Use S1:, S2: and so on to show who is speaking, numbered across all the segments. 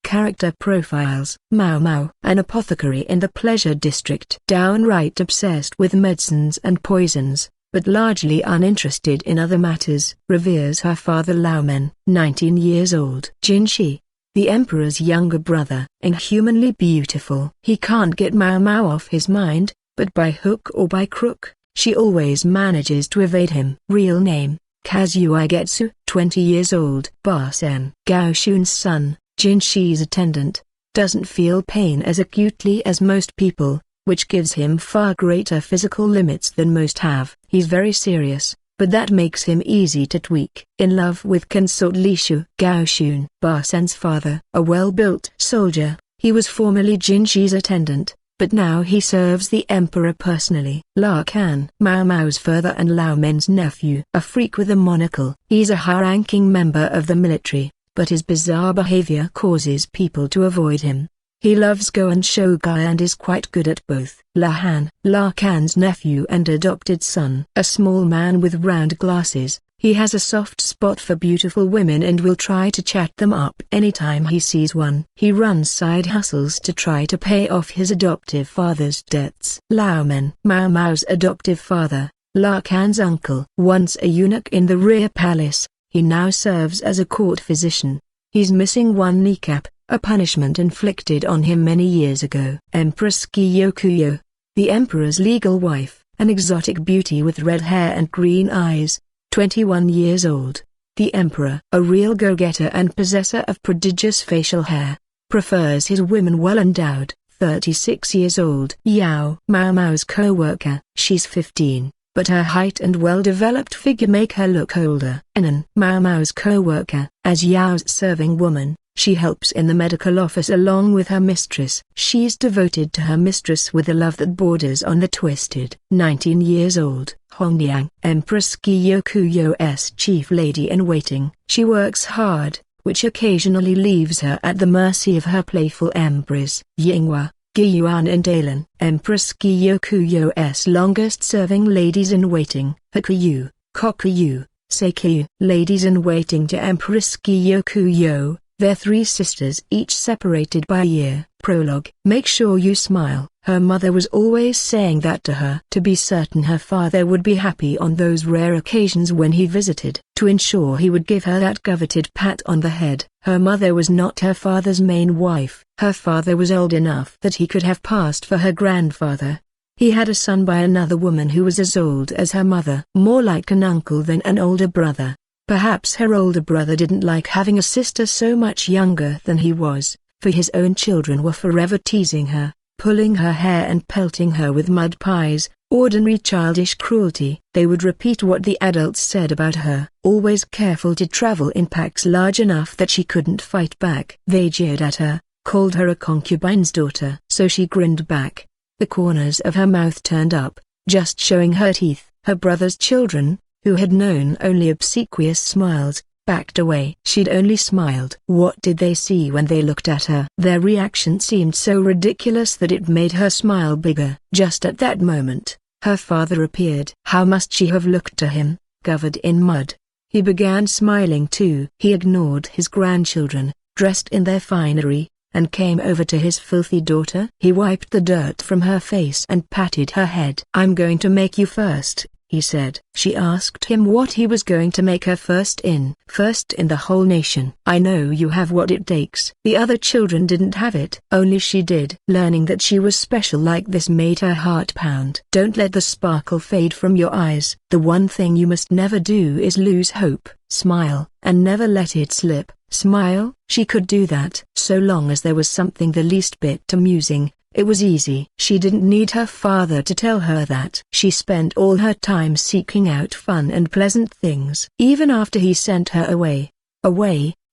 S1: character profiles. Mao Mao, an apothecary in the pleasure district, downright obsessed with medicines and poisons, but largely uninterested in other matters, reveres her father Laomen, 19 years old. Jinshi, the emperor's younger brother, inhumanly beautiful. He can't get Mao Mao off his mind, but by hook or by crook, she always manages to evade him. Real name: Kazuo Igetsu, 20 years old. Basen, Gao Shun's son, Jinshi's attendant, doesn't feel pain as acutely as most people, which gives him far greater physical limits than most have. He's very serious, but that makes him easy to tweak. In love with consort Lishu. Gao Shun, Basen's father, a well-built soldier, he was formerly Jinshi's attendant, but now he serves the emperor personally. Lakan, Mao Mao's father and Laomen's nephew, a freak with a monocle. He's a high-ranking member of the military, but his bizarre behavior causes people to avoid him. He loves Go and Shogai and is quite good at both. Lahan, Lakan's nephew and adopted son, a small man with round glasses. He has a soft spot for beautiful women and will try to chat them up anytime he sees one. He runs side hustles to try to pay off his adoptive father's debts. Laomen, Mao Mao's adoptive father, Lakan's uncle. Once a eunuch in the rear palace, he now serves as a court physician. He's missing one kneecap, a punishment inflicted on him many years ago. Empress Kyokuyo, the emperor's legal wife, an exotic beauty with red hair and green eyes, 21 years old. The emperor, a real go-getter and possessor of prodigious facial hair, prefers his women well-endowed, 36 years old. Yao, Mao Mao's co-worker, she's 15, but her height and well-developed figure make her look older. Anan, Mao Mao's co-worker, as Yao's serving woman, she helps in the medical office along with her mistress. She's devoted to her mistress with a love that borders on the twisted. 19 years old. Hongyang, Empress Kyokuyo's chief lady-in-waiting. She works hard, which occasionally leaves her at the mercy of her playful empress. Yinghua, Gyuan and Dalan, Empress Kyokuyo's longest-serving ladies-in-waiting. Hakuyu, Kokuyu, Seikyu, ladies-in-waiting to Empress Kyokuyo. They're three sisters each separated by a year. Prologue. Make sure you smile. Her mother was always saying that to her. To be certain her father would be happy on those rare occasions when he visited. To ensure he would give her that coveted pat on the head. Her mother was not her father's main wife. Her father was old enough that he could have passed for her grandfather. He had a son by another woman who was as old as her mother. More like an uncle than an older brother. Perhaps her older brother didn't like having a sister so much younger than he was, for his own children were forever teasing her, pulling her hair and pelting her with mud pies, ordinary childish cruelty. They would repeat what the adults said about her, always careful to travel in packs large enough that she couldn't fight back. They jeered at her, called her a concubine's daughter. So she grinned back, the corners of her mouth turned up, just showing her teeth. Her brother's children, who had known only obsequious smiles, backed away. She'd only smiled. What did they see when they looked at her? Their reaction seemed so ridiculous that it made her smile bigger. Just at that moment, her father appeared. How must she have looked to him, covered in mud? He began smiling too. He ignored his grandchildren, dressed in their finery, and came over to his filthy daughter. He wiped the dirt from her face and patted her head. "I'm going to make you first," he said. She asked him what he was going to make her first in the whole nation. "I know you have what it takes." The other children didn't have it. Only she did. Learning that she was special like this made her heart pound. Don't let the sparkle fade from your eyes. The one thing you must never do is lose hope. Smile, and never let it slip. Smile. She could do that. So long as there was something the least bit amusing, it was easy. She didn't need her father to tell her that. She spent all her time seeking out fun and pleasant things. Even after he sent her away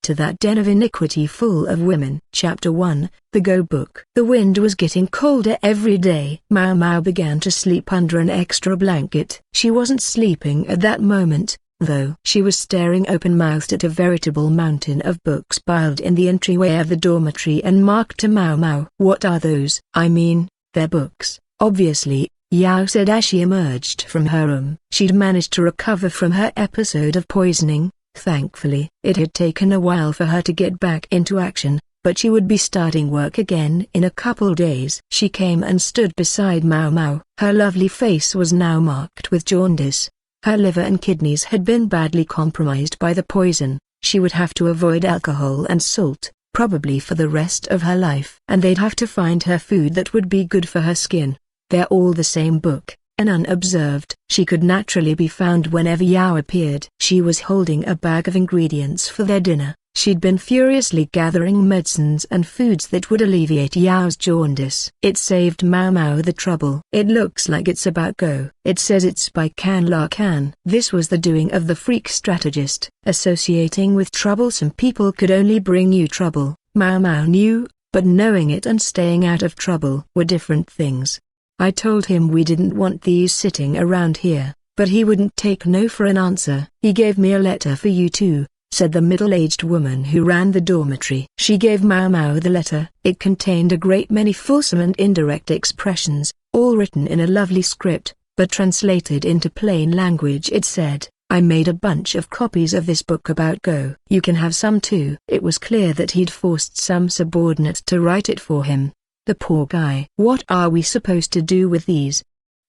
S1: to that den of iniquity full of women. Chapter 1, The Go Book. The wind was getting colder every day. Mao Mao began to sleep under an extra blanket. She wasn't sleeping at that moment, though. She was staring open-mouthed at a veritable mountain of books piled in the entryway of the dormitory and marked to Mao Mao. "What are those?" "I mean, they're books, obviously," Yao said as she emerged from her room. She'd managed to recover from her episode of poisoning, thankfully. It had taken a while for her to get back into action, but she would be starting work again in a couple days. She came and stood beside Mau Mau. Her lovely face was now marked with jaundice. Her liver and kidneys had been badly compromised by the poison. She would have to avoid alcohol and salt, probably for the rest of her life. And they'd have to find her food that would be good for her skin. They're all the same book, and unobserved. She could naturally be found whenever Yao appeared. She was holding a bag of ingredients for their dinner. She'd been furiously gathering medicines and foods that would alleviate Yao's jaundice. It saved Mau Mau the trouble. It looks like it's about go. It says it's by Lakan. This was the doing of the freak strategist. Associating with troublesome people could only bring you trouble. Mau Mau knew, but knowing it and staying out of trouble were different things. I told him we didn't want these sitting around here, but he wouldn't take no for an answer. He gave me a letter for you too, said the middle-aged woman who ran the dormitory. She gave Mau Mau the letter. It contained a great many fulsome and indirect expressions, all written in a lovely script, but translated into plain language. It said, I made a bunch of copies of this book about Go. You can have some too. It was clear that he'd forced some subordinate to write it for him. The poor guy. What are we supposed to do with these?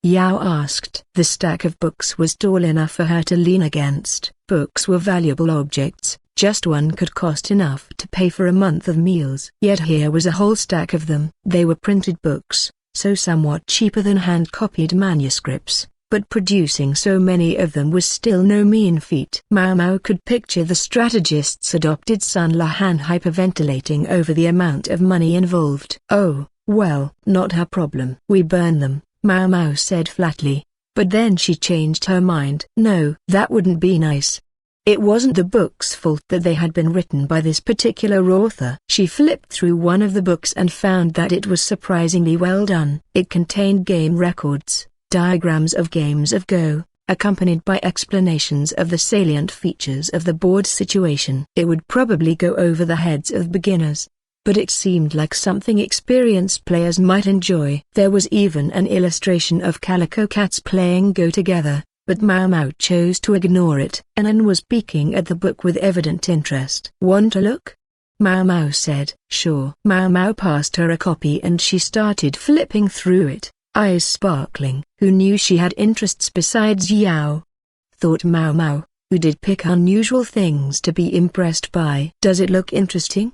S1: Yao asked. The stack of books was tall enough for her to lean against. Books were valuable objects, just one could cost enough to pay for a month of meals. Yet here was a whole stack of them. They were printed books, so somewhat cheaper than hand-copied manuscripts, but producing so many of them was still no mean feat. Mau Mau could picture the strategist's adopted son Lakan hyperventilating over the amount of money involved. Oh, well, not our problem. We burn them, Mau Mau said flatly. But then she changed her mind. No, that wouldn't be nice. It wasn't the book's fault that they had been written by this particular author. She flipped through one of the books and found that it was surprisingly well done. It contained game records, diagrams of games of Go, accompanied by explanations of the salient features of the board situation. It would probably go over the heads of beginners, but it seemed like something experienced players might enjoy. There was even an illustration of calico cats playing Go together, but Mau Mau chose to ignore it. Anan was peeking at the book with evident interest. Want to look? Mau Mau said. Sure. Mau Mau passed her a copy and she started flipping through it, eyes sparkling. Who knew she had interests besides Yao? Thought Mau Mau, who did pick unusual things to be impressed by. Does it look interesting?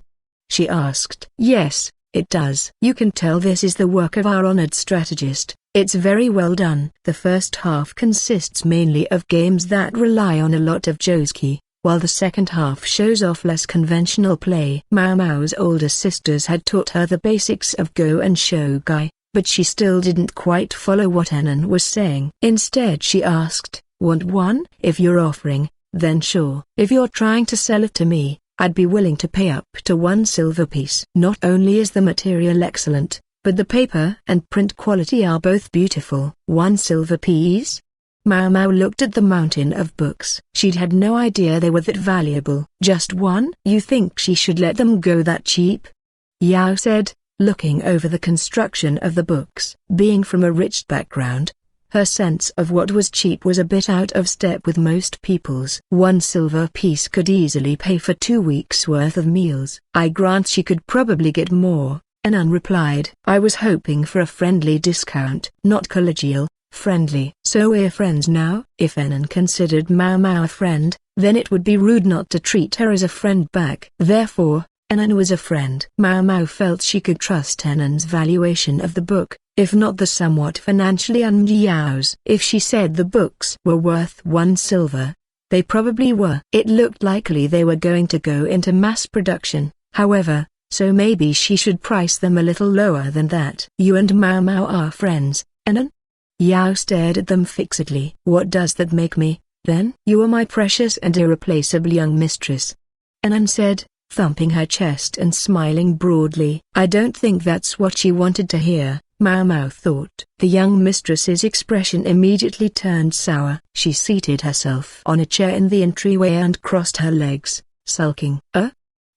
S1: She asked. Yes, it does. You can tell this is the work of our honored strategist. It's very well done. The first half consists mainly of games that rely on a lot of josuke, while the second half shows off less conventional play. Mau Mau's older sisters had taught her the basics of Go and Shogai, but she still didn't quite follow what Anan was saying. Instead she asked, want one? If you're offering, then sure. If you're trying to sell it to me, I'd be willing to pay up to 1 silver piece. Not only is the material excellent, but the paper and print quality are both beautiful. 1 silver piece? Mau Mau looked at the mountain of books. She'd had no idea they were that valuable. Just one? You think she should let them go that cheap? Yao said, looking over the construction of the books. Being from a rich background, her sense of what was cheap was a bit out of step with most people's. 1 silver piece could easily pay for 2 weeks' worth of meals. I grant she could probably get more, Anan replied. I was hoping for a friendly discount. Not collegial, friendly. So we're friends now? If Anan considered Mau Mau a friend, then it would be rude not to treat her as a friend back. Therefore, Anan was a friend. Mau Mau felt she could trust Anan's valuation of the book, if not the somewhat financially Yao's. If she said the books were worth 1 silver, they probably were. It looked likely they were going to go into mass production, however, so maybe she should price them a little lower than that. You and Mau Mau are friends, Anan? Yao stared at them fixedly. What does that make me, then? You are my precious and irreplaceable young mistress, Anan said, thumping her chest and smiling broadly. I don't think that's what she wanted to hear, Mau Mau thought. The young mistress's expression immediately turned sour. She seated herself on a chair in the entryway and crossed her legs, sulking.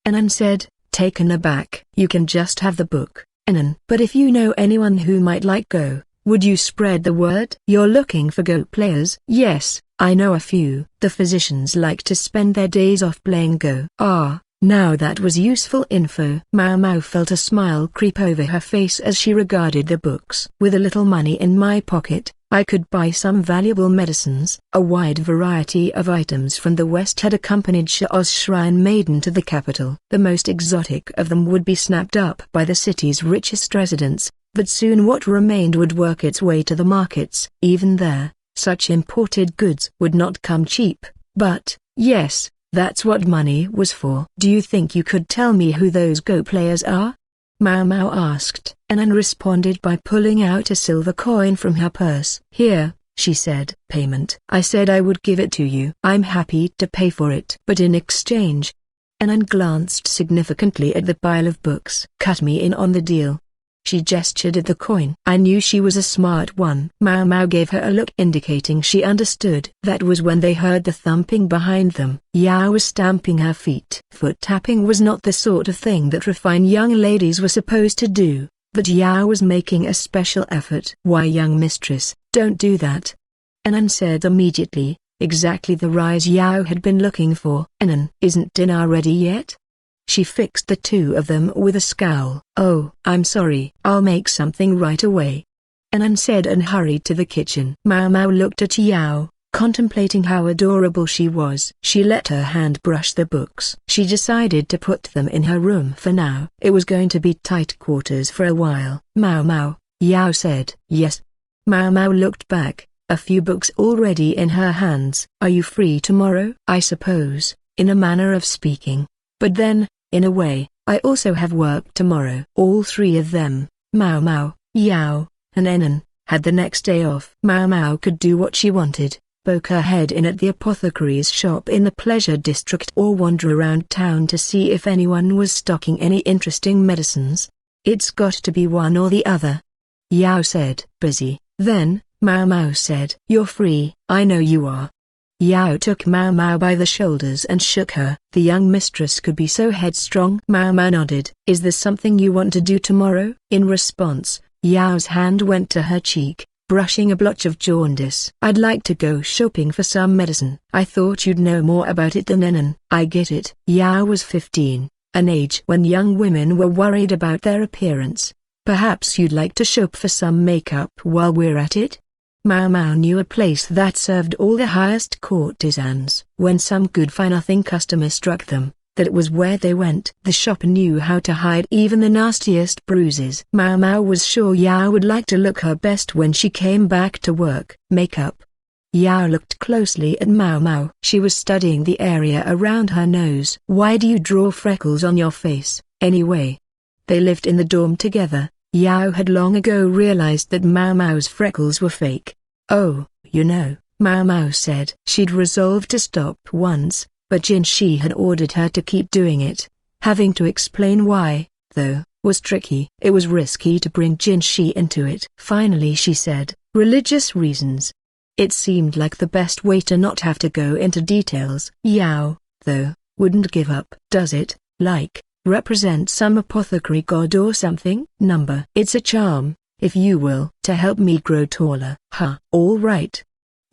S1: Anan said, taken aback. You can just have the book, Anan. But if you know anyone who might like Go, would you spread the word? You're looking for Go players? Yes, I know a few. The physicians like to spend their days off playing Go. Ah, Now that was useful info. Mau Mau felt a smile creep over her face as she regarded the books. With a little money in my pocket, I could buy some valuable medicines. A wide variety of items from the west had accompanied Shao's shrine maiden to the capital. The most exotic of them would be snapped up by the city's richest residents, but soon what remained would work its way to the markets. Even there, such imported goods would not come cheap, but, yes, that's what money was for. Do you think you could tell me who those Go players are? Mau Mau asked. Anan responded by pulling out a silver coin from her purse. Here, she said. Payment. I said I would give it to you. I'm happy to pay for it. But in exchange. Anan glanced significantly at the pile of books. Cut me in on the deal. She gestured at the coin. I knew she was a smart one. Mau Mau gave her a look indicating she understood. That was when they heard the thumping behind them. Yao was stamping her feet. Foot tapping was not the sort of thing that refined young ladies were supposed to do, but Yao was making a special effort. Why, young mistress, don't do that. Anan said immediately, exactly the rise Yao had been looking for. Anan, isn't dinner ready yet? She fixed the two of them with a scowl. Oh, I'm sorry. I'll make something right away, Anan said and hurried to the kitchen. Mau Mau looked at Yao, contemplating how adorable she was. She let her hand brush the books. She decided to put them in her room for now. It was going to be tight quarters for a while. Mau Mau, Yao said. Yes. Mau Mau looked back, a few books already in her hands. Are you free tomorrow? I suppose, in a manner of speaking. But then, in a way, I also have work tomorrow. All three of them, Mau Mau, Yao, and Anan, had the next day off. Mau Mau could do what she wanted, poke her head in at the apothecary's shop in the pleasure district or wander around town to see if anyone was stocking any interesting medicines. It's got to be one or the other. Yao said. Busy. Then, Mau Mau said. You're free. I know you are. Yao took Mau Mau by the shoulders and shook her. The young mistress could be so headstrong. Mau Mau nodded. Is there something you want to do tomorrow? In response, Yao's hand went to her cheek, brushing a blotch of jaundice. I'd like to go shopping for some medicine. I thought you'd know more about it than Anan. I get it. Yao was 15, an age when young women were worried about their appearance. Perhaps you'd like to shop for some makeup while we're at it? Mau Mau knew a place that served all the highest courtesans. When some good-for-nothing customer struck them, that was where they went. The shop knew how to hide even the nastiest bruises. Mau Mau was sure Yao would like to look her best when she came back to work. Makeup. Yao looked closely at Mau Mau. She was studying the area around her nose. Why do you draw freckles on your face, anyway? They lived in the dorm together. Yao had long ago realized that Mau Mau's freckles were fake. Oh, you know, Mau Mau said. She'd resolved to stop once, but Jinshi had ordered her to keep doing it. Having to explain why, though, was tricky. It was risky to bring Jinshi into it. Finally she said, religious reasons. It seemed like the best way to not have to go into details. Yao, though, wouldn't give up. Does it, like, represent some apothecary god or something? Number. It's a charm, if you will, to help me grow taller. Huh. All right.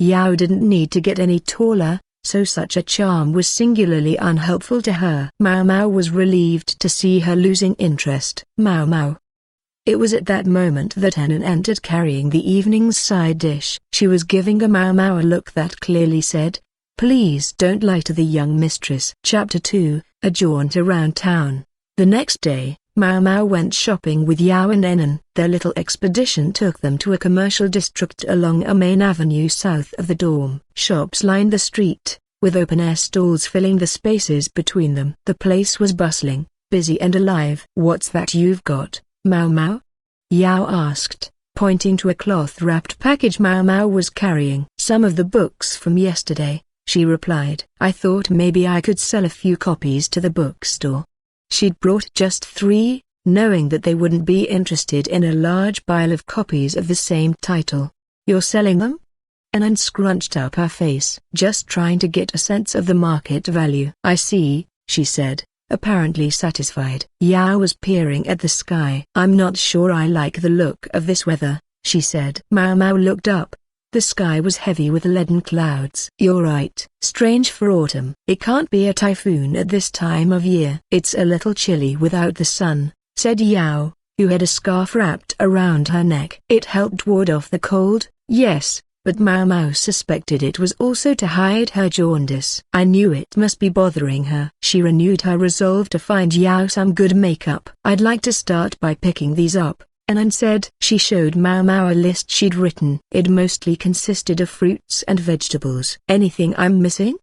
S1: Yao didn't need to get any taller, so such a charm was singularly unhelpful to her. Mau Mau was relieved to see her losing interest. Mau Mau. It was at that moment that Anan entered carrying the evening's side dish. She was giving a Mau Mau a look that clearly said, please don't lie to the young mistress. Chapter 2, A Jaunt Around Town. The next day, Mau Mau went shopping with Yao and Anan. Their little expedition took them to a commercial district along a main avenue south of the dorm. Shops lined the street, with open-air stalls filling the spaces between them. The place was bustling, busy and alive. What's that you've got, Mau Mau? Yao asked, pointing to a cloth-wrapped package Mau Mau was carrying. Some of the books from yesterday, she replied. I thought maybe I could sell a few copies to the bookstore. She'd brought just 3, knowing that they wouldn't be interested in a large pile of copies of the same title. You're selling them? Anan scrunched up her face. Just trying to get a sense of the market value. I see, she said, apparently satisfied. Yao was peering at the sky. I'm not sure I like the look of this weather, she said. Mau Mau looked up. The sky was heavy with leaden clouds. "You're right. Strange for autumn. It can't be a typhoon at this time of year." "It's a little chilly without the sun," said Yao, who had a scarf wrapped around her neck. It helped ward off the cold, yes, but Mau Mau suspected it was also to hide her jaundice. I knew it must be bothering her. She renewed her resolve to find Yao some good makeup. "I'd like to start by picking these up," Anan said. She showed Mau Mau a list she'd written. It mostly consisted of fruits and vegetables. "Anything I'm missing?"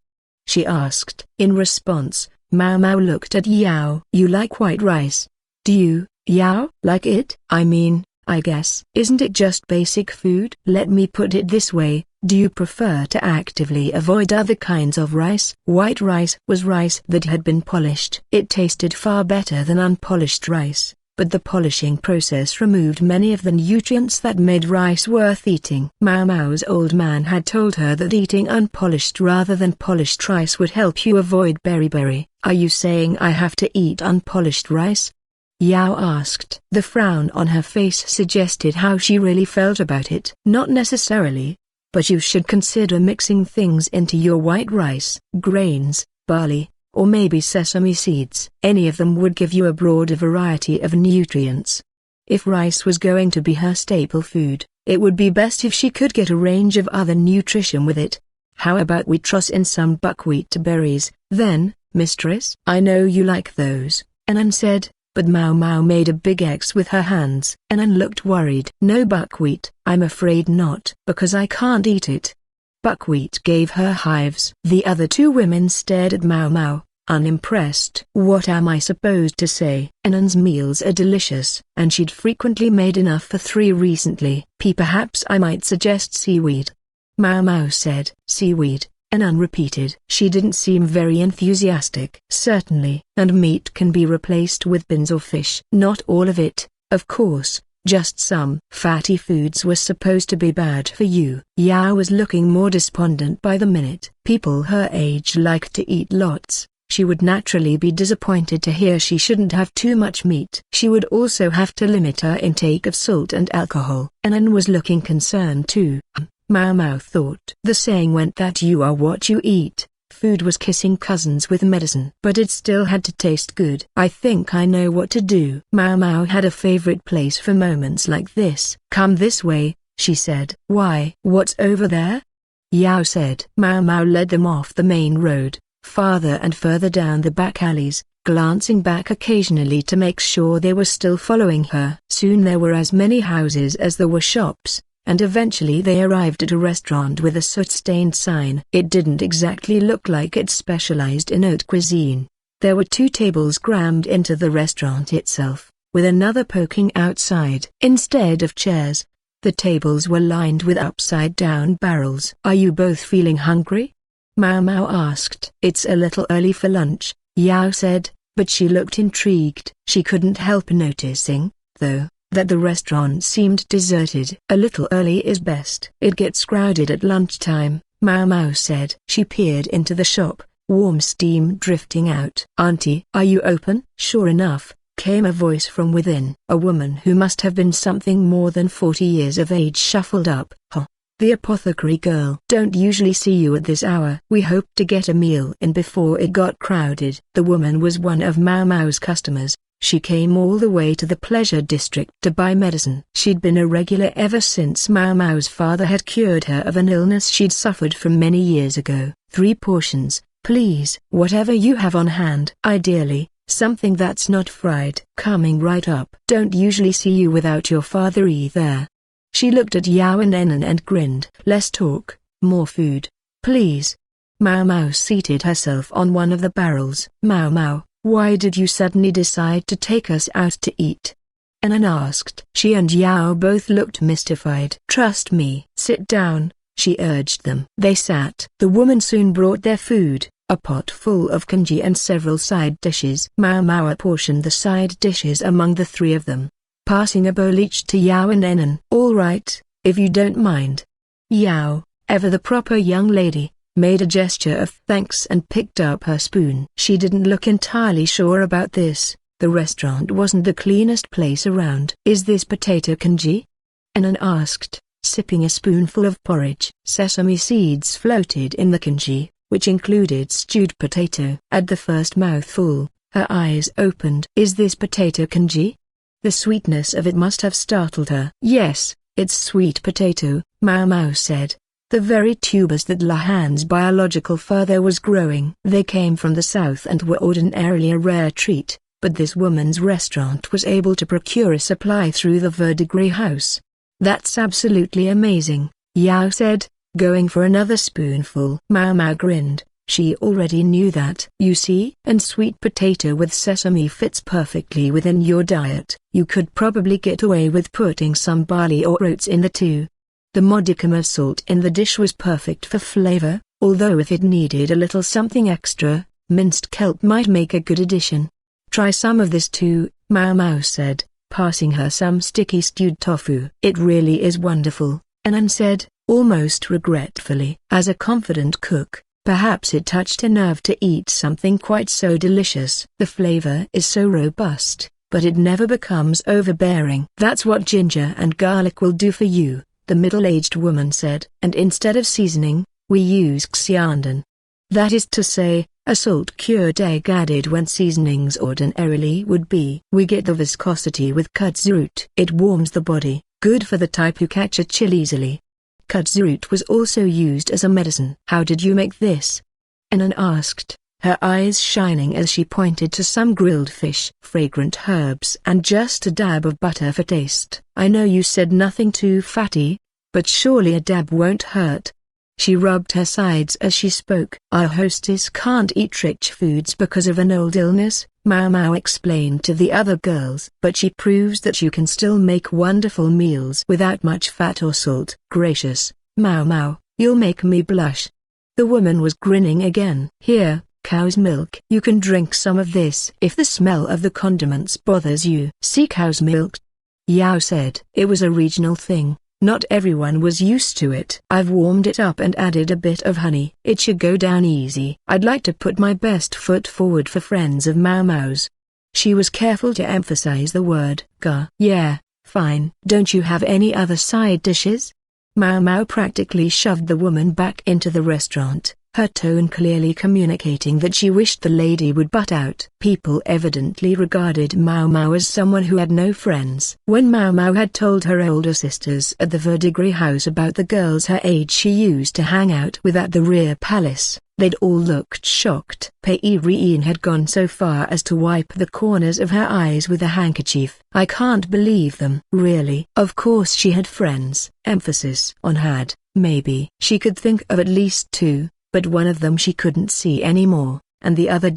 S1: she asked. In response, Mau Mau looked at Yao. "You like white rice. Do you, Yao?" "Like it? I mean, I guess. Isn't it just basic food?" "Let me put it this way, do you prefer to actively avoid other kinds of rice?" White rice was rice that had been polished. It tasted far better than unpolished rice, but the polishing process removed many of the nutrients that made rice worth eating. Mau Mau's old man had told her that eating unpolished rather than polished rice would help you avoid beriberi. "Are you saying I have to eat unpolished rice?" Yao asked. The frown on her face suggested how she really felt about it. "Not necessarily, but you should consider mixing things into your white rice. Grains, barley, or maybe sesame seeds. Any of them would give you a broader variety of nutrients. If rice was going to be her staple food, it would be best if she could get a range of other nutrition with it. How about we toss in some buckwheat berries, then, mistress?" "I know you like those," Anan said. But Mau Mau made a big X with her hands. Anan looked worried. "No buckwheat." "I'm afraid not. Because I can't eat it." Buckwheat gave her hives. The other two women stared at Mau Mau, unimpressed. "What am I supposed to say?" "Anan's meals are delicious, and she'd frequently made enough for 3 recently." "Perhaps I might suggest seaweed," Mau Mau said. "Seaweed," Anan repeated. She didn't seem very enthusiastic. "Certainly. And meat can be replaced with beans or fish." "Not all of it, of course, just some." "Fatty foods were supposed to be bad for you." Yao was looking more despondent by the minute. People her age like to eat lots. She would naturally be disappointed to hear she shouldn't have too much meat. She would also have to limit her intake of salt and alcohol. Anan was looking concerned too. Mau Mau thought. The saying went that you are what you eat. Food was kissing cousins with medicine. But it still had to taste good. "I think I know what to do." Mau Mau had a favorite place for moments like this. "Come this way," she said. "Why? What's over there?" Yao said. Mau Mau led them off the main road, farther and further down the back alleys, glancing back occasionally to make sure they were still following her. Soon there were as many houses as there were shops, and eventually they arrived at a restaurant with a soot-stained sign. It didn't exactly look like it specialized in haute cuisine. There were 2 tables crammed into the restaurant itself, with another poking outside. Instead of chairs, the tables were lined with upside-down barrels. "Are you both feeling hungry?" Mau Mau asked. "It's a little early for lunch," Yao said, but she looked intrigued. She couldn't help noticing, though, that the restaurant seemed deserted. "A little early is best. It gets crowded at lunchtime," Mau Mau said. She peered into the shop, warm steam drifting out. "Auntie, are you open?" Sure enough, came a voice from within. A woman who must have been something more than 40 years of age shuffled up. "Huh. The apothecary girl. Don't usually see you at this hour. We hoped to get a meal in before it got crowded." The woman was one of Mau Mau's customers. She came all the way to the pleasure district to buy medicine. She'd been a regular ever since Mau Mau's father had cured her of an illness she'd suffered from many years ago. "3 portions, please." "Whatever you have on hand. Ideally, something that's not fried." "Coming right up." "Don't usually see you without your father either." She looked at Yao and Enan and grinned. "Less talk, more food, please." Mau Mau seated herself on one of the barrels. "Mau Mau, why did you suddenly decide to take us out to eat?" Anan asked. She and Yao both looked mystified. "Trust me." "Sit down," she urged them. They sat. The woman soon brought their food, a pot full of congee and several side dishes. Mau Mau apportioned the side dishes among the 3 of them, passing a bowl each to Yao and Enan. "All right, if you don't mind." Yao, ever the proper young lady, made a gesture of thanks and picked up her spoon. She didn't look entirely sure about this. The restaurant wasn't the cleanest place around. "Is this potato congee?" Anan asked, sipping a spoonful of porridge. Sesame seeds floated in the congee, which included stewed potato. At the first mouthful, her eyes opened. Is this potato congee? The sweetness of it must have startled her. Yes, it's sweet potato, Mau Mau said. The very tubers that Lakan's biological father was growing. They came from the south and were ordinarily a rare treat, but this woman's restaurant was able to procure a supply through the verdigris house. That's absolutely amazing, Yao said, going for another spoonful. Mau Mau grinned. She already knew that. You see? And sweet potato with sesame fits perfectly within your diet. You could probably get away with putting some barley or oats in the too. The modicum of salt in the dish was perfect for flavor, although if it needed a little something extra, minced kelp might make a good addition. Try some of this too, Mau Mau said, passing her some sticky stewed tofu. It really is wonderful, Anan said, almost regretfully. As a confident cook, perhaps it touched a nerve to eat something quite so delicious. The flavor is so robust, but it never becomes overbearing. That's what ginger and garlic will do for you, the middle-aged woman said. And instead of seasoning, we use xiandan. That is to say, a salt-cured egg added when seasonings ordinarily would be. We get the viscosity with kudzu root. It warms the body, good for the type who catch a chill easily. Kudzu root was also used as a medicine. How did you make this? Anan asked, her eyes shining as she pointed to some grilled fish, fragrant herbs and just a dab of butter for taste. I know you said nothing too fatty, but surely a dab won't hurt. She rubbed her sides as she spoke. Our hostess can't eat rich foods because of an old illness, Mau Mau explained to the other girls. But she proves that you can still make wonderful meals without much fat or salt. Gracious, Mau Mau, you'll make me blush. The woman was grinning again. Here, cow's milk. You can drink some of this if the smell of the condiments bothers you. See cow's milk? Yao said. It was a regional thing. Not everyone was used to it. I've warmed it up and added a bit of honey. It should go down easy. I'd like to put my best foot forward for friends of Mau Mau's. She was careful to emphasize the word ga. Yeah, fine. Don't you have any other side dishes? Mau Mau practically shoved the woman back into the restaurant, her tone clearly communicating that she wished the lady would butt out. People evidently regarded Mau Mau as someone who had no friends. When Mau Mau had told her older sisters at the verdigris house about the girls her age she used to hang out with at the rear palace, they'd all looked shocked. Pei Riin had gone so far as to wipe the corners of her eyes with a handkerchief. I can't believe them. Really? Of course she had friends. Emphasis on had. Maybe. She could think of at least two. But one of them she couldn't see anymore, and the other ...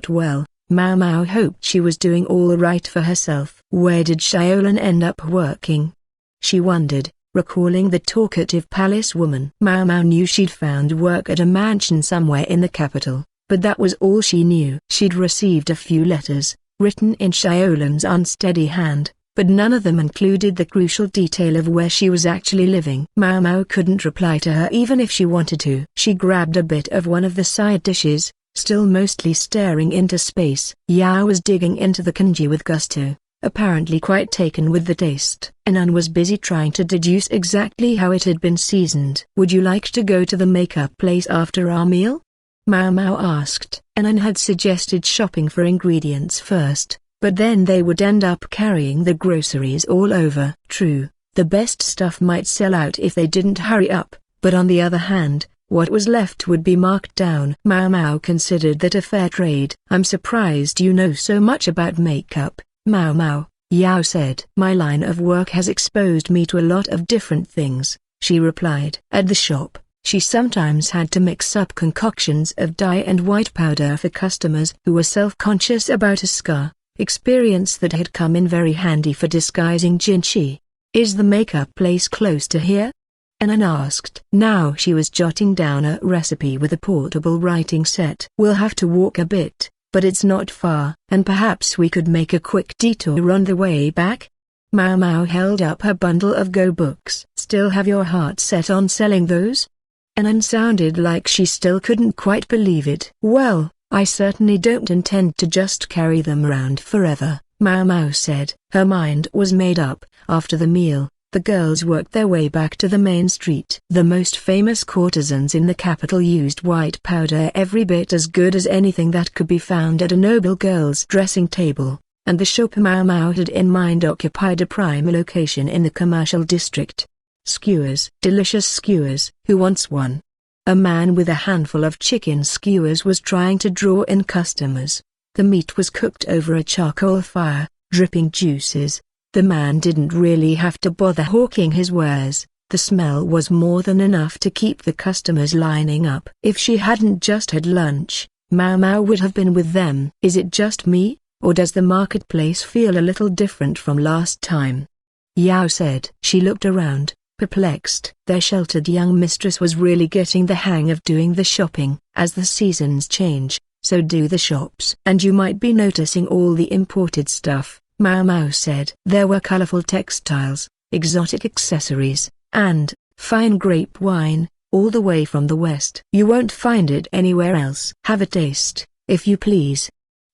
S1: Well, Mau Mau hoped she was doing all right for herself. Where did Xiaolan end up working? She wondered, recalling the talkative palace woman. Mau Mau knew she'd found work at a mansion somewhere in the capital, but that was all she knew. She'd received a few letters, written in Xiaolan's unsteady hand, but none of them included the crucial detail of where she was actually living. Mau Mau couldn't reply to her even if she wanted to. She grabbed a bit of one of the side dishes, still mostly staring into space. Yao was digging into the congee with gusto, apparently quite taken with the taste. Anan was busy trying to deduce exactly how it had been seasoned. Would you like to go to the makeup place after our meal? Mau Mau asked. Anan had suggested shopping for ingredients first, but then they would end up carrying the groceries all over. True, the best stuff might sell out if they didn't hurry up, but on the other hand, what was left would be marked down. Mau Mau considered that a fair trade. I'm surprised you know so much about makeup, Mau Mau, Yao said. My line of work has exposed me to a lot of different things, she replied. At the shop, she sometimes had to mix up concoctions of dye and white powder for customers who were self-conscious about a scar. Experience that had come in very handy for disguising Jinshi. Is the makeup place close to here? Anan asked. Now she was jotting down a recipe with a portable writing set. We'll have to walk a bit, but it's not far, and perhaps we could make a quick detour on the way back? Mau Mau held up her bundle of Go books. Still have your heart set on selling those? Anan sounded like she still couldn't quite believe it. Well, I certainly don't intend to just carry them around forever, Mau Mau said. Her mind was made up. After the meal, The girls worked their way back to the main street. The most famous courtesans in the capital used white powder every bit as good as anything that could be found at a noble girl's dressing table, and the shop Mau Mau had in mind occupied a prime location in the commercial district. Skewers. Delicious skewers. Who wants one? A man with a handful of chicken skewers was trying to draw in customers. The meat was cooked over a charcoal fire, dripping juices. The man didn't really have to bother hawking his wares. The smell was more than enough to keep the customers lining up. If she hadn't just had lunch, Mau Mau would have been with them. Is it just me, or does the marketplace feel a little different from last time? Yao said. She looked around, perplexed. Their sheltered young mistress was really getting the hang of doing the shopping. As the seasons change, so do the shops. And you might be noticing all the imported stuff, Mau Mau said. There were colorful textiles, exotic accessories, and fine grape wine, all the way from the west. You won't find it anywhere else. Have a taste, if you please.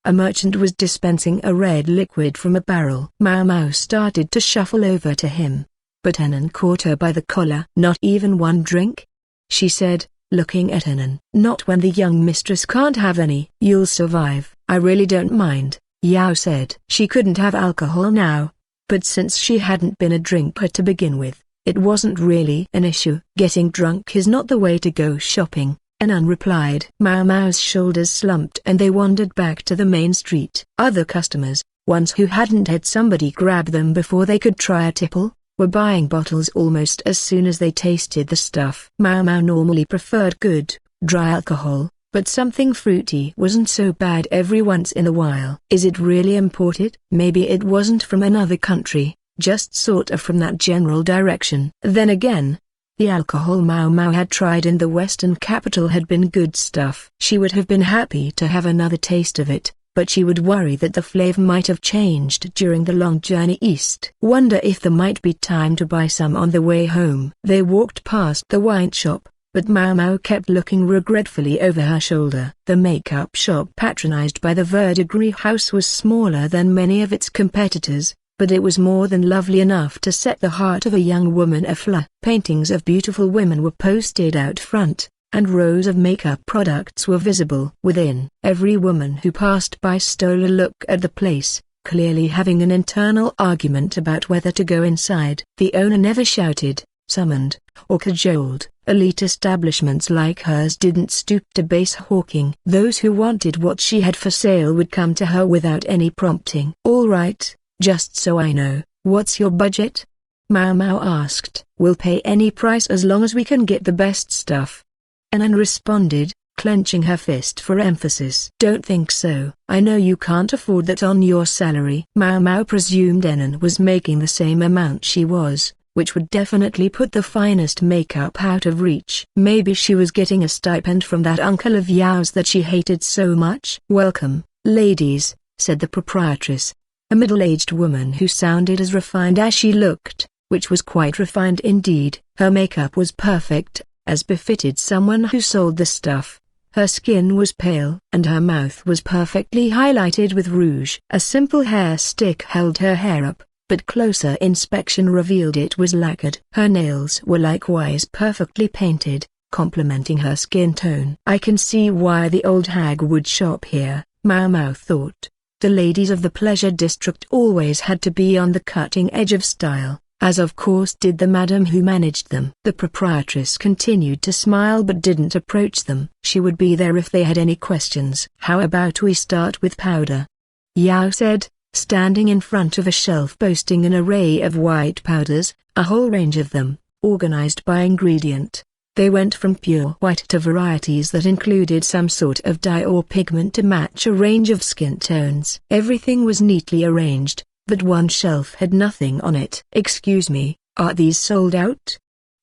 S1: A merchant was dispensing a red liquid from a barrel. Mau Mau started to shuffle over to him, but Henan caught her by the collar. Not even one drink? She said, looking at Henan. Not when the young mistress can't have any. You'll survive. I really don't mind, Yao said. She couldn't have alcohol now, but since she hadn't been a drinker to begin with, it wasn't really an issue. Getting drunk is not the way to go shopping, Henan replied. Mau Mau's shoulders slumped and they wandered back to the main street. Other customers, ones who hadn't had somebody grab them before they could try a tipple, were buying bottles almost as soon as they tasted the stuff. Mau Mau normally preferred good, dry alcohol, but something fruity wasn't so bad every once in a while. Is it really imported? Maybe it wasn't from another country, just sort of from that general direction. Then again, the alcohol Mau Mau had tried in the western capital had been good stuff. She would have been happy to have another taste of it, but she would worry that the flavor might have changed during the long journey east. Wonder if there might be time to buy some on the way home. They walked past the wine shop, but Mau Mau kept looking regretfully over her shoulder. The makeup shop patronized by the Verdigris house was smaller than many of its competitors, but it was more than lovely enough to set the heart of a young woman aflame. Paintings of beautiful women were posted out front, and rows of makeup products were visible within. Every woman who passed by stole a look at the place, clearly having an internal argument about whether to go inside. The owner never shouted, summoned, or cajoled. Elite establishments like hers didn't stoop to base hawking. Those who wanted what she had for sale would come to her without any prompting. All right, just so I know, what's your budget? Mau Mau asked. We'll pay any price as long as we can get the best stuff, Henan responded, clenching her fist for emphasis. Don't think so. I know you can't afford that on your salary. Mau Mau presumed Henan was making the same amount she was, which would definitely put the finest makeup out of reach. Maybe she was getting a stipend from that uncle of Yao's that she hated so much. Welcome, ladies, said the proprietress, a middle-aged woman who sounded as refined as she looked, which was quite refined indeed. Her makeup was perfect, as befitted someone who sold the stuff. Her skin was pale and her mouth was perfectly highlighted with rouge. A simple hair stick held her hair up, but closer inspection revealed it was lacquered. Her nails were likewise perfectly painted, complementing her skin tone. I can see why the old hag would shop here, Mau Mau thought. The ladies of the pleasure district always had to be on the cutting edge of style, as of course did the madam who managed them. The proprietress continued to smile but didn't approach them. She would be there if they had any questions. How about we start with powder? Yao said, standing in front of a shelf boasting an array of white powders, a whole range of them, organized by ingredient. They went from pure white to varieties that included some sort of dye or pigment to match a range of skin tones. Everything was neatly arranged, but one shelf had nothing on it. Excuse me, are these sold out?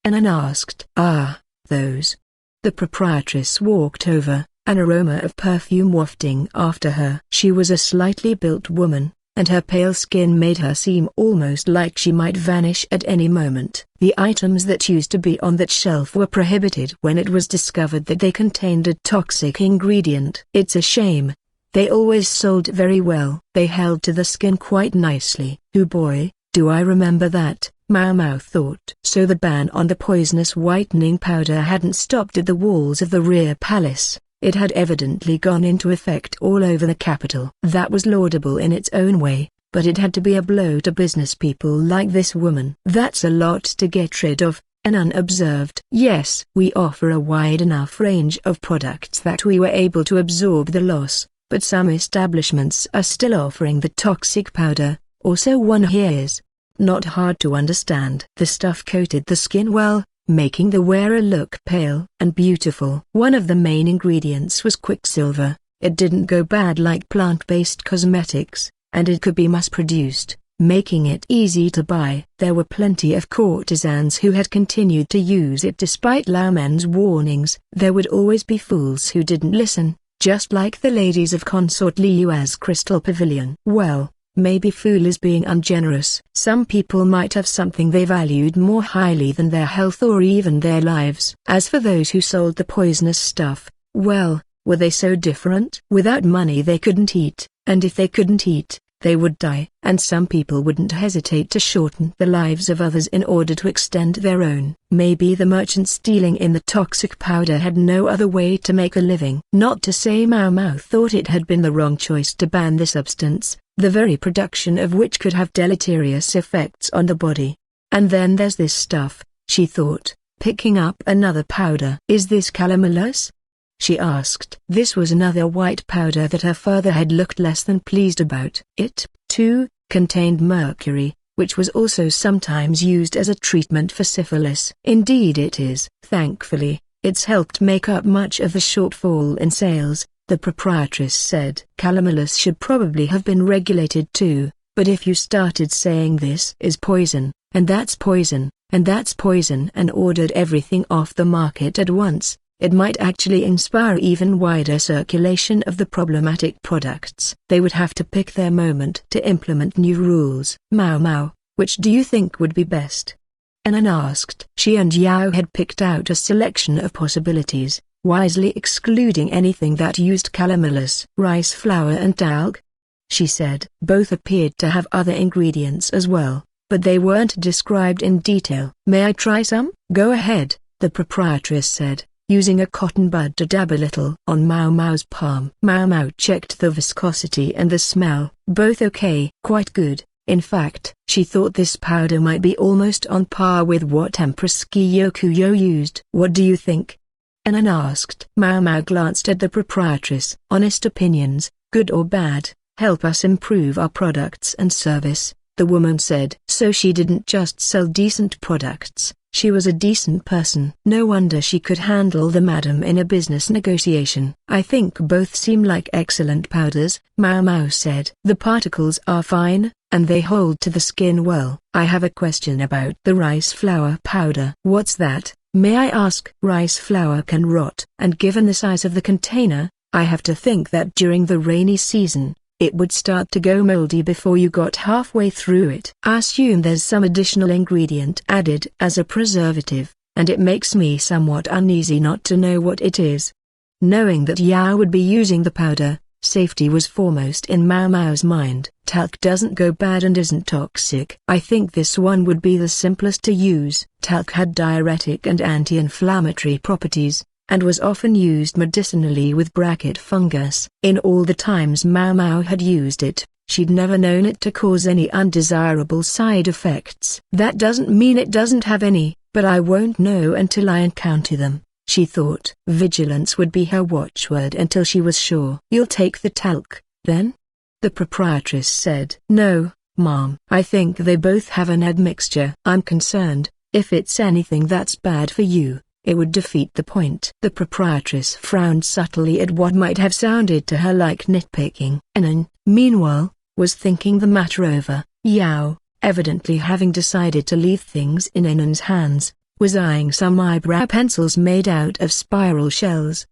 S1: Henan asked. Ah, those. The proprietress walked over, an aroma of perfume wafting after her. She was a slightly built woman, and her pale skin made her seem almost like she might vanish at any moment. The items that used to be on that shelf were prohibited when it was discovered that they contained a toxic ingredient. It's a shame. They always sold very well. They held to the skin quite nicely. Oh boy, do I remember that, Mau Mau thought. So the ban on the poisonous whitening powder hadn't stopped at the walls of the rear palace. It had evidently gone into effect all over the capital. That was laudable in its own way, but it had to be a blow to business people like this woman. That's a lot to get rid of, and unobserved. Yes, we offer a wide enough range of products that we were able to absorb the loss, but some establishments are still offering the toxic powder, or so one hears. Not hard to understand. The stuff coated the skin well, making the wearer look pale and beautiful. One of the main ingredients was quicksilver. It didn't go bad like plant-based cosmetics, and it could be mass-produced, making it easy to buy. There were plenty of courtesans who had continued to use it despite Lao Men's warnings. There would always be fools who didn't listen, just like the ladies of Consort Liu's Crystal Pavilion. Well, maybe fool is being ungenerous. Some people might have something they valued more highly than their health or even their lives. As for those who sold the poisonous stuff, well, were they so different? Without money they couldn't eat, and if they couldn't eat, they would die. And some people wouldn't hesitate to shorten the lives of others in order to extend their own. Maybe the merchants dealing in the toxic powder had no other way to make a living. Not to say Mau Mau thought it had been the wrong choice to ban the substance, the very production of which could have deleterious effects on the body. And then there's this stuff, she thought, picking up another powder. Is this calamelous? She asked. This was another white powder that her father had looked less than pleased about. It, too, contained mercury, which was also sometimes used as a treatment for syphilis. Indeed it is. Thankfully, it's helped make up much of the shortfall in sales, the proprietress said. Calamelous should probably have been regulated too, but if you started saying this is poison, and that's poison, and that's poison and ordered everything off the market at once, it might actually inspire even wider circulation of the problematic products. They would have to pick their moment to implement new rules. Mau Mau, which do you think would be best? Anan asked. She and Yao had picked out a selection of possibilities, wisely excluding anything that used calamelous. Rice flour and talc? She said. Both appeared to have other ingredients as well, but they weren't described in detail. May I try some? Go ahead, the proprietress said, using a cotton bud to dab a little on Mau Mau's palm. Mau Mau checked the viscosity and the smell. Both okay. Quite good. In fact, she thought this powder might be almost on par with what Empress Kyokuyo used. What do you think? Anan asked. Mau Mau glanced at the proprietress. Honest opinions, good or bad, help us improve our products and service, the woman said. So she didn't just sell decent products. She was a decent person. No wonder she could handle the madam in a business negotiation. I think both seem like excellent powders, Mau Mau said. The particles are fine, and they hold to the skin well. I have a question about the rice flour powder. What's that, may I ask? Rice flour can rot, and given the size of the container, I have to think that during the rainy season, it would start to go moldy before you got halfway through it. I assume there's some additional ingredient added as a preservative, and it makes me somewhat uneasy not to know what it is. Knowing that Yao would be using the powder, safety was foremost in Mau Mau's mind. Talc doesn't go bad and isn't toxic. I think this one would be the simplest to use. Talc had diuretic and anti-inflammatory properties, and was often used medicinally with bracket fungus. In all the times Mau Mau had used it, she'd never known it to cause any undesirable side effects. That doesn't mean it doesn't have any, but I won't know until I encounter them, she thought. Vigilance would be her watchword until she was sure. You'll take the talc, then? The proprietress said. No, Mom. I think they both have an admixture. I'm concerned, if it's anything that's bad for you, it would defeat the point. The proprietress frowned subtly at what might have sounded to her like nitpicking. Anan, meanwhile, was thinking the matter over. Yao, evidently having decided to leave things in Anan's hands, was eyeing some eyebrow pencils made out of spiral shells.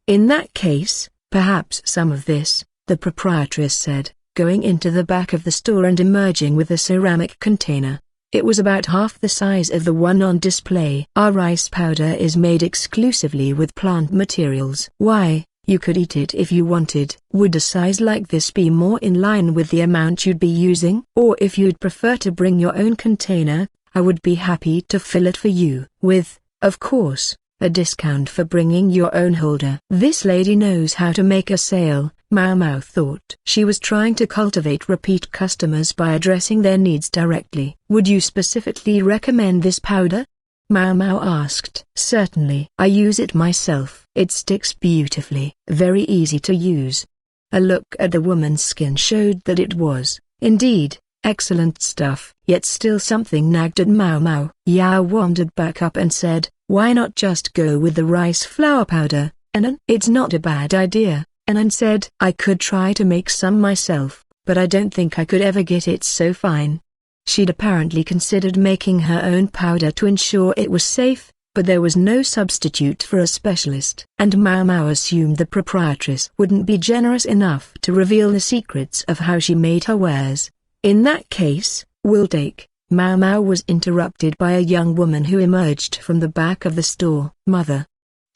S1: In that case, perhaps some of this, the proprietress said, going into the back of the store and emerging with a ceramic container. It was about half the size of the one on display. Our rice powder is made exclusively with plant materials. Why, you could eat it if you wanted. Would a size like this be more in line with the amount you'd be using? Or if you'd prefer to bring your own container, I would be happy to fill it for you, with, of course, a discount for bringing your own holder. This lady knows how to make a sale, Mau Mau thought. She was trying to cultivate repeat customers by addressing their needs directly. Would you specifically recommend this powder? Mau Mau asked. Certainly. I use it myself. It sticks beautifully. Very easy to use. A look at the woman's skin showed that it was, indeed, excellent stuff. Yet still something nagged at Mau Mau. Yao wandered back up and said, why not just go with the rice flour powder, Anan? It's not a bad idea, Anan said. I could try to make some myself, but I don't think I could ever get it so fine. She'd apparently considered making her own powder to ensure it was safe, but there was no substitute for a specialist. And Mau Mau assumed the proprietress wouldn't be generous enough to reveal the secrets of how she made her wares. In that case, we'll take. Mau Mau was interrupted by a young woman who emerged from the back of the store. Mother,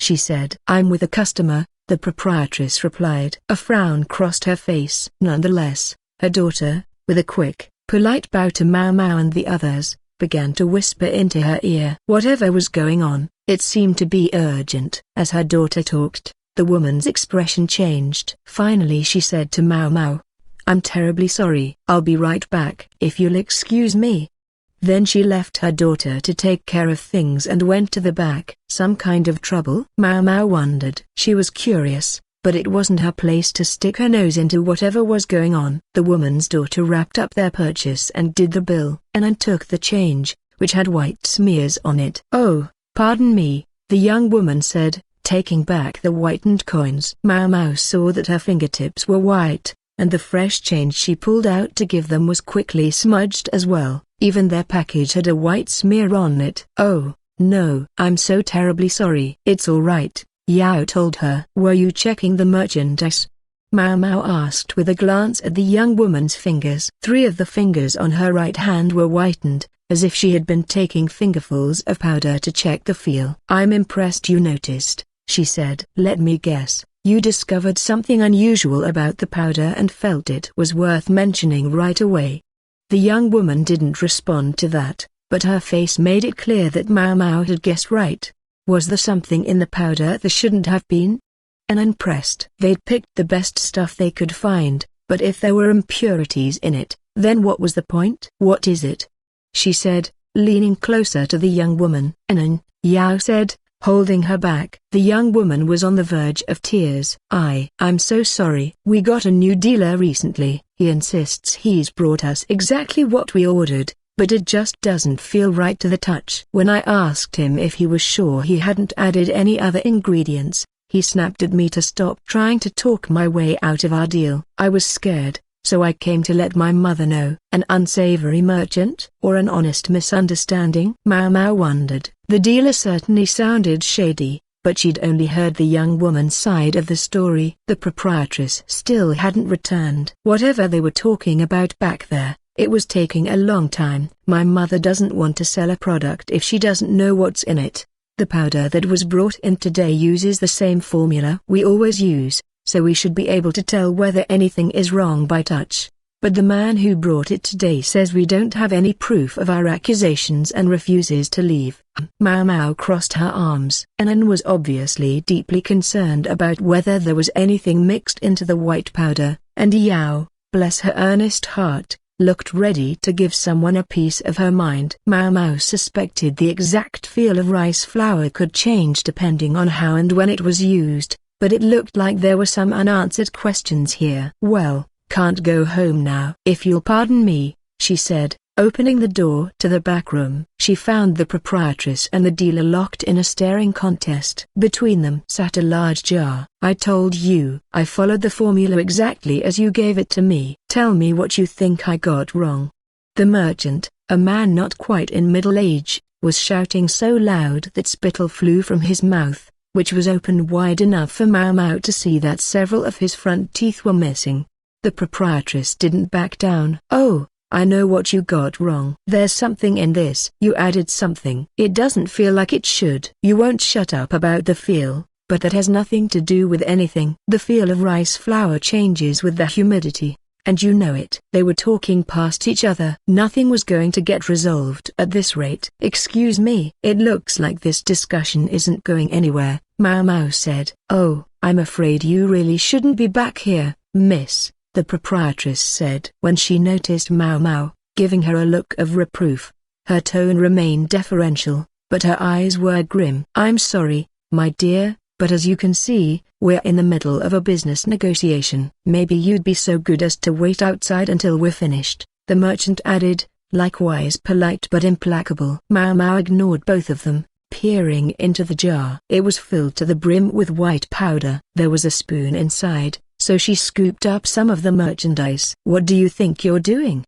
S1: she said. I'm with a customer, the proprietress replied. A frown crossed her face. Nonetheless, her daughter, with a quick, polite bow to Mau Mau and the others, began to whisper into her ear. Whatever was going on, it seemed to be urgent. As her daughter talked, the woman's expression changed. Finally she said to Mau Mau, I'm terribly sorry. I'll be right back. If you'll excuse me. Then she left her daughter to take care of things and went to the back. Some kind of trouble? Mau Mau wondered. She was curious, but it wasn't her place to stick her nose into whatever was going on. The woman's daughter wrapped up their purchase and did the bill, and took the change, which had white smears on it. Oh, pardon me, the young woman said, taking back the whitened coins. Mau Mau saw that her fingertips were white, and the fresh change she pulled out to give them was quickly smudged as well. Even their package had a white smear on it. Oh, no. I'm so terribly sorry. It's all right, Yao told her. Were you checking the merchandise? Mau Mau asked with a glance at the young woman's fingers. 3 of the fingers on her right hand were whitened, as if she had been taking fingerfuls of powder to check the feel. I'm impressed you noticed, she said. Let me guess, you discovered something unusual about the powder and felt it was worth mentioning right away. The young woman didn't respond to that, but her face made it clear that Mau Mau had guessed right. Was there something in the powder there shouldn't have been? Anan pressed. They'd picked the best stuff they could find, but if there were impurities in it, then what was the point? What is it? She said, leaning closer to the young woman. Anan, Yao said, holding her back. The young woman was on the verge of tears. I'm so sorry. We got a new dealer recently. He insists he's brought us exactly what we ordered, but it just doesn't feel right to the touch. When I asked him if he was sure he hadn't added any other ingredients, he snapped at me to stop trying to talk my way out of our deal. I was scared, so I came to let my mother know. An unsavory merchant, or an honest misunderstanding? Mau Mau wondered. The dealer certainly sounded shady, but she'd only heard the young woman's side of the story. The proprietress still hadn't returned. Whatever they were talking about back there, it was taking a long time. My mother doesn't want to sell a product if she doesn't know what's in it. The powder that was brought in today uses the same formula we always use, so we should be able to tell whether anything is wrong by touch. But the man who brought it today says we don't have any proof of our accusations and refuses to leave. Mau Mau crossed her arms. Anan was obviously deeply concerned about whether there was anything mixed into the white powder, and Yao, bless her earnest heart, looked ready to give someone a piece of her mind. Mau Mau suspected the exact feel of rice flour could change depending on how and when it was used, but it looked like there were some unanswered questions here. Well, can't go home now. If you'll pardon me, she said, opening the door to the back room. She found the proprietress and the dealer locked in a staring contest. Between them sat a large jar. I told you. I followed the formula exactly as you gave it to me. Tell me what you think I got wrong. The merchant, a man not quite in middle age, was shouting so loud that spittle flew from his mouth, which was open wide enough for Mau Mau to see that several of his front teeth were missing. The proprietress didn't back down. Oh, I know what you got wrong. There's something in this. You added something. It doesn't feel like it should. You won't shut up about the feel, but that has nothing to do with anything. The feel of rice flour changes with the humidity. And you know it. They were talking past each other. Nothing was going to get resolved at this rate. Excuse me. It looks like this discussion isn't going anywhere, Mau Mau said. Oh, I'm afraid you really shouldn't be back here, miss, the proprietress said. When she noticed Mau Mau, giving her a look of reproof, her tone remained deferential, but her eyes were grim. I'm sorry, my dear, but as you can see, we're in the middle of a business negotiation. Maybe you'd be so good as to wait outside until we're finished, the merchant added, likewise polite but implacable. Mau Mau ignored both of them, peering into the jar. It was filled to the brim with white powder. There was a spoon inside, so she scooped up some of the merchandise. What do you think you're doing?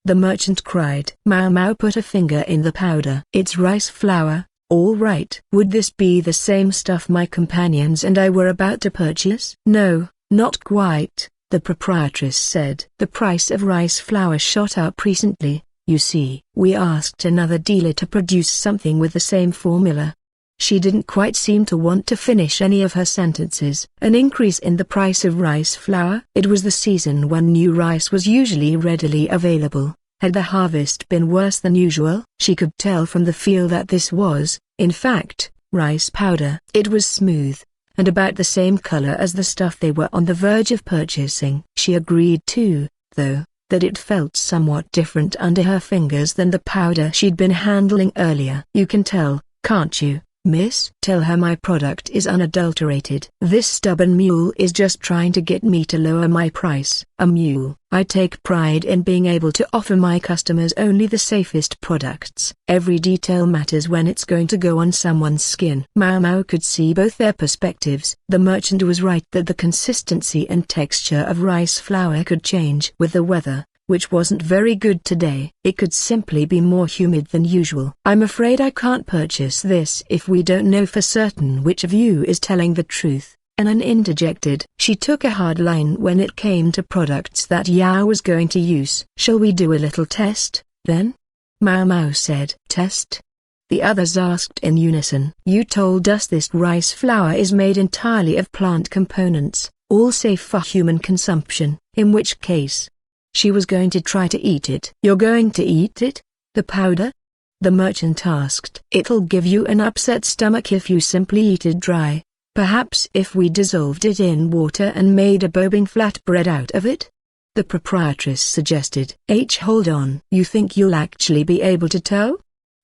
S1: The merchant cried. Mau Mau put a finger in the powder. It's rice flour. All right. Would this be the same stuff my companions and I were about to purchase? No, not quite, the proprietress said. The price of rice flour shot up recently, you see. We asked another dealer to produce something with the same formula. She didn't quite seem to want to finish any of her sentences. An increase in the price of rice flour? It was the season when new rice was usually readily available. Had the harvest been worse than usual? She could tell from the feel that this was, in fact, rice powder. It was smooth, and about the same color as the stuff they were on the verge of purchasing. She agreed too, though, that it felt somewhat different under her fingers than the powder she'd been handling earlier. You can tell, can't you, miss? Tell her my product is unadulterated. This stubborn mule is just trying to get me to lower my price. A mule. I take pride in being able to offer my customers only the safest products. Every detail matters when it's going to go on someone's skin. Mau Mau could see both their perspectives. The merchant was right that the consistency and texture of rice flour could change with the weather, which wasn't very good today. It could simply be more humid than usual. I'm afraid I can't purchase this if we don't know for certain which of you is telling the truth, Anan interjected. She took a hard line when it came to products that Yao was going to use. Shall we do a little test, then? Mau Mau said. Test? The others asked in unison. You told us this rice flour is made entirely of plant components, all safe for human consumption, in which case she was going to try to eat it. You're going to eat it? The powder? The merchant asked. It'll give you an upset stomach if you simply eat it dry. Perhaps if we dissolved it in water and made a bobbing flatbread out of it? The proprietress suggested. Hold on. You think you'll actually be able to tell?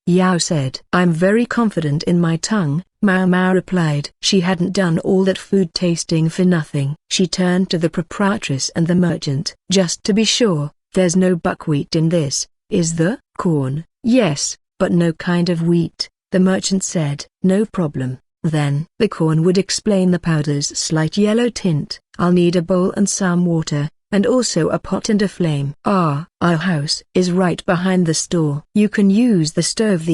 S1: Yao said. I'm very confident in my tongue, Mau Mau replied. She hadn't done all that food tasting for nothing. She turned to the proprietress and the merchant. Just to be sure, there's no buckwheat in this, is there? Corn, yes, but no kind of wheat, the merchant said. No problem. Then, the corn would explain the powder's slight yellow tint. I'll need a bowl and some water, and also a pot and a flame. Our house is right behind the store. You can use the stove.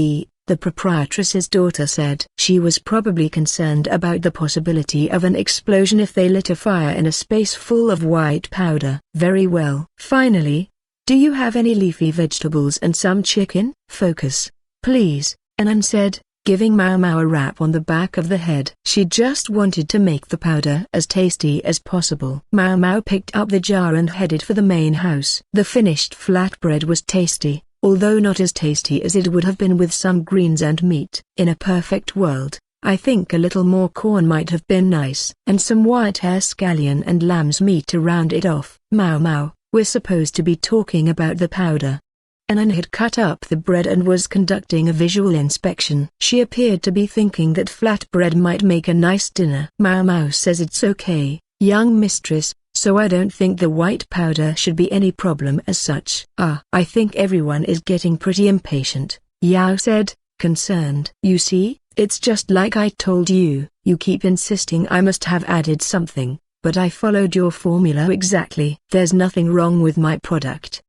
S1: The proprietress's daughter said. She was probably concerned about the possibility of an explosion if they lit a fire in a space full of white powder. Very well. Finally, do you have any leafy vegetables and some chicken? Focus, please, Anan said, giving Mau Mau a rap on the back of the head. She just wanted to make the powder as tasty as possible. Mau Mau picked up the jar and headed for the main house. The finished flatbread was tasty, although not as tasty as it would have been with some greens and meat. In a perfect world, I think a little more corn might have been nice. And some white hare scallion and lamb's meat to round it off. Mau Mau, we're supposed to be talking about the powder. Anan had cut up the bread and was conducting a visual inspection. She appeared to be thinking that flatbread might make a nice dinner. Mau Mau says it's okay, young mistress, so I don't think the white powder should be any problem as such. I think everyone is getting pretty impatient, Yao said, concerned. You see, it's just like I told you. You keep insisting I must have added something, but I followed your formula exactly. There's nothing wrong with my product.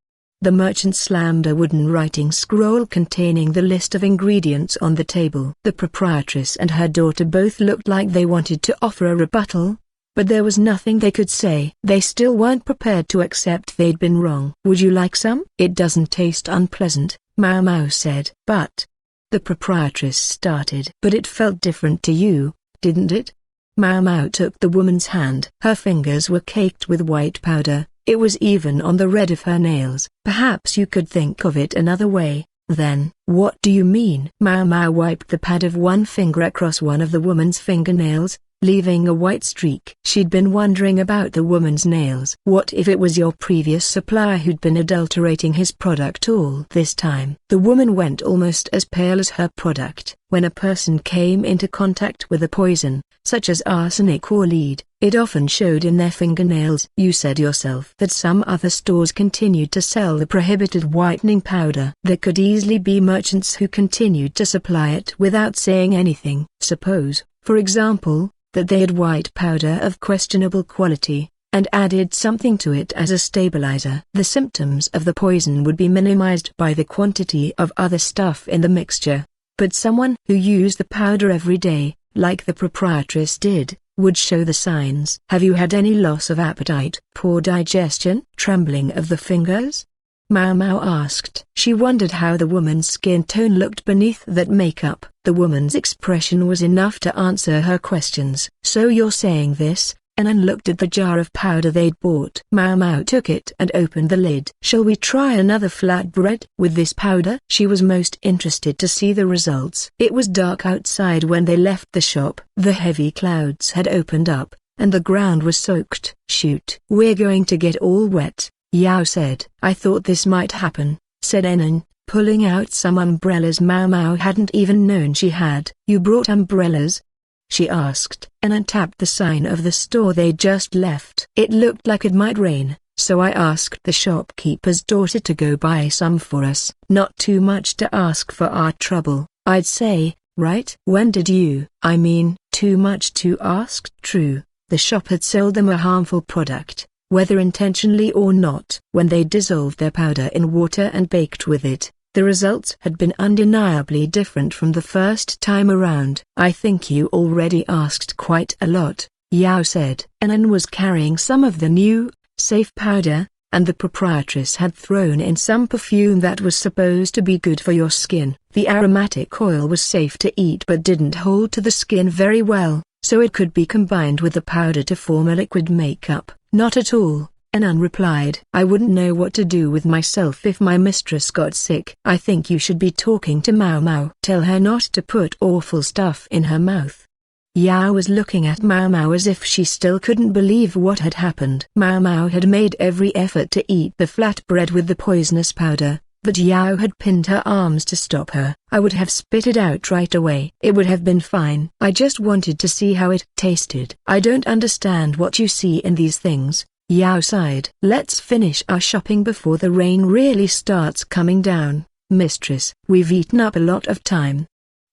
S1: The merchant slammed a wooden writing scroll containing the list of ingredients on the table. The proprietress and her daughter both looked like they wanted to offer a rebuttal, but there was nothing they could say. They still weren't prepared to accept they'd been wrong. Would you like some? It doesn't taste unpleasant, Mau Mau said. But the proprietress started. But it felt different to you, didn't it? Mau Mau took the woman's hand. Her fingers were caked with white powder. It was even on the red of her nails. Perhaps you could think of it another way, then. What do you mean? Mau Mau wiped the pad of one finger across one of the woman's fingernails, leaving a white streak. She'd been wondering about the woman's nails. What if it was your previous supplier who'd been adulterating his product all this time? The woman went almost as pale as her product. When a person came into contact with a poison, such as arsenic or lead, it often showed in their fingernails. You said yourself that some other stores continued to sell the prohibited whitening powder. There could easily be merchants who continued to supply it without saying anything. Suppose, for example, that they had white powder of questionable quality, and added something to it as a stabilizer. The symptoms of the poison would be minimized by the quantity of other stuff in the mixture. But someone who used the powder every day, like the proprietress did, would show the signs. Have you had any loss of appetite, poor digestion, trembling of the fingers? Mau Mau asked. She wondered how the woman's skin tone looked beneath that makeup. The woman's expression was enough to answer her questions. So you're saying this? Anan looked at the jar of powder they'd bought. Mau Mau took it and opened the lid. Shall we try another flatbread with this powder? She was most interested to see the results. It was dark outside when they left the shop. The heavy clouds had opened up, and the ground was soaked. Shoot. We're going to get all wet, Yao said. I thought this might happen, said Anan, pulling out some umbrellas Mau Mau hadn't even known she had. You brought umbrellas? She asked. Anan tapped the sign of the store they'd just left. It looked like it might rain, so I asked the shopkeeper's daughter to go buy some for us. Not too much to ask for our trouble, I'd say, right? When did you? I mean, too much to ask? True, the shop had sold them a harmful product, whether intentionally or not. When they dissolved their powder in water and baked with it, the results had been undeniably different from the first time around. I think you already asked quite a lot, Yao said. Anan was carrying some of the new, safe powder, and the proprietress had thrown in some perfume that was supposed to be good for your skin. The aromatic oil was safe to eat but didn't hold to the skin very well, so it could be combined with the powder to form a liquid makeup. Not at all, Anan replied. I wouldn't know what to do with myself if my mistress got sick. I think you should be talking to Mau Mau. Tell her not to put awful stuff in her mouth. Yao was looking at Mau Mau as if she still couldn't believe what had happened. Mau Mau had made every effort to eat the flatbread with the poisonous powder, but Yao had pinned her arms to stop her. I would have spit it out right away. It would have been fine. I just wanted to see how it tasted. I don't understand what you see in these things, Yao sighed. Let's finish our shopping before the rain really starts coming down, mistress. We've eaten up a lot of time.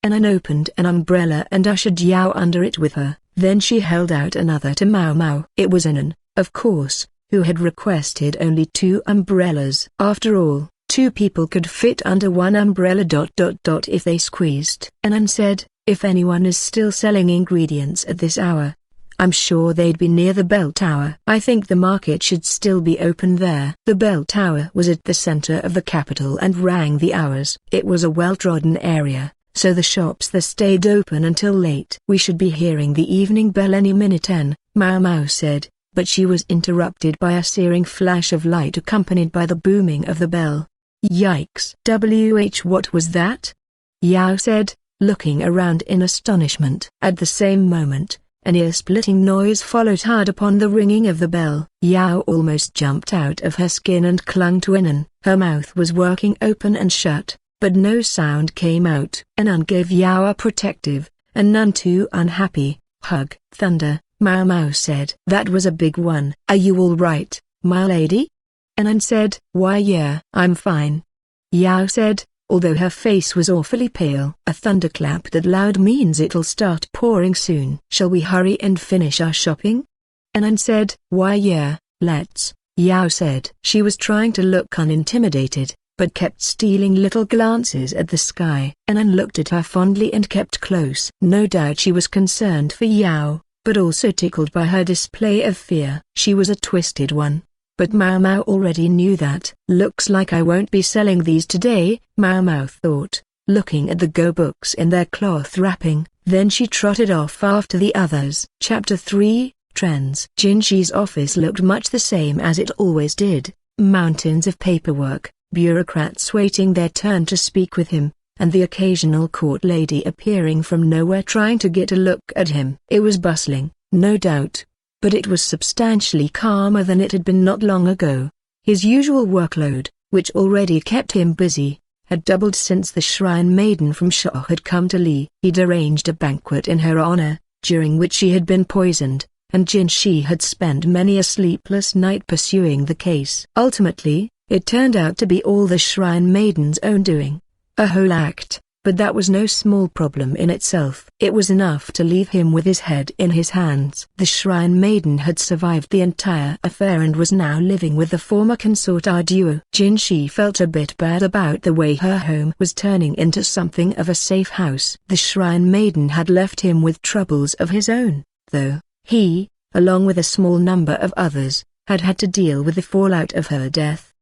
S1: Anan opened an umbrella and ushered Yao under it with her. Then she held out another to Mau Mau. It was Anan, of course, who had requested only 2 umbrellas. After all, 2 people could fit under one umbrella. If they squeezed. Anan said, if anyone is still selling ingredients at this hour, I'm sure they'd be near the bell tower. I think the market should still be open there. The bell tower was at the center of the capital and rang the hours. It was a well-trodden area, so the shops there stayed open until late. We should be hearing the evening bell any minute, Mau Mau said, but she was interrupted by a searing flash of light accompanied by the booming of the bell. Yikes! What was that? Yao said, looking around in astonishment. At the same moment, an ear-splitting noise followed hard upon the ringing of the bell. Yao almost jumped out of her skin and clung to Anan. Her mouth was working open and shut, but no sound came out. Anan gave Yao a protective, and none too unhappy, hug. Thunder, Mau Mau said. That was a big one. Are you all right, my lady? Anan said. Why yeah, I'm fine. Yao said, although her face was awfully pale. A thunderclap that loud means it'll start pouring soon. Shall we hurry and finish our shopping? Anan said. Why yeah, let's, Yao said. She was trying to look unintimidated, but kept stealing little glances at the sky. Anan looked at her fondly and kept close. No doubt she was concerned for Yao, but also tickled by her display of fear. She was a twisted one. But Mau Mau already knew that. Looks like I won't be selling these today, Mau Mau thought, looking at the go books in their cloth wrapping. Then she trotted off after the others. Chapter 3, trends. Jinshi's office looked much the same as it always did, mountains of paperwork, bureaucrats waiting their turn to speak with him, and the occasional court lady appearing from nowhere trying to get a look at him. It was bustling, no doubt, but it was substantially calmer than it had been not long ago. His usual workload, which already kept him busy, had doubled since the shrine maiden from Shaw had come to Lee. He'd arranged a banquet in her honor, during which she had been poisoned, and Jinshi had spent many a sleepless night pursuing the case. Ultimately, it turned out to be all the shrine maiden's own doing. A whole act, but that was no small problem in itself. It was enough to leave him with his head in his hands. The shrine maiden had survived the entire affair and was now living with the former consort Audiobook. Jinshi felt a bit bad about the way her home was turning into something of a safe house. The shrine maiden had left him with troubles of his own, though. He, along with a small number of others, had had to deal with the fallout of her death.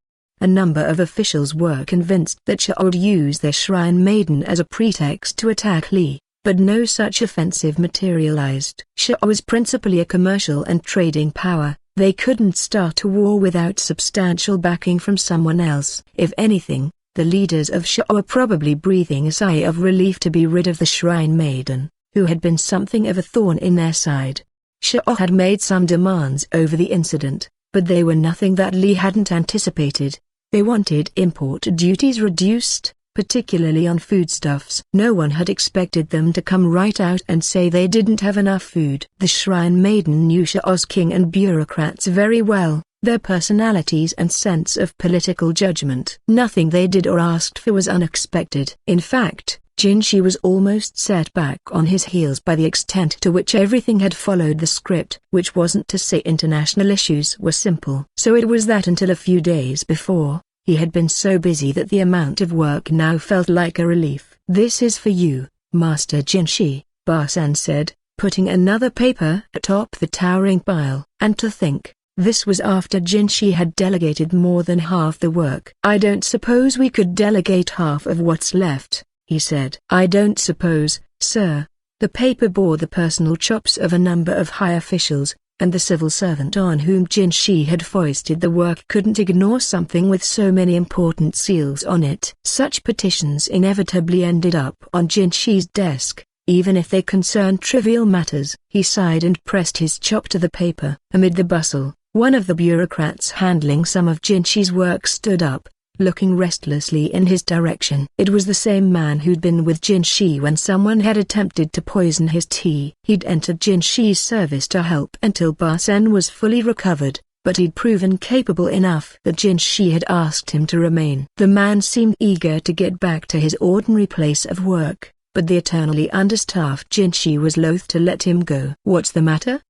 S1: A number of officials were convinced that Shaw would use their shrine maiden as a pretext to attack Lee, but no such offensive materialized. Shaw was principally a commercial and trading power. They couldn't start a war without substantial backing from someone else. If anything, the leaders of Shaw were probably breathing a sigh of relief to be rid of the shrine maiden, who had been something of a thorn in their side. Shaw had made some demands over the incident, but they were nothing that Lee hadn't anticipated. They wanted import duties reduced, particularly on foodstuffs. No one had expected them to come right out and say they didn't have enough food. The shrine maiden knew Shaw's king and bureaucrats very well, their personalities and sense of political judgment. Nothing they did or asked for was unexpected. In fact, Jinshi was almost set back on his heels by the extent to which everything had followed the script, which wasn't to say international issues were simple. So it was that until a few days before, he had been so busy that the amount of work now felt like a relief. "This is for you, Master Jinshi," Ba-san said, putting another paper atop the towering pile. And to think, this was after Jinshi had delegated more than half the work. "I don't suppose we could delegate half of what's left," he said. "I don't suppose, sir." The paper bore the personal chops of a number of high officials, and the civil servant on whom Jinshi had foisted the work couldn't ignore something with so many important seals on it. Such petitions inevitably ended up on Jinshi's desk, even if they concerned trivial matters. He sighed and pressed his chop to the paper. Amid the bustle, one of the bureaucrats handling some of Jinshi's work stood up, looking restlessly in his direction. It was the same man who'd been with Jinshi when someone had attempted to poison his tea. He'd entered Jinshi's service to help until Ba-sen was fully recovered, but he'd proven capable enough that Jinshi had asked him to remain. The man seemed eager to get back to his ordinary place of work, but the eternally understaffed Jinshi was loath to let him go. "What's the matter?"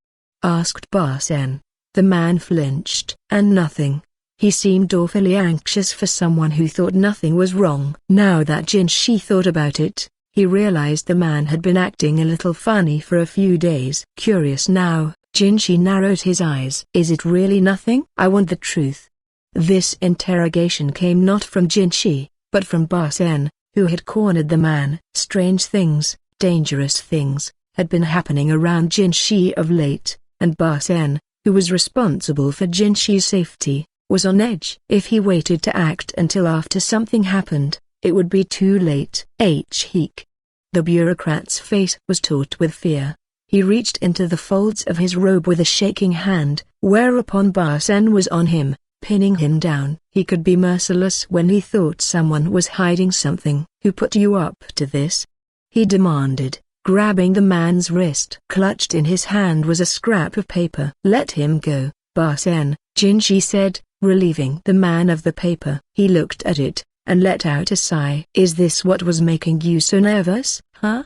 S1: asked Ba-sen. The man flinched. "And nothing." He seemed awfully anxious for someone who thought nothing was wrong. Now that Jinshi thought about it, he realized the man had been acting a little funny for a few days. Curious now, Jinshi narrowed his eyes. "Is it really nothing? I want the truth." This interrogation came not from Jinshi, but from Ba-sen, who had cornered the man. Strange things, dangerous things, had been happening around Jinshi of late, and Ba-sen, who was responsible for Jinshi's safety, was on edge. If he waited to act until after something happened, it would be too late. Heek. The bureaucrat's face was taut with fear. He reached into the folds of his robe with a shaking hand, whereupon Ba-sen was on him, pinning him down. He could be merciless when he thought someone was hiding something. "Who put you up to this?" he demanded, grabbing the man's wrist. Clutched in his hand was a scrap of paper. "Let him go, Ba-sen," Jinshi said, relieving the man of the paper. He looked at it, and let out a sigh. "Is this what was making you so nervous, huh?"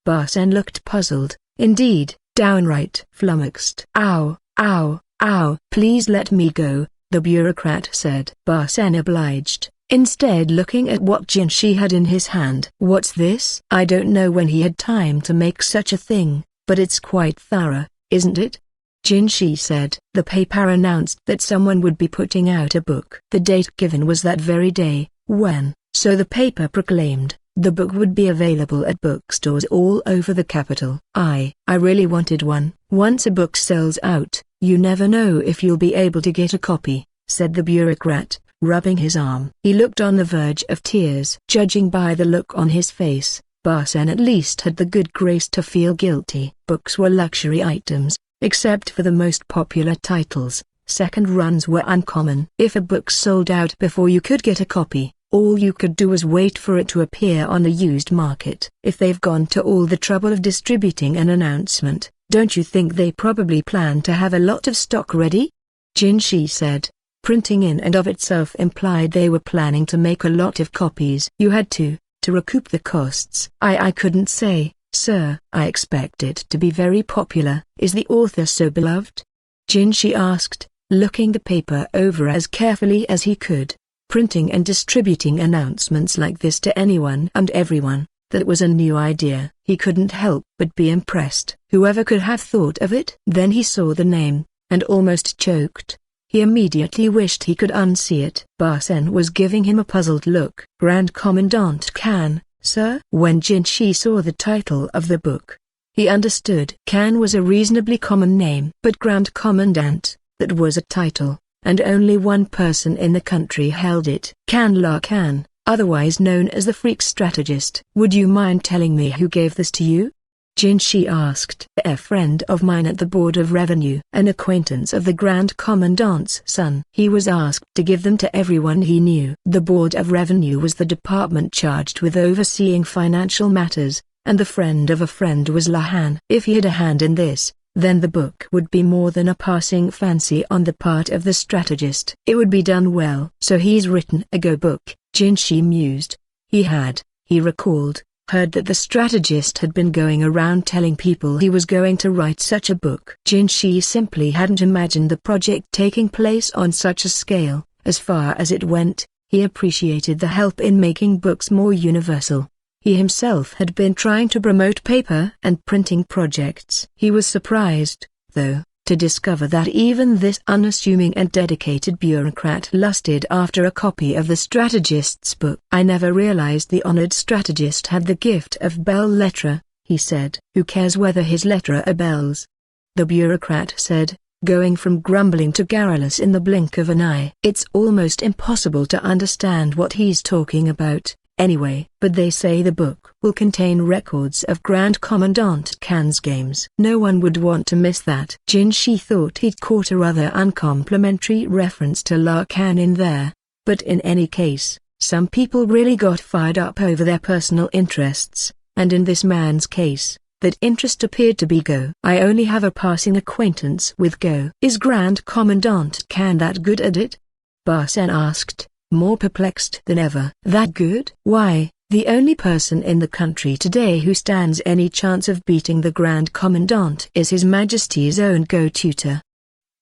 S1: Ba-sen looked puzzled, indeed, downright flummoxed. "Ow, ow, ow." "Please let me go," the bureaucrat said. Ba-sen obliged, instead looking at what Jinshi had in his hand. "What's this?" "I don't know when he had time to make such a thing, but it's quite thorough, isn't it?" Jinshi said. The paper announced that someone would be putting out a book. The date given was that very day, when, so the paper proclaimed, the book would be available at bookstores all over the capital. I really wanted one," Once a book sells out, you never know if you'll be able to get a copy," said the bureaucrat, rubbing his arm. He looked on the verge of tears. Judging by the look on his face, Barsen at least had the good grace to feel guilty. Books were luxury items, except for the most popular titles. Second runs were uncommon. If a book sold out before you could get a copy, all you could do was wait for it to appear on the used market. If they've gone to all the trouble of distributing an announcement, don't you think they probably plan to have a lot of stock ready? Jinshi said. Printing in and of itself implied they were planning to make a lot of copies. You had to recoup the costs. I couldn't say, sir. I expect it to be very popular. Is the author so beloved? Jinshi asked, looking the paper over as carefully as he could. Printing and distributing announcements like this to anyone and everyone, that was a new idea. He couldn't help but be impressed. Whoever could have thought of it? Then he saw the name, and almost choked. He immediately wished he could unsee it. Barsen was giving him a puzzled look. Grand Commandant Kan, sir? When Jinshi saw the title of the book, he understood. Kan was a reasonably common name. But Grand Commandant, that was a title, and only one person in the country held it. Kan Lakan, otherwise known as the Freak Strategist. Would you mind telling me who gave this to you? Jinshi asked. A friend of mine at the Board of Revenue, an acquaintance of the Grand Commandant's son. He was asked to give them to everyone he knew. The Board of Revenue was the department charged with overseeing financial matters, and the friend of a friend was Lakan. If he had a hand in this, then the book would be more than a passing fancy on the part of the strategist. It would be done well. So he's written a go book, Jinshi mused. He recalled, heard that the strategist had been going around telling people he was going to write such a book. Jinshi simply hadn't imagined the project taking place on such a scale. As far as it went, he appreciated the help in making books more universal. He himself had been trying to promote paper and printing projects. He was surprised, though, to discover that even this unassuming and dedicated bureaucrat lusted after a copy of the strategist's book. I never realized the honored strategist had the gift of belles lettres, he said. Who cares whether his lettres are belles? The bureaucrat said, going from grumbling to garrulous in the blink of an eye. It's almost impossible to understand what he's talking about. Anyway, but they say the book will contain records of Grand Commandant Kan's games. No one would want to miss that. Jinshi thought he'd caught a rather uncomplimentary reference to Lakan in there, but in any case, some people really got fired up over their personal interests, and in this man's case, that interest appeared to be Go. I only have a passing acquaintance with Go. Is Grand Commandant Kan that good at it? Barsen asked, more perplexed than ever. That good? Why, the only person in the country today who stands any chance of beating the Grand Commandant is His Majesty's own Go tutor.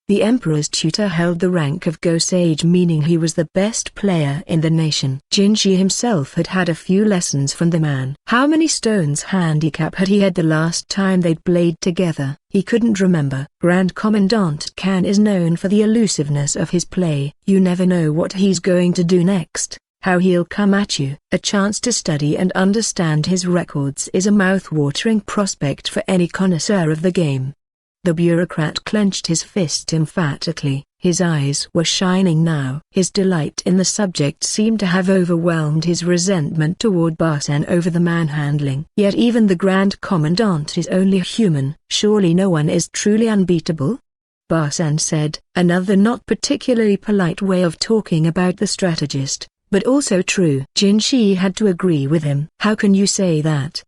S1: The Emperor's tutor held the rank of Go Sage, meaning he was the best player in the nation. Jinshi himself had had a few lessons from the man. How many stones handicap had he had the last time they'd played together? He couldn't remember. Grand Commandant Kan is known for the elusiveness of his play. You never know what he's going to do next, how he'll come at you. A chance to study and understand his records is a mouth-watering prospect for any connoisseur of the game. The bureaucrat clenched his fist emphatically. His eyes were shining now. His delight in the subject seemed to have overwhelmed his resentment toward Barsen over the manhandling. Yet even the Grand Commandant is only human. Surely no one is truly unbeatable? Barsen said. Another not particularly polite way of talking about the strategist, but also true. Jinshi had to agree with him. How can you say that?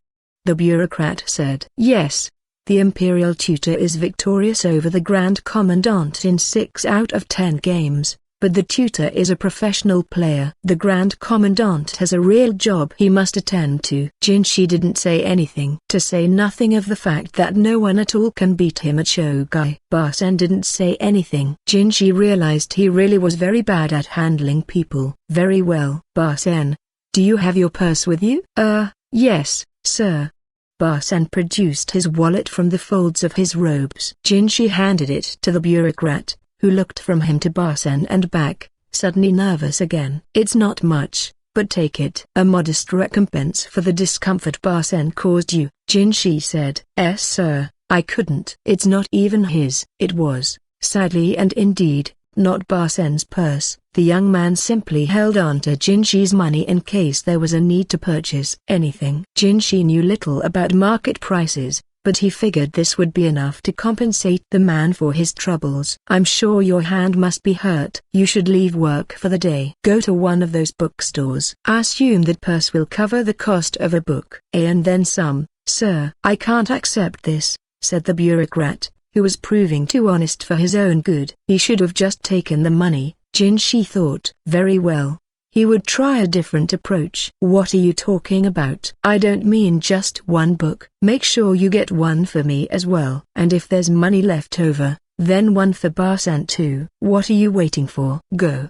S1: The bureaucrat said. Yes. The Imperial tutor is victorious over the Grand Commandant in 6 out of 10 games, but the tutor is a professional player. The Grand Commandant has a real job he must attend to. Jinshi didn't say anything, to say nothing of the fact that no one at all can beat him at Shogai. Barsen didn't say anything. Jinshi realized he really was very bad at handling people. Very well. Barsen, do you have your purse with you? Yes, sir. Barsen produced his wallet from the folds of his robes. Jinshi handed it to the bureaucrat, who looked from him to Barsen and back, suddenly nervous again. It's not much, but take it. A modest recompense for the discomfort Barsen caused you, Jinshi said. Sir, I couldn't. It's not even his. It was, sadly and indeed, not Barsen's purse. The young man simply held on to Jinshi's money in case there was a need to purchase anything. Jinshi knew little about market prices, but he figured this would be enough to compensate the man for his troubles. I'm sure your hand must be hurt. You should leave work for the day. Go to one of those bookstores. Assume that purse will cover the cost of a book. And then some, sir. I can't accept this, said the bureaucrat, who was proving too honest for his own good. He should have just taken the money, Jinshi thought. Very well. He would try a different approach. What are you talking about? I don't mean just one book. Make sure you get one for me as well. And if there's money left over, then one for Barsan too. What are you waiting for? Go,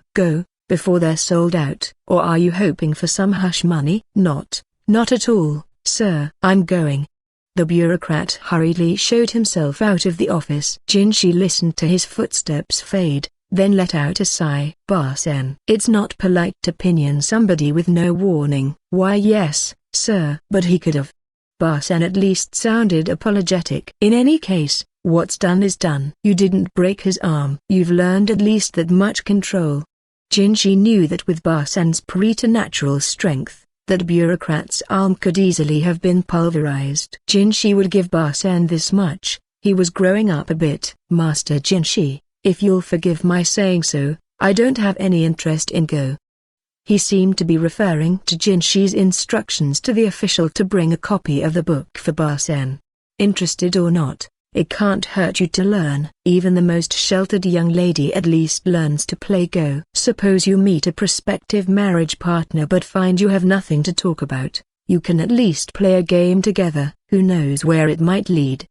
S1: before they're sold out. Or are you hoping for some hush money? Not at all, sir. I'm going. The bureaucrat hurriedly showed himself out of the office. Jinshi listened to his footsteps fade, then let out a sigh. Barsen. It's not polite to pinion somebody with no warning. Why yes, sir. But he could have. Barsen at least sounded apologetic. In any case, what's done is done. You didn't break his arm. You've learned at least that much control. Jinshi knew that with Barsen's preternatural strength, that bureaucrat's arm could easily have been pulverized. Jinshi would give Barsen this much. He was growing up a bit. Master Jinshi, if you'll forgive my saying so, I don't have any interest in go. He seemed to be referring to Jinshi's instructions to the official to bring a copy of the book for Barsen. Interested or not, it can't hurt you to learn. Even the most sheltered young lady at least learns to play go. Suppose you meet a prospective marriage partner but find you have nothing to talk about, you can at least play a game together. Who knows where it might lead.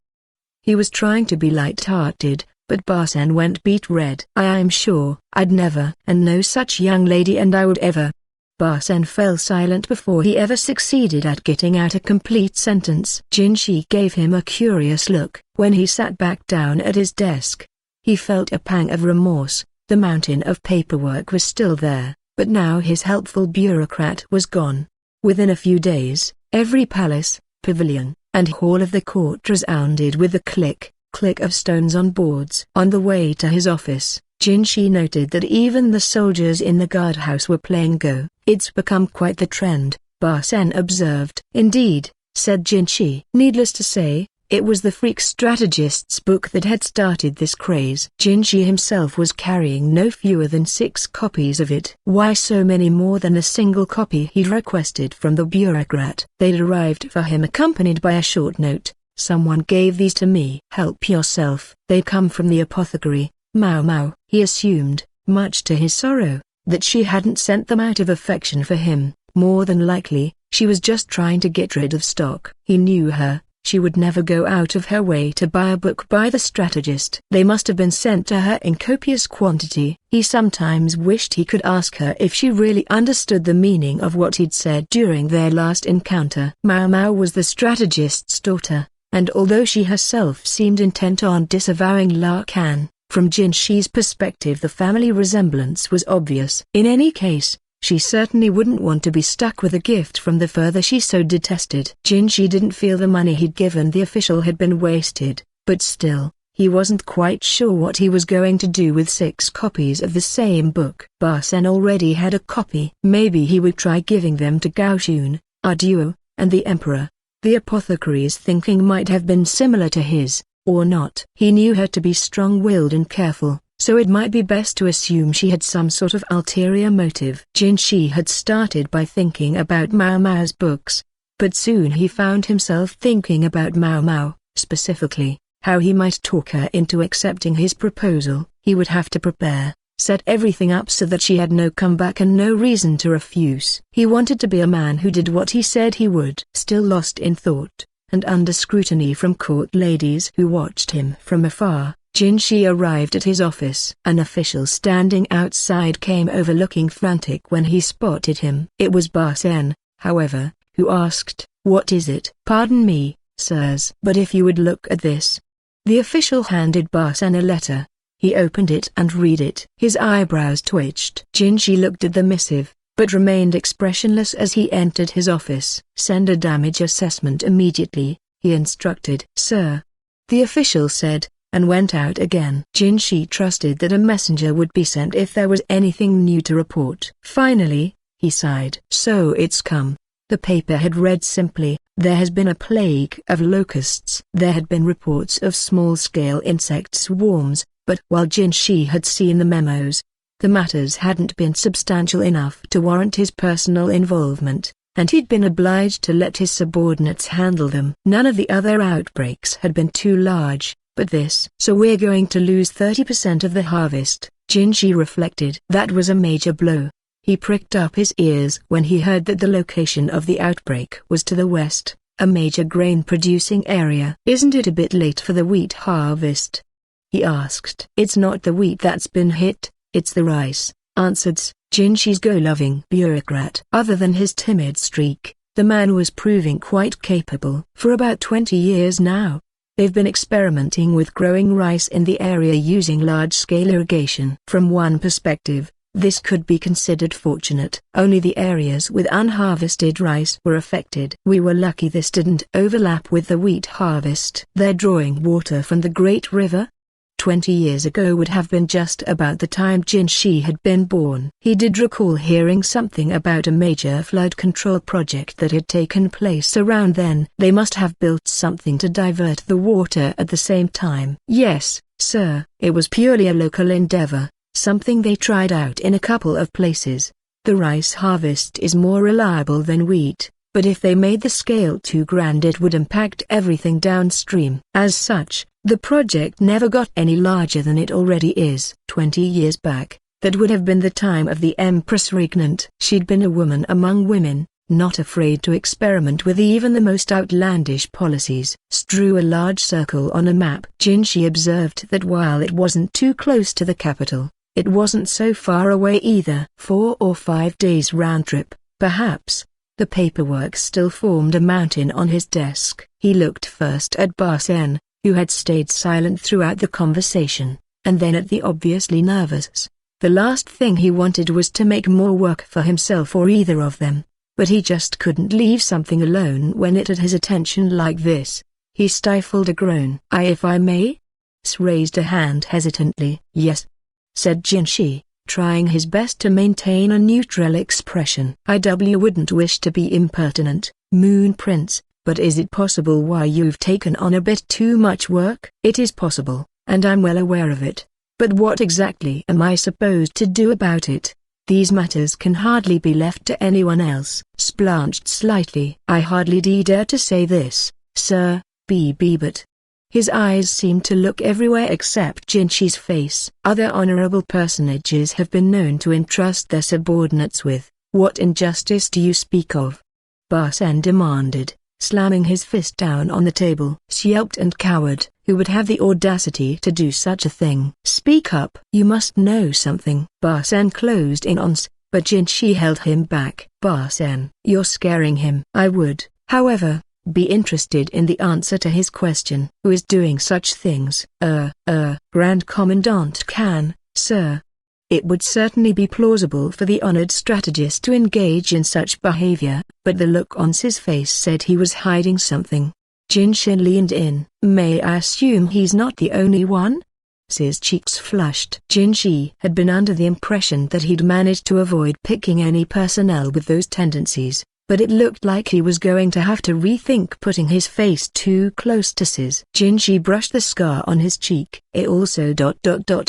S1: He was trying to be light-hearted, but Barsen went beet red. I'm sure I'd never and no such young lady and I would ever. Barsen fell silent before he ever succeeded at getting out a complete sentence. Jinshi gave him a curious look. When he sat back down at his desk, he felt a pang of remorse. The mountain of paperwork was still there, but now his helpful bureaucrat was gone. Within a few days, every palace, pavilion, and hall of the court resounded with the click of stones on boards. On the way to his office, Jinshi noted that even the soldiers in the guardhouse were playing go. It's become quite the trend, Barsen observed. Indeed, said Jinshi. Needless to say, it was the freak strategist's book that had started this craze. Jinshi himself was carrying no fewer than 6 copies of it. Why so many more than a single copy he'd requested from the bureaucrat? They'd arrived for him accompanied by a short note. Someone gave these to me. Help yourself. They come from the apothecary, Mau. He assumed, much to his sorrow, that she hadn't sent them out of affection for him. More than likely, she was just trying to get rid of stock. He knew her. She would never go out of her way to buy a book by the strategist. They must have been sent to her in copious quantity. He sometimes wished he could ask her if she really understood the meaning of what he'd said during their last encounter. Mau was the strategist's daughter, and although she herself seemed intent on disavowing Lakan, from Jinshi's perspective the family resemblance was obvious. In any case, she certainly wouldn't want to be stuck with a gift from the father she so detested. Jinshi didn't feel the money he'd given the official had been wasted, but still, he wasn't quite sure what he was going to do with 6 copies of the same book. Barsen already had a copy. Maybe he would try giving them to Gaoshun, Arduo, and the Emperor. The apothecary's thinking might have been similar to his, or not. He knew her to be strong-willed and careful, so it might be best to assume she had some sort of ulterior motive. Jinshi had started by thinking about Mau's books, but soon he found himself thinking about Mau, specifically, how he might talk her into accepting his proposal. He would have to prepare, set everything up so that she had no comeback and no reason to refuse. He wanted to be a man who did what he said he would. Still lost in thought, and under scrutiny from court ladies who watched him from afar, Jinshi arrived at his office. An official standing outside came over looking frantic when he spotted him. It was Barsen, however, who asked, "What is it?" "Pardon me, sirs, but if you would look at this." The official handed Barsen a letter. He opened it and read it. His eyebrows twitched. Jinshi looked at the missive, but remained expressionless as he entered his office. "Send a damage assessment immediately," he instructed. "Sir." the official said, and went out again. Jinshi trusted that a messenger would be sent if there was anything new to report. Finally, he sighed. So it's come. The paper had read simply, there has been a plague of locusts. There had been reports of small-scale insect swarms, but while Jinshi had seen the memos, the matters hadn't been substantial enough to warrant his personal involvement, and he'd been obliged to let his subordinates handle them. None of the other outbreaks had been too large, but this. So we're going to lose 30% of the harvest, Jinshi reflected. That was a major blow. He pricked up his ears when he heard that the location of the outbreak was to the west, a major grain-producing area. Isn't it a bit late for the wheat harvest? He asked. It's not the wheat that's been hit, it's the rice, answered Jinshi's go-loving bureaucrat. Other than his timid streak, the man was proving quite capable. For about 20 years now, they've been experimenting with growing rice in the area using large-scale irrigation. From one perspective, this could be considered fortunate. Only the areas with unharvested rice were affected. We were lucky this didn't overlap with the wheat harvest. They're drawing water from the Great River? 20 years ago would have been just about the time Jinshi had been born. He did recall hearing something about a major flood control project that had taken place around then. They must have built something to divert the water at the same time. Yes, sir, it was purely a local endeavor. Something they tried out in a couple of places. The rice harvest is more reliable than wheat, but if they made the scale too grand it would impact everything downstream. As such, the project never got any larger than it already is. 20 years back, that would have been the time of the Empress Regnant. She'd been a woman among women, not afraid to experiment with even the most outlandish policies. Drew a large circle on a map. Jinshi observed that while it wasn't too close to the capital, it wasn't so far away either. 4 or 5 days round trip, perhaps. The paperwork still formed a mountain on his desk. He looked first at Barsen, who had stayed silent throughout the conversation, and then at the obviously nervous. The last thing he wanted was to make more work for himself or either of them, but he just couldn't leave something alone when it had his attention like this. He stifled a groan. If I may? Raised a hand hesitantly. Yes, said Jinshi, trying his best to maintain a neutral expression. I wouldn't wish to be impertinent, Moon Prince, but is it possible why you've taken on a bit too much work? It is possible, and I'm well aware of it. But what exactly am I supposed to do about it? These matters can hardly be left to anyone else. Blanched slightly. I hardly dare to say this, sir, but... His eyes seemed to look everywhere except Jinshi's face. Other honorable personages have been known to entrust their subordinates with, what injustice do you speak of? Barsen demanded, slamming his fist down on the table. Yelped and coward, who would have the audacity to do such a thing? Speak up. You must know something. Barsen closed in on but Jinshi held him back. Barsen, you're scaring him. I would, however, be interested in the answer to his question. Who is doing such things? Grand Commandant Kan, sir. It would certainly be plausible for the honored strategist to engage in such behavior, but the look on his face said he was hiding something. Jinshi leaned in. May I assume he's not the only one? His cheeks flushed. Jinshi had been under the impression that he'd managed to avoid picking any personnel with those tendencies, but it looked like he was going to have to rethink putting his face too close to his. Jinshi brushed the scar on his cheek. It also ...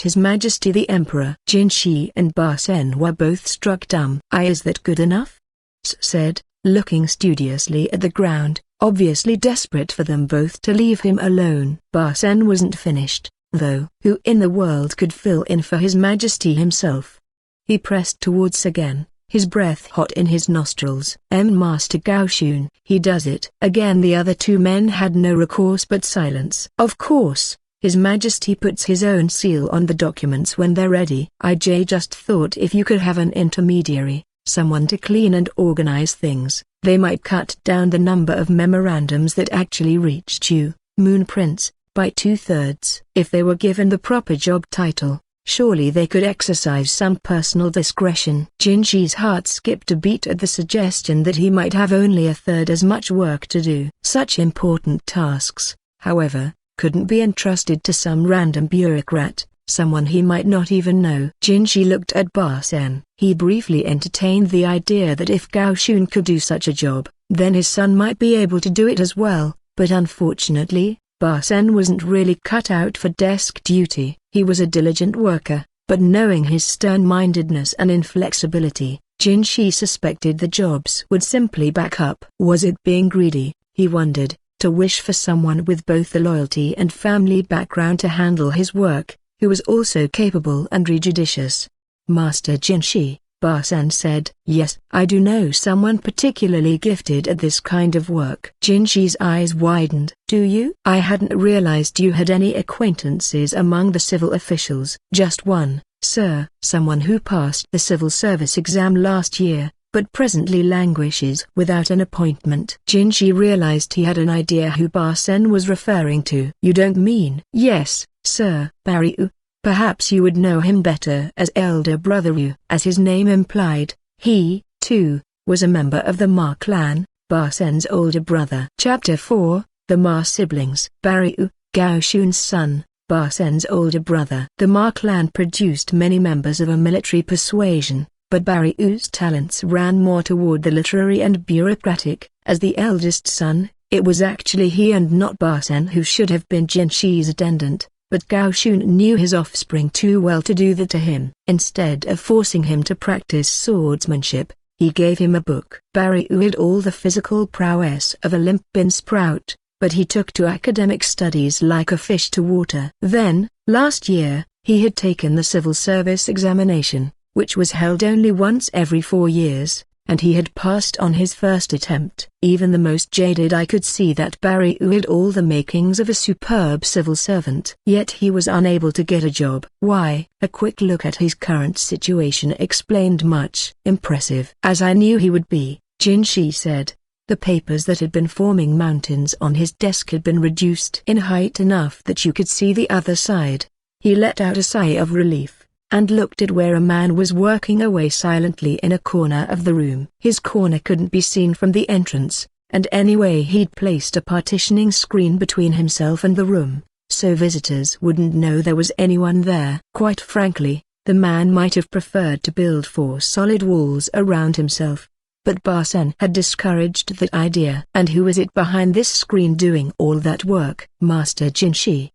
S1: His Majesty the Emperor. Jinshi and Barsen were both struck dumb. Is that good enough? Said, looking studiously at the ground, obviously desperate for them both to leave him alone. Barsen wasn't finished, though. Who in the world could fill in for His Majesty himself? He pressed towards again, his breath hot in his nostrils. Master Gaoshun. He does it. Again the other two men had no recourse but silence. Of course, His Majesty puts his own seal on the documents when they're ready. Just thought if you could have an intermediary, someone to clean and organize things, they might cut down the number of memorandums that actually reached you, Moon Prince, by 2/3. If they were given the proper job title, surely they could exercise some personal discretion. Jinshi's heart skipped a beat at the suggestion that he might have only 1/3 as much work to do. Such important tasks, however, couldn't be entrusted to some random bureaucrat, someone he might not even know. Jinshi looked at Ba Sen. He briefly entertained the idea that if Gao Shun could do such a job, then his son might be able to do it as well, but unfortunately, Ba Sen wasn't really cut out for desk duty. He was a diligent worker, but knowing his stern-mindedness and inflexibility, Jinshi suspected the jobs would simply back up. Was it being greedy, he wondered, to wish for someone with both the loyalty and family background to handle his work, who was also capable and judicious? Master Jinshi, Ba Sen said. Yes, I do know someone particularly gifted at this kind of work. Jinshi's eyes widened. Do you? I hadn't realized you had any acquaintances among the civil officials. Just one, sir. Someone who passed the civil service exam last year, but presently languishes without an appointment. Jinshi realized he had an idea who Ba Sen was referring to. You don't mean? Yes, sir. Barryu. Perhaps you would know him better as elder brother Yu. As his name implied, he, too, was a member of the Ma clan, Ba Sen's older brother. Chapter 4, The Ma Siblings. Barryu, Gao Shun's son, Ba Sen's older brother. The Ma clan produced many members of a military persuasion, but Barryu's talents ran more toward the literary and bureaucratic. As the eldest son, it was actually he and not Ba Sen who should have been Jinshi's attendant. But Gao Shun knew his offspring too well to do that to him. Instead of forcing him to practice swordsmanship, he gave him a book. Barryu had all the physical prowess of a limp bean sprout, but he took to academic studies like a fish to water. Then, last year, he had taken the civil service examination, which was held only once every 4 years, and he had passed on his first attempt. Even the most jaded eye could see that Barryu had all the makings of a superb civil servant. Yet he was unable to get a job. Why? A quick look at his current situation explained much. Impressive. As I knew he would be, Jinshi said. The papers that had been forming mountains on his desk had been reduced in height enough that you could see the other side. He let out a sigh of relief and looked at where a man was working away silently in a corner of the room. His corner couldn't be seen from the entrance, and anyway he'd placed a partitioning screen between himself and the room, so visitors wouldn't know there was anyone there. Quite frankly, the man might have preferred to build 4 solid walls around himself, but Ba Sen had discouraged that idea. And who is it behind this screen doing all that work? Master Jinshi,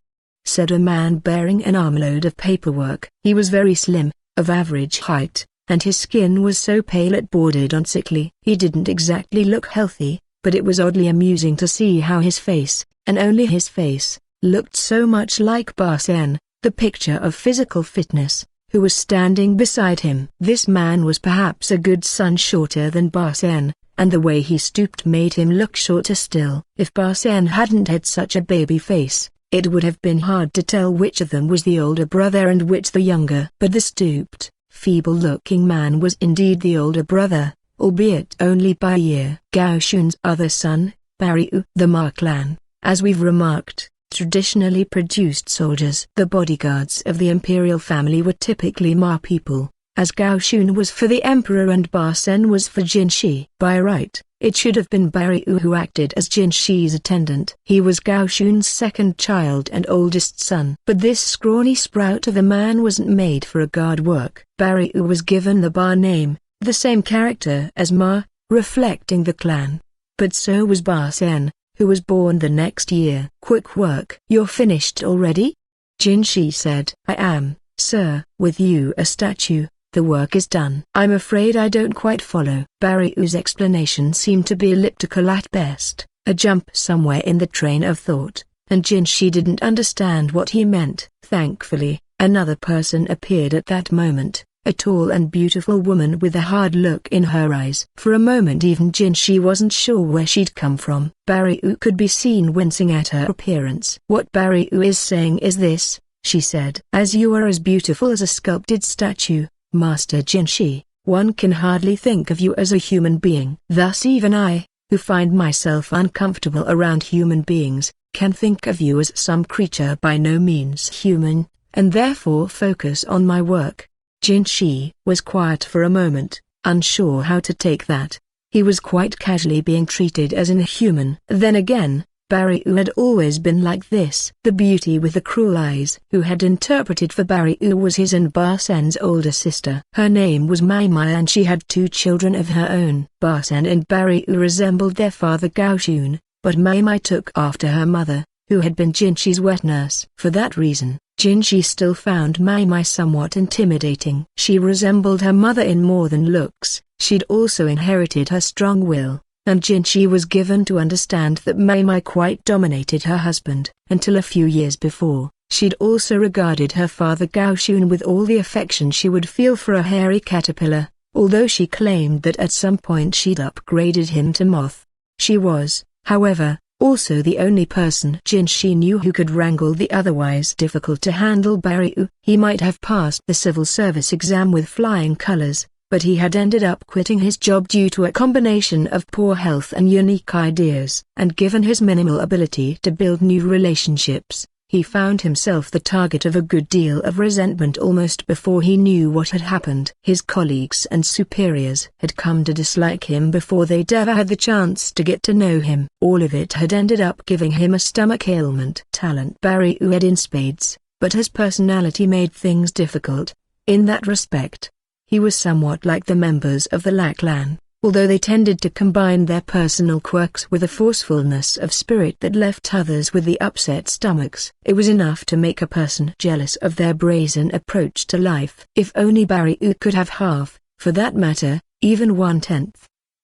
S1: said a man bearing an armload of paperwork. He was very slim, of average height, and his skin was so pale it bordered on sickly. He didn't exactly look healthy, but it was oddly amusing to see how his face, and only his face, looked so much like Ba Sen, the picture of physical fitness, who was standing beside him. This man was perhaps a good son shorter than Ba Sen, and the way he stooped made him look shorter still. If Ba Sen hadn't had such a baby face, it would have been hard to tell which of them was the older brother and which the younger. But the stooped, feeble-looking man was indeed the older brother, albeit only by a year. Gao Shun's other son, Barryu. The Ma clan, as we've remarked, traditionally produced soldiers. The bodyguards of the imperial family were typically Ma people, as Gao Shun was for the emperor and Ba Sen was for Jinshi. By right, it should have been Barryu who acted as Jinshi's attendant. He was Gao Shun's second child and oldest son. But this scrawny sprout of a man wasn't made for a guard work. Barryu was given the Ba name, the same character as Ma, reflecting the clan. But so was Ba Sen, who was born the next year. Quick work. You're finished already? Jinshi said. I am, sir. With you a statue. The work is done. I'm afraid I don't quite follow. Barryu's explanation seemed to be elliptical at best, a jump somewhere in the train of thought, and Jinshi didn't understand what he meant. Thankfully, another person appeared at that moment, a tall and beautiful woman with a hard look in her eyes. For a moment even Jinshi wasn't sure where she'd come from. Barryu could be seen wincing at her appearance. What Barryu is saying is this, she said. As you are as beautiful as a sculpted statue, Master Jinshi, one can hardly think of you as a human being. Thus even I, who find myself uncomfortable around human beings, can think of you as some creature by no means human, and therefore focus on my work. Jinshi was quiet for a moment, unsure how to take that. He was quite casually being treated as an inhuman. Then again, Barryu had always been like this. The beauty with the cruel eyes who had interpreted for Barryu was his and Barsen's older sister. Her name was Mai Mai and she had 2 children of her own. Barsen and Barryu resembled their father Gaoshun, but Mai Mai took after her mother, who had been Jinshi's wet nurse. For that reason, Jinshi still found Mai Mai somewhat intimidating. She resembled her mother in more than looks, she'd also inherited her strong will, and Jinshi was given to understand that Mai Mai quite dominated her husband. Until a few years before, she'd also regarded her father Gaoshun with all the affection she would feel for a hairy caterpillar, although she claimed that at some point she'd upgraded him to moth. She was, however, also the only person Jinshi knew who could wrangle the otherwise difficult-to-handle Barryu. He might have passed the civil service exam with flying colors, but he had ended up quitting his job due to a combination of poor health and unique ideas. And given his minimal ability to build new relationships, he found himself the target of a good deal of resentment almost before he knew what had happened. His colleagues and superiors had come to dislike him before they'd ever had the chance to get to know him. All of it had ended up giving him a stomach ailment. Talent Barryu had in spades, but his personality made things difficult. In that respect, he was somewhat like the members of the Lakan, although they tended to combine their personal quirks with a forcefulness of spirit that left others with the upset stomachs. It was enough to make a person jealous of their brazen approach to life. If only Barryu could have half, for that matter, even 1/10.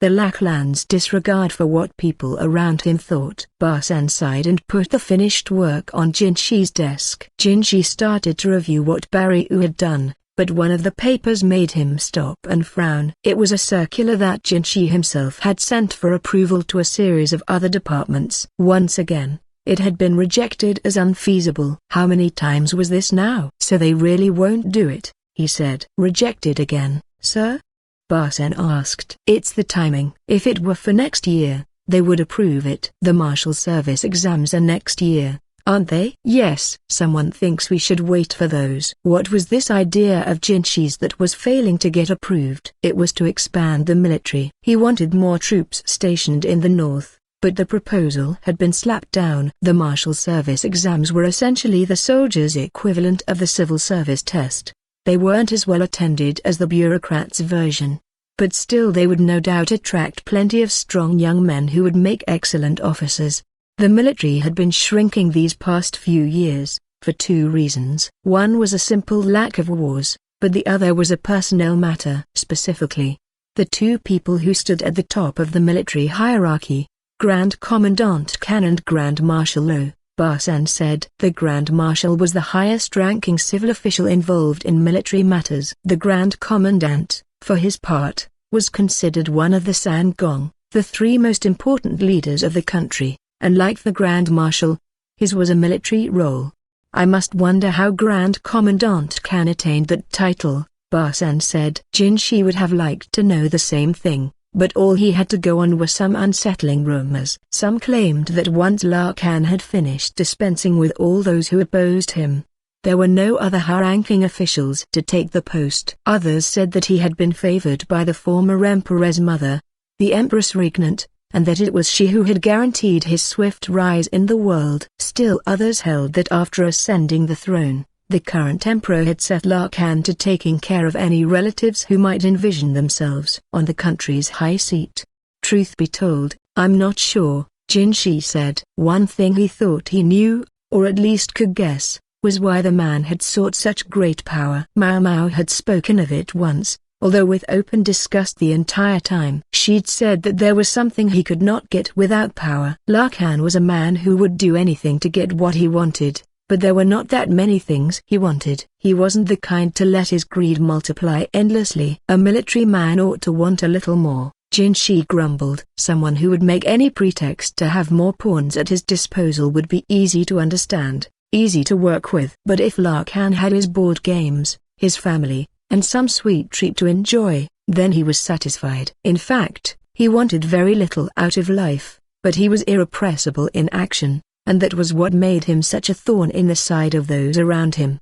S1: The Lakan's disregard for what people around him thought. Barsen sighed and put the finished work on Jinshi's desk. Jinshi started to review what Barryu had done, but one of the papers made him stop and frown. It was a circular that Jinshi himself had sent for approval to a series of other departments. Once again, it had been rejected as unfeasible. How many times was this now? So they really won't do it, he said. Rejected again, sir? Barsen asked. It's the timing. If it were for next year, they would approve it. The marshal service exams are next year, aren't they? Yes. Someone thinks we should wait for those. What was this idea of Jinshi's that was failing to get approved? It was to expand the military. He wanted more troops stationed in the north, but the proposal had been slapped down. The marshal service exams were essentially the soldiers' equivalent of the civil service test. They weren't as well attended as the bureaucrats' version, but still they would no doubt attract plenty of strong young men who would make excellent officers. The military had been shrinking these past few years, for 2 reasons. One was a simple lack of wars, but the other was a personnel matter. Specifically, the 2 people who stood at the top of the military hierarchy, Grand Commandant Kan and Grand Marshal Lo, Barsen said. The Grand Marshal was the highest-ranking civil official involved in military matters. The Grand Commandant, for his part, was considered one of the Sangong, the 3 most important leaders of the country, and like the Grand Marshal, his was a military role. I must wonder how Grand Commandant Kan attained that title, Barsen said. Jinshi would have liked to know the same thing, but all he had to go on were some unsettling rumors. Some claimed that once Lakan had finished dispensing with all those who opposed him, there were no other high-ranking officials to take the post. Others said that he had been favored by the former emperor's mother, the Empress Regnant, and that it was she who had guaranteed his swift rise in the world. Still others held that after ascending the throne, the current emperor had set Lakan to taking care of any relatives who might envision themselves on the country's high seat. Truth be told, I'm not sure, Jinshi said. One thing he thought he knew, or at least could guess, was why the man had sought such great power. Mao Mao had spoken of it once, although with open disgust the entire time. She'd said that there was something he could not get without power. Lakan was a man who would do anything to get what he wanted, but there were not that many things he wanted. He wasn't the kind to let his greed multiply endlessly. A military man ought to want a little more, Jinshi grumbled. Someone who would make any pretext to have more pawns at his disposal would be easy to understand, easy to work with. But if Lakan had his board games, his family, and some sweet treat to enjoy, then he was satisfied. In fact, he wanted very little out of life, but he was irrepressible in action, and that was what made him such a thorn in the side of those around him.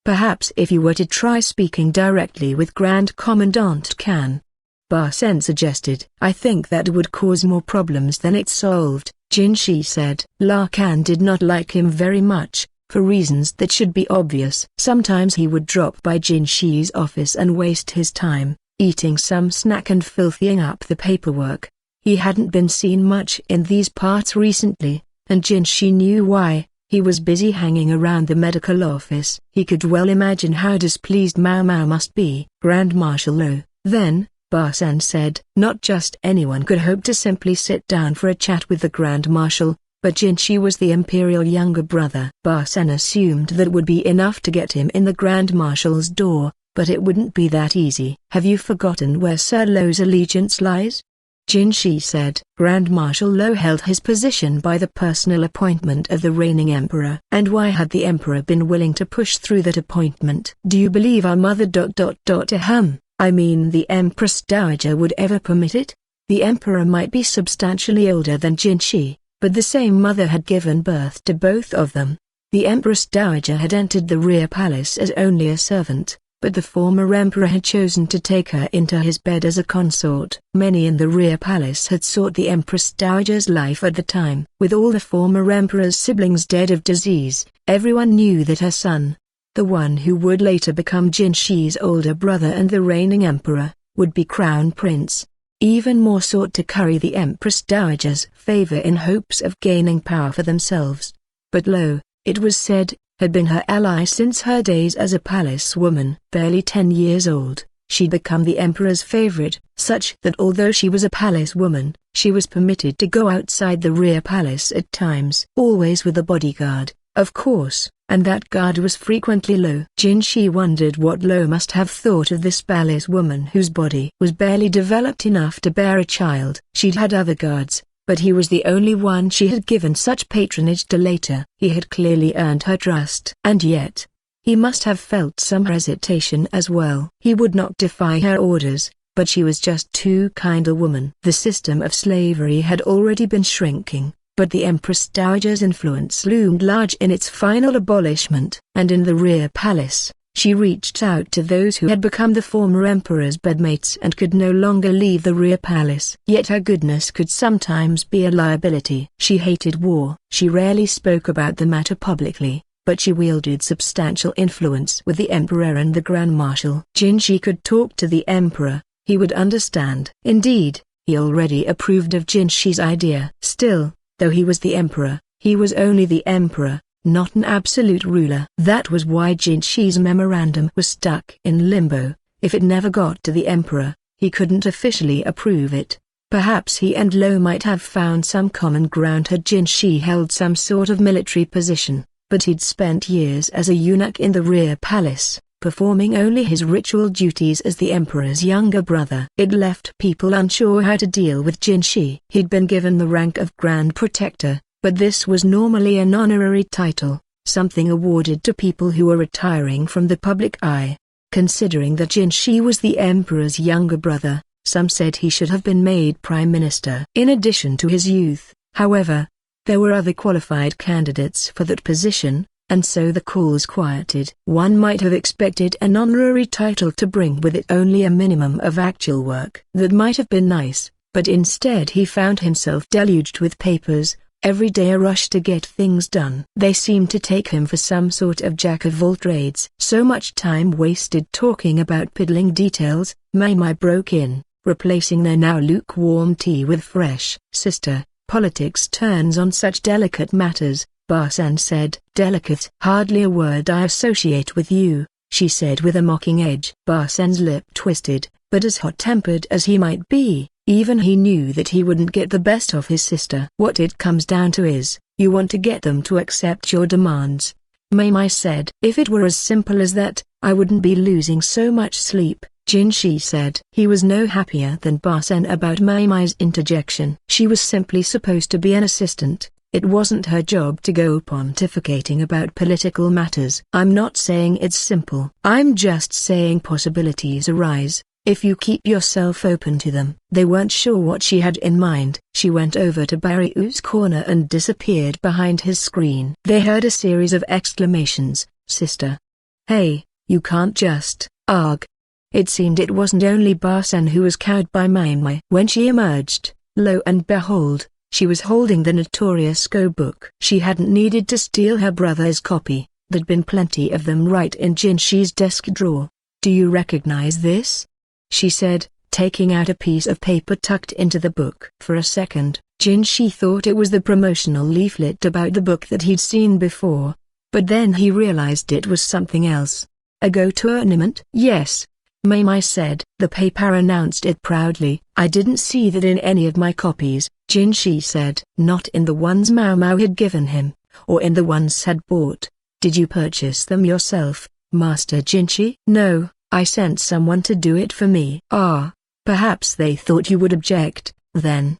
S1: Perhaps if you were to try speaking directly with Grand Commandant Kan, Barsen suggested. I think that would cause more problems than it solved, Jinshi said. Lakan did not like him very much, for reasons that should be obvious. Sometimes he would drop by Jinshi's office and waste his time, eating some snack and filthying up the paperwork. He hadn't been seen much in these parts recently, and Jinshi knew why. He was busy hanging around the medical office. He could well imagine how displeased Mao Mao must be. Grand Marshal Lo, then, Barsan said. Not just anyone could hope to simply sit down for a chat with the Grand Marshal, but Jinshi was the imperial younger brother. Barsan assumed that would be enough to get him in the Grand Marshal's door, but it wouldn't be that easy. Have you forgotten where Sir Lo's allegiance lies? Jinshi said. Grand Marshal Lo held his position by the personal appointment of the reigning emperor. And why had the emperor been willing to push through that appointment? Do you believe our mother ... I mean the Empress Dowager would ever permit it? The emperor might be substantially older than Jinshi, but the same mother had given birth to both of them. The Empress Dowager had entered the rear palace as only a servant, but the former emperor had chosen to take her into his bed as a consort. Many in the rear palace had sought the Empress Dowager's life at the time. With all the former emperor's siblings dead of disease, everyone knew that her son, the one who would later become Jinshi's older brother and the reigning emperor, would be crown prince. Even more sought to curry the Empress Dowager's favor in hopes of gaining power for themselves. But Lo, it was said, had been her ally since her days as a palace woman. Barely 10 years old, she'd become the emperor's favorite, such that although she was a palace woman, she was permitted to go outside the rear palace at times. Always with a bodyguard, of course, and that guard was frequently Lo. Jinshi wondered what Lo must have thought of this palace woman whose body was barely developed enough to bear a child. She'd had other guards, but he was the only one she had given such patronage to later. He had clearly earned her trust. And yet, he must have felt some hesitation as well. He would not defy her orders, but she was just too kind a woman. The system of slavery had already been shrinking, but the Empress Dowager's influence loomed large in its final abolishment. And in the rear palace, she reached out to those who had become the former emperor's bedmates and could no longer leave the rear palace. Yet her goodness could sometimes be a liability. She hated war. She rarely spoke about the matter publicly, but she wielded substantial influence with the emperor and the Grand Marshal. Jinshi could talk to the emperor. He would understand. Indeed, he already approved of Jinshi's idea. Still, though he was the emperor, he was only the emperor, not an absolute ruler. That was why Jinshi's memorandum was stuck in limbo. If it never got to the emperor, he couldn't officially approve it. Perhaps he and Lo might have found some common ground had Jinshi held some sort of military position, but he'd spent years as a eunuch in the rear palace, performing only his ritual duties as the emperor's younger brother. It left people unsure how to deal with Jinshi. He'd been given the rank of Grand Protector, but this was normally an honorary title, something awarded to people who were retiring from the public eye. Considering that Jinshi was the emperor's younger brother, some said he should have been made prime minister. In addition to his youth, however, there were other qualified candidates for that position, and so the calls quieted. One might have expected an honorary title to bring with it only a minimum of actual work. That might have been nice, but instead he found himself deluged with papers, every day a rush to get things done. They seemed to take him for some sort of jack of all trades. So much time wasted talking about piddling details. Mai broke in, replacing their now lukewarm tea with fresh. Sister, politics turns on such delicate matters, Barsan said. Delicate? Hardly a word I associate with you, she said with a mocking edge. Barsan's lip twisted, but as hot-tempered as he might be, even he knew that he wouldn't get the best of his sister. What it comes down to is, you want to get them to accept your demands, Mai said. If it were as simple as that, I wouldn't be losing so much sleep, Jinshi said. He was no happier than Barsan about Mai's interjection. She was simply supposed to be an assistant. It wasn't her job to go pontificating about political matters. I'm not saying it's simple. I'm just saying possibilities arise, if you keep yourself open to them. They weren't sure what she had in mind. She went over to Baryu's corner and disappeared behind his screen. They heard a series of exclamations. Sister. Hey, you can't just, arg. It seemed it wasn't only Barsan who was cowed by Mai. When she emerged, lo and behold, She was holding the notorious Go book. She hadn't needed to steal her brother's copy. There'd been plenty of them right in Jinshi's desk drawer. "Do you recognize this?" she said, taking out a piece of paper tucked into the book. For a second, Jinshi thought it was the promotional leaflet about the book that he'd seen before. But then he realized it was something else. "A Go tournament?" "Yes," Mai said. The paper announced it proudly. "I didn't see that in any of my copies," Jinshi said. "Not in the ones Mao had given him, or in the ones had bought." "Did you purchase them yourself, Master Jinshi?" "No, I sent someone to do it for me." "Ah, perhaps they thought you would object, then."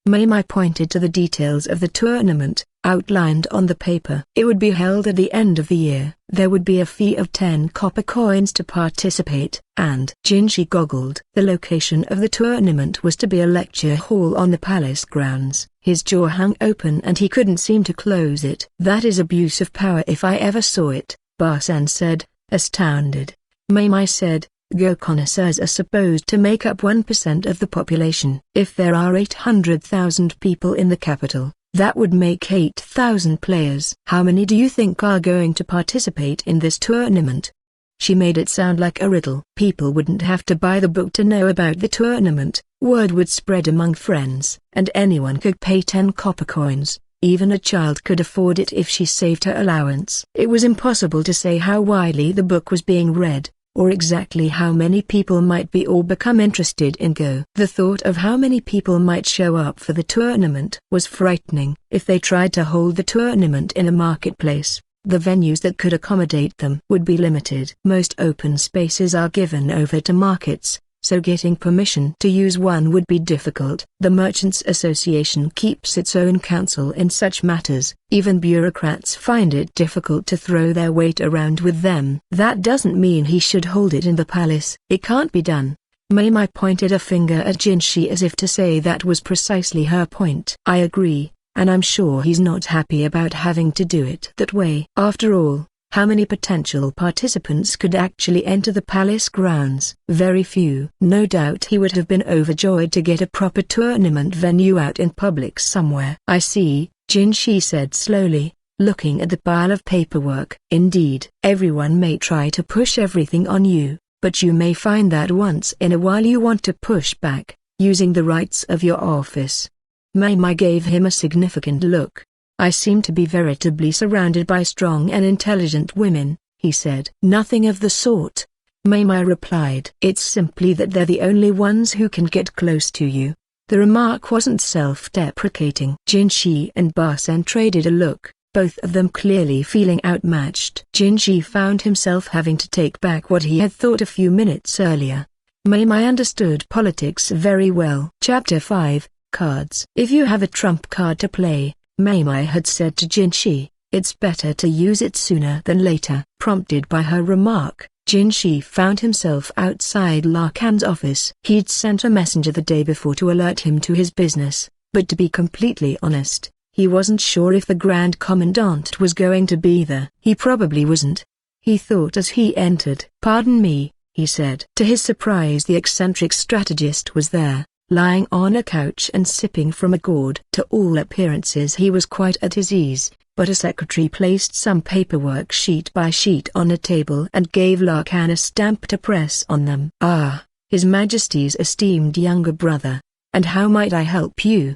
S1: Mai pointed to the details of the tournament, outlined on the paper. "It would be held at the end of the year. There would be a fee of 10 copper coins to participate, and..." Jinshi goggled. The location of the tournament was to be a lecture hall on the palace grounds. His jaw hung open and he couldn't seem to close it. "That is abuse of power if I ever saw it," Barsan said, astounded. Mai said, "Go connoisseurs are supposed to make up 1% of the population. If there are 800,000 people in the capital, that would make 8,000 players. How many do you think are going to participate in this tournament?" She made it sound like a riddle. "People wouldn't have to buy the book to know about the tournament. Word would spread among friends, and anyone could pay 10 copper coins. Even a child could afford it if she saved her allowance." It was impossible to say how widely the book was being read, or exactly how many people might be or become interested in Go. The thought of how many people might show up for the tournament was frightening. If they tried to hold the tournament in a marketplace, the venues that could accommodate them would be limited. Most open spaces are given over to markets, so getting permission to use one would be difficult. The Merchants Association keeps its own counsel in such matters. Even bureaucrats find it difficult to throw their weight around with them. "That doesn't mean he should hold it in the palace." "It can't be done." Mai pointed a finger at Jinshi as if to say that was precisely her point. "I agree, and I'm sure he's not happy about having to do it that way. After all, how many potential participants could actually enter the palace grounds? Very few. No doubt he would have been overjoyed to get a proper tournament venue out in public somewhere." "I see," Jinshi said slowly, looking at the pile of paperwork. "Indeed, everyone may try to push everything on you, but you may find that once in a while you want to push back, using the rights of your office." Mai gave him a significant look. "I seem to be veritably surrounded by strong and intelligent women," he said. "Nothing of the sort," Mai replied. "It's simply that they're the only ones who can get close to you." The remark wasn't self-deprecating. Jinshi and Barsan traded a look, both of them clearly feeling outmatched. Jinshi found himself having to take back what he had thought a few minutes earlier. Mai understood politics very well. Chapter 5, Cards. "If you have a trump card to play," Mai had said to Jinshi, "it's better to use it sooner than later." Prompted by her remark, Jinshi found himself outside Lakan's office. He'd sent a messenger the day before to alert him to his business, but to be completely honest, he wasn't sure if the Grand Commandant was going to be there. He probably wasn't. He thought as he entered. "Pardon me," he said. To his surprise, the eccentric strategist was there, lying on a couch and sipping from a gourd. To all appearances he was quite at his ease, but a secretary placed some paperwork sheet by sheet on a table and gave Lakan a stamp to press on them. "Ah, His Majesty's esteemed younger brother. And how might I help you?"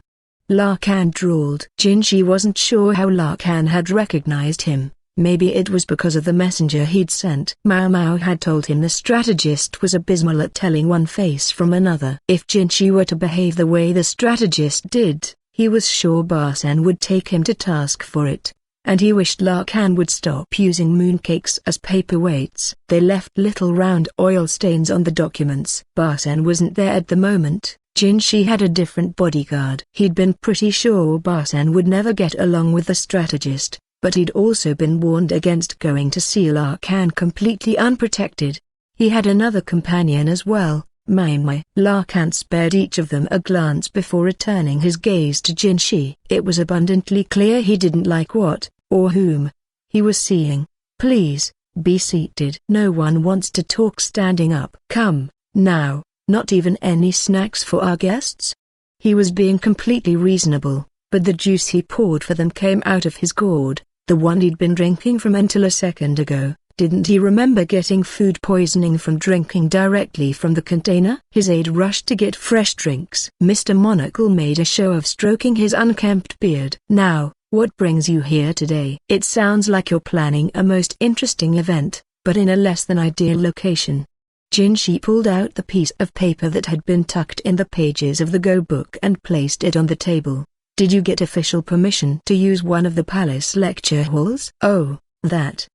S1: Lakan drawled. Jinshi wasn't sure how Lakan had recognized him. Maybe it was because of the messenger he'd sent. Mao had told him the strategist was abysmal at telling one face from another. If Jinshi were to behave the way the strategist did, he was sure Barsan would take him to task for it. And he wished Lakan would stop using mooncakes as paperweights. They left little round oil stains on the documents. Barsan wasn't there at the moment. Jinshi had a different bodyguard. He'd been pretty sure Barsan would never get along with the strategist, but he'd also been warned against going to see Lakan completely unprotected. He had another companion as well, Mai. Lakan spared each of them a glance before returning his gaze to Jinshi. It was abundantly clear he didn't like what, or whom, he was seeing. "Please, be seated." "No one wants to talk standing up." "Come, now, not even any snacks for our guests?" He was being completely reasonable, but the juice he poured for them came out of his gourd, the one he'd been drinking from until a second ago. Didn't he remember getting food poisoning from drinking directly from the container? His aide rushed to get fresh drinks. Mr. Monocle made a show of stroking his unkempt beard. "Now, what brings you here today? It sounds like you're planning a most interesting event, but in a less than ideal location." Jinshi pulled out the piece of paper that had been tucked in the pages of the Go book and placed it on the table. "Did you get official permission to use one of the palace lecture halls?" "Oh, that."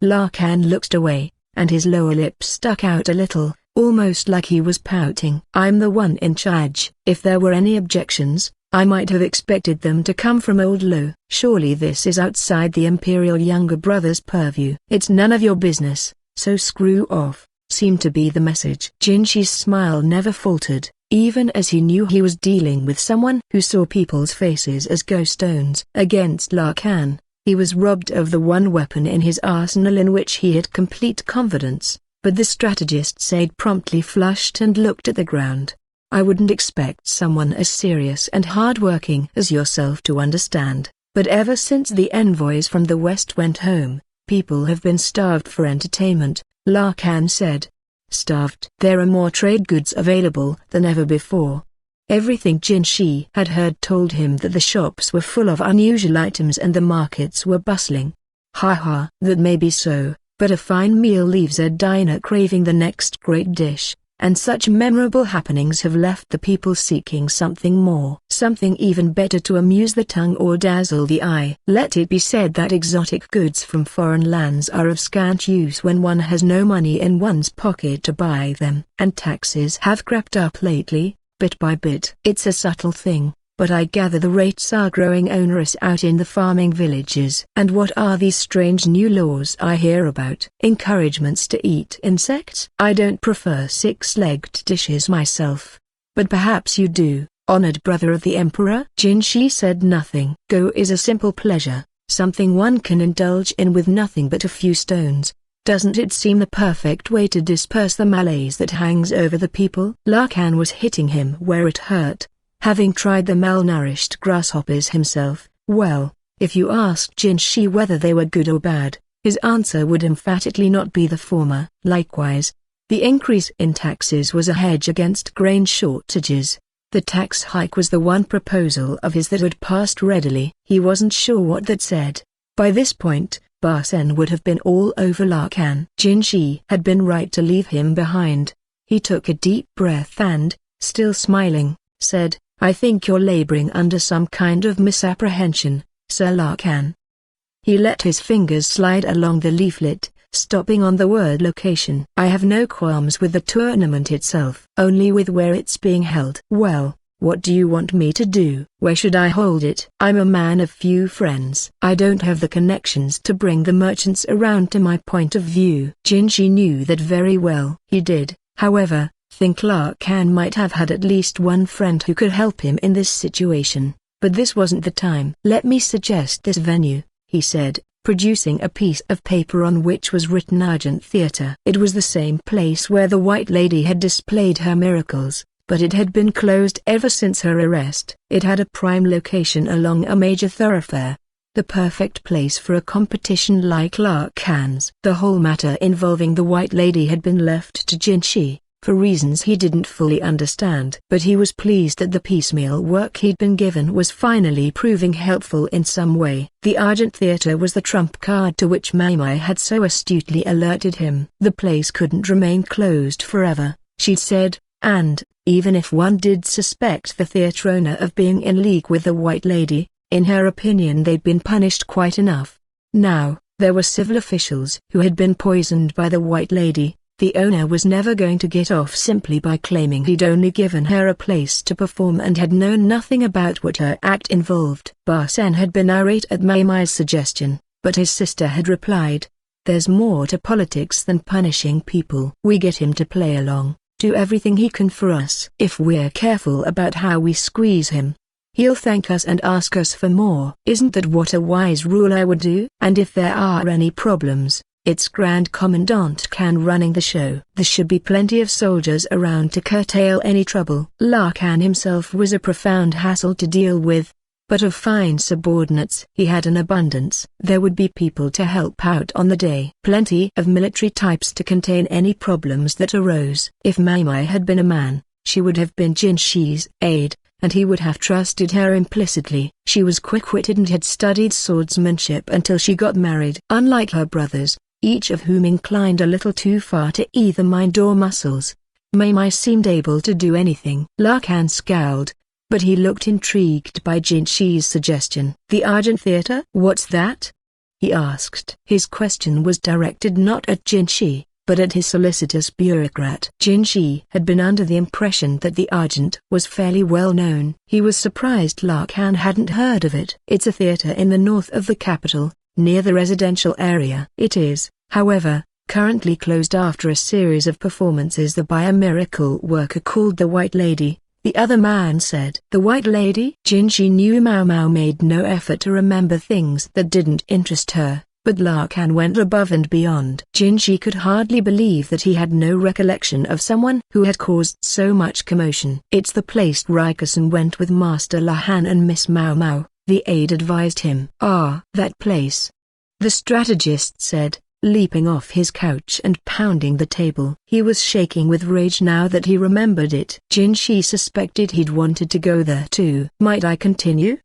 S1: Lakan looked away, and his lower lip stuck out a little, almost like he was pouting. "I'm the one in charge. If there were any objections, I might have expected them to come from Old Lo. Surely this is outside the Imperial younger brother's purview." "It's none of your business, so screw off," seemed to be the message. Jinshi's smile never faltered, even as he knew he was dealing with someone who saw people's faces as ghost stones. Against Lakan, he was robbed of the one weapon in his arsenal in which he had complete confidence, but the strategist's aide promptly flushed and looked at the ground. "I wouldn't expect someone as serious and hard-working as yourself to understand, but ever since the envoys from the West went home, people have been starved for entertainment," Lakan said. "Starved? There are more trade goods available than ever before." Everything Jinshi had heard told him that the shops were full of unusual items and the markets were bustling. "Ha, that may be so, but a fine meal leaves a diner craving the next great dish, and such memorable happenings have left the people seeking something more, something even better to amuse the tongue or dazzle the eye." Let it be said that exotic goods from foreign lands are of scant use when one has no money in one's pocket to buy them, and taxes have crept up lately, bit by bit. "It's a subtle thing, but I gather the rates are growing onerous out in the farming villages." "And what are these strange new laws I hear about?" "Encouragements to eat insects." "I don't prefer six-legged dishes myself. But perhaps you do, honored brother of the Emperor?" Jinshi said nothing. Go is a simple pleasure, something one can indulge in with nothing but a few stones. Doesn't it seem the perfect way to disperse the malaise that hangs over the people? Lakan was hitting him where it hurt. Having tried the malnourished grasshoppers himself, well, if you asked Jinshi whether they were good or bad, his answer would emphatically not be the former. Likewise, the increase in taxes was a hedge against grain shortages. The tax hike was the one proposal of his that had passed readily. He wasn't sure what that said. By this point, Barsen would have been all over Lakan. Jinshi had been right to leave him behind. He took a deep breath and, still smiling, said, "I think you're laboring under some kind of misapprehension, Sir Lakan." He let his fingers slide along the leaflet, stopping on the word location. "I have no qualms with the tournament itself, only with where it's being held." "Well, what do you want me to do? Where should I hold it?" "I'm a man of few friends. I don't have the connections to bring the merchants around to my point of view." Jinshi knew that very well. He did, however, think Lakan might have had at least one friend who could help him in this situation, but this wasn't the time. "Let me suggest this venue," he said, producing a piece of paper on which was written Argent Theatre. It was the same place where the White Lady had displayed her miracles, but it had been closed ever since her arrest. It had a prime location along a major thoroughfare, the perfect place for a competition like Lakan's. The whole matter involving the White Lady had been left to Jinshi, for reasons he didn't fully understand. But he was pleased that the piecemeal work he'd been given was finally proving helpful in some way. The Argent Theatre was the trump card to which Maimai had so astutely alerted him. The place couldn't remain closed forever, she'd said, and, even if one did suspect the theatre owner of being in league with the White Lady, in her opinion they'd been punished quite enough. Now, there were civil officials who had been poisoned by the White Lady. The owner was never going to get off simply by claiming he'd only given her a place to perform and had known nothing about what her act involved. Barsen had been irate at Maimai's suggestion, but his sister had replied, "There's more to politics than punishing people. We get him to play along, do everything he can for us. If we're careful about how we squeeze him, he'll thank us and ask us for more. Isn't that what a wise ruler would do? And if there are any problems, It's Grand Commandant Khan running the show. There should be plenty of soldiers around to curtail any trouble. Lakan himself was a profound hassle to deal with, but of fine subordinates he had an abundance. There would be people to help out on the day. Plenty of military types to contain any problems that arose. If Mai had been a man, she would have been Jinshi's aide, and he would have trusted her implicitly. She was quick-witted and had studied swordsmanship until she got married. Unlike her brothers, each of whom inclined a little too far to either mind or muscles, Mai seemed able to do anything. Lakan scowled, but he looked intrigued by Jinshi's suggestion. The Argent Theatre? What's that? He asked. His question was directed not at Jinshi, but at his solicitous bureaucrat. Jinshi had been under the impression that the Argent was fairly well known. He was surprised Lakan hadn't heard of it. It's a theatre in the north of the capital, near the residential area. It is, however, currently closed after a series of performances by a miracle worker called the White Lady, the other man said. The White Lady? Jinshi knew Mau made no effort to remember things that didn't interest her, but Lakan went above and beyond. Jinshi could hardly believe that he had no recollection of someone who had caused so much commotion. It's the place Rikusen went with Master Lahan and Miss Mau, the aide advised him. Ah, that place. The strategist said, leaping off his couch and pounding the table. He was shaking with rage now that he remembered it. Jinshi suspected he'd wanted to go there too. Might I continue?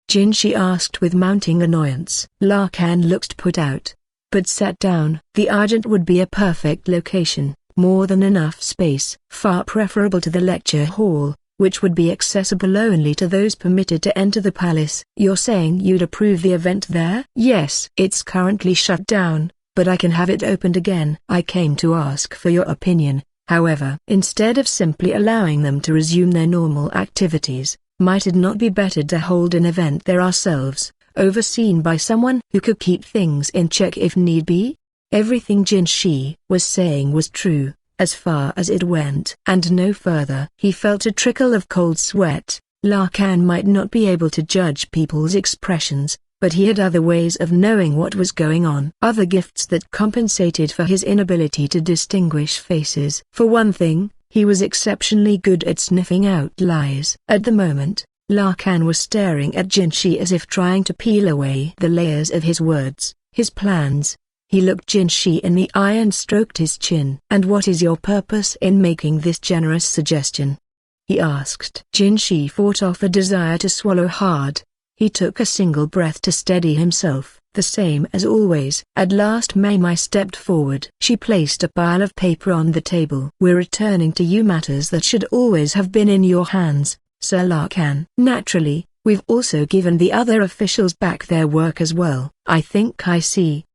S1: Jinshi asked with mounting annoyance. Lakan looked put out, but sat down. The Argent would be a perfect location, more than enough space. Far preferable to the lecture hall, which would be accessible only to those permitted to enter the palace. You're saying you'd approve the event there? Yes. It's currently shut down, but I can have it opened again. I came to ask for your opinion, however. Instead of simply allowing them to resume their normal activities, might it not be better to hold an event there ourselves, overseen by someone who could keep things in check if need be? Everything Jinshi was saying was true, as far as it went, and no further. He felt a trickle of cold sweat. Lakan might not be able to judge people's expressions, but he had other ways of knowing what was going on. Other gifts that compensated for his inability to distinguish faces. For one thing, he was exceptionally good at sniffing out lies. At the moment, Lakan was staring at Jinshi as if trying to peel away the layers of his words, his plans. He looked Jinshi in the eye and stroked his chin. And what is your purpose in making this generous suggestion? He asked. Jinshi fought off a desire to swallow hard. He took a single breath to steady himself, the same as always. At last Mai stepped forward. She placed a pile of paper on the table. We're returning to you matters that should always have been in your hands, Sir Lakan. Naturally, we've also given the other officials back their work as well. I think I see.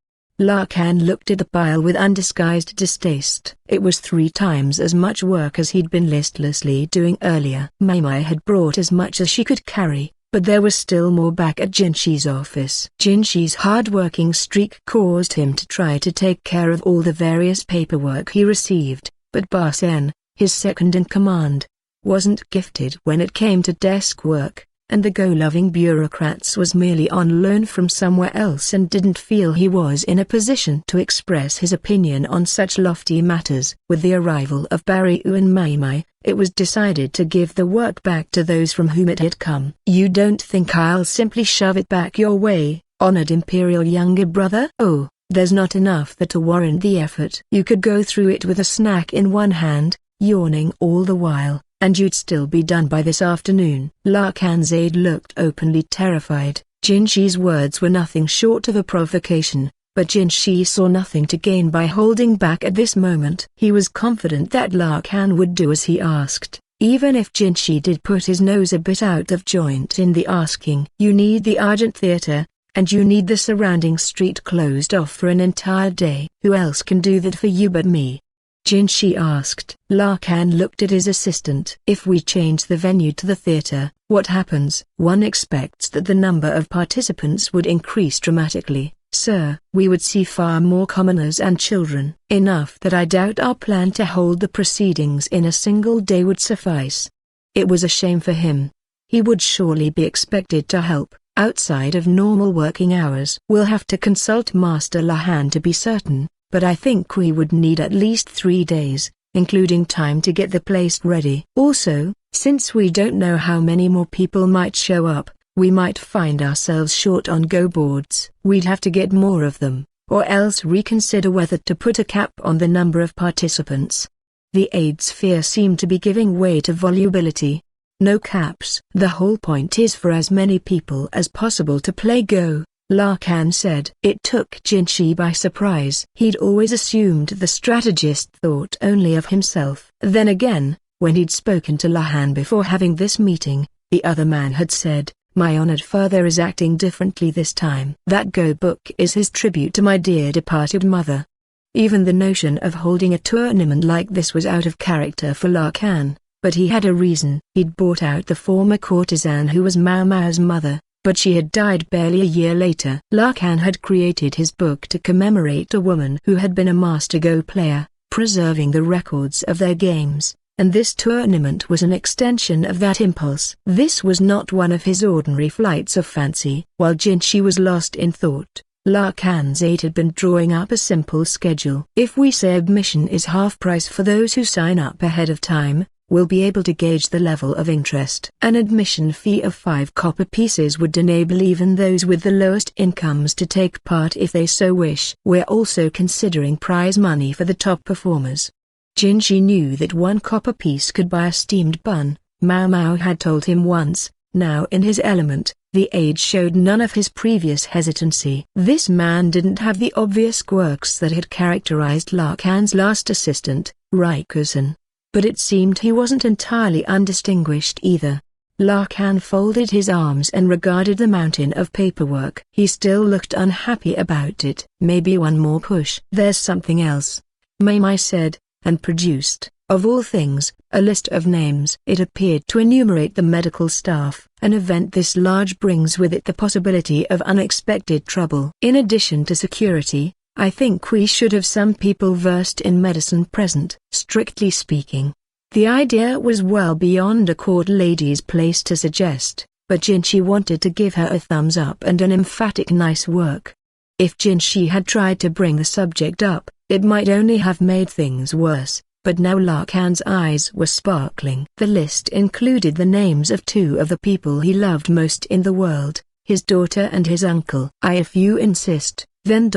S1: Lakan looked at the pile with undisguised distaste. It was 3 times as much work as he'd been listlessly doing earlier. Mai had brought as much as she could carry, but there was still more back at Jinshi's office. Jinshi's hard-working streak caused him to try to take care of all the various paperwork he received, but Barsen, his second-in-command, wasn't gifted when it came to desk work, and the go-loving bureaucrats was merely on loan from somewhere else and didn't feel he was in a position to express his opinion on such lofty matters. With the arrival of Barryu and Mai, it was decided to give the work back to those from whom it had come. You don't think I'll simply shove it back your way, honored imperial younger brother? Oh, there's not enough there to warrant the effort. You could go through it with a snack in one hand, yawning all the while, and you'd still be done by this afternoon. Lakan's aide looked openly terrified. Jinshi's words were nothing short of a provocation, but Jinshi saw nothing to gain by holding back at this moment. He was confident that Lakan would do as he asked, even if Jinshi did put his nose a bit out of joint in the asking. You need the Argent Theatre, and you need the surrounding street closed off for an entire day. Who else can do that for you but me? Jinshi asked. Lakan looked at his assistant. If we change the venue to the theater, what happens? One expects that the number of participants would increase dramatically, sir. We would see far more commoners and children. Enough that I doubt our plan to hold the proceedings in a single day would suffice. It was a shame for him. He would surely be expected to help, outside of normal working hours. We'll have to consult Master Lahan to be certain, but I think we would need at least 3 days, including time to get the place ready. Also, since we don't know how many more people might show up, we might find ourselves short on go boards. We'd have to get more of them, or else reconsider whether to put a cap on the number of participants. The aide's fear seemed to be giving way to volubility. No caps. The whole point is for as many people as possible to play Go, Lakan said. It took Jinshi by surprise. He'd always assumed the strategist thought only of himself. Then again, when he'd spoken to Lakan before having this meeting, the other man had said, "My honored father is acting differently this time. That Go book is his tribute to my dear departed mother." Even the notion of holding a tournament like this was out of character for Lakan, but he had a reason. He'd bought out the former courtesan who was Mao Mao's mother, but she had died barely a year later. Lakan had created his book to commemorate a woman who had been a master Go player, preserving the records of their games, and this tournament was an extension of that impulse. This was not one of his ordinary flights of fancy. While Jinshi was lost in thought, Lakan's aide had been drawing up a simple schedule. If we say admission is half price for those who sign up ahead of time, we'll be able to gauge the level of interest. An admission fee of 5 copper pieces would enable even those with the lowest incomes to take part if they so wish. We're also considering prize money for the top performers. Jinshi knew that 1 copper piece could buy a steamed bun, Mao Mao had told him once. Now in his element, the aide showed none of his previous hesitancy. This man didn't have the obvious quirks that had characterized Lakan's last assistant, Rikusen. But it seemed he wasn't entirely undistinguished either. Lakan folded his arms and regarded the mountain of paperwork. He still looked unhappy about it. "Maybe one more push." "There's something else," Mai said, and produced, of all things, a list of names. It appeared to enumerate the medical staff. An event this large brings with it the possibility of unexpected trouble. In addition to security, I think we should have some people versed in medicine present. Strictly speaking, the idea was well beyond a court lady's place to suggest, but Jinshi wanted to give her a thumbs up and an emphatic nice work. If Jinshi had tried to bring the subject up, it might only have made things worse, but now Lakan's eyes were sparkling. The list included the names of 2 of the people he loved most in the world, his daughter and his uncle. "If you insist, then ...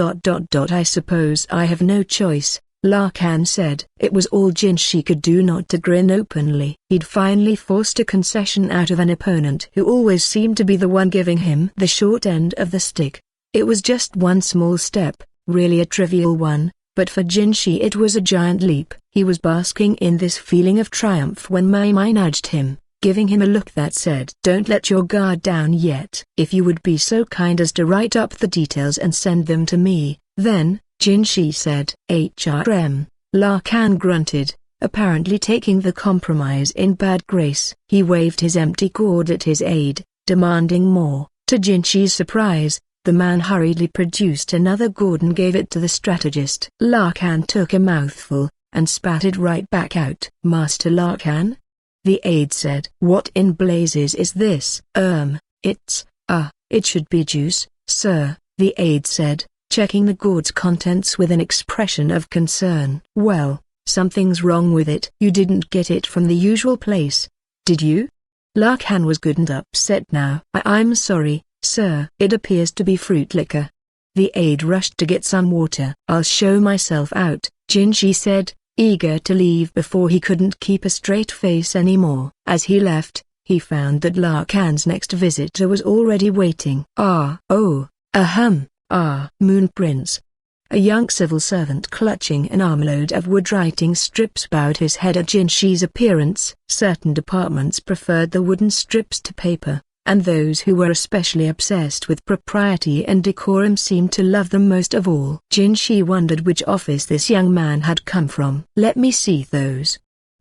S1: I suppose I have no choice," Lakan said. It was all Jinshi could do not to grin openly. He'd finally forced a concession out of an opponent who always seemed to be the one giving him the short end of the stick. It was just one small step, really a trivial one, but for Jinshi it was a giant leap. He was basking in this feeling of triumph when Mai nudged him, giving him a look that said, "Don't let your guard down yet. If you would be so kind as to write up the details and send them to me, then," Jinshi said. "HRM, Lakan grunted, apparently taking the compromise in bad grace. He waved his empty gourd at his aide, demanding more. To Jinshi's surprise, the man hurriedly produced another gourd and gave it to the strategist. Lakan took a mouthful, and spat it right back out. "Master Lakan?" the aide said. "What in blazes is this?" It should be juice, sir," the aide said, checking the gourd's contents with an expression of concern. "Well, something's wrong with it. You didn't get it from the usual place, did you?" Lakan was good and upset now. I'm sorry, sir. It appears to be fruit liquor." The aide rushed to get some water. "I'll show myself out," Jinshi said, eager to leave before he couldn't keep a straight face anymore. As he left, he found that Lakan's next visitor was already waiting. Moon Prince. A young civil servant clutching an armload of wood writing strips bowed his head at Jinshi's appearance. Certain departments preferred the wooden strips to paper, and those who were especially obsessed with propriety and decorum seemed to love them most of all. Jinshi wondered which office this young man had come from. "Let me see those."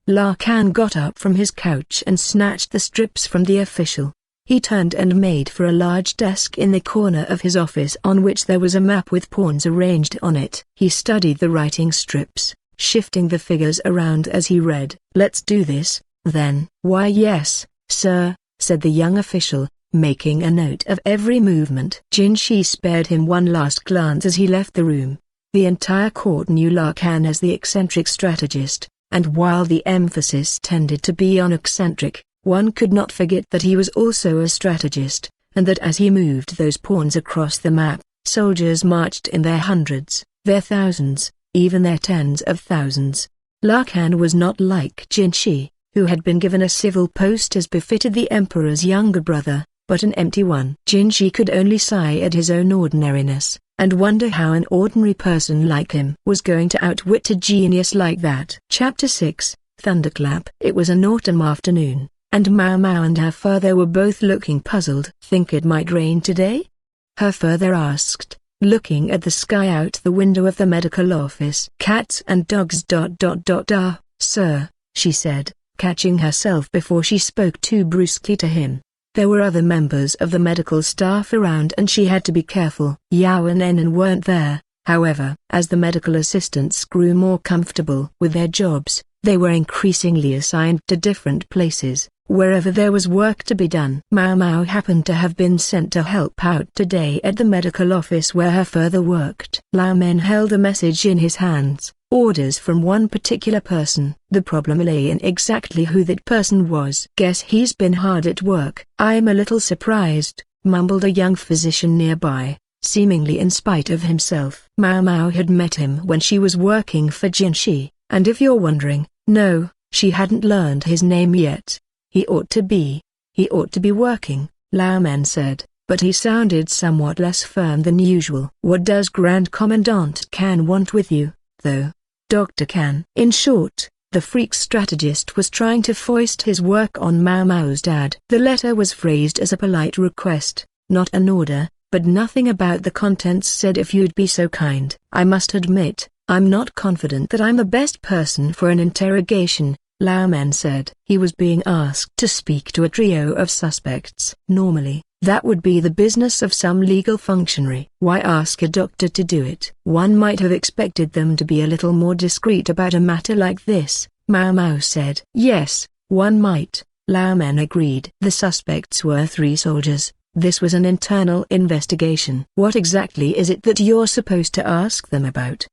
S1: Lakan got up from his couch and snatched the strips from the official. He turned and made for a large desk in the corner of his office on which there was a map with pawns arranged on it. He studied the writing strips, shifting the figures around as he read. "Let's do this, then." "Why yes, sir," said the young official, making a note of every movement. Jinshi spared him one last glance as he left the room. The entire court knew Lakan as the eccentric strategist, and while the emphasis tended to be on eccentric, one could not forget that he was also a strategist, and that as he moved those pawns across the map, soldiers marched in their hundreds, their thousands, even their tens of thousands. Lakan was not like Jinshi, who had been given a civil post as befitted the emperor's younger brother, but an empty one. Jinshi could only sigh at his own ordinariness, and wonder how an ordinary person like him was going to outwit a genius like that. Chapter 6, Thunderclap. It was an autumn afternoon, and Mau Mau and her father were both looking puzzled. "Think it might rain today?" her father asked, looking at the sky out the window of the medical office. "Cats and dogs ... sir," she said, catching herself before she spoke too brusquely to him. There were other members of the medical staff around and she had to be careful. Yao and Enon weren't there, however. As the medical assistants grew more comfortable with their jobs, they were increasingly assigned to different places, wherever there was work to be done. Mau Mau happened to have been sent to help out today at the medical office where her father worked. Lao Men held a message in his hands, orders from one particular person. The problem lay in exactly who that person was. "Guess he's been hard at work." "I'm a little surprised," mumbled a young physician nearby, seemingly in spite of himself. Mau Mau had met him when she was working for Jinshi, and if you're wondering, no, she hadn't learned his name yet. He ought to be working," Lao Men said, but he sounded somewhat less firm than usual. "What does Grand Commandant Kan want with you, though?" "Dr. Kan." In short, the freak strategist was trying to foist his work on Mau Mau's dad. The letter was phrased as a polite request, not an order, but nothing about the contents said "if you'd be so kind." "I must admit, I'm not confident that I'm the best person for an interrogation," Lao Men said. He was being asked to speak to a trio of suspects. Normally, that would be the business of some legal functionary. Why ask a doctor to do it? One might have expected them to be a little more discreet about a matter like this, Mau Mau said. "Yes, one might," Lao Men agreed. The suspects were 3 soldiers. This was an internal investigation. "What exactly is it that you're supposed to ask them about?"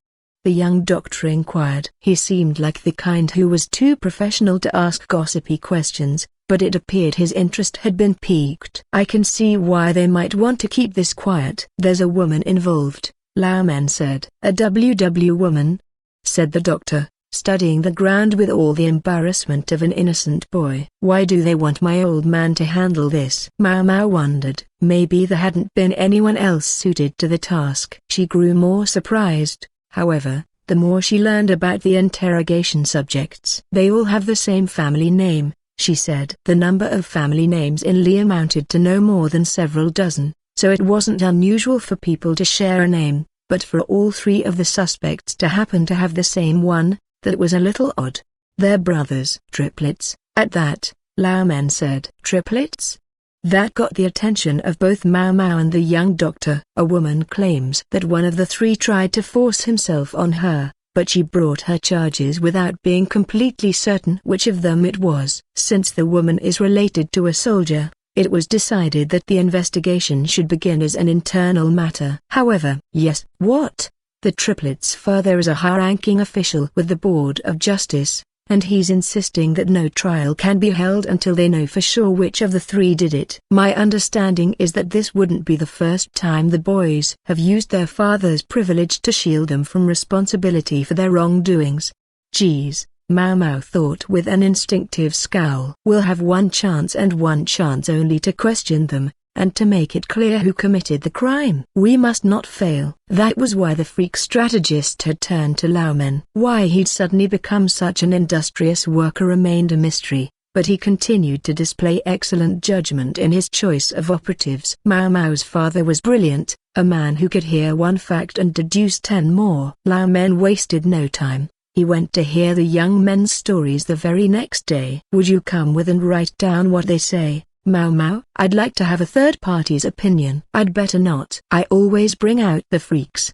S1: the young doctor inquired. He seemed like the kind who was too professional to ask gossipy questions, but it appeared his interest had been piqued. "I can see why they might want to keep this quiet." "There's a woman involved," Lao Men said. "A WW woman?" said the doctor, studying the ground with all the embarrassment of an innocent boy. "Why do they want my old man to handle this?" Mau Mau wondered. Maybe there hadn't been anyone else suited to the task. She grew more surprised, however, the more she learned about the interrogation subjects. "They all have the same family name," she said. The number of family names in Li amounted to no more than several dozen, so it wasn't unusual for people to share a name, but for all 3 of the suspects to happen to have the same one, that was a little odd. "They're brothers." "Triplets, at that," Lao Men said. "Triplets?" That got the attention of both Mau Mau and the young doctor. "A woman claims that one of the 3 tried to force himself on her, but she brought her charges without being completely certain which of them it was. Since the woman is related to a soldier, it was decided that the investigation should begin as an internal matter." "However." "Yes." "What?" "The triplets' father is a high-ranking official with the Board of Justice, and he's insisting that no trial can be held until they know for sure which of the 3 did it. My understanding is that this wouldn't be the first time the boys have used their father's privilege to shield them from responsibility for their wrongdoings." "Geez," Mau Mau thought with an instinctive scowl. "We'll have one chance and one chance only to question them, and to make it clear who committed the crime. We must not fail." That was why the freak strategist had turned to Lao Men. Why he'd suddenly become such an industrious worker remained a mystery, but he continued to display excellent judgment in his choice of operatives. Mau Mau's father was brilliant, a man who could hear one fact and deduce 10 more. Lao Men wasted no time. He went to hear the young men's stories the very next day. "Would you come with and write down what they say, Mau Mau?" "I'd like to have a third party's opinion." "I'd better not. I always bring out the freaks.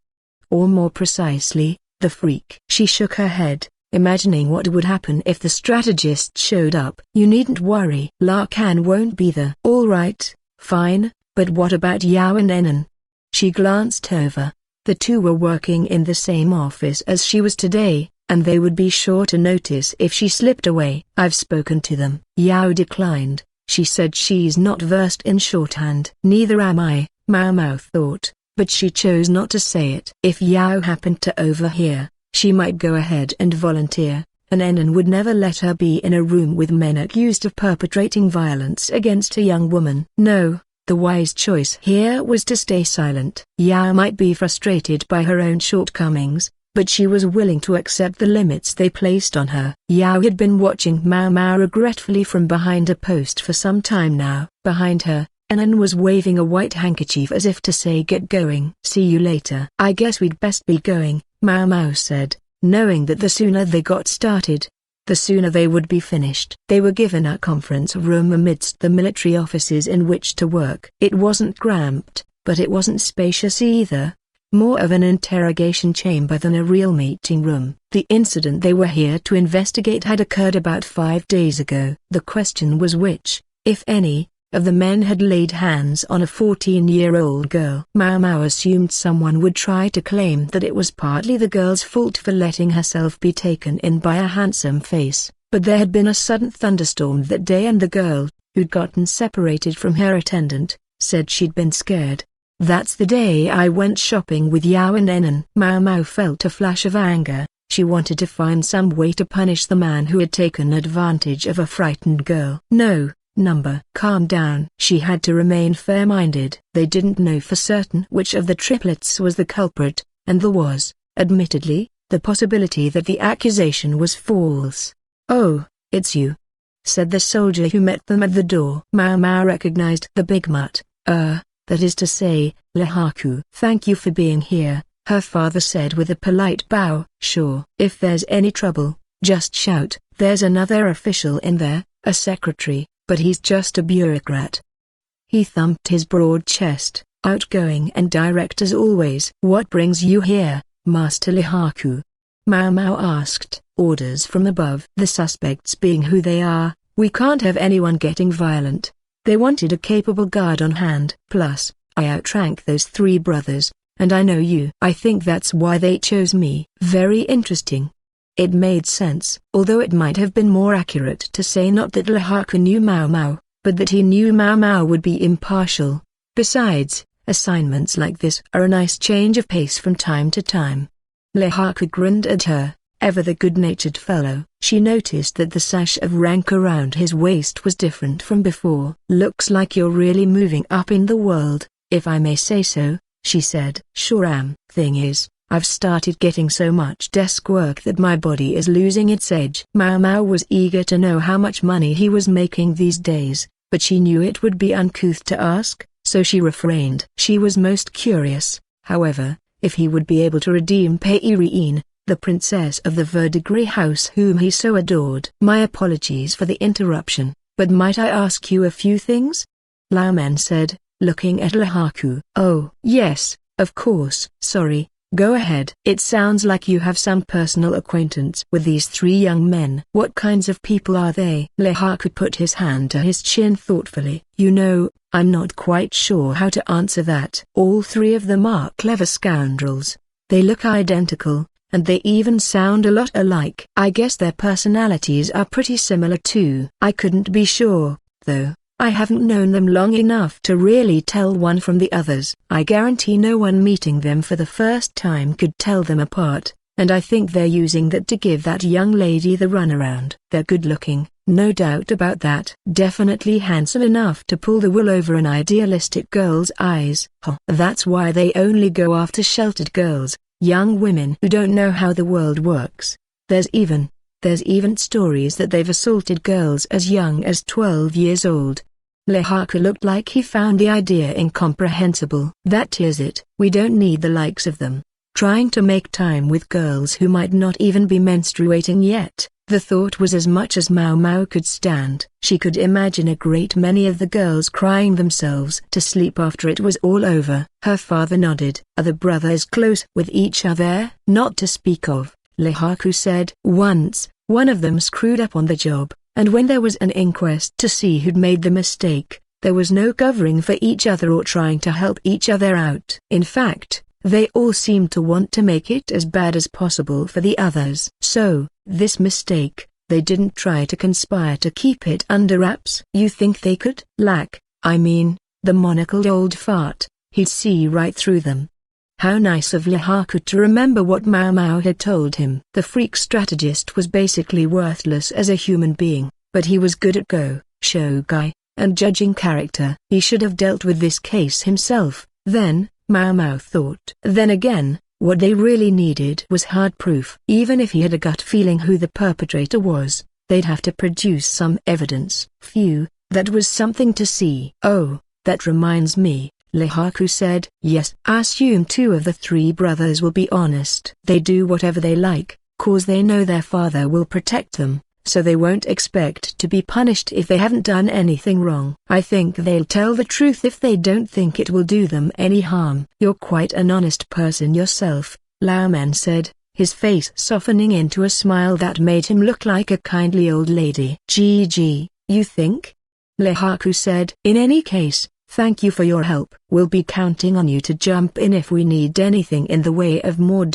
S1: Or more precisely, the freak." She shook her head, imagining what would happen if the strategist showed up. "You needn't worry. Lakan won't be there." "All right, fine, but what about Yao and Enon?" She glanced over. The two were working in the same office as she was today, and they would be sure to notice if she slipped away. "I've spoken to them." Yao declined. She said she's not versed in shorthand. Neither am I, Mao Mao thought, but she chose not to say it. If Yao happened to overhear, she might go ahead and volunteer, and Enon would never let her be in a room with men accused of perpetrating violence against a young woman. No, the wise choice here was to stay silent. Yao might be frustrated by her own shortcomings, but she was willing to accept the limits they placed on her. Yao had been watching Mao Mao regretfully from behind a post for some time now. Behind her, Enon was waving a white handkerchief as if to say get going. "See you later." "I guess we'd best be going," Mao Mao said, knowing that the sooner they got started, the sooner they would be finished. They were given a conference room amidst the military offices in which to work. It wasn't cramped, but it wasn't spacious either. More of an interrogation chamber than a real meeting room. The incident they were here to investigate had occurred about 5 days ago. The question was which, if any, of the men had laid hands on a 14-year-old girl. Mao Mao assumed someone would try to claim that it was partly the girl's fault for letting herself be taken in by a handsome face, but there had been a sudden thunderstorm that day and the girl, who'd gotten separated from her attendant, said she'd been scared. "That's the day I went shopping with Yao and Enon." Mao Mao felt a flash of anger. She wanted to find some way to punish the man who had taken advantage of a frightened girl. "No, number. Calm down." She had to remain fair-minded. They didn't know for certain which of the triplets was the culprit, and there was, admittedly, the possibility that the accusation was false. "Oh, it's you," said the soldier who met them at the door. Mao Mao recognized the big mutt. That is to say, Lihaku. "Thank you for being here," her father said with a polite bow. "Sure. If there's any trouble, just shout." "There's another official in there, a secretary, but he's just a bureaucrat." He thumped his broad chest, outgoing and direct as always. "What brings you here, Master Lihaku?" Mao Mao asked. "Orders from above." "The suspects being who they are, we can't have anyone getting violent. They wanted a capable guard on hand. Plus, I outrank those 3 brothers, and I know you. I think that's why they chose me." Very interesting. It made sense, although it might have been more accurate to say not that Lihaku knew Mao Mao, but that he knew Mao Mao would be impartial. Besides, assignments like this are a nice change of pace from time to time. Lihaku grinned at her, ever the good-natured fellow. She noticed that the sash of rank around his waist was different from before. "Looks like you're really moving up in the world, if I may say so," she said. "Sure am. Thing is, I've started getting so much desk work that my body is losing its edge." Mao Mao was eager to know how much money he was making these days, but she knew it would be uncouth to ask, so she refrained. She was most curious, however, if he would be able to redeem Pei Riin, the princess of the Verdigris house whom he so adored. "My apologies for the interruption, but might I ask you a few things?" Lao Men said, looking at Lihaku. "Oh, yes, of course." "Sorry, go ahead." "It sounds like you have some personal acquaintance with these 3 young men." "What kinds of people are they?" Lihaku put his hand to his chin thoughtfully. "You know, I'm not quite sure how to answer that. All 3 of them are clever scoundrels. They look identical, and they even sound a lot alike. I guess their personalities are pretty similar too. I couldn't be sure, though. I haven't known them long enough to really tell one from the others. I guarantee no one meeting them for the first time could tell them apart, and I think they're using that to give that young lady the runaround. They're good-looking, no doubt about that. Definitely handsome enough to pull the wool over an idealistic girl's eyes. That's why they only go after sheltered girls, young women who don't know how the world works. There's even stories that they've assaulted girls as young as 12 years old." Lihaku looked like he found the idea incomprehensible. "That is it. We don't need the likes of them. Trying to make time with girls who might not even be menstruating yet." The thought was as much as Mao Mao could stand. She could imagine a great many of the girls crying themselves to sleep after it was all over. Her father nodded. "Are the brothers close with each other?" "Not to speak of," Lihaku said. "Once, one of them screwed up on the job, and when there was an inquest to see who'd made the mistake, there was no covering for each other or trying to help each other out. In fact, They all seemed to want to make it as bad as possible for the others. So, this mistake, they didn't try to conspire to keep it under wraps. You think they could? The monocled old fart, he'd see right through them. How nice of Lihaku to remember what Mao Mao had told him. The freak strategist was basically worthless as a human being, but he was good at show guy, and judging character. He should have dealt with this case himself, then, Mao Mao thought. Then again, what they really needed was hard proof. Even if he had a gut feeling who the perpetrator was, they'd have to produce some evidence. Phew, that was something to see. Oh, that reminds me, Lihaku said. Yes, I assume 2 of the 3 brothers will be honest. They do whatever they like, cause they know their father will protect them, so they won't expect to be punished if they haven't done anything wrong. I think they'll tell the truth if they don't think it will do them any harm. You're quite an honest person yourself, Laomen said, his face softening into a smile that made him look like a kindly old lady. GG, you think? Lihaku said. In any case, thank you for your help. We'll be counting on you to jump in if we need anything in the way of more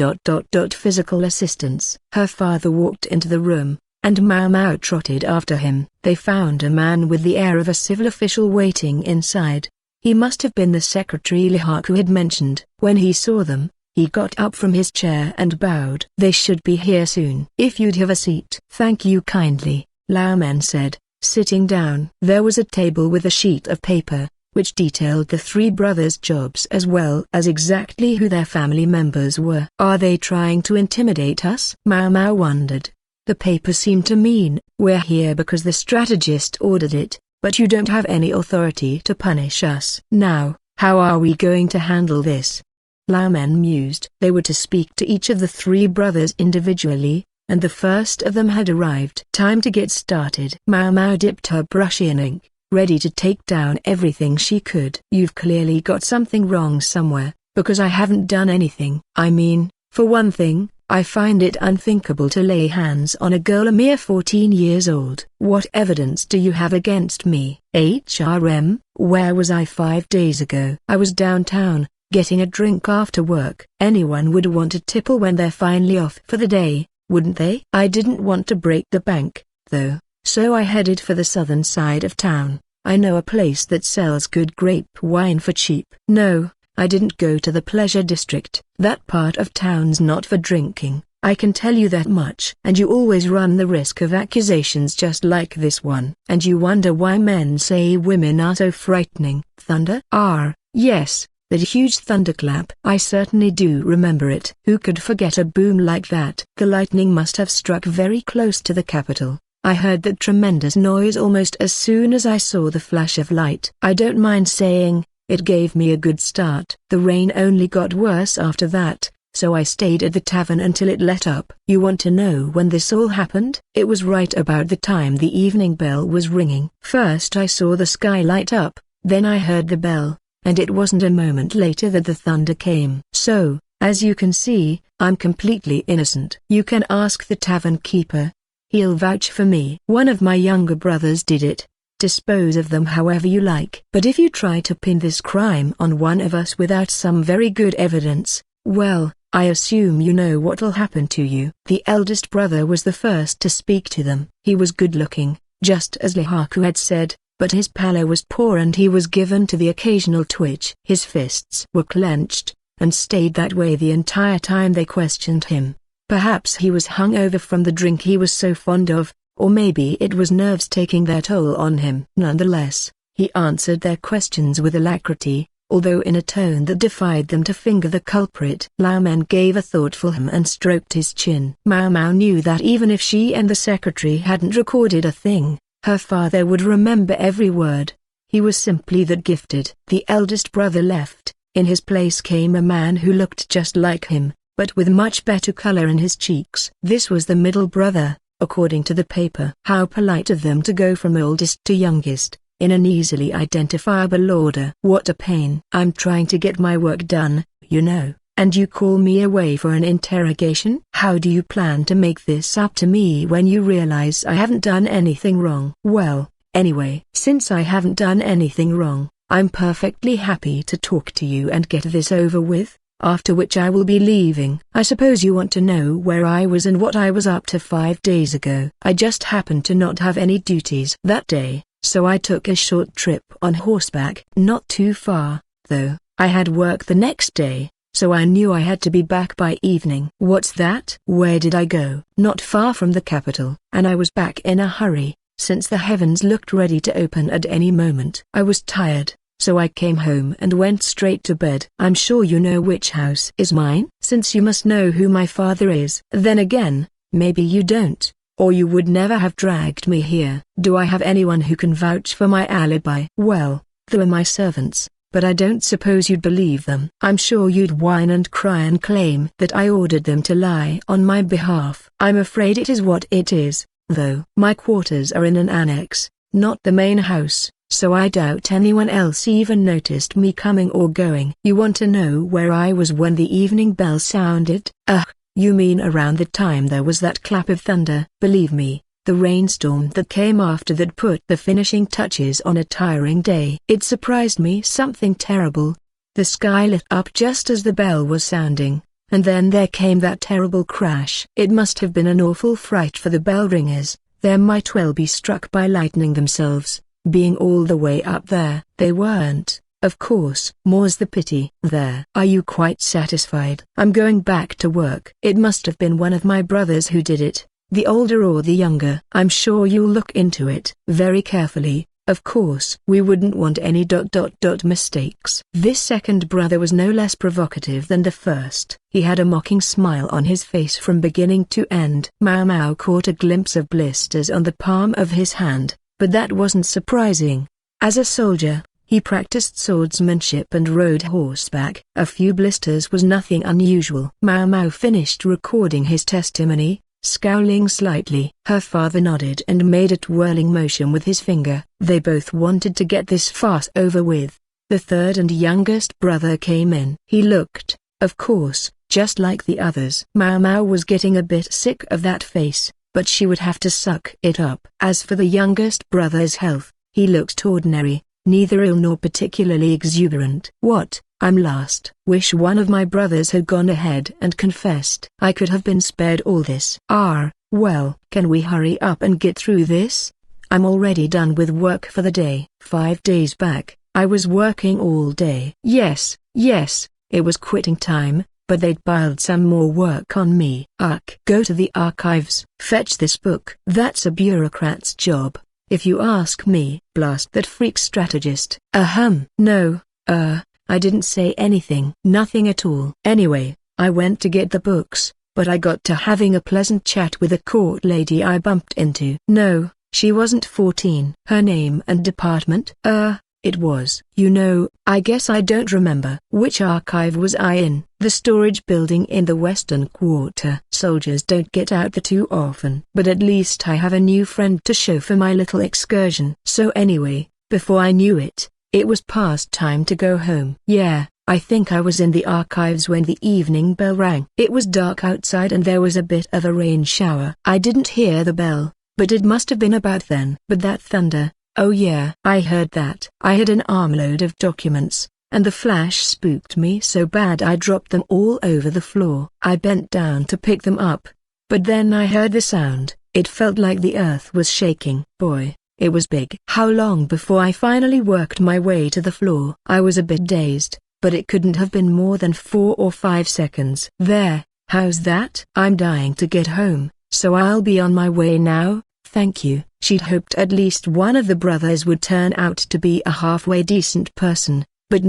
S1: physical assistance. Her father walked into the room, and Mao Mao trotted after him. They found a man with the air of a civil official waiting inside. He must have been the secretary Lihaku had mentioned. When he saw them, he got up from his chair and bowed. They should be here soon. If you'd have a seat. Thank you kindly, Laomen said, sitting down. There was a table with a sheet of paper, which detailed the 3 brothers' jobs as well as exactly who their family members were. Are they trying to intimidate us? Mao Mao wondered. The paper seemed to mean, we're here because the strategist ordered it, but you don't have any authority to punish us. Now, how are we going to handle this? Laomen mused. They were to speak to each of the 3 brothers individually, and the first of them had arrived. Time to get started. Mao Mao dipped her brush in ink, ready to take down everything she could. You've clearly got something wrong somewhere, because I haven't done anything. For one thing, I find it unthinkable to lay hands on a girl a mere 14 years old. What evidence do you have against me? Where was I 5 days ago? I was downtown, getting a drink after work. Anyone would want a tipple when they're finally off for the day, wouldn't they? I didn't want to break the bank, though, so I headed for the southern side of town. I know a place that sells good grape wine for cheap. No, I didn't go to the pleasure district. That part of town's not for drinking, I can tell you that much. And you always run the risk of accusations just like this one. And you wonder why men say women are so frightening. Thunder? Yes, that huge thunderclap. I certainly do remember it. Who could forget a boom like that? The lightning must have struck very close to the capital. I heard that tremendous noise almost as soon as I saw the flash of light. I don't mind saying, it gave me a good start. The rain only got worse after that, so I stayed at the tavern until it let up. You want to know when this all happened? It was right about the time the evening bell was ringing. First I saw the sky light up, then I heard the bell, and it wasn't a moment later that the thunder came. So, as you can see, I'm completely innocent. You can ask the tavern keeper. He'll vouch for me. One of my younger brothers did it. Dispose of them however you like. But if you try to pin this crime on one of us without some very good evidence, well, I assume you know what'll happen to you. The eldest brother was the first to speak to them. He was good-looking, just as Lihaku had said, but his pallor was poor and he was given to the occasional twitch. His fists were clenched, and stayed that way the entire time they questioned him. Perhaps he was hungover from the drink he was so fond of, or maybe it was nerves taking their toll on him. Nonetheless, he answered their questions with alacrity, although in a tone that defied them to finger the culprit. Laomen gave a thoughtful hum and stroked his chin. Mao Mao knew that even if she and the secretary hadn't recorded a thing, her father would remember every word. He was simply that gifted. The eldest brother left. In his place came a man who looked just like him, but with much better color in his cheeks. This was the middle brother, according to the paper. How polite of them to go from oldest to youngest, in an easily identifiable order. What a pain. I'm trying to get my work done, you know, and you call me away for an interrogation? How do you plan to make this up to me when you realize I haven't done anything wrong? Well, anyway, since I haven't done anything wrong, I'm perfectly happy to talk to you and get this over with. after which I will be leaving. I suppose you want to know where I was and what I was up to 5 days ago. I just happened to not have any duties that day, so I took a short trip on horseback. Not too far, though. I had work the next day, so I knew I had to be back by evening. What's that? Where did I go? Not far from the capital, and I was back in a hurry, since the heavens looked ready to open at any moment. I was tired, so I came home and went straight to bed. I'm sure you know which house is mine, since you must know who my father is. Then again, maybe you don't, or you would never have dragged me here. Do I have anyone who can vouch for my alibi? Well, they were my servants, but I don't suppose you'd believe them. I'm sure you'd whine and cry and claim that I ordered them to lie on my behalf. I'm afraid it is what it is, though. My quarters are in an annex, not the main house, so I doubt anyone else even noticed me coming or going. You want to know where I was when the evening bell sounded? You mean around the time there was that clap of thunder? Believe me, the rainstorm that came after that put the finishing touches on a tiring day. It surprised me something terrible. The sky lit up just as the bell was sounding, and then there came that terrible crash. It must have been an awful fright for the bell ringers. They might well be struck by lightning themselves, being all the way up there. They weren't, of course. More's the pity. There. Are you quite satisfied? I'm going back to work. It must have been one of my brothers who did it, the older or the younger. I'm sure you'll look into it very carefully. Of course, we wouldn't want any mistakes. This second brother was no less provocative than the first. He had a mocking smile on his face from beginning to end. Mau Mau caught a glimpse of blisters on the palm of his hand, but that wasn't surprising. As a soldier, he practiced swordsmanship and rode horseback. A few blisters was nothing unusual. Mau Mau finished recording his testimony, scowling slightly. Her father nodded and made a twirling motion with his finger. They both wanted to get this farce over with. The third and youngest brother came in. He looked, of course, just like the others. Mau Mau was getting a bit sick of that face, but she would have to suck it up. As for the youngest brother's health, he looked ordinary, neither ill nor particularly exuberant. What? I'm lost. Wish one of my brothers had gone ahead and confessed. I could have been spared all this. Well, can we hurry up and get through this? I'm already done with work for the day. 5 days back, I was working all day. Yes, it was quitting time, but they'd piled some more work on me. Go to the archives. Fetch this book. That's a bureaucrat's job, if you ask me. Blast that freak strategist. No, I didn't say anything. Nothing at all. Anyway, I went to get the books, but I got to having a pleasant chat with a court lady I bumped into. No, she wasn't 14. Her name and department? It was. I guess I don't remember. Which archive was I in? The storage building in the Western Quarter. Soldiers don't get out there too often. But at least I have a new friend to show for my little excursion. So anyway, before I knew it, it was past time to go home. Yeah, I think I was in the archives when the evening bell rang. It was dark outside and there was a bit of a rain shower. I didn't hear the bell, but it must have been about then. But that thunder, oh yeah, I heard that. I had an armload of documents, and the flash spooked me so bad I dropped them all over the floor. I bent down to pick them up, but then I heard the sound. It felt like the earth was shaking. Boy, it was big. How long before I finally worked my way to the floor? I was a bit dazed, but it couldn't have been more than 4 or 5 seconds. There, how's that? I'm dying to get home, so I'll be on my way now, thank you. She'd hoped at least one of the brothers would turn out to be a halfway decent person, but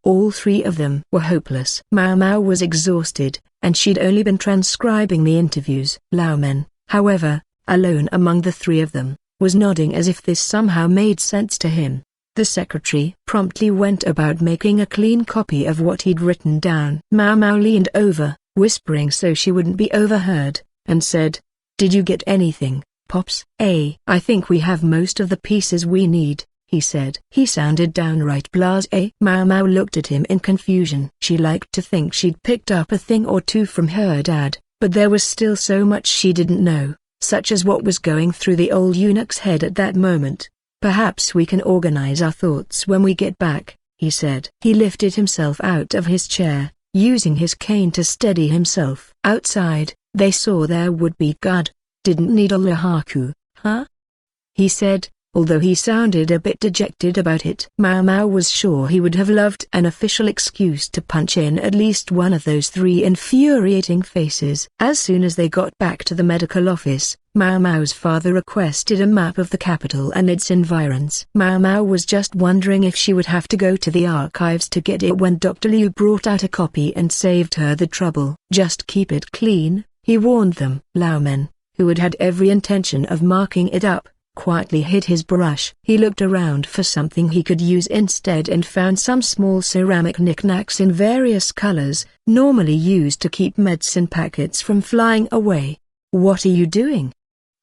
S1: all 3 of them were hopeless. Mau Mau was exhausted, and she'd only been transcribing the interviews. Laumen, however, alone among the 3 of them, was nodding as if this somehow made sense to him. The secretary promptly went about making a clean copy of what he'd written down. Mau Mau leaned over, whispering so she wouldn't be overheard, and said, "Did you get anything, Pops?" I think we have most of the pieces we need," he said. He sounded downright blasé. Mau Mau looked at him in confusion. She liked to think she'd picked up a thing or two from her dad, but there was still so much she didn't know, such as what was going through the old eunuch's head at that moment. "Perhaps we can organize our thoughts when we get back," he said. He lifted himself out of his chair. using his cane to steady himself. Outside, they saw their would-be guard. "Didn't need a lahaku, huh?" he said, although he sounded a bit dejected about it. Mau Mau was sure he would have loved an official excuse to punch in at least one of those three infuriating faces. As soon as they got back to the medical office, Mau Mau's father requested a map of the capital and its environs. Mau Mau was just wondering if she would have to go to the archives to get it when Dr. Liu brought out a copy and saved her the trouble. "Just keep it clean," he warned them. Lao Men, who had every intention of marking it up, quietly hid his brush. He looked around for something he could use instead and found some small ceramic knickknacks in various colors, normally used to keep medicine packets from flying away. "What are you doing?"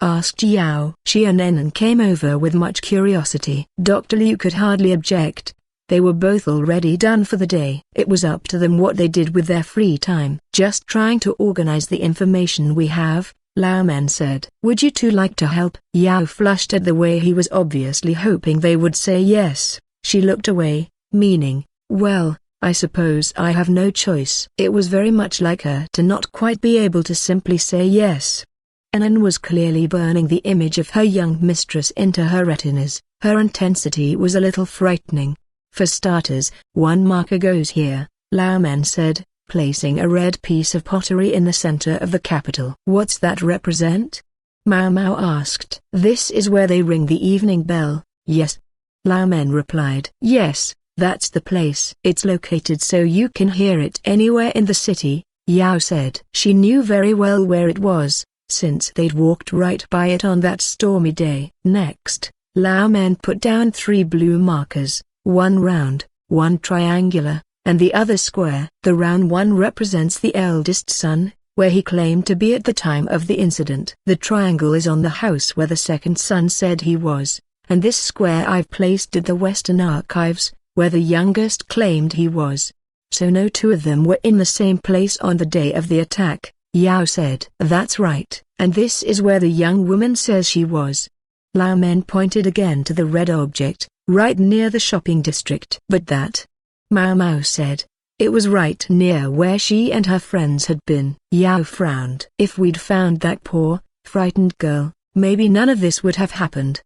S1: asked Yao. She and Enon came over with much curiosity. Dr. Liu could hardly object. They were both already done for the day. It was up to them what they did with their free time. "Just trying to organize the information we have," Lao Men said. "Would you two like to help?" Yao flushed at the way he was obviously hoping they would say yes. She looked away, meaning, "Well, I suppose I have no choice." It was very much like her to not quite be able to simply say yes. Enon was clearly burning the image of her young mistress into her retinas. Her intensity was a little frightening. "For starters, one marker goes here," Lao Men said, placing a red piece of pottery in the center of the capital. "What's that represent?" Mau Mau asked. "This is where they ring the evening bell." "Yes," Lao Men replied. "Yes, that's the place. It's located so you can hear it anywhere in the city," Yao said. She knew very well where it was, since they'd walked right by it on that stormy day. Next, Lao Men put down 3 blue markers, one round, one triangular, and the other square. The round one represents the eldest son, where he claimed to be at the time of the incident. The triangle is on the house where the second son said he was, and this square I've placed at the Western Archives, where the youngest claimed he was. So no two of them were in the same place on the day of the attack, Yao said. "That's right, and this is where the young woman says she was." Lao Men pointed again to the red object, right near the shopping district. "But that," Mau Mau said. "It was right near where she and her friends had been." Yao frowned. "If we'd found that poor, frightened girl, maybe none of this would have happened."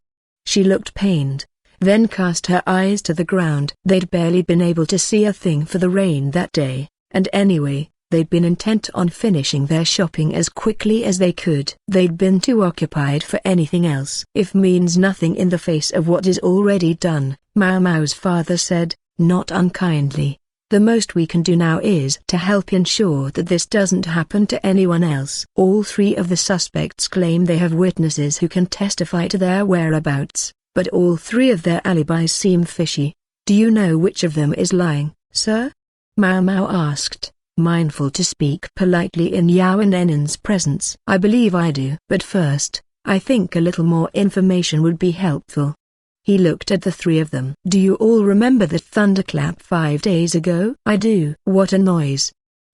S1: She looked pained, then cast her eyes to the ground. They'd barely been able to see a thing for the rain that day, and anyway, they'd been intent on finishing their shopping as quickly as they could. They'd been too occupied for anything else. "If means nothing in the face of what is already done," Mau Mau's father said, not unkindly. "The most we can do now is to help ensure that this doesn't happen to anyone else." All 3 of the suspects claim they have witnesses who can testify to their whereabouts, but all 3 of their alibis seem fishy. "Do you know which of them is lying, sir?" Mau Mau asked, mindful to speak politely in Yao and Enon's presence. "I believe I do. But first, I think a little more information would be helpful." He looked at the 3 of them. "Do you all remember that thunderclap 5 days ago?" "I do." "What a noise,"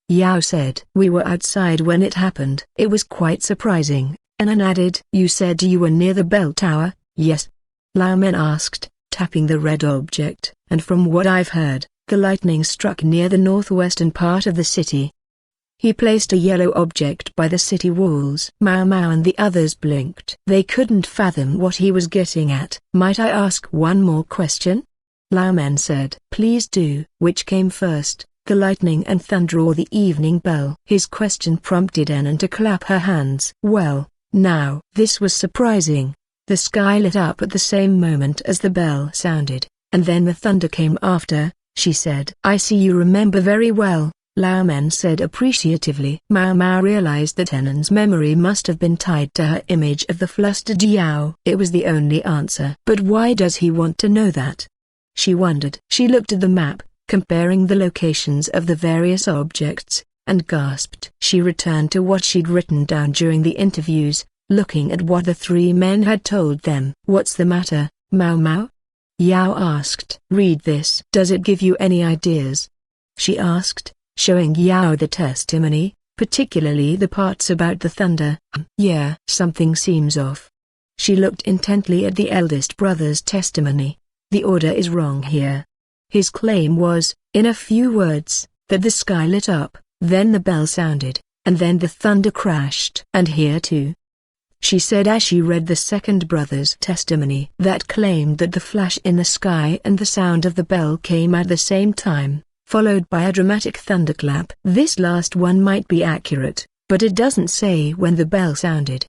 S1: Yao said. "We were outside when it happened." "It was quite surprising," Enon added. "You said you were near the bell tower?" "Yes," Lao Men asked, tapping the red object. "And from what I've heard, the lightning struck near the northwestern part of the city." He placed a yellow object by the city walls. Mau Mau and the others blinked. They couldn't fathom what he was getting at. "Might I ask one more question?" Lao Men said. "Please do." "Which came first, the lightning and thunder or the evening bell?" His question prompted Enon to clap her hands. "Well, now." This was surprising. The sky lit up at the same moment as the bell sounded, and then the thunder came after, she said. "I see you remember very well," Lao Men said appreciatively. Mau Mau realized that Enon's memory must have been tied to her image of the flustered Yao. It was the only answer. "But why does he want to know that?" she wondered. She looked at the map, comparing the locations of the various objects, and gasped. She returned to what she'd written down during the interviews, looking at what the 3 men had told them. "What's the matter, Mau Mau?" Yao asked. "Read this." "Does it give you any ideas?" she asked, showing Yao the testimony, particularly the parts about the thunder. "Yeah, something seems off." She looked intently at the eldest brother's testimony. "The order is wrong here." His claim was, in a few words, that the sky lit up, then the bell sounded, and then the thunder crashed. "And here too," she said as she read the second brother's testimony that claimed that the flash in the sky and the sound of the bell came at the same time, followed by a dramatic thunderclap. This last one might be accurate, but it doesn't say when the bell sounded.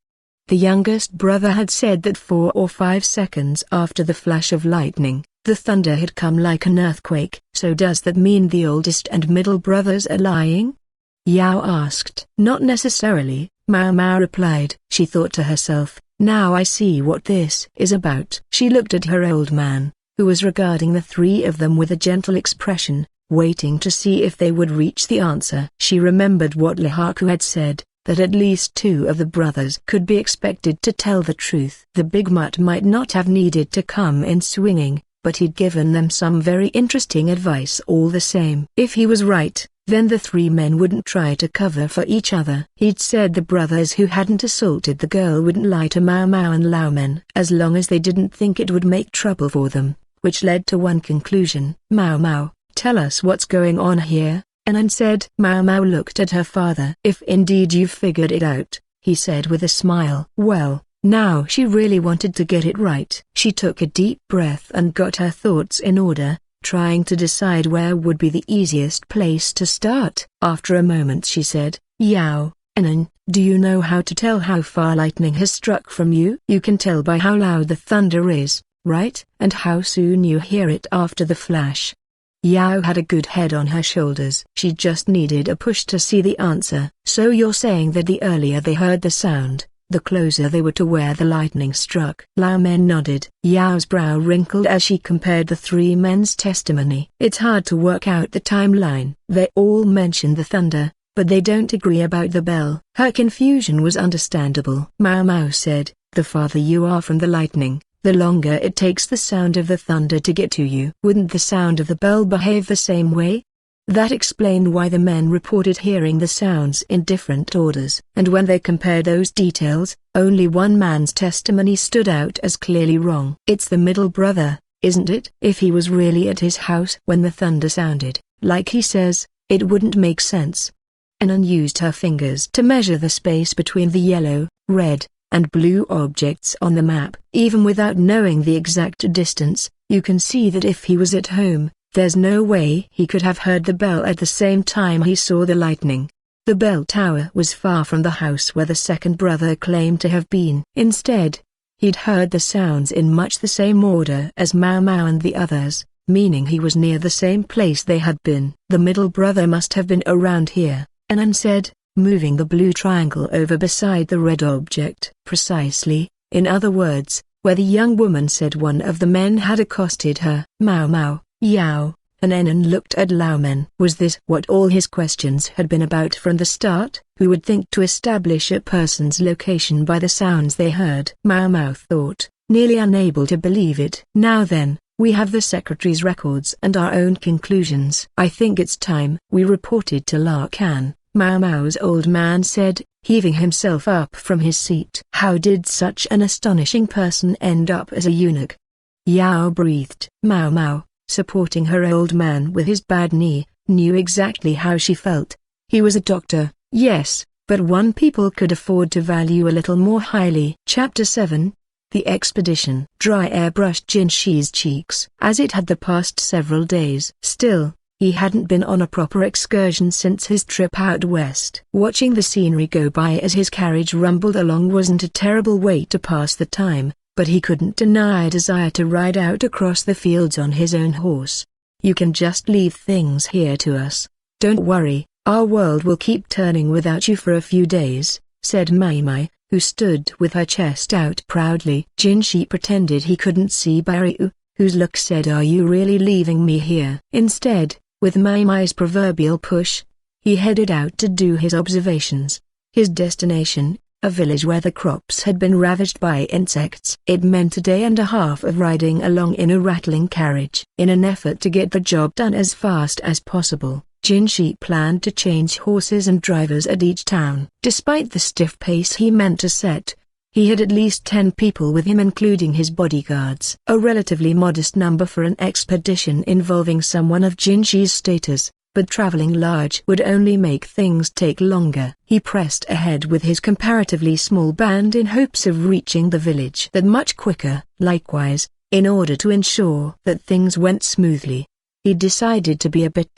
S1: The youngest brother had said that 4 or 5 seconds after the flash of lightning, the thunder had come like an earthquake. So does that mean the oldest and middle brothers are lying? Yao asked. Not necessarily, Mao Mao replied. She thought to herself, now I see what this is about. She looked at her old man, who was regarding the three of them with a gentle expression, waiting to see if they would reach the answer. She remembered what Lihaku had said, that at least 2 of the brothers could be expected to tell the truth. The big mutt might not have needed to come in swinging, but he'd given them some very interesting advice all the same. If he was right, then the 3 men wouldn't try to cover for each other. He'd said the brothers who hadn't assaulted the girl wouldn't lie to Mao Mao and Lao Men as long as they didn't think it would make trouble for them, which led to one conclusion. Mao Mao, tell us what's going on here, Anan said. Mao Mao looked at her father. If indeed you've figured it out, he said with a smile. Well, now she really wanted to get it right. She took a deep breath and got her thoughts in order, trying to decide where would be the easiest place to start. After a moment she said, Yao, Anan, do you know how to tell how far lightning has struck from you? You can tell by how loud the thunder is, right? And how soon you hear it after the flash. Yao had a good head on her shoulders. She just needed a push to see the answer. So you're saying that the earlier they heard the sound, the closer they were to where the lightning struck? Lao Men nodded. Yao's brow wrinkled as she compared the 3 men's testimony. It's hard to work out the timeline. They all mentioned the thunder, but they don't agree about the bell. Her confusion was understandable. Mao Mao said, the farther you are from the lightning, the longer it takes the sound of the thunder to get to you. Wouldn't the sound of the bell behave the same way? That explained why the men reported hearing the sounds in different orders. And when they compared those details, only one man's testimony stood out as clearly wrong. It's the middle brother, isn't it? If he was really at his house when the thunder sounded, like he says, it wouldn't make sense. Anan used her fingers to measure the space between the yellow, red, and blue objects on the map. Even without knowing the exact distance, you can see that if he was at home, there's no way he could have heard the bell at the same time he saw the lightning. The bell tower was far from the house where the second brother claimed to have been. Instead, he'd heard the sounds in much the same order as Mao Mao and the others, meaning he was near the same place they had been. The middle brother must have been around here, Anan said, moving the blue triangle over beside the red object. Precisely, in other words, where the young woman said one of the men had accosted her. Mao Mao, Yao, and Anan looked at Lao Men. Was this what all his questions had been about from the start? Who would think to establish a person's location by the sounds they heard? Mao Mao thought, nearly unable to believe it. Now then, we have the secretary's records and our own conclusions. I think it's time we reported to Lakan, Mao Mao's old man said, heaving himself up from his seat. How did such an astonishing person end up as a eunuch? Yao breathed. Mao Mao, supporting her old man with his bad knee, knew exactly how she felt. He was a doctor, yes, but one people could afford to value a little more highly. Chapter 7. The Expedition. Dry air brushed Jinshi's cheeks. As it had the past several days. Still, he hadn't been on a proper excursion since his trip out west. Watching the scenery go by as his carriage rumbled along wasn't a terrible way to pass the time, but he couldn't deny a desire to ride out across the fields on his own horse. You can just leave things here to us. Don't worry, our world will keep turning without you for a few days, said Mai Mai, who stood with her chest out proudly. Jinshi pretended he couldn't see Baryu, whose look said, are you really leaving me here? Instead, with Mai Mai's proverbial push, he headed out to do his observations. His destination, a village where the crops had been ravaged by insects. It meant a day and a half of riding along in a rattling carriage. In an effort to get the job done as fast as possible, Jinshi planned to change horses and drivers at each town. Despite the stiff pace he meant to set, he had at least 10 people with him including his bodyguards. A relatively modest number for an expedition involving someone of Jinshi's status, but traveling large would only make things take longer. He pressed ahead with his comparatively small band in hopes of reaching the village that much quicker. Likewise, in order to ensure that things went smoothly, he decided to be a bit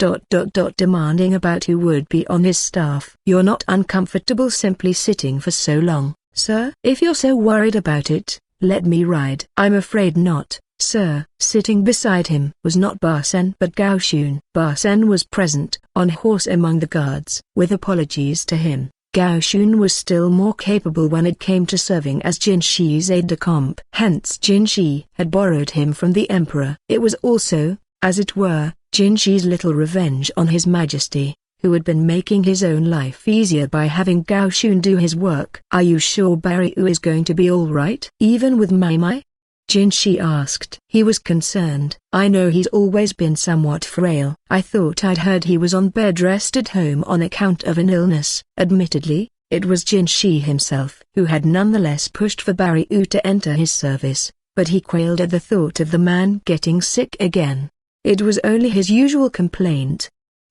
S1: demanding about who would be on his staff. "You're not uncomfortable simply sitting for so long, sir? If you're so worried about it, let me ride." "I'm afraid not, sir." Sitting beside him was not Barsen but Gaoshun. Barsen was present, on horse among the guards. With apologies to him, Gaoshun was still more capable when it came to serving as Jinshi's aide-de-camp. Hence Jinshi had borrowed him from the emperor. It was also, as it were, Jinshi's little revenge on his majesty, who had been making his own life easier by having Gaoshun do his work. "Are you sure Barryu is going to be all right? Even with Mai?" Jinshi asked. He was concerned. "I know he's always been somewhat frail. I thought I'd heard he was on bed rest at home on account of an illness." Admittedly, it was Jinshi himself who had nonetheless pushed for Barryu to enter his service, but he quailed at the thought of the man getting sick again. It was only his usual complaint.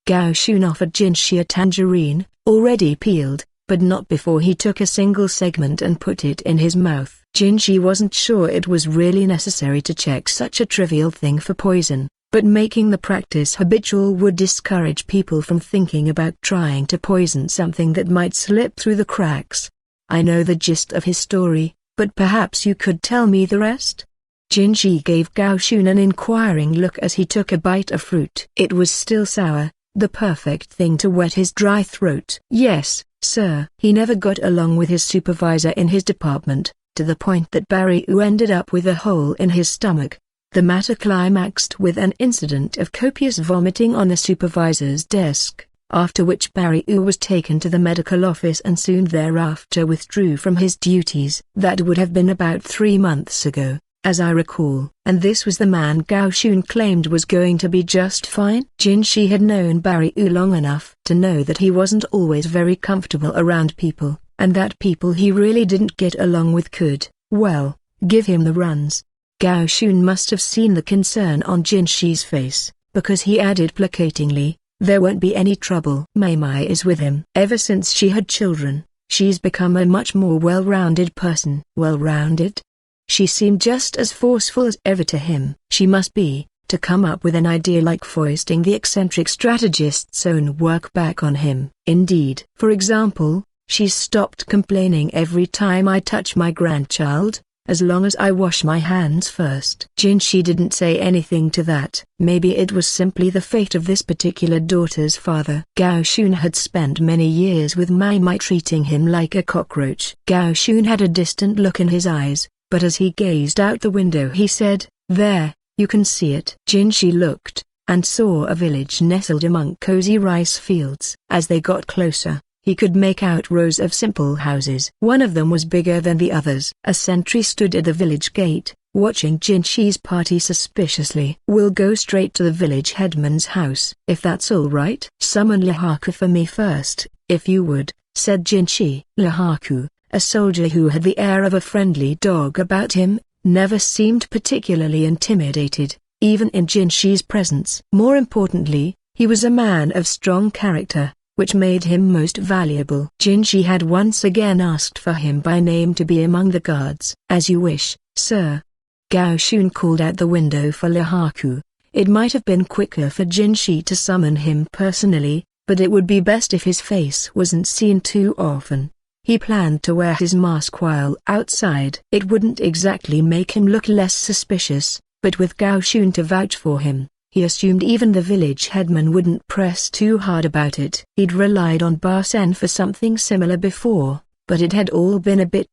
S1: Gaoshun offered Jinshi a tangerine, already peeled, but not before he took a single segment and put it in his mouth. Jinshi wasn't sure it was really necessary to check such a trivial thing for poison, but making the practice habitual would discourage people from thinking about trying to poison something that might slip through the cracks. "I know the gist of his story, but perhaps you could tell me the rest?" Jinshi gave Gaoshun an inquiring look as he took a bite of fruit. It was still sour, the perfect thing to wet his dry throat. "Yes, sir." He never got along with his supervisor in his department, to the point that Barryu ended up with a hole in his stomach. The matter climaxed with an incident of copious vomiting on the supervisor's desk, after which Barryu was taken to the medical office and soon thereafter withdrew from his duties. That would have been about 3 months ago, as I recall. And this was the man Gaoshun claimed was going to be just fine? Jinshi had known Barryu long enough to know that he wasn't always very comfortable around people, and that people he really didn't get along with could, well, give him the runs. Gaoshun must have seen the concern on Jinshi's face, because he added placatingly, "There won't be any trouble. Mai is with him. Ever since she had children, she's become a much more well-rounded person." Well-rounded? She seemed just as forceful as ever to him. She must be, to come up with an idea like foisting the eccentric strategist's own work back on him. Indeed. For example, she's stopped complaining every time I touch my grandchild, as long as I wash my hands first. Jinshi didn't say anything to that. Maybe it was simply the fate of this particular daughter's father. Gaoshun had spent many years with Mai treating him like a cockroach. Gaoshun had a distant look in his eyes, but as he gazed out the window he said, "There, you can see it." Jinshi looked, and saw a village nestled among cozy rice fields. As they got closer, he could make out rows of simple houses. One of them was bigger than the others. A sentry stood at the village gate, watching Jinshi's party suspiciously. "We'll go straight to the village headman's house, if that's all right." "Summon Lahaku for me first, if you would," said Jinshi. Lahaku, a soldier who had the air of a friendly dog about him, never seemed particularly intimidated, even in Jinshi's presence. More importantly, he was a man of strong character, which made him most valuable. Jinshi had once again asked for him by name to be among the guards. "As you wish, sir." Gaoshun called out the window for Lahaku. It might have been quicker for Jinshi to summon him personally, but it would be best if his face wasn't seen too often. He planned to wear his mask while outside. It wouldn't exactly make him look less suspicious, but with Gaoshun to vouch for him, he assumed even the village headman wouldn't press too hard about it. He'd relied on Barsen for something similar before, but it had all been a bit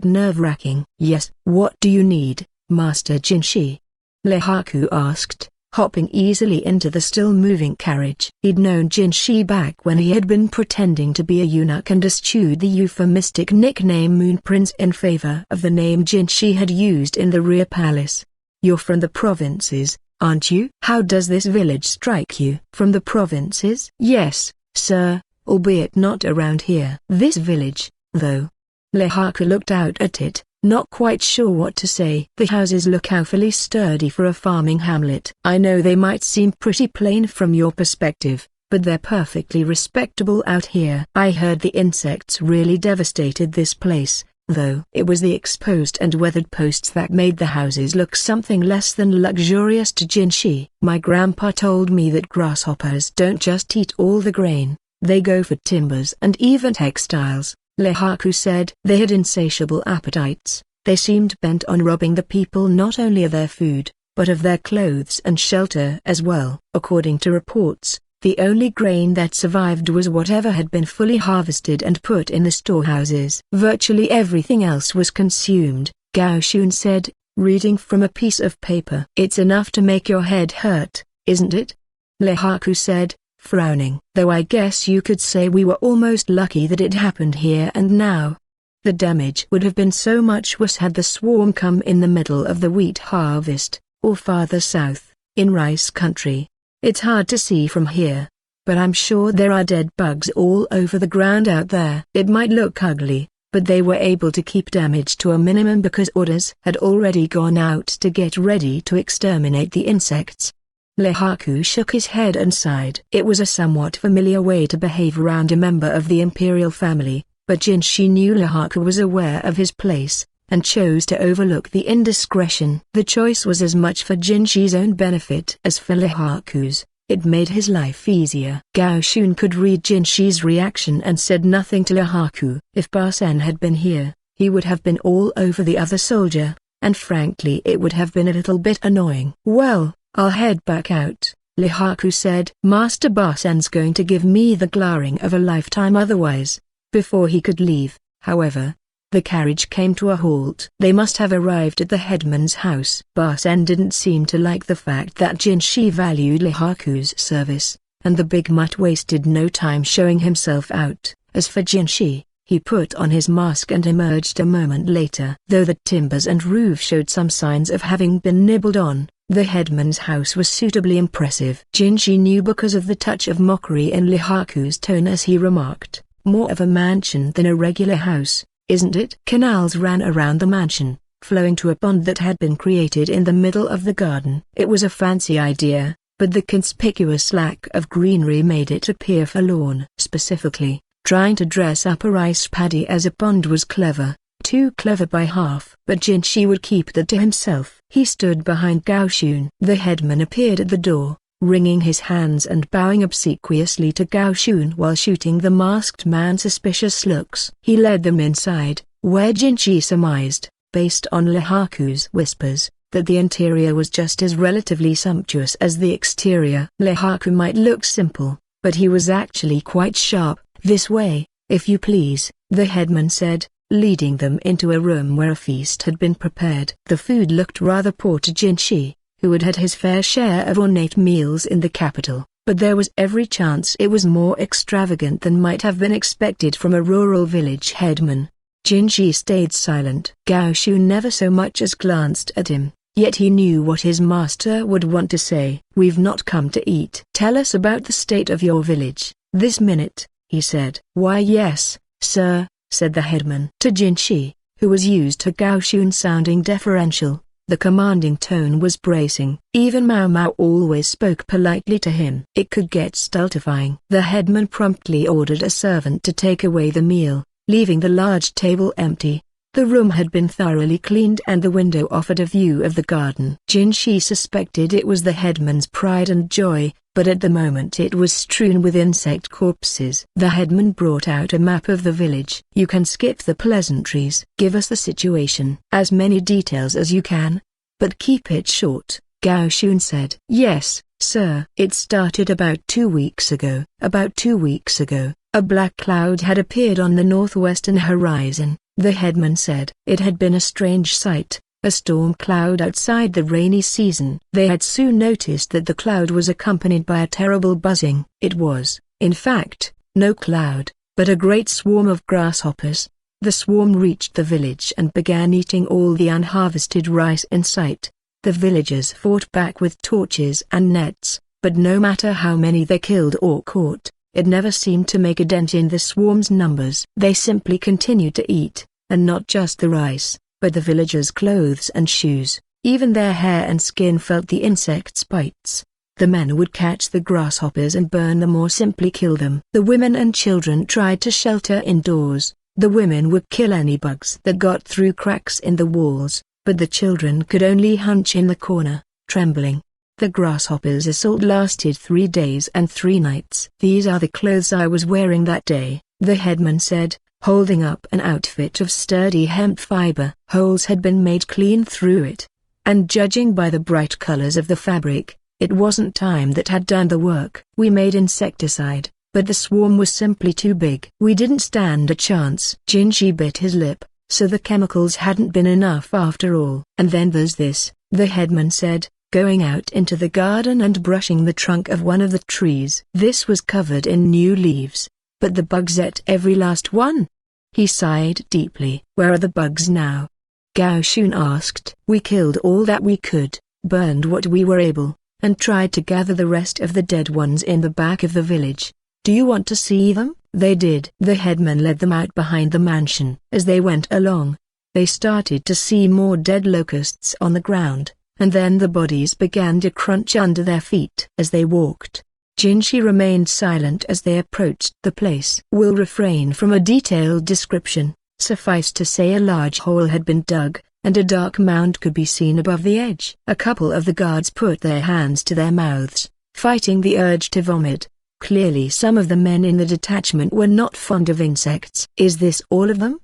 S1: nerve-wracking. "Yes, what do you need, Master Jinshi?" Lahaku asked, hopping easily into the still-moving carriage. He'd known Jinshi back when he had been pretending to be a eunuch and eschewed the euphemistic nickname Moon Prince in favor of the name Jinshi had used in the rear palace. "You're from the provinces, aren't you? How does this village strike you?" "From the provinces?" "Yes, sir, albeit not around here." "This village, though?" Lahaku looked out at it, not quite sure what to say. The houses look awfully sturdy for a farming hamlet. I know they might seem pretty plain from your perspective, but they're perfectly respectable out here. I heard the insects really devastated this place, though. It was the exposed and weathered posts that made the houses look something less than luxurious to Jinshi. My grandpa told me that grasshoppers don't just eat all the grain, they go for timbers and even textiles, Lehaku said. They had insatiable appetites. They seemed bent on robbing the people not only of their food, but of their clothes and shelter as well. According to reports, the only grain that survived was whatever had been fully harvested and put in the storehouses. Virtually everything else was consumed, Gao Shun said, reading from a piece of paper. It's enough to make your head hurt, isn't it? Lehaku said, frowning. Though I guess you could say we were almost lucky that it happened here and now. The damage would have been so much worse had the swarm come in the middle of the wheat harvest, or farther south, in rice country. It's hard to see from here, but I'm sure there are dead bugs all over the ground out there. It might look ugly, but they were able to keep damage to a minimum because orders had already gone out to get ready to exterminate the insects. Lehaku shook his head and sighed. It was a somewhat familiar way to behave around a member of the imperial family, but Jinshi knew Lehaku was aware of his place, and chose to overlook the indiscretion. The choice was as much for Jinshi's own benefit as for Lehaku's. It made his life easier. Gao Shun could read Jinshi's reaction and said nothing to Lehaku. If Basen had been here, he would have been all over the other soldier, and frankly it would have been a little bit annoying. Well, I'll head back out, Lehaku said. Master Basen's going to give me the glaring of a lifetime otherwise. Before he could leave, however, the carriage came to a halt. They must have arrived at the headman's house. Basen didn't seem to like the fact that Jinshi valued Lehaku's service, and the big mutt wasted no time showing himself out. As for Jinshi, he put on his mask and emerged a moment later. Though the timbers and roof showed some signs of having been nibbled on, the headman's house was suitably impressive. Jinshi knew because of the touch of mockery in Lehaku's tone as he remarked, more of a mansion than a regular house, isn't it? Canals ran around the mansion, flowing to a pond that had been created in the middle of the garden. It was a fancy idea, but the conspicuous lack of greenery made it appear forlorn. Specifically, trying to dress up a rice paddy as a pond was clever, too clever by half. But Jinshi would keep that to himself. He stood behind Gao Shun. The headman appeared at the door, wringing his hands and bowing obsequiously to Gao Shun while shooting the masked man suspicious looks. He led them inside, where Jinshi surmised, based on Lehaku's whispers, that the interior was just as relatively sumptuous as the exterior. Lehaku might look simple, but he was actually quite sharp. This way, if you please, the headman said, leading them into a room where a feast had been prepared. The food looked rather poor to Jinshi, who had had his fair share of ornate meals in the capital, but there was every chance it was more extravagant than might have been expected from a rural village headman. Jinshi stayed silent. Gao Shun never so much as glanced at him, yet he knew what his master would want to say. We've not come to eat. Tell us about the state of your village, this minute, he said. Why yes, sir, said the headman. To Jinshi, who was used to Gao Shun sounding deferential, the commanding tone was bracing. Even Mao Mao always spoke politely to him. It could get stultifying. The headman promptly ordered a servant to take away the meal, leaving the large table empty. The room had been thoroughly cleaned and the window offered a view of the garden. Jinshi suspected it was the headman's pride and joy, but at the moment it was strewn with insect corpses. The headman brought out a map of the village. You can skip the pleasantries. Give us the situation. As many details as you can, but keep it short, Gao Shun said. Yes, sir. It started about 2 weeks ago. About 2 weeks ago, a black cloud had appeared on the northwestern horizon, the headman said. It had been a strange sight, a storm cloud outside the rainy season. They had soon noticed that the cloud was accompanied by a terrible buzzing. It was, in fact, no cloud, but a great swarm of grasshoppers. The swarm reached the village and began eating all the unharvested rice in sight. The villagers fought back with torches and nets, but no matter how many they killed or caught, it never seemed to make a dent in the swarm's numbers. They simply continued to eat, and not just the rice, but the villagers' clothes and shoes, even their hair and skin felt the insects' bites. The men would catch the grasshoppers and burn them or simply kill them. The women and children tried to shelter indoors. The women would kill any bugs that got through cracks in the walls, but the children could only hunch in the corner, trembling. The grasshoppers' assault lasted 3 days and 3 nights. "These are the clothes I was wearing that day," the headman said, holding up an outfit of sturdy hemp fiber. Holes had been made clean through it, and judging by the bright colors of the fabric, it wasn't time that had done the work. "We made insecticide, but the swarm was simply too big. We didn't stand a chance." Jinshi bit his lip, so the chemicals hadn't been enough after all. "And then there's this," the headman said, going out into the garden and brushing the trunk of one of the trees. This was covered in new leaves, but the bugs ate every last one. He sighed deeply. "Where are the bugs now?" Gao Shun asked. "We killed all that we could, burned what we were able, and tried to gather the rest of the dead ones in the back of the village. Do you want to see them?" They did. The headman led them out behind the mansion. As they went along, they started to see more dead locusts on the ground, and then the bodies began to crunch under their feet. As they walked, Jinshi remained silent as they approached the place. "We'll refrain from a detailed description. Suffice to say a large hole had been dug, and a dark mound could be seen above the edge." A couple of the guards put their hands to their mouths, fighting the urge to vomit. Clearly some of the men in the detachment were not fond of insects. "Is this all of them?"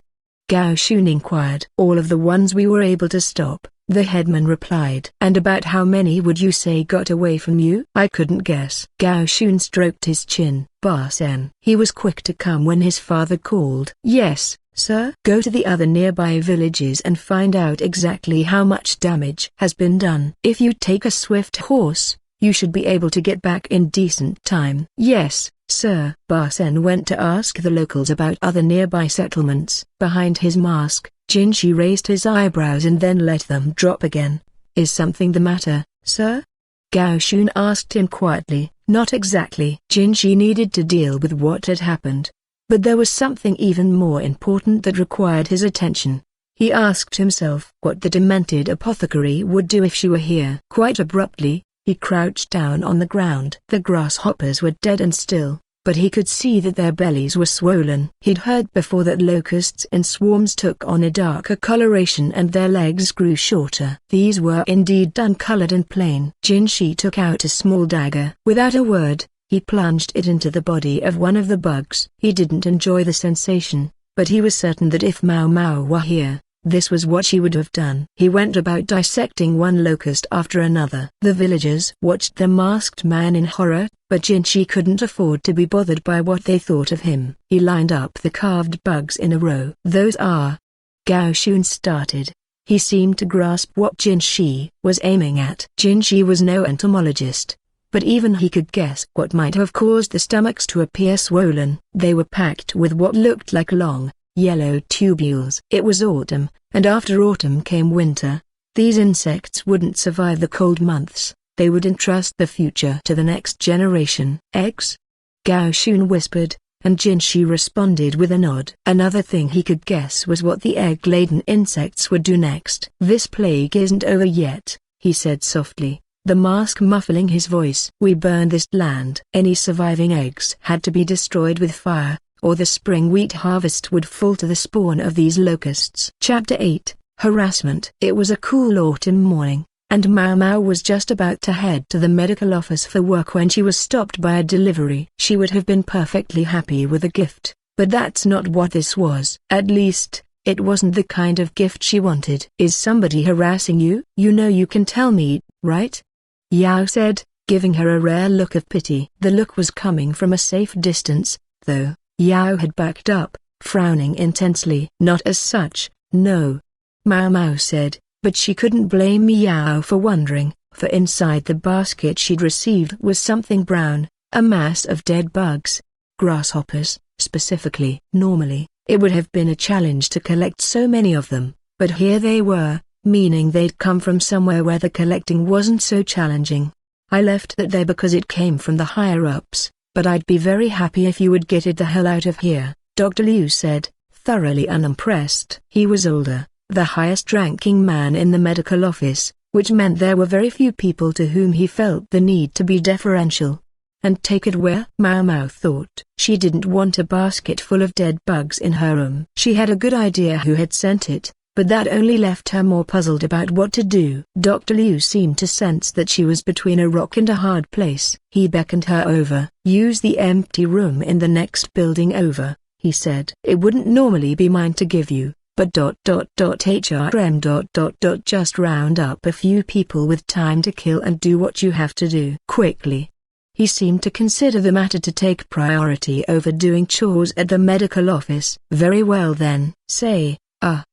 S1: Gao Shun inquired. "All of the ones we were able to stop," the headman replied. "And about how many would you say got away from you?" "I couldn't guess." Gao Shun stroked his chin. "Basen." He was quick to come when his father called. "Yes, sir." "Go to the other nearby villages and find out exactly how much damage has been done. If you take a swift horse, you should be able to get back in decent time." "Yes, sir." Basen went to ask the locals about other nearby settlements. Behind his mask, Jinshi raised his eyebrows and then let them drop again. "Is something the matter, sir?" Gao Shun asked him quietly. "Not exactly." Jinshi needed to deal with what had happened, but there was something even more important that required his attention. He asked himself what the demented apothecary would do if she were here. Quite abruptly, he crouched down on the ground. The grasshoppers were dead and still, but he could see that their bellies were swollen. He'd heard before that locusts in swarms took on a darker coloration and their legs grew shorter. These were indeed dun-colored and plain. Jinshi took out a small dagger. Without a word, he plunged it into the body of one of the bugs. He didn't enjoy the sensation, but he was certain that if Mao Mao were here, this was what she would have done. He went about dissecting one locust after another. The villagers watched the masked man in horror, but Jinshi couldn't afford to be bothered by what they thought of him. He lined up the carved bugs in a row. "Those are..." Gao Shun started. He seemed to grasp what Jinshi was aiming at. Jinshi was no entomologist, but even he could guess what might have caused the stomachs to appear swollen. They were packed with what looked like long, yellow tubules. It was autumn, and after autumn came winter. These insects wouldn't survive the cold months. They would entrust the future to the next generation. "Eggs?" Gao Shun whispered, and Jinshi responded with a nod. Another thing he could guess was what the egg-laden insects would do next. "This plague isn't over yet," he said softly, the mask muffling his voice. "We burned this land. Any surviving eggs had to be destroyed with fire, or the spring wheat harvest would fall to the spawn of these locusts." Chapter 8, Harassment. It was a cool autumn morning, and Mao Mao was just about to head to the medical office for work when she was stopped by a delivery. She would have been perfectly happy with a gift, but that's not what this was. At least, it wasn't the kind of gift she wanted. "Is somebody harassing you? You know you can tell me, right?" Yao said, giving her a rare look of pity. The look was coming from a safe distance, though. Yao had backed up, frowning intensely. "Not as such, no," Mao Mao said, but she couldn't blame Yao for wondering, for inside the basket she'd received was something brown, a mass of dead bugs. Grasshoppers, specifically. Normally, it would have been a challenge to collect so many of them, but here they were, meaning they'd come from somewhere where the collecting wasn't so challenging. "I left that there because it came from the higher-ups, but I'd be very happy if you would get it the hell out of here," Dr. Liu said, thoroughly unimpressed. He was older, the highest-ranking man in the medical office, which meant there were very few people to whom he felt the need to be deferential. And take it where? Mau Mau thought. She didn't want a basket full of dead bugs in her room. She had a good idea who had sent it, but that only left her more puzzled about what to do. Dr. Liu seemed to sense that she was between a rock and a hard place. He beckoned her over. "Use the empty room in the next building over," he said. "It wouldn't normally be mine to give you, but HRM. Just round up a few people with time to kill and do what you have to do quickly." He seemed to consider the matter to take priority over doing chores at the medical office. "Very well then. Say,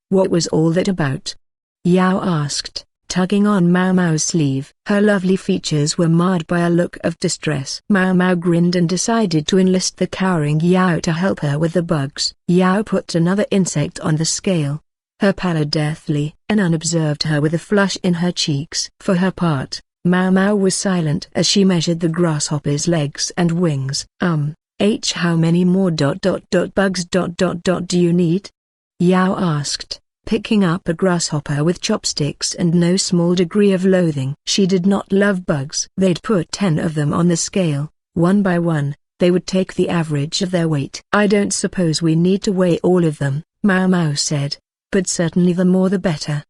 S1: what was all that about?" Yao asked, tugging on Mau Mau's sleeve. Her lovely features were marred by a look of distress. Mau Mau grinned and decided to enlist the cowering Yao to help her with the bugs. Yao put another insect on the scale. Her pallor deathly, and unobserved her with a flush in her cheeks. For her part, Mau Mau was silent as she measured the grasshopper's legs and wings. How many more bugs do you need?" Yao asked, picking up a grasshopper with chopsticks and no small degree of loathing. She did not love bugs. They'd put 10 of them on the scale, one by one. They would take the average of their weight. "I don't suppose we need to weigh all of them," Mau Mau said, "but certainly the more the better."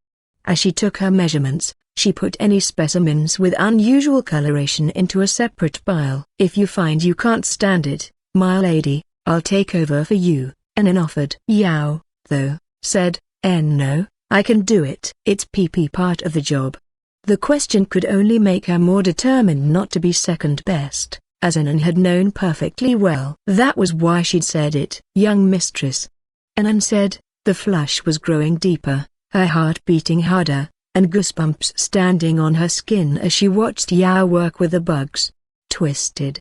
S1: As she took her measurements, she put any specimens with unusual coloration into a separate pile. "If you find you can't stand it, my lady, I'll take over for you," Anan offered. Yao, though, said, "No, I can do it." It's PP part of the job. The question could only make her more determined not to be second best, as Anan had known perfectly well. That was why she'd said it. "Young mistress," Anan said. The flush was growing deeper, her heart beating harder, and goosebumps standing on her skin as she watched Yao work with the bugs. Twisted,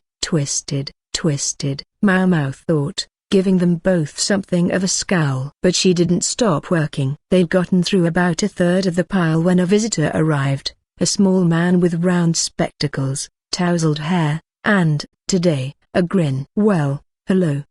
S1: Mau Mau thought, giving them both something of a scowl. But she didn't stop working. They'd gotten through about a third of the pile when a visitor arrived, a small man with round spectacles, tousled hair, and, today, a grin. "Well, hello."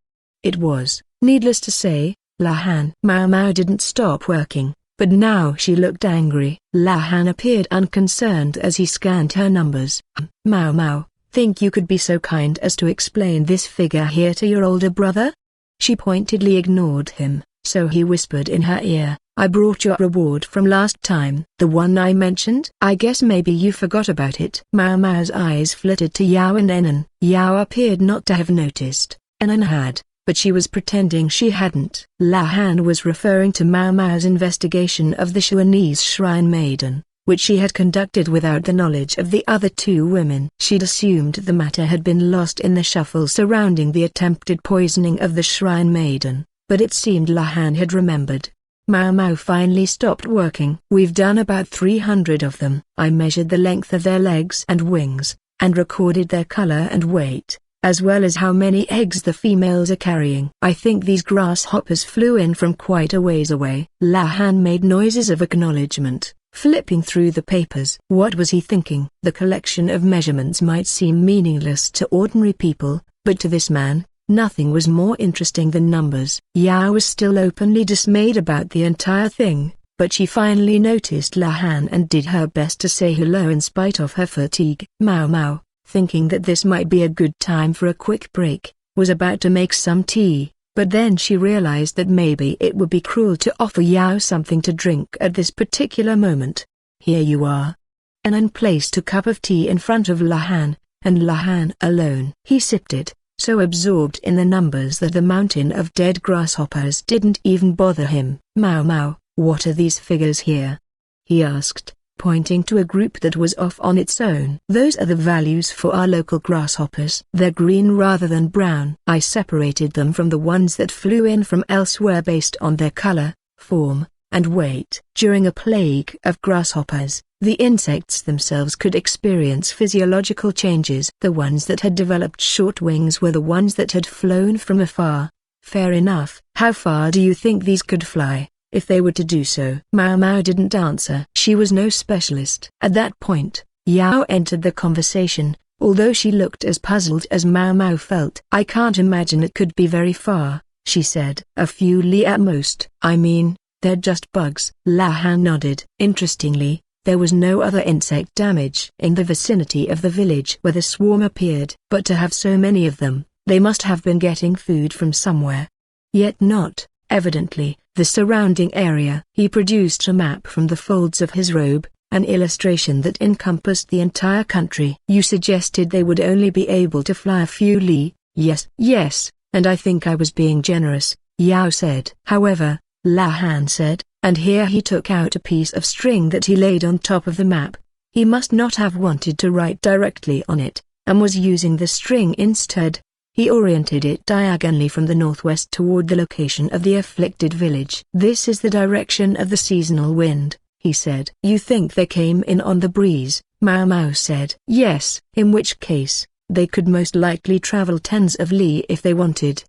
S1: It was, needless to say, Lakan. Mau Mau didn't stop working, but now she looked angry. Lakan appeared unconcerned as he scanned her numbers. "Mau Mau, think you could be so kind as to explain this figure here to your older brother?" She pointedly ignored him, so he whispered in her ear, "I brought your reward from last time." "The one I mentioned? I guess maybe you forgot about it." Mau Mau's eyes flitted to Yao and Anan. Yao appeared not to have noticed, Anan had, but she was pretending she hadn't. Lakan was referring to Mau Mau's investigation of the Shuanese shrine maiden, which she had conducted without the knowledge of the other 2 women. She'd assumed the matter had been lost in the shuffle surrounding the attempted poisoning of the shrine maiden, but it seemed Lakan had remembered. Mau Mau finally stopped working. "We've done about 300 of them. I measured the length of their legs and wings, and recorded their color and weight, as well as how many eggs the females are carrying. I think these grasshoppers flew in from quite a ways away." Lakan made noises of acknowledgement, flipping through the papers. What was he thinking? The collection of measurements might seem meaningless to ordinary people, but to this man, nothing was more interesting than numbers. Yao was still openly dismayed about the entire thing, but she finally noticed Lakan and did her best to say hello in spite of her fatigue. Mau Mau, thinking that this might be a good time for a quick break, was about to make some tea, but then she realized that maybe it would be cruel to offer Yao something to drink at this particular moment. "Here you are." Anan placed a cup of tea in front of Lakan, and Lakan alone. He sipped it, so absorbed in the numbers that the mountain of dead grasshoppers didn't even bother him. "Mau Mau, what are these figures here?" he asked, pointing to a group that was off on its own. "Those are the values for our local grasshoppers. They're green rather than brown. I separated them from the ones that flew in from elsewhere based on their color, form, and weight. During a plague of grasshoppers, the insects themselves could experience physiological changes. The ones that had developed short wings were the ones that had flown from afar." "Fair enough. How far do you think these could fly, if they were to do so?" Mau Mau didn't answer. She was no specialist. At that point, Yao entered the conversation, although she looked as puzzled as Mau Mau felt. "I can't imagine it could be very far," she said. "A few li at most. I mean, They're just bugs. Lakan nodded. Interestingly, there was no other insect damage in the vicinity of the village where the swarm appeared. But to have so many of them, they must have been getting food from somewhere. Yet not, evidently, the surrounding area. He produced a map from the folds of his robe, an illustration that encompassed the entire country. You suggested they would only be able to fly a few li. Yes, and I think I was being generous, Yao said. However, Lakan said, and here he took out a piece of string that he laid on top of the map. He must not have wanted to write directly on it, and was using the string instead. He oriented it diagonally from the northwest toward the location of the afflicted village. This is the direction of the seasonal wind, he said. You think they came in on the breeze? Mau said. Yes, in which case, they could most likely travel tens of li if they wanted.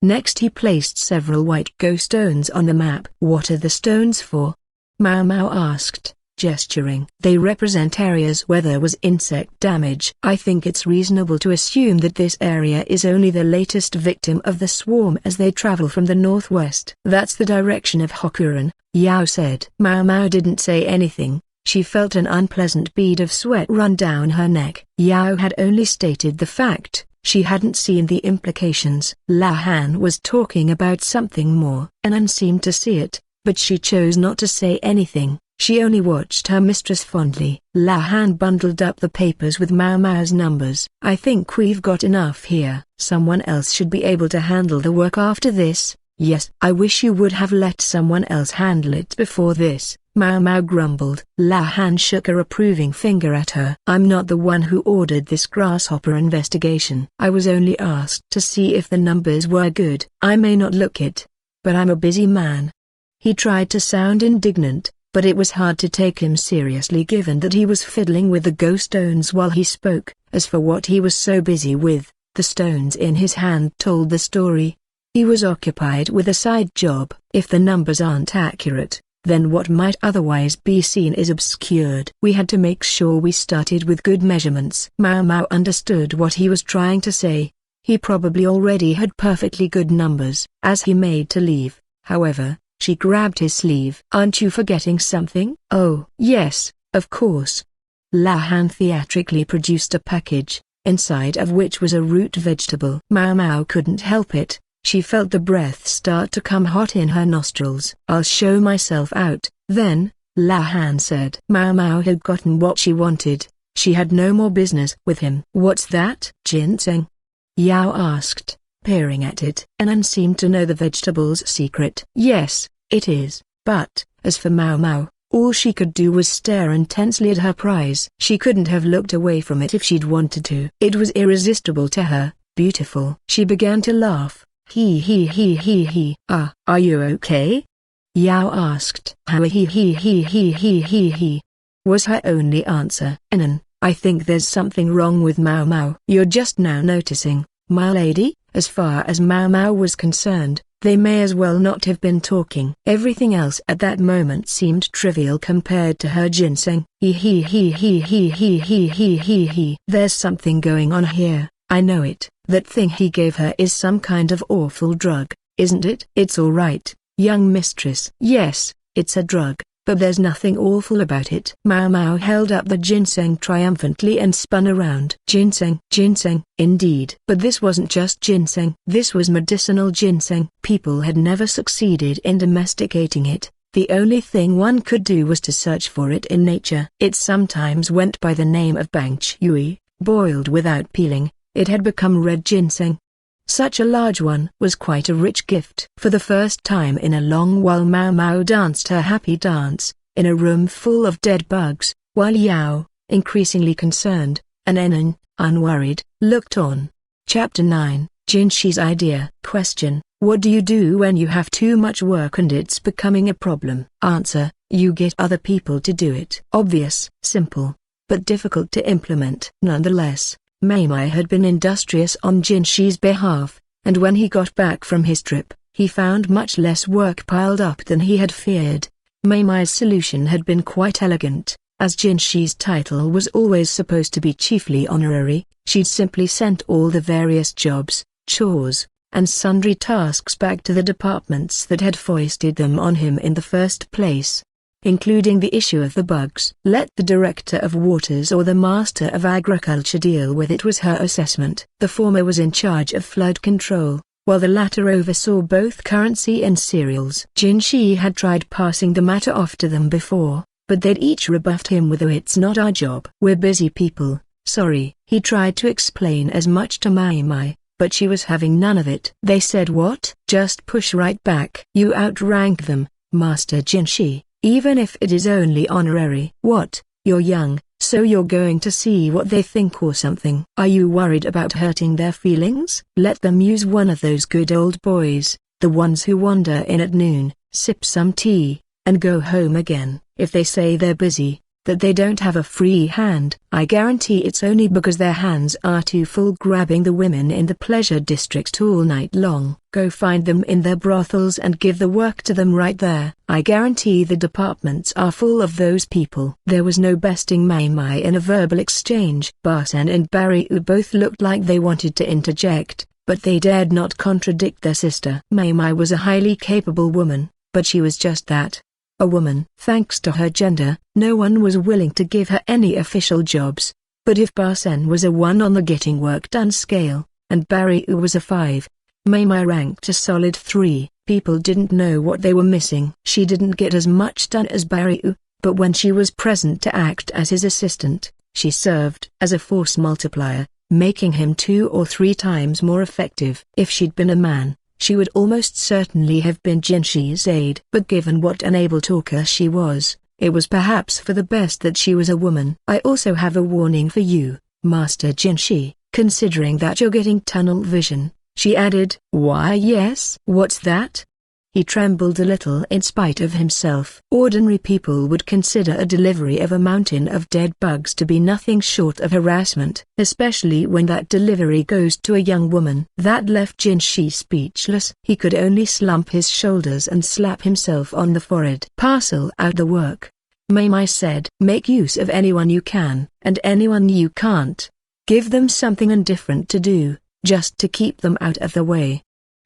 S1: Next he placed several white ghost stones on the map. What are the stones for? Mau asked, gesturing. They represent areas where there was insect damage. I think it's reasonable to assume that this area is only the latest victim of the swarm as they travel from the northwest. That's the direction of Hokuran, Yao said. Mau didn't say anything. She felt an unpleasant bead of sweat run down her neck. Yao had only stated the fact. She hadn't seen the implications. Lakan was talking about something more. Anan seemed to see it, but she chose not to say anything. She only watched her mistress fondly. Lakan bundled up the papers with Mau's numbers. I think we've got enough here. Someone else should be able to handle the work after this. Yes, I wish you would have let someone else handle it before this, Mau grumbled. Lakan shook a reproving finger at her. I'm not the one who ordered this grasshopper investigation. I was only asked to see if the numbers were good. I may not look it, but I'm a busy man. He tried to sound indignant, but it was hard to take him seriously given that he was fiddling with the ghost stones while he spoke. As for what he was so busy with, the stones in his hand told the story. He was occupied with a side job. If the numbers aren't accurate, then what might otherwise be seen is obscured. We had to make sure we started with good measurements. Mau understood what he was trying to say. He probably already had perfectly good numbers. As he made to leave, however, she grabbed his sleeve. Aren't you forgetting something? Oh, yes, of course. Lakan theatrically produced a package, inside of which was a root vegetable. Mau couldn't help it. She felt the breath start to come hot in her nostrils. I'll show myself out, then, Lakan said. Mau had gotten what she wanted. She had no more business with him. What's that? Ginseng? Yao asked, peering at it. Anan seemed to know the vegetable's secret. Yes, it is, but, as for Mau, all she could do was stare intensely at her prize. She couldn't have looked away from it if she'd wanted to. It was irresistible to her, beautiful. She began to laugh. He. Are you okay? Yao asked. He. Was her only answer. Anan, I think there's something wrong with Mau. You're just now noticing, my lady? As far as Mau was concerned, they may as well not have been talking. Everything else at that moment seemed trivial compared to her ginseng. He. There's something going on here, I know it. That thing he gave her is some kind of awful drug, isn't it? It's all right, young mistress. Yes, it's a drug, but there's nothing awful about it. Mau held up the ginseng triumphantly and spun around. Ginseng, indeed. But this wasn't just ginseng. This was medicinal ginseng. People had never succeeded in domesticating it. The only thing one could do was to search for it in nature. It sometimes went by the name of bang chui, boiled without peeling. It had become red ginseng. Such a large one was quite a rich gift. For the first time in a long while Mau danced her happy dance, in a room full of dead bugs, while Yao, increasingly concerned, and Anan, unworried, looked on. Chapter 9, Jinshi's Idea. Question: what do you do when you have too much work and it's becoming a problem? Answer: you get other people to do it. Obvious, simple, but difficult to implement. Nonetheless, Maimai had been industrious on Jinshi's behalf, and when he got back from his trip, he found much less work piled up than he had feared. Maimai's solution had been quite elegant. As Jinshi's title was always supposed to be chiefly honorary, she'd simply sent all the various jobs, chores, and sundry tasks back to the departments that had foisted them on him in the first place, including the issue of the bugs. Let the Director of Waters or the Master of Agriculture deal with it was her assessment. The former was in charge of flood control, while the latter oversaw both currency and cereals. Jinshi had tried passing the matter off to them before, but they'd each rebuffed him with, "Oh, it's not our job. We're busy people, sorry." He tried to explain as much to Mai, but she was having none of it. They said, "What? Just push right back. You outrank them, Master Jinshi, even if it is only honorary." "What? You're young, so you're going to see what they think or something. Are you worried about hurting their feelings? Let them use one of those good old boys, the ones who wander in at noon, sip some tea, and go home again. If they say they're busy, that they don't have a free hand, I guarantee it's only because their hands are too full grabbing the women in the pleasure district all night long. Go find them in their brothels and give the work to them right there. I guarantee the departments are full of those people." There was no besting Mai in a verbal exchange. Barsen and Barry both looked like they wanted to interject, but they dared not contradict their sister. Mai was a highly capable woman, but she was just that, a woman. Thanks to her gender, no one was willing to give her any official jobs. But if Barsen was a 1 on the getting work done scale, and Barry was a 5, Mai ranked a solid 3. People didn't know what they were missing. She didn't get as much done as Barry, but when she was present to act as his assistant, she served as a force multiplier, making him 2 or 3 times more effective. If she'd been a man, she would almost certainly have been Jinshi's aide. But given what an able talker she was, it was perhaps for the best that she was a woman. "I also have a warning for you, Master Jinshi, considering that you're getting tunnel vision," she added. "Why, yes? What's that?" He trembled a little in spite of himself. Ordinary people would consider a delivery of a mountain of dead bugs to be nothing short of harassment, especially when that delivery goes to a young woman. That left Jinshi speechless. He could only slump his shoulders and slap himself on the forehead. "Parcel out the work," Mai said. "Make use of anyone you can, and anyone you can't. Give them something indifferent to do, just to keep them out of the way."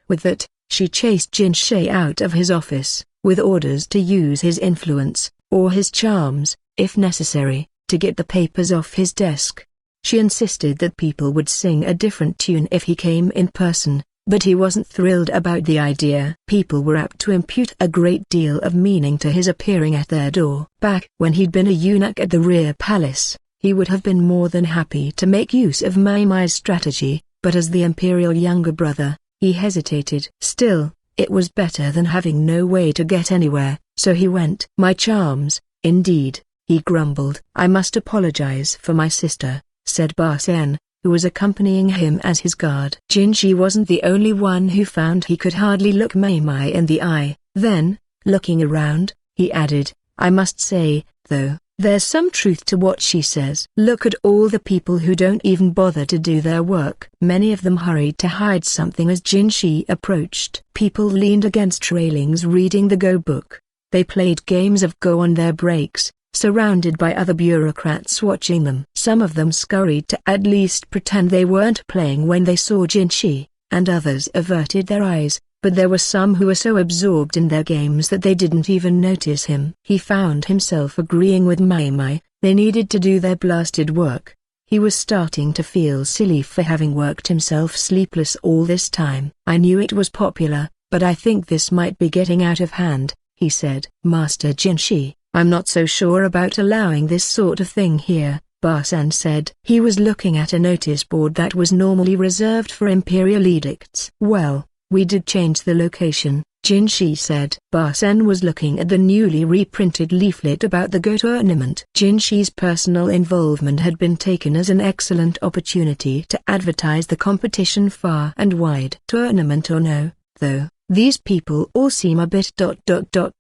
S1: With that, she chased Jinshi out of his office, with orders to use his influence, or his charms, if necessary, to get the papers off his desk. She insisted that people would sing a different tune if he came in person, but he wasn't thrilled about the idea. People were apt to impute a great deal of meaning to his appearing at their door. Back when he'd been a eunuch at the rear palace, he would have been more than happy to make use of Mai's strategy, but as the imperial younger brother, he hesitated. Still, it was better than having no way to get anywhere, so he went. "My charms, indeed," he grumbled. "I must apologize for my sister," said Barsen, who was accompanying him as his guard. Jinshi wasn't the only one who found he could hardly look Mai in the eye. Then, looking around, he added, "I must say, though, there's some truth to what she says. Look at all the people who don't even bother to do their work." Many of them hurried to hide something as Jinshi approached. People leaned against railings reading the Go book. They played games of Go on their breaks, surrounded by other bureaucrats watching them. Some of them scurried to at least pretend they weren't playing when they saw Jinshi, and others averted their eyes, but there were some who were so absorbed in their games that they didn't even notice him. He found himself agreeing with Mai, they needed to do their blasted work. He was starting to feel silly for having worked himself sleepless all this time. "I knew it was popular, but I think this might be getting out of hand," he said. "Master Jinshi, I'm not so sure about allowing this sort of thing here," Barsan said. He was looking at a notice board that was normally reserved for imperial edicts. "Well, we did change the location," Jinshi said. Barsen was looking at the newly reprinted leaflet about the Go tournament. Jinshi's personal involvement had been taken as an excellent opportunity to advertise the competition far and wide. Tournament or no, though, these people all seem a bit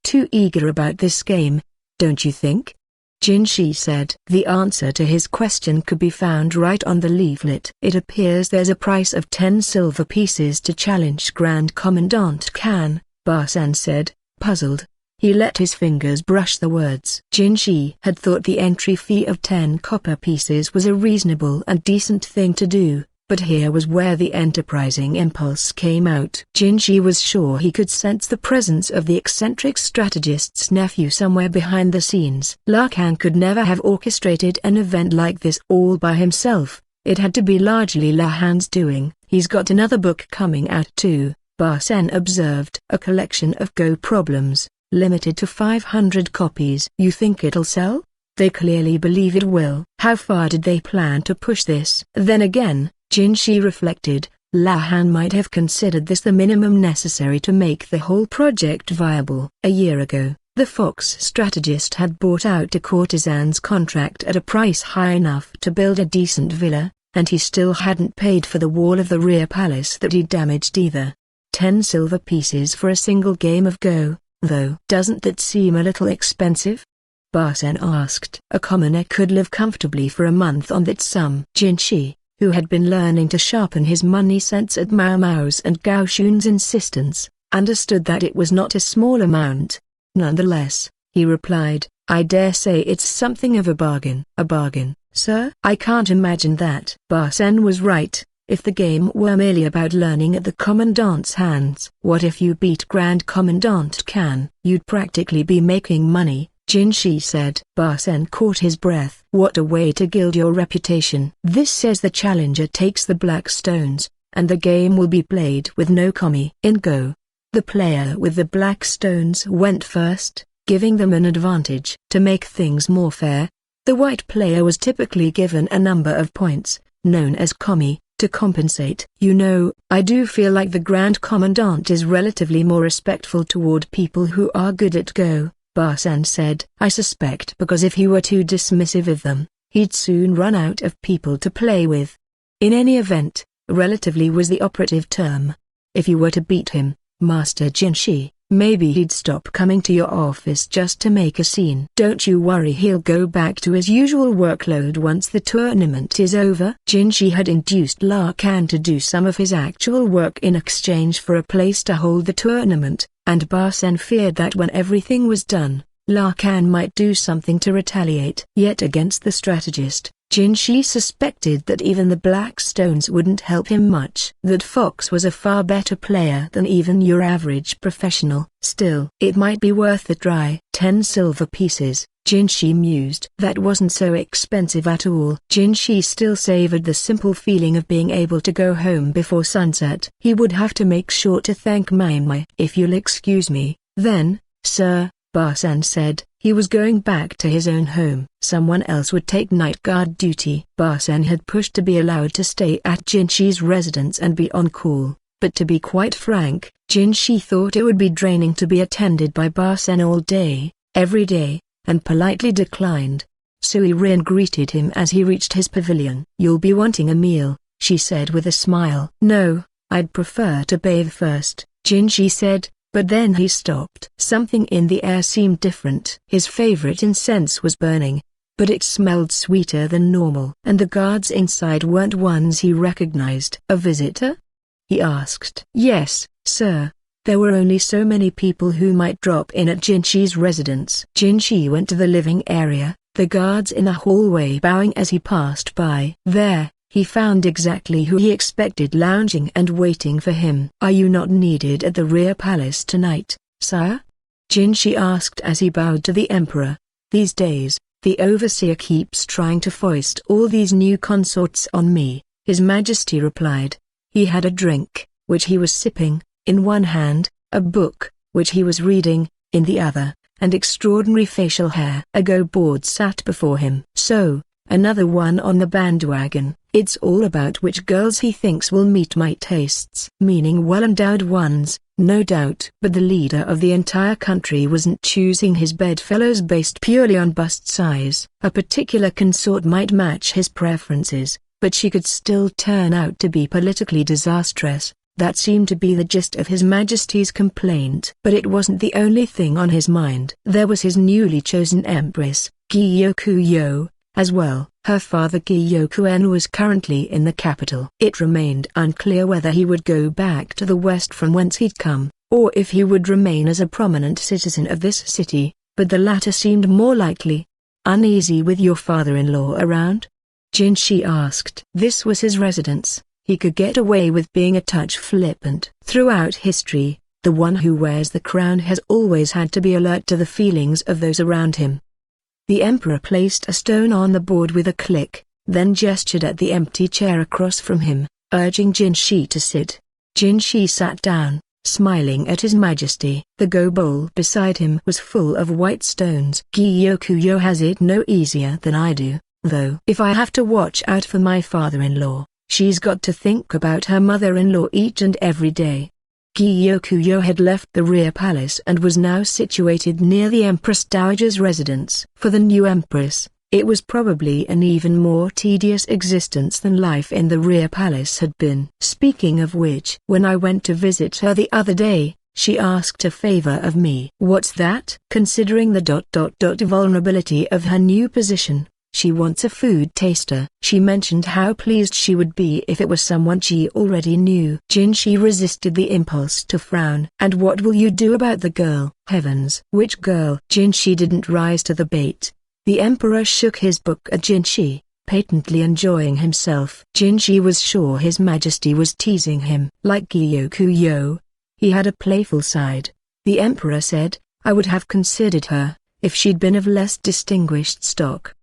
S1: too eager about this game, don't you think? Jinshi said. The answer to his question could be found right on the leaflet. "It appears there's a price of 10 silver pieces to challenge Grand Commandant Khan," Barsan said, puzzled. He let his fingers brush the words. Jinshi had thought the entry fee of 10 copper pieces was a reasonable and decent thing to do, But here was where the enterprising impulse came out. Jinshi was sure he could sense the presence of the eccentric strategist's nephew somewhere behind the scenes. Lakan could never have orchestrated an event like this all by himself. It had to be largely Lahan's doing. He's got another book coming out too, Barsen observed. A collection of Go problems, limited to 500 copies. You think it'll sell? They clearly believe it will. How far did they plan to push this? Then again, Jinshi reflected, Lahan might have considered this the minimum necessary to make the whole project viable. A year ago, the fox strategist had bought out a courtesan's contract at a price high enough to build a decent villa, and he still hadn't paid for the wall of the rear palace that he damaged either. 10 silver pieces for a single game of Go, though. Doesn't that seem a little expensive? Barsen asked. A commoner could live comfortably for a month on that sum. Jinshi, who had been learning to sharpen his money sense at Mao Mao's and Gao Xun's insistence, understood that it was not a small amount. Nonetheless, he replied, I dare say it's something of a bargain. A bargain, sir? I can't imagine that. Barsen was right. If the game were merely about learning at the Commandant's hands, what if you beat Grand Commandant Kan? You'd practically be making money, Jinshi said. Barsen caught his breath. What a way to gild your reputation. This says the challenger takes the black stones, and the game will be played with no commi. In Go, the player with the black stones went first, giving them an advantage. To make things more fair, the white player was typically given a number of points, known as commi, to compensate. You know, I do feel like the Grand Commandant is relatively more respectful toward people who are good at Go, Barsen said. I suspect because if he were too dismissive of them, he'd soon run out of people to play with. In any event, relatively was the operative term. If you were to beat him, Master Jinshi, maybe he'd stop coming to your office just to make a scene. Don't you worry, he'll go back to his usual workload once the tournament is over. Jinshi had induced Lakan to do some of his actual work in exchange for a place to hold the tournament, and Barsen feared that when everything was done, Lakan might do something to retaliate. Yet against the strategist, Jinshi suspected that even the black stones wouldn't help him much. That Fox was a far better player than even your average professional. Still, it might be worth a try. 10 silver pieces, Jinshi mused. That wasn't so expensive at all. Jinshi still savored the simple feeling of being able to go home before sunset. He would have to make sure to thank Maimai. If you'll excuse me, then, sir, Barsen said. He was going back to his own home. Someone else would take night guard duty. Barsen had pushed to be allowed to stay at Jinshi's residence and be on call, but to be quite frank, Jinshi thought it would be draining to be attended by Barsen all day, every day, and politely declined. Sui Rin greeted him as he reached his pavilion. You'll be wanting a meal, she said with a smile. No, I'd prefer to bathe first, Jinshi said. But then he stopped. Something in the air seemed different. His favorite incense was burning, but it smelled sweeter than normal. And the guards inside weren't ones he recognized. A visitor? He asked. Yes, sir. There were only so many people who might drop in at Jinshi's residence. Jinshi went to the living area, the guards in the hallway bowing as he passed by. There, he found exactly who he expected lounging and waiting for him. Are you not needed at the rear palace tonight, sire? Jinshi asked as he bowed to the emperor. These days, the overseer keeps trying to foist all these new consorts on me, His Majesty replied. He had a drink, which he was sipping, in one hand, a book, which he was reading, in the other, and extraordinary facial hair. A Go board sat before him. So, another one on the bandwagon. It's all about which girls he thinks will meet my tastes. Meaning well-endowed ones, no doubt. But the leader of the entire country wasn't choosing his bedfellows based purely on bust size. A particular consort might match his preferences, but she could still turn out to be politically disastrous. That seemed to be the gist of His Majesty's complaint. But it wasn't the only thing on his mind. There was his newly chosen empress, Gyokugyo, as well. Her father Gyokuen was currently in the capital. It remained unclear whether he would go back to the west from whence he'd come, or if he would remain as a prominent citizen of this city, but the latter seemed more likely. Uneasy with your father-in-law around? Jinshi asked. This was his residence, he could get away with being a touch flippant. Throughout history, the one who wears the crown has always had to be alert to the feelings of those around him. The emperor placed a stone on the board with a click, then gestured at the empty chair across from him, urging Jinshi to sit. Jinshi sat down, smiling at his majesty. The go bowl beside him was full of white stones. Gyokuro has it no easier than I do, though. If I have to watch out for my father-in-law, she's got to think about her mother-in-law each and every day. Gyokuro had left the rear palace and was now situated near the Empress Dowager's residence. For the new empress, it was probably an even more tedious existence than life in the rear palace had been. Speaking of which, when I went to visit her the other day, she asked a favor of me. What's that? Considering the vulnerability of her new position, she wants a food taster. She mentioned how pleased she would be if it was someone she already knew. Jinshi resisted the impulse to frown. And what will you do about the girl? Heavens! Which girl? Jinshi didn't rise to the bait. The emperor shook his book at Jinshi, patently enjoying himself. Jinshi was sure his majesty was teasing him. Like Gyokuro, he had a playful side. The emperor said, I would have considered her, if she'd been of less distinguished stock.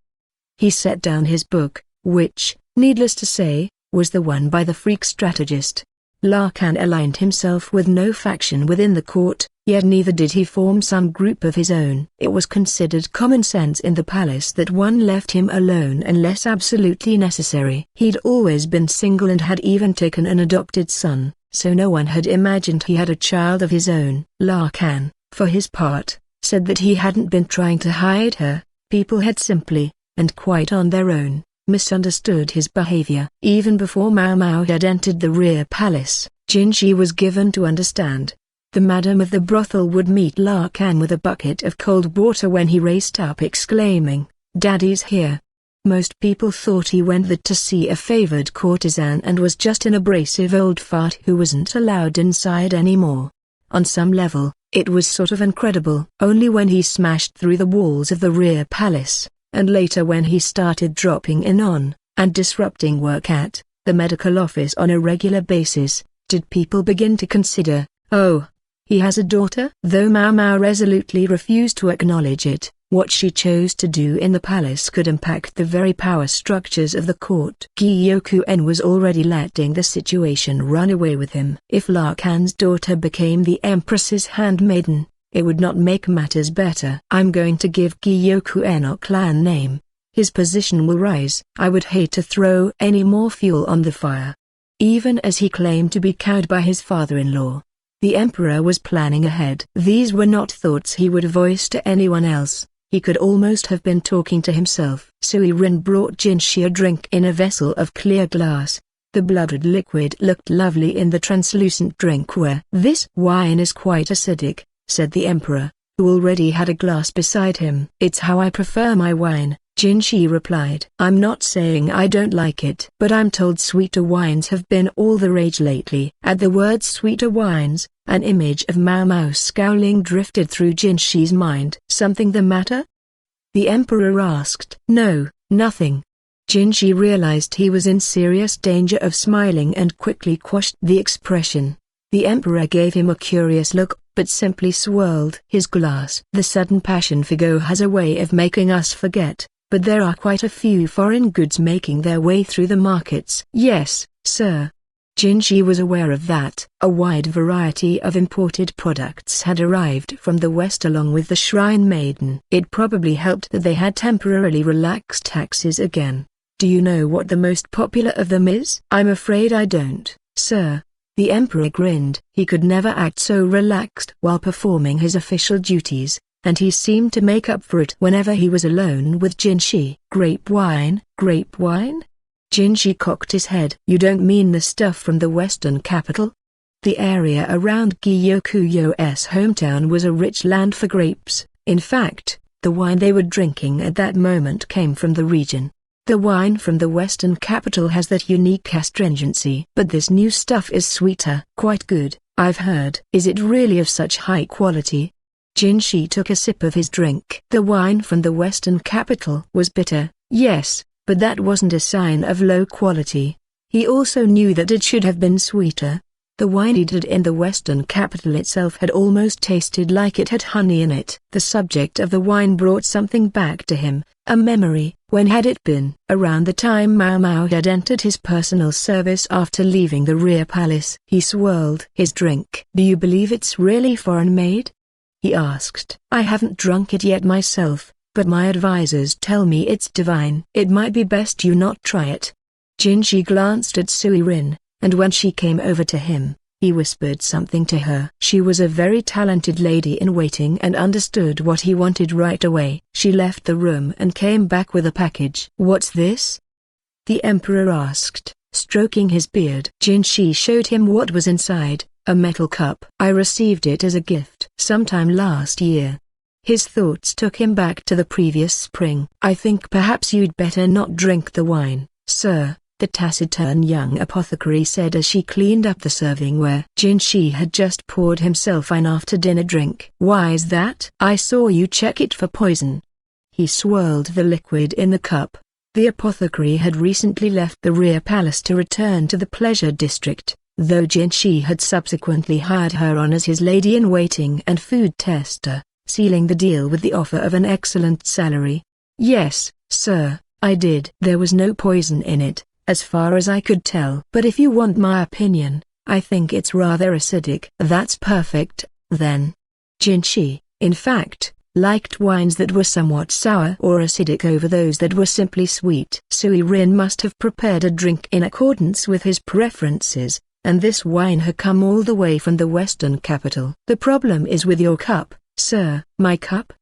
S1: He set down his book, which, needless to say, was the one by the freak strategist. Lakan aligned himself with no faction within the court, yet neither did he form some group of his own. It was considered common sense in the palace that one left him alone unless absolutely necessary. He'd always been single and had even taken an adopted son, so no one had imagined he had a child of his own. Lakan, for his part, said that he hadn't been trying to hide her. People had simply, and quite on their own, misunderstood his behavior. Even before Mao Mao had entered the rear palace, Jinshi was given to understand. The madam of the brothel would meet Lakan with a bucket of cold water when he raced up exclaiming, "Daddy's here." Most people thought he went there to see a favored courtesan and was just an abrasive old fart who wasn't allowed inside anymore. On some level, it was sort of incredible. Only when he smashed through the walls of the rear palace, and later when he started dropping in on, and disrupting work at, the medical office on a regular basis, did people begin to consider, oh, he has a daughter? Though Mao Mao resolutely refused to acknowledge it, what she chose to do in the palace could impact the very power structures of the court. Gyokuen was already letting the situation run away with him. If Lakan's daughter became the empress's handmaiden, it would not make matters better. I'm going to give Gyokuen a clan name. His position will rise. I would hate to throw any more fuel on the fire. Even as he claimed to be cowed by his father-in-law, the emperor was planning ahead. These were not thoughts he would voice to anyone else. He could almost have been talking to himself. Suirin brought Jinshi a drink in a vessel of clear glass. The blood-red liquid looked lovely in the translucent drinkware. This wine is quite acidic, said the emperor, who already had a glass beside him. It's how I prefer my wine, Jinshi replied. I'm not saying I don't like it, but I'm told sweeter wines have been all the rage lately. At the word sweeter wines, an image of Mao Mao scowling drifted through Jinshi's mind. Something the matter? The emperor asked. No, nothing. Jinshi realized he was in serious danger of smiling and quickly quashed the expression. The emperor gave him a curious look, but simply swirled his glass. The sudden passion for go has a way of making us forget, but there are quite a few foreign goods making their way through the markets. Yes, sir. Jinshi was aware of that. A wide variety of imported products had arrived from the west along with the shrine maiden. It probably helped that they had temporarily relaxed taxes again. Do you know what the most popular of them is? I'm afraid I don't, sir. The emperor grinned. He could never act so relaxed while performing his official duties, and he seemed to make up for it whenever he was alone with Jinshi. Grape wine? Grape wine? Jinshi cocked his head. You don't mean the stuff from the western capital? The area around Gyokuyo's hometown was a rich land for grapes. In fact, the wine they were drinking at that moment came from the region. The wine from the western capital has that unique astringency. But this new stuff is sweeter. Quite good, I've heard. Is it really of such high quality? Jinshi took a sip of his drink. The wine from the western capital was bitter, yes, but that wasn't a sign of low quality. He also knew that it should have been sweeter. The wine heated in the western capital itself had almost tasted like it had honey in it. The subject of the wine brought something back to him, a memory. When had it been? Around the time Mao Mao had entered his personal service after leaving the rear palace. He swirled his drink. "Do you believe it's really foreign-made?" he asked. "I haven't drunk it yet myself, but my advisors tell me it's divine. It might be best you not try it." Jinshi glanced at Sui Rin, and when she came over to him, he whispered something to her. She was a very talented lady-in-waiting and understood what he wanted right away. She left the room and came back with a package. "What's this?" the emperor asked, stroking his beard. Jinshi showed him what was inside, a metal cup. "I received it as a gift sometime last year." His thoughts took him back to the previous spring. "I think perhaps you'd better not drink the wine, sir," the taciturn young apothecary said as she cleaned up the servingware. Jinshi had just poured himself an after-dinner drink. "Why's that?" "I saw you check it for poison." He swirled the liquid in the cup. The apothecary had recently left the rear palace to return to the pleasure district, though Jinshi had subsequently hired her on as his lady-in-waiting and food tester, sealing the deal with the offer of an excellent salary. "Yes, sir, I did." "There was no poison in it, as far as I could tell. But if you want my opinion, I think it's rather acidic." "That's perfect, then." Jinshi, in fact, liked wines that were somewhat sour or acidic over those that were simply sweet. Sui Rin must have prepared a drink in accordance with his preferences, and this wine had come all the way from the western capital. "The problem is with your cup, sir." "My cup?"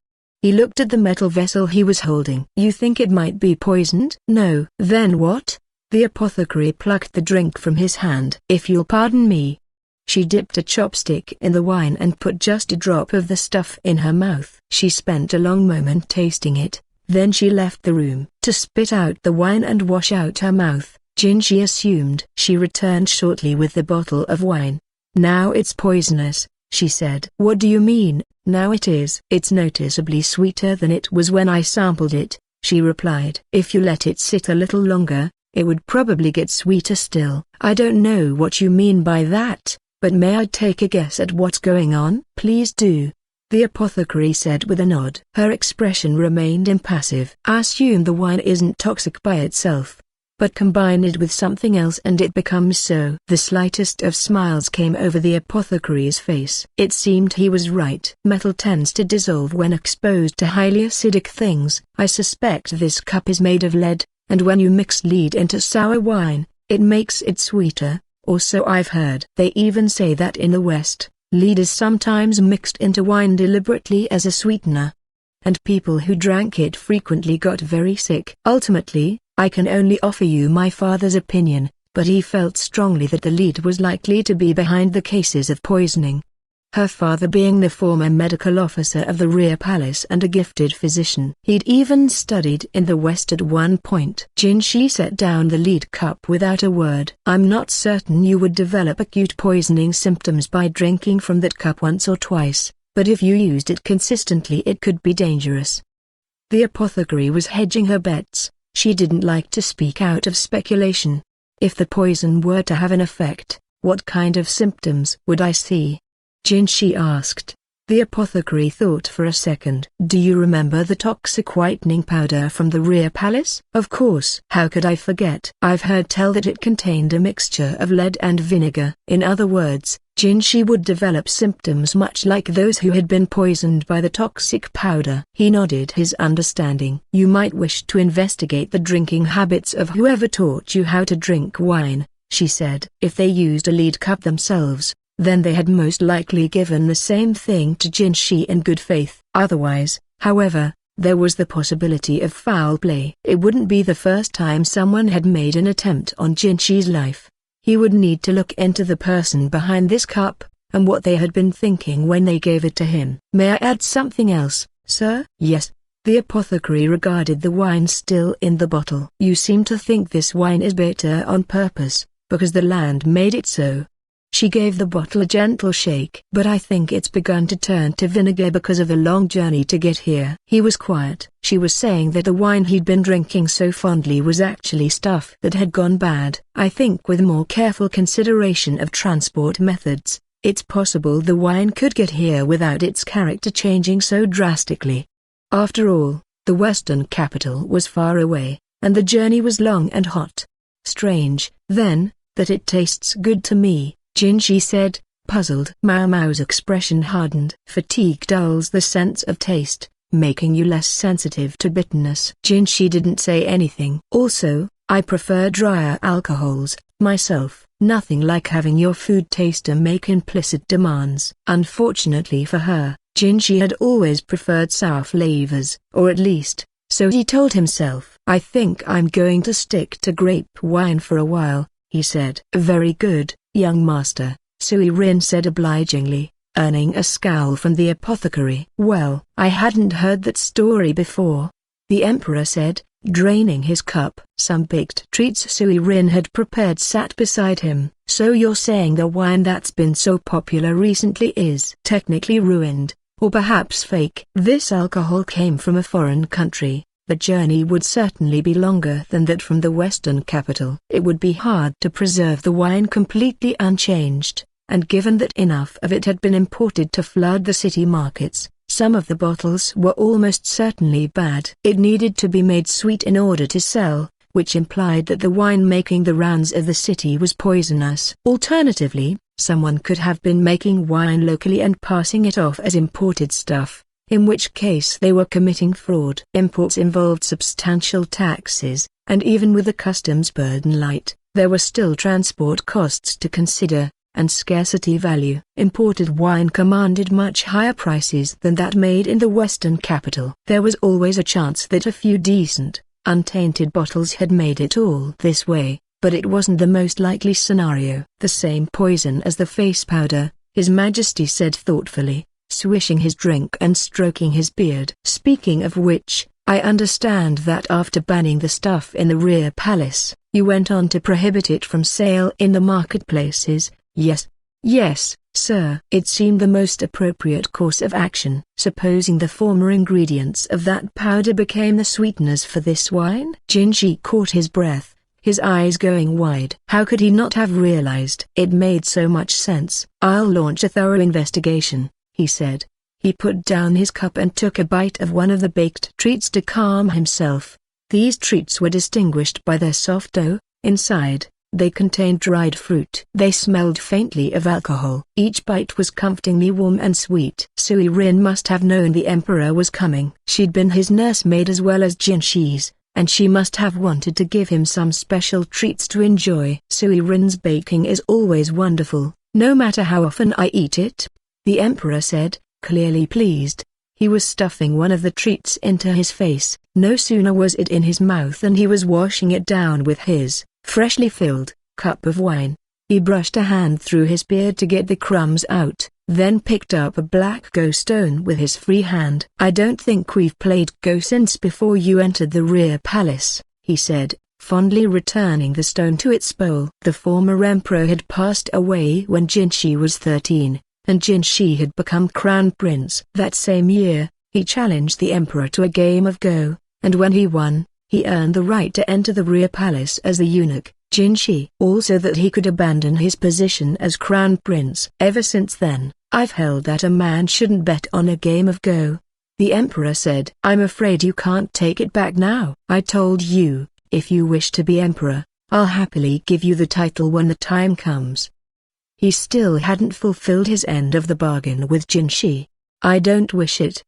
S1: He looked at the metal vessel he was holding. "You think it might be poisoned?" "No." "Then what?" The apothecary plucked the drink from his hand. "If you'll pardon me." She dipped a chopstick in the wine and put just a drop of the stuff in her mouth. She spent a long moment tasting it, then she left the room to spit out the wine and wash out her mouth. Jinshi assumed. She returned shortly with the bottle of wine. "Now it's poisonous," she said. "What do you mean, now it is?" "It's noticeably sweeter than it was when I sampled it," she replied. "If you let it sit a little longer, it would probably get sweeter still." "I don't know what you mean by that, but may I take a guess at what's going on?" "Please do," the apothecary said with a nod. Her expression remained impassive. "I assume the wine isn't toxic by itself, but combine it with something else and it becomes so." The slightest of smiles came over the apothecary's face. It seemed he was right. "Metal tends to dissolve when exposed to highly acidic things. I suspect this cup is made of lead, and when you mix lead into sour wine, it makes it sweeter, or so I've heard. They even say that in the West, lead is sometimes mixed into wine deliberately as a sweetener, and people who drank it frequently got very sick. Ultimately, I can only offer you my father's opinion, but he felt strongly that the lead was likely to be behind the cases of poisoning. Her father being the former medical officer of the rear palace and a gifted physician. He'd even studied in the West at one point. Jinshi set down the lead cup without a word. "I'm not certain you would develop acute poisoning symptoms by drinking from that cup once or twice, but if you used it consistently it could be dangerous." The apothecary was hedging her bets. She didn't like to speak out of speculation. "If the poison were to have an effect, what kind of symptoms would I see?" Jinshi asked. The apothecary thought for a second. "Do you remember the toxic whitening powder from the rear palace?" "Of course. How could I forget? I've heard tell that it contained a mixture of lead and vinegar." In other words, Jinshi would develop symptoms much like those who had been poisoned by the toxic powder. He nodded his understanding. "You might wish to investigate the drinking habits of whoever taught you how to drink wine," she said. "If they used a lead cup themselves, then they had most likely given the same thing to Jinshi in good faith. Otherwise, however, there was the possibility of foul play. It wouldn't be the first time someone had made an attempt on Jinshi's life. He would need to look into the person behind this cup, and what they had been thinking when they gave it to him. "May I add something else, sir?" "Yes." The apothecary regarded the wine still in the bottle. "You seem to think this wine is bitter on purpose, because the land made it so." She gave the bottle a gentle shake. "But I think it's begun to turn to vinegar because of the long journey to get here." He was quiet. She was saying that the wine he'd been drinking so fondly was actually stuff that had gone bad. "I think with more careful consideration of transport methods, it's possible the wine could get here without its character changing so drastically. After all, the western capital was far away, and the journey was long and hot." "Strange, then, that it tastes good to me," Jinshi said, puzzled. Mao Mao's expression hardened. "Fatigue dulls the sense of taste, making you less sensitive to bitterness." Jinshi didn't say anything. "Also, I prefer drier alcohols, myself." "Nothing like having your food taster make implicit demands." Unfortunately for her, Jinshi had always preferred sour flavors, or at least, so he told himself. "I think I'm going to stick to grape wine for a while," he said. "Very good, young master," Sui Rin said obligingly, earning a scowl from the apothecary. "Well, I hadn't heard that story before," the emperor said, draining his cup. Some baked treats Sui Rin had prepared sat beside him. "So you're saying the wine that's been so popular recently is technically ruined, or perhaps fake?" "This alcohol came from a foreign country. The journey would certainly be longer than that from the western capital. It would be hard to preserve the wine completely unchanged, and given that enough of it had been imported to flood the city markets, some of the bottles were almost certainly bad. It needed to be made sweet in order to sell, which implied that the wine making the rounds of the city was poisonous. Alternatively, someone could have been making wine locally and passing it off as imported stuff, in which case they were committing fraud. Imports involved substantial taxes, and even with the customs burden light, there were still transport costs to consider, and scarcity value. Imported wine commanded much higher prices than that made in the western capital. There was always a chance that a few decent, untainted bottles had made it all this way, but it wasn't the most likely scenario. "The same poison as the face powder," His Majesty said thoughtfully, swishing his drink and stroking his beard. "Speaking of which, I understand that after banning the stuff in the rear palace, you went on to prohibit it from sale in the marketplaces." "Yes. Yes, sir." It seemed the most appropriate course of action. "Supposing the former ingredients of that powder became the sweeteners for this wine?" Jinshi caught his breath, his eyes going wide. How could he not have realized? It made so much sense. "I'll launch a thorough investigation," he said. He put down his cup and took a bite of one of the baked treats to calm himself. These treats were distinguished by their soft dough. Inside, they contained dried fruit. They smelled faintly of alcohol. Each bite was comfortingly warm and sweet. Sui Rin must have known the emperor was coming. She'd been his nursemaid as well as Jinshi's, and she must have wanted to give him some special treats to enjoy. "Sui Rin's baking is always wonderful, no matter how often I eat it," the emperor said, clearly pleased. He was stuffing one of the treats into his face. No sooner was it in his mouth than he was washing it down with his freshly filled cup of wine. He brushed a hand through his beard to get the crumbs out, then picked up a black go stone with his free hand. "I don't think we've played go since before you entered the rear palace," he said, fondly returning the stone to its bowl. The former emperor had passed away when Jinshi was 13. And Jinshi had become crown prince. That same year, he challenged the emperor to a game of Go, and when he won, he earned the right to enter the rear palace as the eunuch, Jinshi. Also that he could abandon his position as crown prince. "Ever since then, I've held that a man shouldn't bet on a game of Go," the emperor said. "I'm afraid you can't take it back now. I told you, if you wish to be emperor, I'll happily give you the title when the time comes." He still hadn't fulfilled his end of the bargain with Jinshi. "I don't wish it."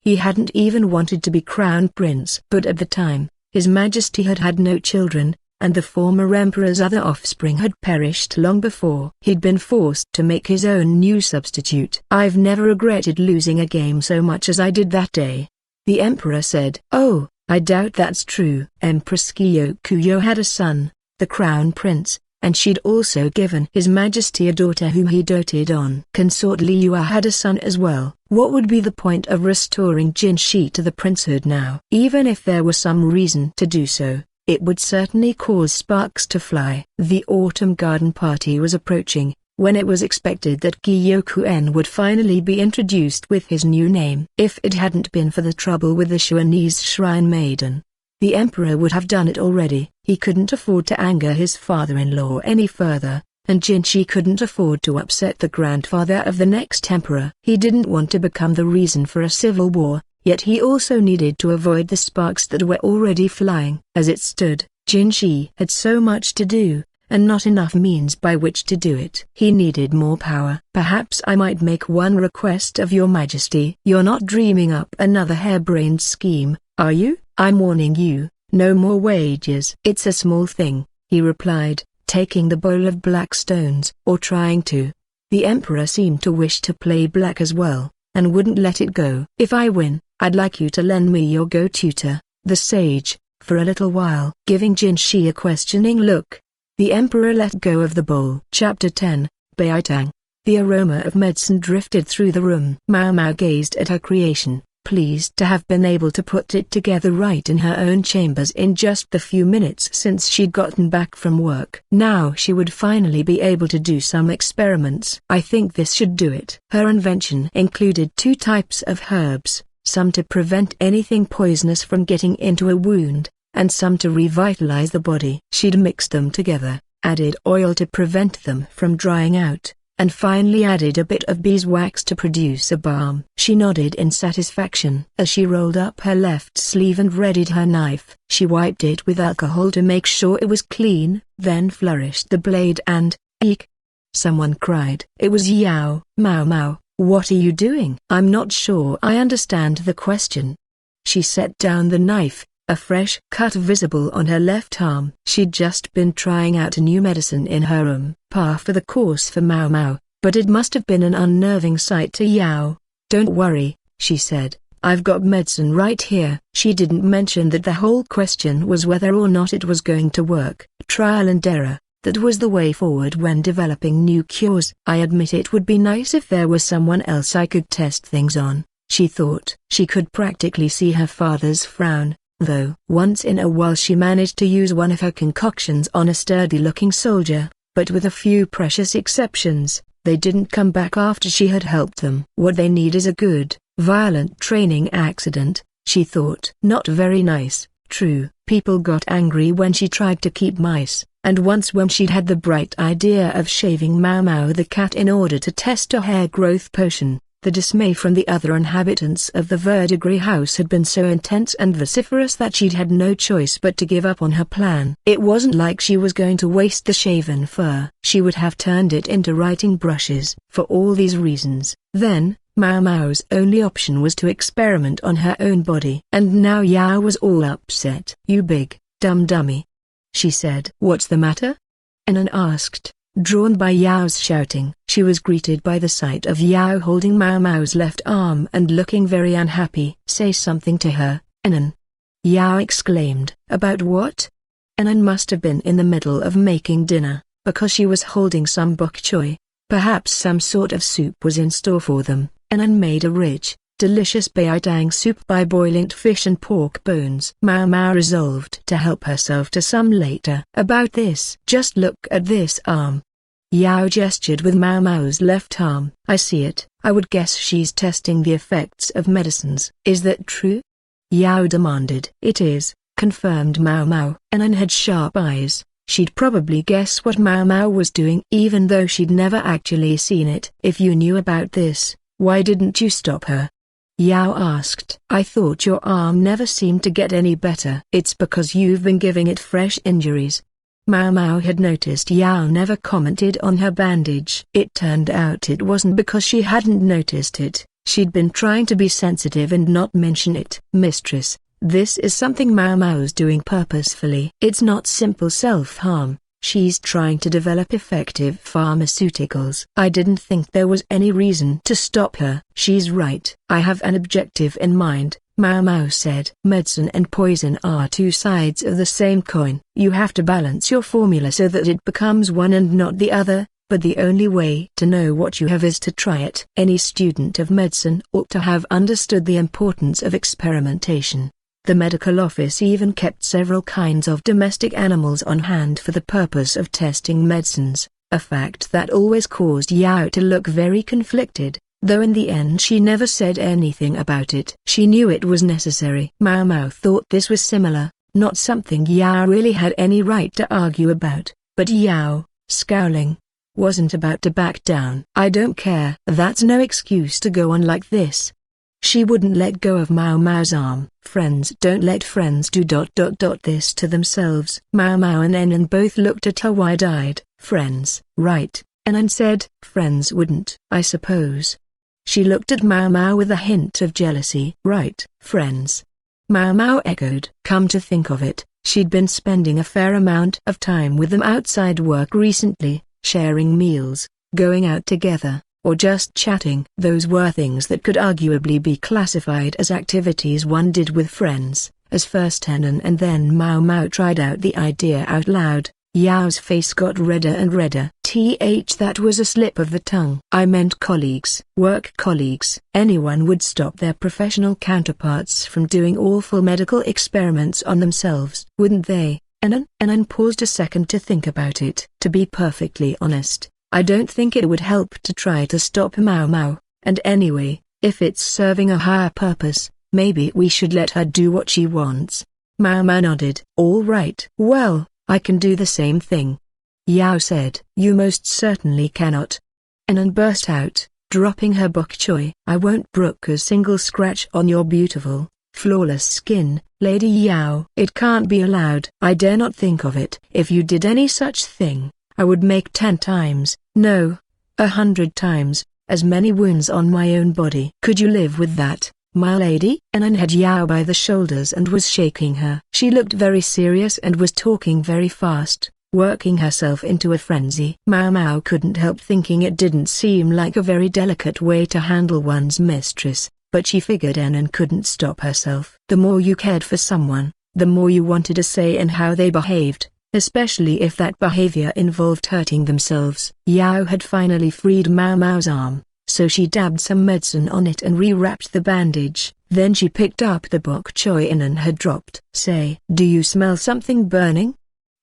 S1: He hadn't even wanted to be crown prince. But at the time, His Majesty had had no children, and the former emperor's other offspring had perished long before. He'd been forced to make his own new substitute. "I've never regretted losing a game so much as I did that day," the emperor said. "Oh, I doubt that's true." Empress Kyokuyo had a son, the crown prince, and she'd also given His Majesty a daughter whom he doted on. Consort Liua had a son as well. What would be the point of restoring Jinshi to the princehood now? Even if there were some reason to do so, it would certainly cause sparks to fly. The autumn garden party was approaching, when it was expected that Gyokuen would finally be introduced with his new name. If it hadn't been for the trouble with the Shuanese shrine maiden, the emperor would have done it already. He couldn't afford to anger his father-in-law any further, and Jinshi couldn't afford to upset the grandfather of the next emperor. He didn't want to become the reason for a civil war, yet he also needed to avoid the sparks that were already flying. As it stood, Jinshi had so much to do, and not enough means by which to do it. He needed more power. "Perhaps I might make one request of your majesty." "You're not dreaming up another harebrained scheme, are you? I'm warning you, no more wages." "It's a small thing," he replied, taking the bowl of black stones, or trying to. The emperor seemed to wish to play black as well, and wouldn't let it go. "If I win, I'd like you to lend me your go-tutor, the sage, for a little while." Giving Jinshi a questioning look, the emperor let go of the bowl. Chapter 10, Baitang. The aroma of medicine drifted through the room. Mao Mao gazed at her creation, pleased to have been able to put it together right in her own chambers in just the few minutes since she'd gotten back from work. Now she would finally be able to do some experiments. "I think this should do it." Her invention included 2 types of herbs, some to prevent anything poisonous from getting into a wound, and some to revitalize the body. She'd mixed them together, added oil to prevent them from drying out, and finally added a bit of beeswax to produce a balm. She nodded in satisfaction as she rolled up her left sleeve and readied her knife. She wiped it with alcohol to make sure it was clean, then flourished the blade and, eek! Someone cried. It was Yao. "Mao Mao, what are you doing?" "I'm not sure I understand the question." She set down the knife, a fresh cut visible on her left arm. She'd just been trying out a new medicine in her room. Par for the course for Mao Mao, but it must have been an unnerving sight to Yao. "Don't worry," she said, "I've got medicine right here." She didn't mention that the whole question was whether or not it was going to work. Trial and error, that was the way forward when developing new cures. "I admit it would be nice if there was someone else I could test things on," she thought. She could practically see her father's frown, though. Once in a while she managed to use one of her concoctions on a sturdy-looking soldier, but with a few precious exceptions, they didn't come back after she had helped them. What they need is a good, violent training accident, she thought. Not very nice, true. People got angry when she tried to keep mice, and once when she'd had the bright idea of shaving Mao Mao the cat in order to test a hair growth potion. The dismay from the other inhabitants of the verdigris house had been so intense and vociferous that she'd had no choice but to give up on her plan. It wasn't like she was going to waste the shaven fur. She would have turned it into writing brushes. For all these reasons, then, Mao Mao's only option was to experiment on her own body. And now Yao was all upset. "You big, dumb dummy," she said. "What's the matter?" Anan asked. Drawn by Yao's shouting, she was greeted by the sight of Yao holding Mao Mao's left arm and looking very unhappy. "Say something to her, Anan," Yao exclaimed. "About what?" Anan must have been in the middle of making dinner, because she was holding some bok choy. Perhaps some sort of soup was in store for them. Anan made a rich, delicious baitang soup by boiling fish and pork bones. Mao Mao resolved to help herself to some later. "About this, just look at this arm." Yao gestured with Mao Mao's left arm. "I see it. I would guess she's testing the effects of medicines." "Is that true?" Yao demanded. "It is," confirmed Mao Mao. Anan had sharp eyes. She'd probably guess what Mao Mao was doing even though she'd never actually seen it. "If you knew about this, why didn't you stop her?" Yao asked. "I thought your arm never seemed to get any better." "It's because you've been giving it fresh injuries." Mao Mao had noticed Yao never commented on her bandage. It turned out it wasn't because she hadn't noticed it. She'd been trying to be sensitive and not mention it. "Mistress, this is something Mao Mao's doing purposefully. It's not simple self-harm. She's trying to develop effective pharmaceuticals. I didn't think there was any reason to stop her." "She's right. I have an objective in mind," Mao Mao said. "Medicine and poison are 2 sides of the same coin. You have to balance your formula so that it becomes one and not the other, but the only way to know what you have is to try it." Any student of medicine ought to have understood the importance of experimentation. The medical office even kept several kinds of domestic animals on hand for the purpose of testing medicines, a fact that always caused Yao to look very conflicted, though in the end she never said anything about it. She knew it was necessary. Mau Mau thought this was similar, not something Yao really had any right to argue about, but Yao, scowling, wasn't about to back down. I don't care. That's no excuse to go on like this. She wouldn't let go of Mau Mau's arm. Friends don't let friends do this to themselves. Mau Mau and Enan both looked at her wide-eyed. Friends, right? Enan said. Friends wouldn't. I suppose. She looked at Mau Mau with a hint of jealousy. Right, friends. Mau Mau echoed. Come to think of it, she'd been spending a fair amount of time with them outside work recently, sharing meals, going out together, or just chatting. Those were things that could arguably be classified as activities one did with friends. As first Enan and then Mau Mau tried out the idea out loud, Yao's face got redder and redder. That was a slip of the tongue. I meant colleagues. Work colleagues. Anyone would stop their professional counterparts from doing awful medical experiments on themselves, wouldn't they? Enan paused a second to think about it. To be perfectly honest, I don't think it would help to try to stop Mau Mau, and anyway, if it's serving a higher purpose, maybe we should let her do what she wants. Mau Mau nodded. All right. Well, I can do the same thing. Yao said. You most certainly cannot. Enan burst out, dropping her bok choy. I won't brook a single scratch on your beautiful, flawless skin, Lady Yao. It can't be allowed. I dare not think of it. If you did any such thing, I would make 10 times, no, 100 times, as many wounds on my own body. Could you live with that, my lady? Enan had Yao by the shoulders and was shaking her. She looked very serious and was talking very fast, working herself into a frenzy. Mau Mau couldn't help thinking it didn't seem like a very delicate way to handle one's mistress, but she figured Enan couldn't stop herself. The more you cared for someone, the more you wanted a say in how they behaved, especially if that behavior involved hurting themselves. Yao had finally freed Mau Mau's arm, so she dabbed some medicine on it and rewrapped the bandage. Then she picked up the bok choy Enan had dropped. Say, do you smell something burning?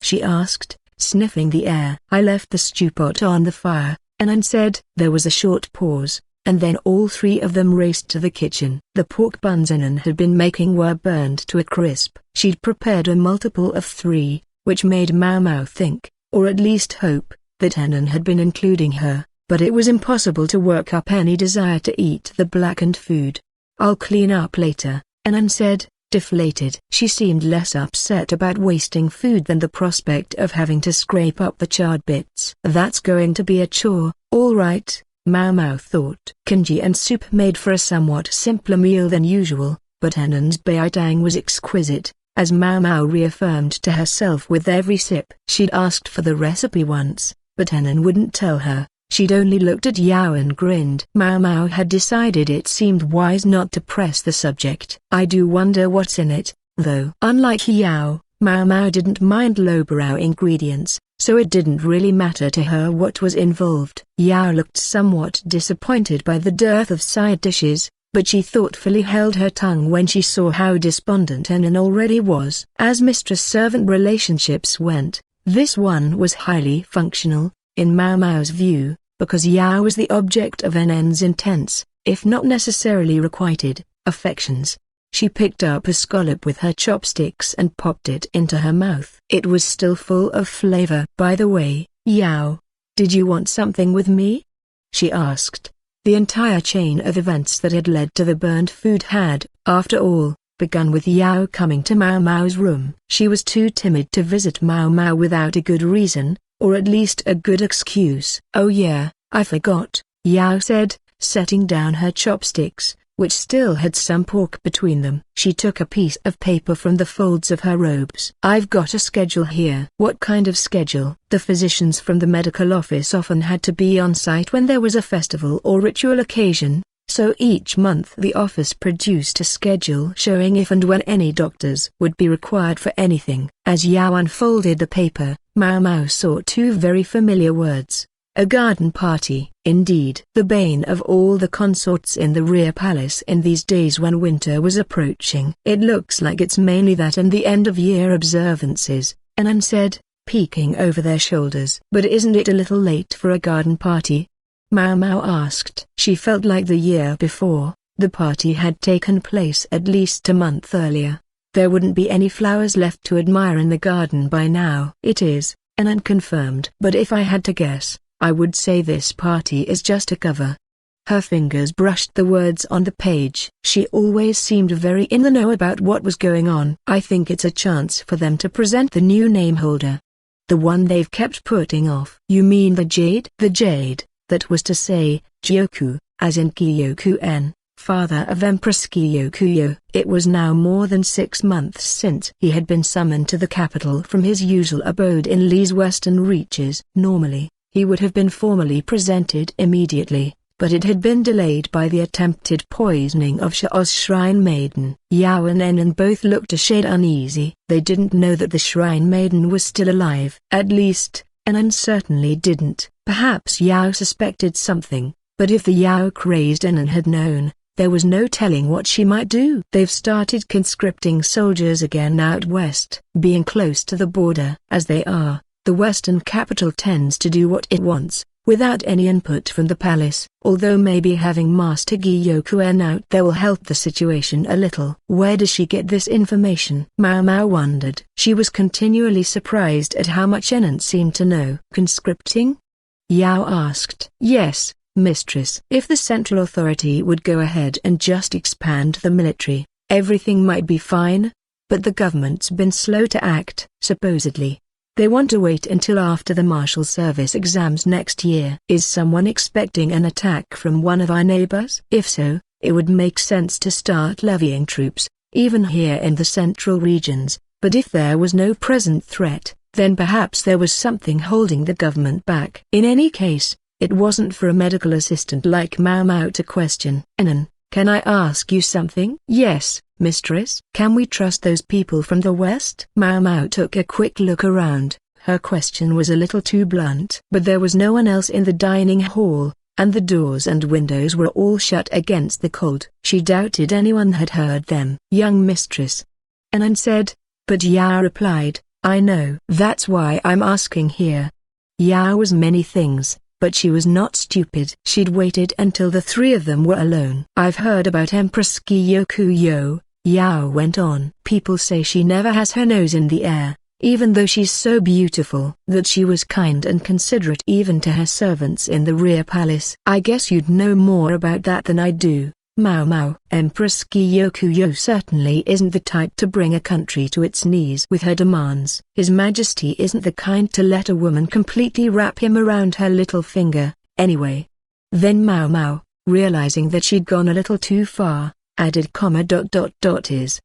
S1: She asked, sniffing the air. I left the stew pot on the fire, Enan said. There was a short pause, and then all three of them raced to the kitchen. The pork buns Enan had been making were burned to a crisp. She'd prepared a multiple of 3, which made Mau Mau think, or at least hope, that Enan had been including her, but it was impossible to work up any desire to eat the blackened food. I'll clean up later, Enan said, deflated. She seemed less upset about wasting food than the prospect of having to scrape up the charred bits. That's going to be a chore, all right, Mau Mau thought. Congee and soup made for a somewhat simpler meal than usual, but Enan's beitang was exquisite, as Mau Mau reaffirmed to herself with every sip. She'd asked for the recipe once, but Enan wouldn't tell her. She'd only looked at Yao and grinned. Mau Mau had decided it seemed wise not to press the subject. I do wonder what's in it, though. Unlike Yao, Mau Mau didn't mind lowbrow ingredients, so it didn't really matter to her what was involved. Yao looked somewhat disappointed by the dearth of side dishes, but she thoughtfully held her tongue when she saw how despondent Enan already was. As mistress-servant relationships went, this one was highly functional, in Mau Mau's view, because Yao was the object of Enan's intense, if not necessarily requited, affections. She picked up a scallop with her chopsticks and popped it into her mouth. It was still full of flavor. By the way, Yao, did you want something with me? She asked. The entire chain of events that had led to the burned food had, after all, begun with Yao coming to Mau Mau's room. She was too timid to visit Mau Mau without a good reason, or at least a good excuse. Oh yeah, I forgot, Yao said, setting down her chopsticks, which still had some pork between them. She took a piece of paper from the folds of her robes. I've got a schedule here. What kind of schedule? The physicians from the medical office often had to be on site when there was a festival or ritual occasion, so each month the office produced a schedule showing if and when any doctors would be required for anything. As Yao unfolded the paper, Mau Mau saw 2 very familiar words. A garden party. Indeed, the bane of all the consorts in the rear palace in these days when winter was approaching. It looks like it's mainly that and the end-of-year observances, Enan said, peeking over their shoulders. "But isn't it a little late for a garden party?" Mao Mao asked. She felt like the year before, the party had taken place at least a month earlier. There wouldn't be any flowers left to admire in the garden by now. "It is," Anan confirmed. "But if I had to guess, I would say this party is just a cover." Her fingers brushed the words on the page. She always seemed very in the know about what was going on. "I think it's a chance for them to present the new name holder. The one they've kept putting off." "You mean the Jade?" "The Jade, that was to say, Gyoku, as in Gyokuen, father of Empress Gyokuyo." It was now more than 6 months since he had been summoned to the capital from his usual abode in Lee's western reaches. Normally, he would have been formally presented immediately, but it had been delayed by the attempted poisoning of Shao's shrine maiden. Yao and Enan both looked a shade uneasy. They didn't know that the shrine maiden was still alive. At least, Enan certainly didn't. Perhaps Yao suspected something, but if the Yao-crazed Enan had known, there was no telling what she might do. "They've started conscripting soldiers again out west." Being close to the border as they are, the western capital tends to do what it wants, without any input from the palace. Although maybe having Master Gyokuen out there will help the situation a little. Where does she get this information? Mao Mao wondered. She was continually surprised at how much Enan seemed to know. "Conscripting?" Yao asked. "Yes, mistress. If the central authority would go ahead and just expand the military, everything might be fine. But the government's been slow to act. Supposedly, they want to wait until after the martial service exams next year." "Is someone expecting an attack from one of our neighbors? If so, it would make sense to start levying troops, even here in the central regions. But if there was no present threat, then perhaps there was something holding the government back." In any case, it wasn't for a medical assistant like Mao Mao to question. "Enan, can I ask you something?" "Yes, mistress." "Can we trust those people from the west?" Mao Mao took a quick look around. Her question was a little too blunt. But there was no one else in the dining hall, and the doors and windows were all shut against the cold. She doubted anyone had heard them. "Young mistress," Enan said, but Yao replied, "I know. That's why I'm asking here." Yao was many things, but she was not stupid. She'd waited until the three of them were alone. "I've heard about Empress Gyokuyo," Yao went on. "People say she never has her nose in the air, even though she's so beautiful. That she was kind and considerate even to her servants in the rear palace." "I guess you'd know more about that than I do, Mao Mao." "Empress Gyokuyo certainly isn't the type to bring a country to its knees with her demands. His Majesty isn't the kind to let a woman completely wrap him around her little finger, anyway." Then Mao Mao, realizing that she'd gone a little too far, added "is,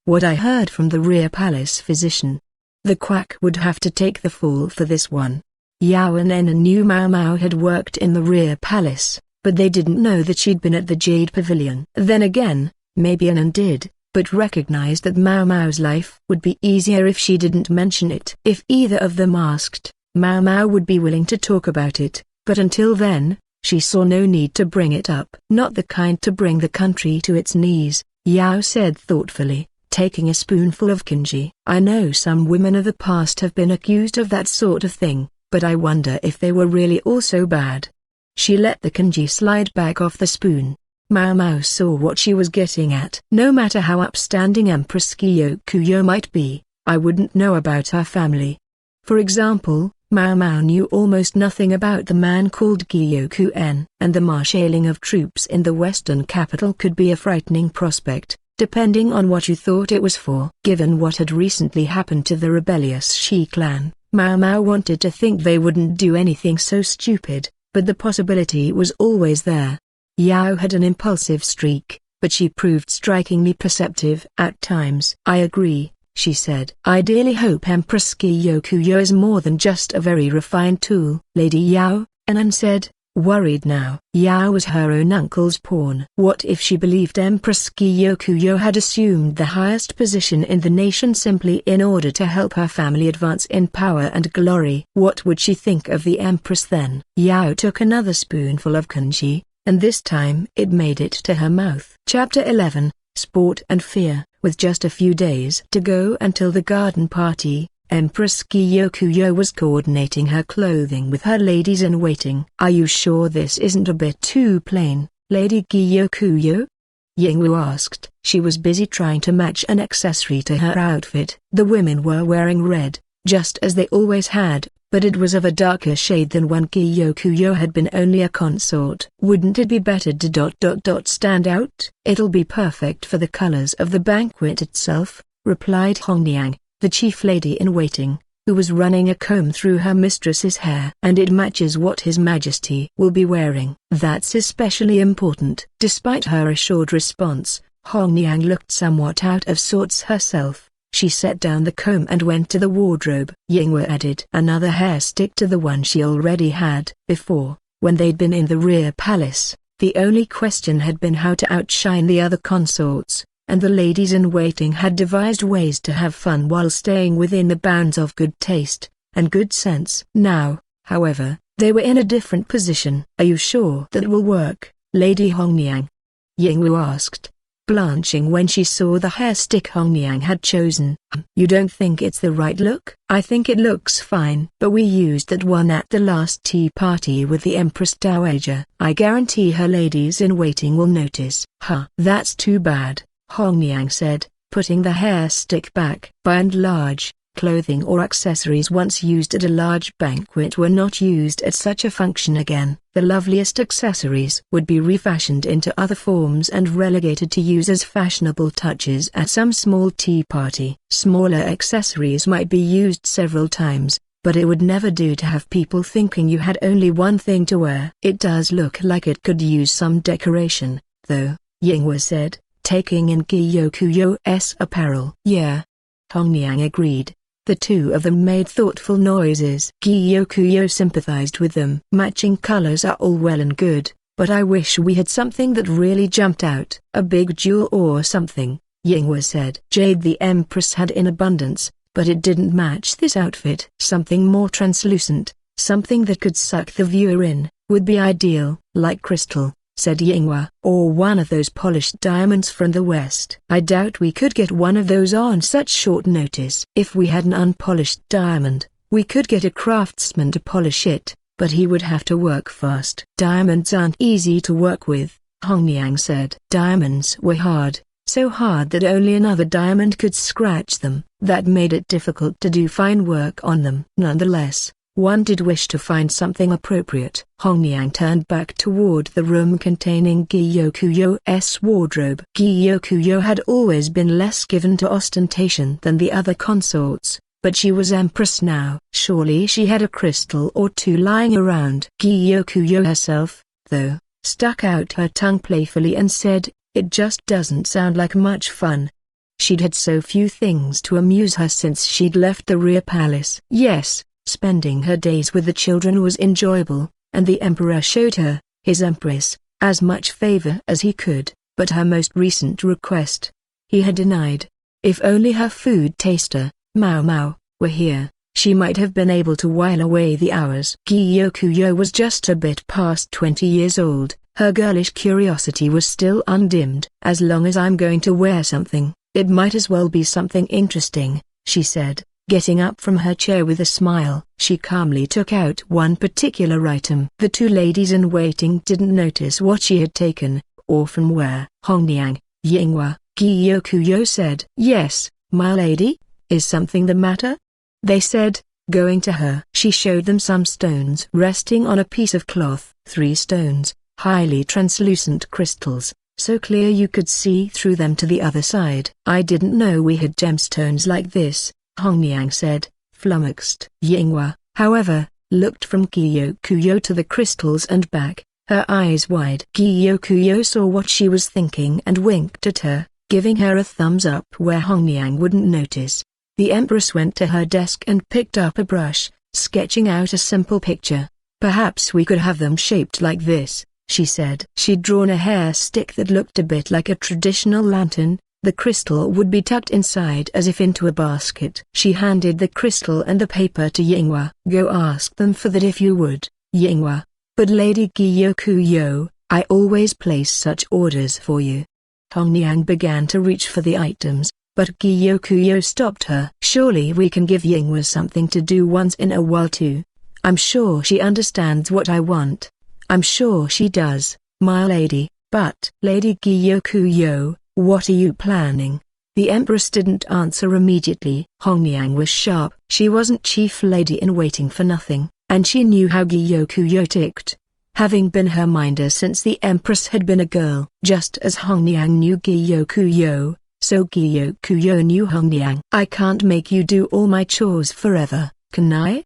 S1: what I heard from the rear palace physician. The quack would have to take the fall for this one." Yao and Enan knew Mao Mao had worked in the rear palace, but they didn't know that she'd been at the Jade Pavilion. Then again, maybe Enan did, but recognized that Mao Mao's life would be easier if she didn't mention it. If either of them asked, Mao Mao would be willing to talk about it, but until then, she saw no need to bring it up. "Not the kind to bring the country to its knees," Yao said thoughtfully, taking a spoonful of kanji. "I know some women of the past have been accused of that sort of thing, but I wonder if they were really all so bad." She let the kanji slide back off the spoon. Mao Mao saw what she was getting at. "No matter how upstanding Empress Gyokuyo might be, I wouldn't know about her family. For example, Mao Mao knew almost nothing about the man called Gyokuen, and the marshalling of troops in the western capital could be a frightening prospect, depending on what you thought it was for." Given what had recently happened to the rebellious Shi clan, Mao Mao wanted to think they wouldn't do anything so stupid, but the possibility was always there. Yao had an impulsive streak, but she proved strikingly perceptive at times. "I agree," she said. "I dearly hope Empress Gyokuyo is more than just a very refined tool." "Lady Yao," Enan said, worried now. Yao was her own uncle's pawn. What if she believed Empress Gyokuyo had assumed the highest position in the nation simply in order to help her family advance in power and glory? What would she think of the Empress then? Yao took another spoonful of kanji, and this time it made it to her mouth. Chapter 11, Sport and Fear. With just a few days to go until the garden party, Empress Gyokuro was coordinating her clothing with her ladies-in-waiting. "Are you sure this isn't a bit too plain, Lady Gyokuro?" Yingwu asked. She was busy trying to match an accessory to her outfit. The women were wearing red, just as they always had, but it was of a darker shade than when Gyokuro had been only a consort. "Wouldn't it be better to stand out?" "It'll be perfect for the colors of the banquet itself," replied Hongyang, the chief lady-in-waiting, who was running a comb through her mistress's hair. "And it matches what His Majesty will be wearing." "That's especially important." Despite her assured response, Hongyang looked somewhat out of sorts herself. She set down the comb and went to the wardrobe. Yingwu added another hair stick to the one she already had. Before, when they'd been in the rear palace, the only question had been how to outshine the other consorts, and the ladies-in-waiting had devised ways to have fun while staying within the bounds of good taste and good sense. Now, however, they were in a different position. "Are you sure that will work, Lady Hongyang?" Yingwu asked, blanching when she saw the hair stick Hongyang had chosen. "You don't think it's the right look?" "I think it looks fine, but we used that one at the last tea party with the Empress Dowager. I guarantee her ladies-in-waiting will notice." "Huh, that's too bad," Hongyang said, putting the hair stick back. By and large, clothing or accessories once used at a large banquet were not used at such a function again. The loveliest accessories would be refashioned into other forms and relegated to use as fashionable touches at some small tea party. Smaller accessories might be used several times, but it would never do to have people thinking you had only one thing to wear. "It does look like it could use some decoration, though," Yingwu said, taking in Gyokuyo's apparel. "Yeah," Hongyang agreed. The two of them made thoughtful noises. Gyokuyo sympathized with them. "Matching colors are all well and good, but I wish we had something that really jumped out." "A big jewel or something," Yingwu said. "Jade the Empress had in abundance, but it didn't match this outfit." "Something more translucent, something that could suck the viewer in, would be ideal." "Like crystal," said Yingwu. "Or one of those polished diamonds from the West." "I doubt we could get one of those on such short notice." "If we had an unpolished diamond, we could get a craftsman to polish it, but he would have to work fast." "Diamonds aren't easy to work with," Hongyang said. "Diamonds were hard, so hard that only another diamond could scratch them. That made it difficult to do fine work on them." "Nonetheless, one did wish to find something appropriate." Hongyang turned back toward the room containing Gyokuyo's wardrobe. Gyokuyo had always been less given to ostentation than the other consorts, but she was empress now. Surely she had a crystal or two lying around. Gyokuyo herself, though, stuck out her tongue playfully and said, "It just doesn't sound like much fun." She'd had so few things to amuse her since she'd left the rear palace. Yes, spending her days with the children was enjoyable, and the emperor showed her, his empress, as much favor as he could, but her most recent request he had denied. If only her food taster, Mao Mao, were here, she might have been able to while away the hours. Gyokuyo was just a bit past 20 years old. Her girlish curiosity was still undimmed. "As long as I'm going to wear something, it might as well be something interesting," she said, getting up from her chair with a smile. She calmly took out one particular item. The two ladies-in-waiting didn't notice what she had taken, or from where. "Hongyang, Yingwu," Gyokuyo said. "Yes, my lady, is something the matter?" they said, going to her. She showed them some stones resting on a piece of cloth. 3 stones, highly translucent crystals, so clear you could see through them to the other side. "I didn't know we had gemstones like this," Hongyang said, flummoxed. Yingwu, however, looked from Gyokuyo to the crystals and back, her eyes wide. Gyokuyo saw what she was thinking and winked at her, giving her a thumbs up where Hongyang wouldn't notice. The empress went to her desk and picked up a brush, sketching out a simple picture. "Perhaps we could have them shaped like this," she said. She'd drawn a hair stick that looked a bit like a traditional lantern. The crystal would be tucked inside as if into a basket. She handed the crystal and the paper to Yingwu. "Go ask them for that if you would, Yingwu." "But Lady Gyokuyo, I always place such orders for you." Hongyang began to reach for the items, but Gyokuyo stopped her. Surely we can give Yingwa something to do once in a while too. I'm sure she understands what I want. I'm sure she does, my lady. But, Lady Gyokuro, what are you planning? The Empress didn't answer immediately. Hongyang was sharp. She wasn't chief lady-in-waiting for nothing, and she knew how Gyokuro ticked. Having been her minder since the Empress had been a girl. Just as Hongyang knew Gyokuro, so Gyokuro knew Hongyang. I can't make you do all my chores forever, can I?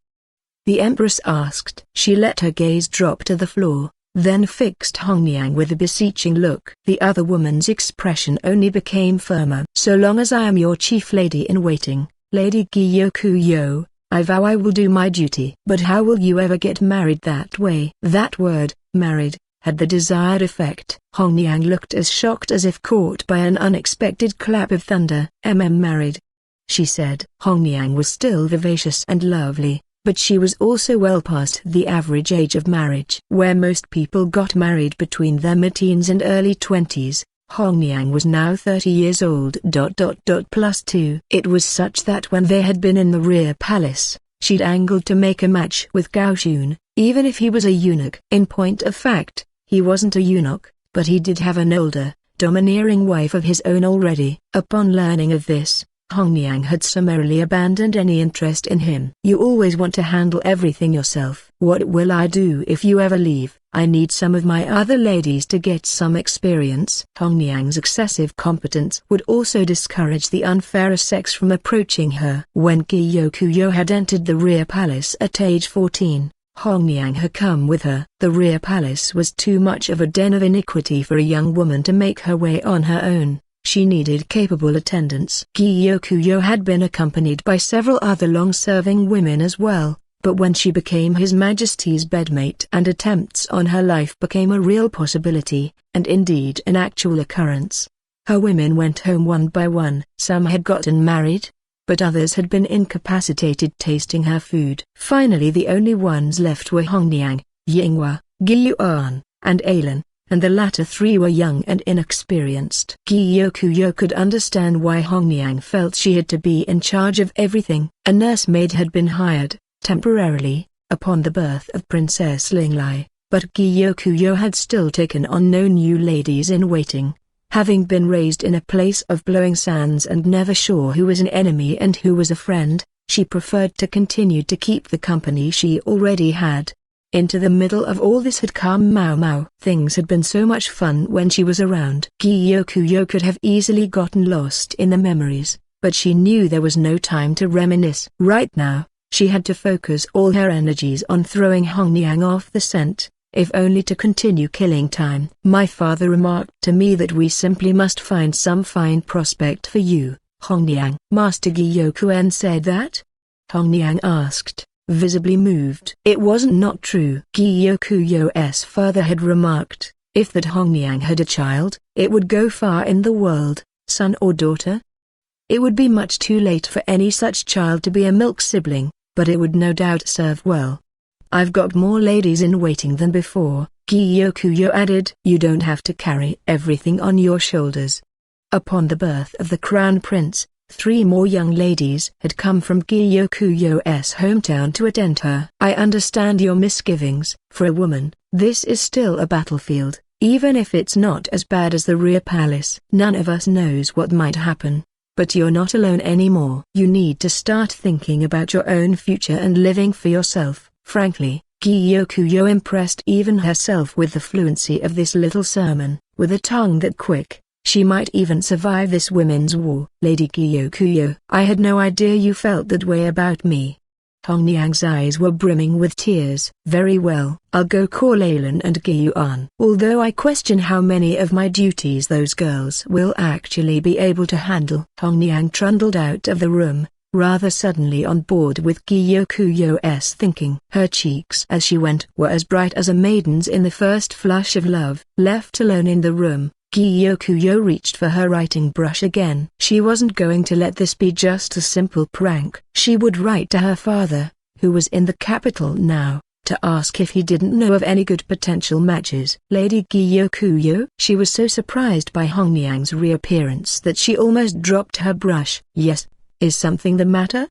S1: The Empress asked. She let her gaze drop to the floor, then fixed Hongyang with a beseeching look. The other woman's expression only became firmer. So long as I am your chief lady-in-waiting, Lady Gyokuro, I vow I will do my duty. But how will you ever get married that way? That word, married, had the desired effect. Hongyang looked as shocked as if caught by an unexpected clap of thunder. Married, she said. Hongyang was still vivacious and lovely, but she was also well past the average age of marriage. Where most people got married between their mid-teens and early 20s, Hongyang was now 30 years old. +2. It was such that when they had been in the rear palace, she'd angled to make a match with Gao Xun, even if he was a eunuch. In point of fact, he wasn't a eunuch, but he did have an older, domineering wife of his own already. Upon learning of this, Hongyang had summarily abandoned any interest in him. You always want to handle everything yourself. What will I do if you ever leave? I need some of my other ladies to get some experience. Hongyang's excessive competence would also discourage the unfairer sex from approaching her. When Gyokuro had entered the rear palace at age 14, Hongyang had come with her. The rear palace was too much of a den of iniquity for a young woman to make her way on her own. She needed capable attendants. Gyokuro had been accompanied by several other long-serving women as well, but when she became His Majesty's bedmate and attempts on her life became a real possibility, and indeed an actual occurrence, her women went home one by one. Some had gotten married, but others had been incapacitated tasting her food. Finally the only ones left were Hongyang, Yingwa, Gyuan, and Alan, and the latter three were young and inexperienced. Gyokuro could understand why Hongyang felt she had to be in charge of everything. A nursemaid had been hired, temporarily, upon the birth of Princess Linglai, but Gyokuro had still taken on no new ladies-in-waiting. Having been raised in a place of blowing sands and never sure who was an enemy and who was a friend, she preferred to continue to keep the company she already had. Into the middle of all this had come Mao Mao. Things had been so much fun when she was around. Gyokuro could have easily gotten lost in the memories, but she knew there was no time to reminisce. Right now, she had to focus all her energies on throwing Hongyang off the scent, if only to continue killing time. My father remarked to me that we simply must find some fine prospect for you, Hongyang. Master Gyokuen said that? Hongyang asked, visibly moved. It wasn't not true. Gyokuyo's father had remarked, if that Hongyang had a child, it would go far in the world, son or daughter. It would be much too late for any such child to be a milk sibling, but it would no doubt serve well. I've got more ladies in waiting than before, Gyokuyo added. You don't have to carry everything on your shoulders. Upon the birth of the crown prince, 3 more young ladies had come from Gyokuyo's hometown to attend her. I understand your misgivings. For a woman, this is still a battlefield, even if it's not as bad as the rear palace. None of us knows what might happen. But you're not alone anymore. You need to start thinking about your own future and living for yourself. Frankly, Gyokuyo impressed even herself with the fluency of this little sermon. With a tongue that quick, she might even survive this women's war. Lady Gyokuyo, I had no idea you felt that way about me. Hongyang's eyes were brimming with tears. Very well, I'll go call Alan and Gyuan. Although I question how many of my duties those girls will actually be able to handle. Hongyang trundled out of the room, rather suddenly on board with Gyokuyo's thinking. Her cheeks as she went were as bright as a maiden's in the first flush of love. Left alone in the room, Gyokuyo reached for her writing brush again. She wasn't going to let this be just a simple prank. She would write to her father, who was in the capital now, to ask if he didn't know of any good potential matches. Lady Gyokuyo? She was so surprised by Hongyang's reappearance that she almost dropped her brush. Yes, Is something the matter?"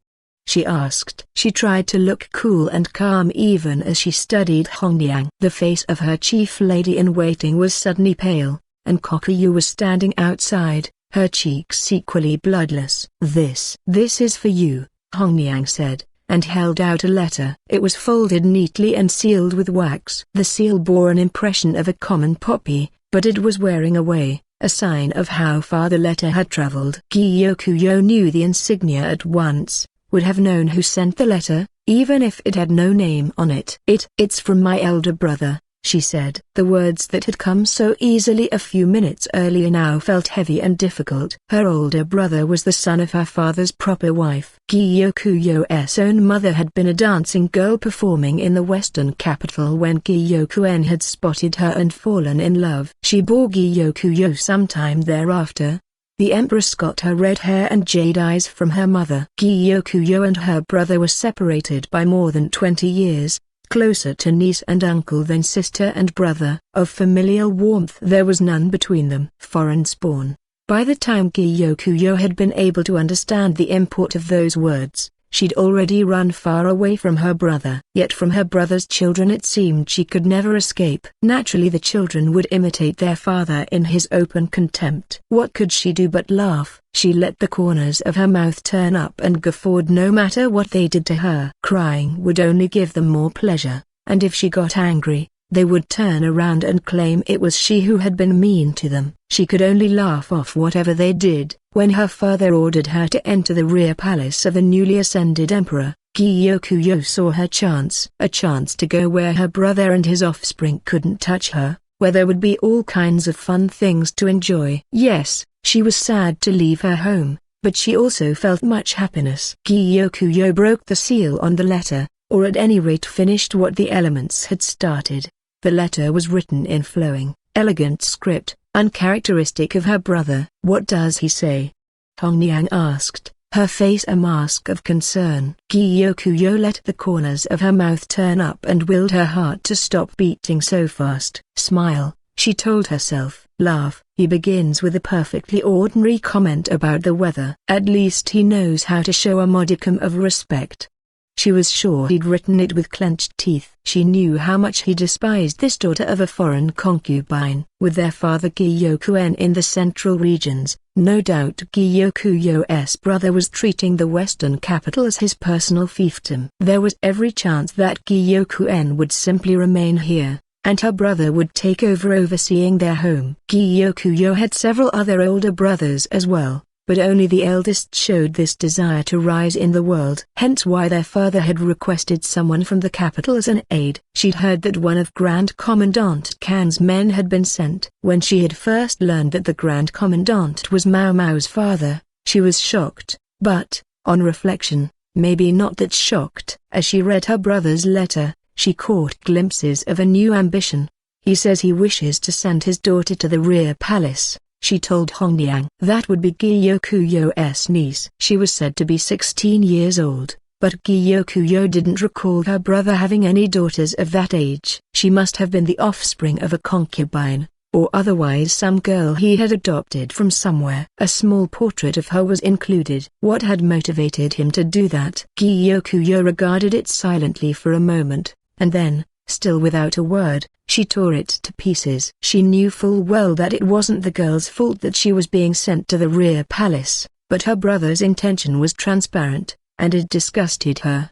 S1: she asked. She tried to look cool and calm even as she studied Hongyang. The face of her chief lady-in-waiting was suddenly pale, and Kokuyu was standing outside, her cheeks equally bloodless. This is for you," Hongyang said, and held out a letter. It was folded neatly and sealed with wax. The seal bore an impression of a common poppy, but it was wearing away, a sign of how far the letter had traveled. Gyokuro knew the insignia at once, would have known who sent the letter, even if it had no name on it. It's from my elder brother," she said. The words that had come so easily a few minutes earlier now felt heavy and difficult. Her older brother was the son of her father's proper wife. Gyokuyo's own mother had been a dancing girl performing in the western capital when Gyokuen had spotted her and fallen in love. She bore Gyokuyo sometime thereafter. The empress got her red hair and jade eyes from her mother. Gyokuyo and her brother were separated by more than 20 years. Closer to niece and uncle than sister and brother. Of familial warmth there was none between them. Foreign spawn. By the time Gyokuro had been able to understand the import of those words, she'd already run far away from her brother. Yet from her brother's children it seemed she could never escape. Naturally the children would imitate their father in his open contempt. What could she do but laugh? She let the corners of her mouth turn up and guffawed no matter what they did to her. Crying would only give them more pleasure, and if she got angry, they would turn around and claim it was she who had been mean to them. She could only laugh off whatever they did. When her father ordered her to enter the rear palace of the newly ascended emperor, Gyokuro saw her chance. A chance to go where her brother and his offspring couldn't touch her, where there would be all kinds of fun things to enjoy. Yes, she was sad to leave her home, but she also felt much happiness. Gyokuro broke the seal on the letter, or at any rate finished what the elements had started. The letter was written in flowing, elegant script, uncharacteristic of her brother. "What does he say?" Hongyang asked, her face a mask of concern. Gyokuro let the corners of her mouth turn up and willed her heart to stop beating so fast. "Smile," she told herself. "Laugh. He begins with a perfectly ordinary comment about the weather. At least he knows how to show a modicum of respect." She was sure he'd written it with clenched teeth. She knew how much he despised this daughter of a foreign concubine. With their father Gyokuen in the central regions, no doubt Gyokuyo's brother was treating the western capital as his personal fiefdom. There was every chance that Gyokuen would simply remain here, and her brother would take over overseeing their home. Gyokuyo had several other older brothers as well, but only the eldest showed this desire to rise in the world. Hence why their father had requested someone from the capital as an aide. She'd heard that one of Grand Commandant Kan's men had been sent. When she had first learned that the Grand Commandant was Mao Mao's father, she was shocked, but, on reflection, maybe not that shocked. As she read her brother's letter, she caught glimpses of a new ambition. He says he wishes to send his daughter to the rear palace, she told Hongyang. That would be Gyokuyo's niece. She was said to be 16 years old, but Gyokuyo didn't recall her brother having any daughters of that age. She must have been the offspring of a concubine, or otherwise some girl he had adopted from somewhere. A small portrait of her was included. What had motivated him to do that? Gyokuyo regarded it silently for a moment, and then, still without a word, she tore it to pieces. She knew full well that it wasn't the girl's fault that she was being sent to the rear palace, but her brother's intention was transparent, and it disgusted her.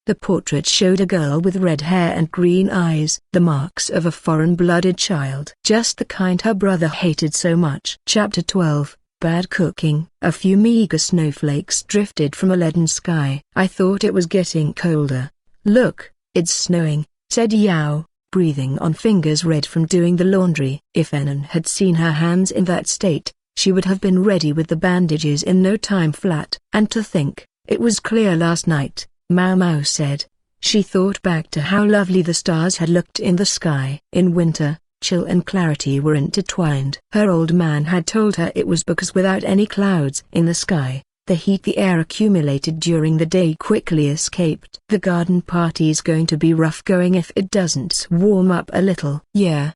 S1: The portrait showed a girl with red hair and green eyes, the marks of a foreign-blooded child. Just the kind her brother hated so much. Chapter 12, Bad Cooking. A few meager snowflakes drifted from a leaden sky. "I thought it was getting colder. Look, it's snowing," said Yao, breathing on fingers red from doing the laundry. If Enon had seen her hands in that state, she would have been ready with the bandages in no time flat. "And to think, it was clear last night," Mao Mao said. She thought back to how lovely the stars had looked in the sky. In winter, chill and clarity were intertwined. Her old man had told her it was because without any clouds in the sky, the heat the air accumulated during the day quickly escaped. "The garden party's going to be rough going if it doesn't warm up a little." "Yeah.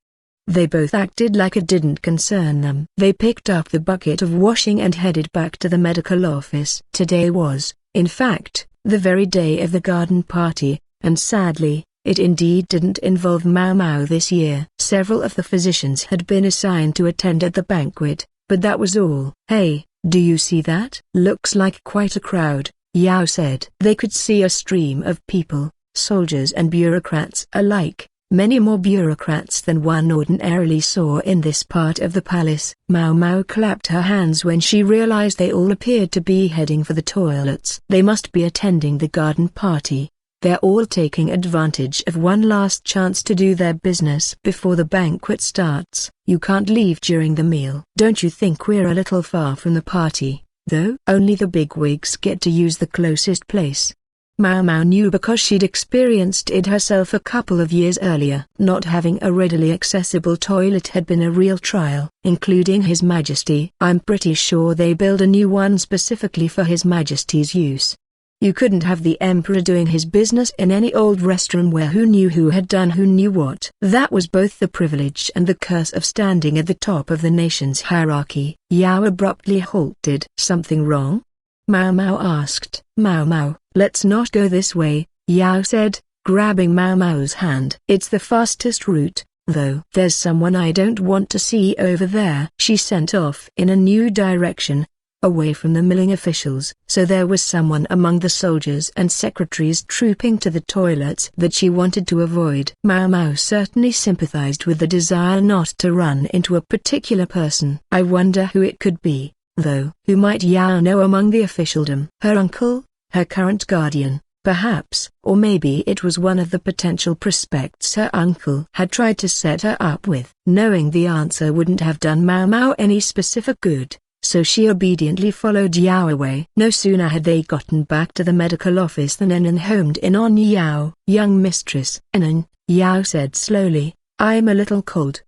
S1: They both acted like it didn't concern them. They picked up the bucket of washing and headed back to the medical office. Today was, in fact, the very day of the garden party, and sadly, it indeed didn't involve Mau Mau this year. Several of the physicians had been assigned to attend at the banquet, but that was all. "Hey, do you see that? Looks like quite a crowd," Yao said. They could see a stream of people, soldiers and bureaucrats alike, many more bureaucrats than one ordinarily saw in this part of the palace. Mau Mau clapped her hands when she realized they all appeared to be heading for the toilets. They must be attending the garden party. They're all taking advantage of one last chance to do their business before the banquet starts. You can't leave during the meal. Don't you think we're a little far from the party, though? Only the bigwigs get to use the closest place. Mau Mau knew because she'd experienced it herself a couple of years earlier. Not having a readily accessible toilet had been a real trial, including His Majesty. I'm pretty sure they built a new one specifically for His Majesty's use. You couldn't have the Emperor doing his business in any old restroom where who knew who had done who knew what. That was both the privilege and the curse of standing at the top of the nation's hierarchy. Yao abruptly halted. Something wrong? Mau Mau asked. Mau Mau, let's not go this way, Yao said, grabbing Mau Mau's hand. It's the fastest route, though. There's someone I don't want to see over there. She sent off in a new direction, away from the milling officials. So there was someone among the soldiers and secretaries trooping to the toilets that she wanted to avoid. Mau Mau certainly sympathized with the desire not to run into a particular person. I wonder who it could be, though. Who might Yao know among the officialdom? Her uncle, her current guardian, perhaps. Or maybe it was one of the potential prospects her uncle had tried to set her up with. Knowing the answer wouldn't have done Mau Mau any specific good, so she obediently followed Yao away. No sooner had they gotten back to the medical office than Enan homed in on Yao. Young mistress. Enan, Yao said slowly, I'm a little cold.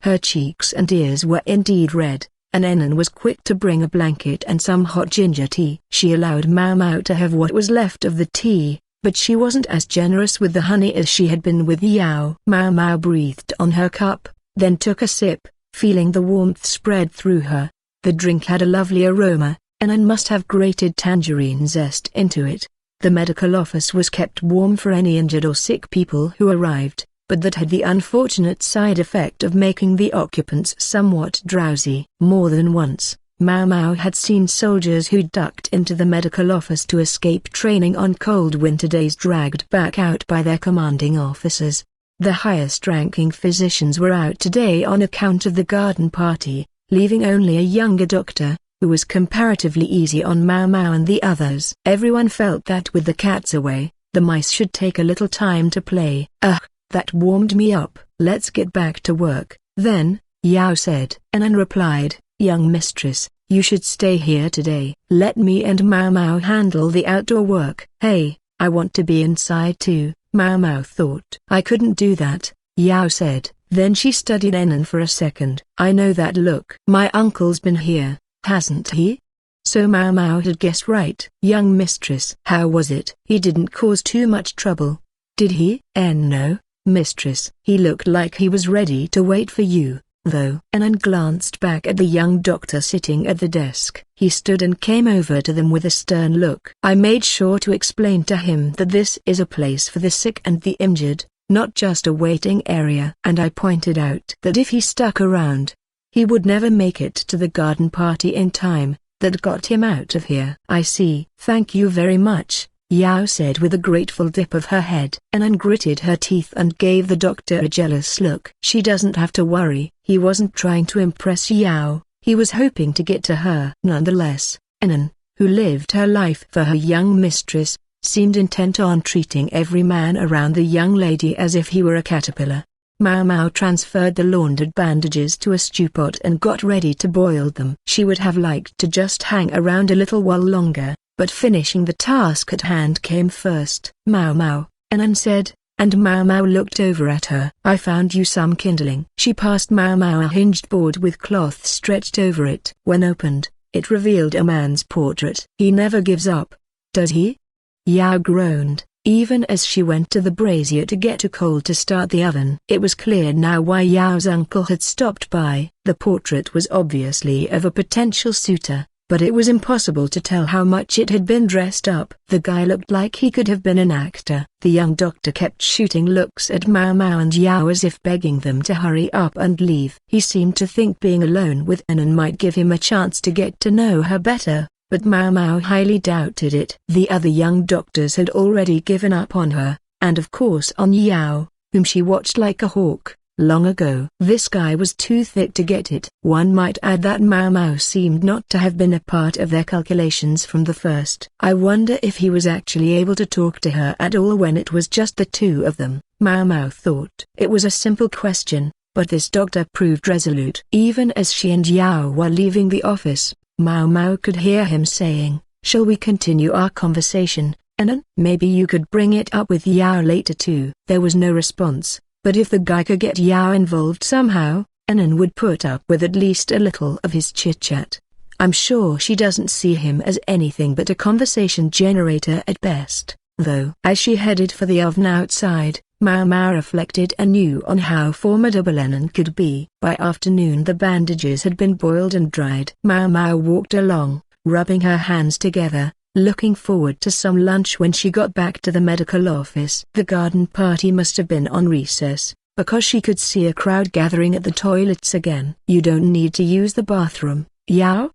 S1: Her cheeks and ears were indeed red, and Enan was quick to bring a blanket and some hot ginger tea. She allowed Mau Mau to have what was left of the tea, but she wasn't as generous with the honey as she had been with Yao. Mau Mau breathed on her cup, then took a sip, feeling the warmth spread through her. The drink had a lovely aroma, and must have grated tangerine zest into it. The medical office was kept warm for any injured or sick people who arrived, but that had the unfortunate side effect of making the occupants somewhat drowsy. More than once, Mau Mau had seen soldiers who ducked into the medical office to escape training on cold winter days dragged back out by their commanding officers. The highest-ranking physicians were out today on account of the garden party, leaving only a younger doctor, who was comparatively easy on Mau Mau and the others. Everyone felt that with the cats away, the mice should take a little time to play. Ugh, that warmed me up. Let's get back to work, then, Yao said. Enan replied, young mistress, you should stay here today. Let me and Mau Mau handle the outdoor work. Hey, I want to be inside too, Mau Mau thought. I couldn't do that, Yao said. Then she studied Enan for a second. I know that look. My uncle's been here, hasn't he? So Mau Mau had guessed right. Young mistress. How was it? He didn't cause too much trouble, did he? No, mistress. He looked like he was ready to wait for you, though. Enan glanced back at the young doctor sitting at the desk. He stood and came over to them with a stern look. I made sure to explain to him that this is a place for the sick and the injured, not just a waiting area. And I pointed out that if he stuck around, he would never make it to the garden party in time. That got him out of here. I see. Thank you very much, Yao said with a grateful dip of her head. Enan gritted her teeth and gave the doctor a jealous look. She doesn't have to worry. He wasn't trying to impress Yao, he was hoping to get to her. Nonetheless, Enan, who lived her life for her young mistress, seemed intent on treating every man around the young lady as if he were a caterpillar. Mau Mau transferred the laundered bandages to a stew pot and got ready to boil them. She would have liked to just hang around a little while longer, but finishing the task at hand came first. Mau Mau, Enan said, and Mau Mau looked over at her. I found you some kindling. She passed Mau Mau a hinged board with cloth stretched over it. When opened, it revealed a man's portrait. He never gives up, does he? Yao groaned. even as she went to the brazier to get a coal to start the oven. It was clear now why Yao's uncle had stopped by. The portrait was obviously of a potential suitor, but it was impossible to tell how much it had been dressed up. The guy looked like he could have been an actor. The young doctor kept shooting looks at Mao Mao and Yao as if begging them to hurry up and leave. He seemed to think being alone with Anan might give him a chance to get to know her better, but Mao Mao highly doubted it. The other young doctors had already given up on her, and of course on Yao, whom she watched like a hawk, long ago. This guy was too thick to get it. One might add that Mao Mao seemed not to have been a part of their calculations from the first. I wonder if he was actually able to talk to her at all when it was just the two of them, Mao Mao thought. It was a simple question, but this doctor proved resolute. Even as she and Yao were leaving the office, Mao Mao could hear him saying, "Shall we continue our conversation, Anan? Maybe you could bring it up with Yao later too." There was no response, but if the guy could get Yao involved somehow, Anan would put up with at least a little of his chit-chat. I'm sure she doesn't see him as anything but a conversation generator at best, though. As she headed for the oven outside, Mao Mao reflected anew on how formidable Anan could be. By afternoon the bandages had been boiled and dried. Mao Mao walked along, rubbing her hands together, looking forward to some lunch when she got back to the medical office. The garden party must have been on recess, because she could see a crowd gathering at the toilets again. "You don't need to use the bathroom, Yao?"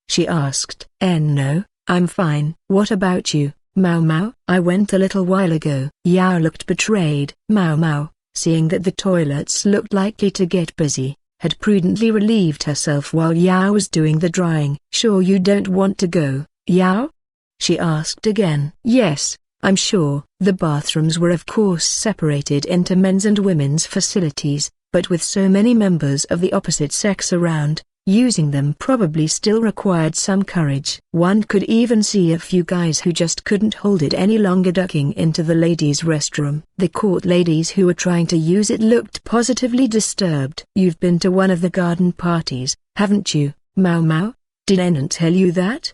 S1: she asked. No, I'm fine." "What about you, Mao Mao?" "I went a little while ago." Yao looked betrayed. Mao Mao, seeing that the toilets looked likely to get busy, had prudently relieved herself while Yao was doing the drying. "Sure you don't want to go, Yao?" she asked again. "Yes, I'm sure." The bathrooms were of course separated into men's and women's facilities, but with so many members of the opposite sex around, using them probably still required some courage. One could even see a few guys who just couldn't hold it any longer ducking into the ladies' restroom. The court ladies who were trying to use it looked positively disturbed. "You've been to one of the garden parties, haven't you, Mao Mao? Did Anan tell you that?"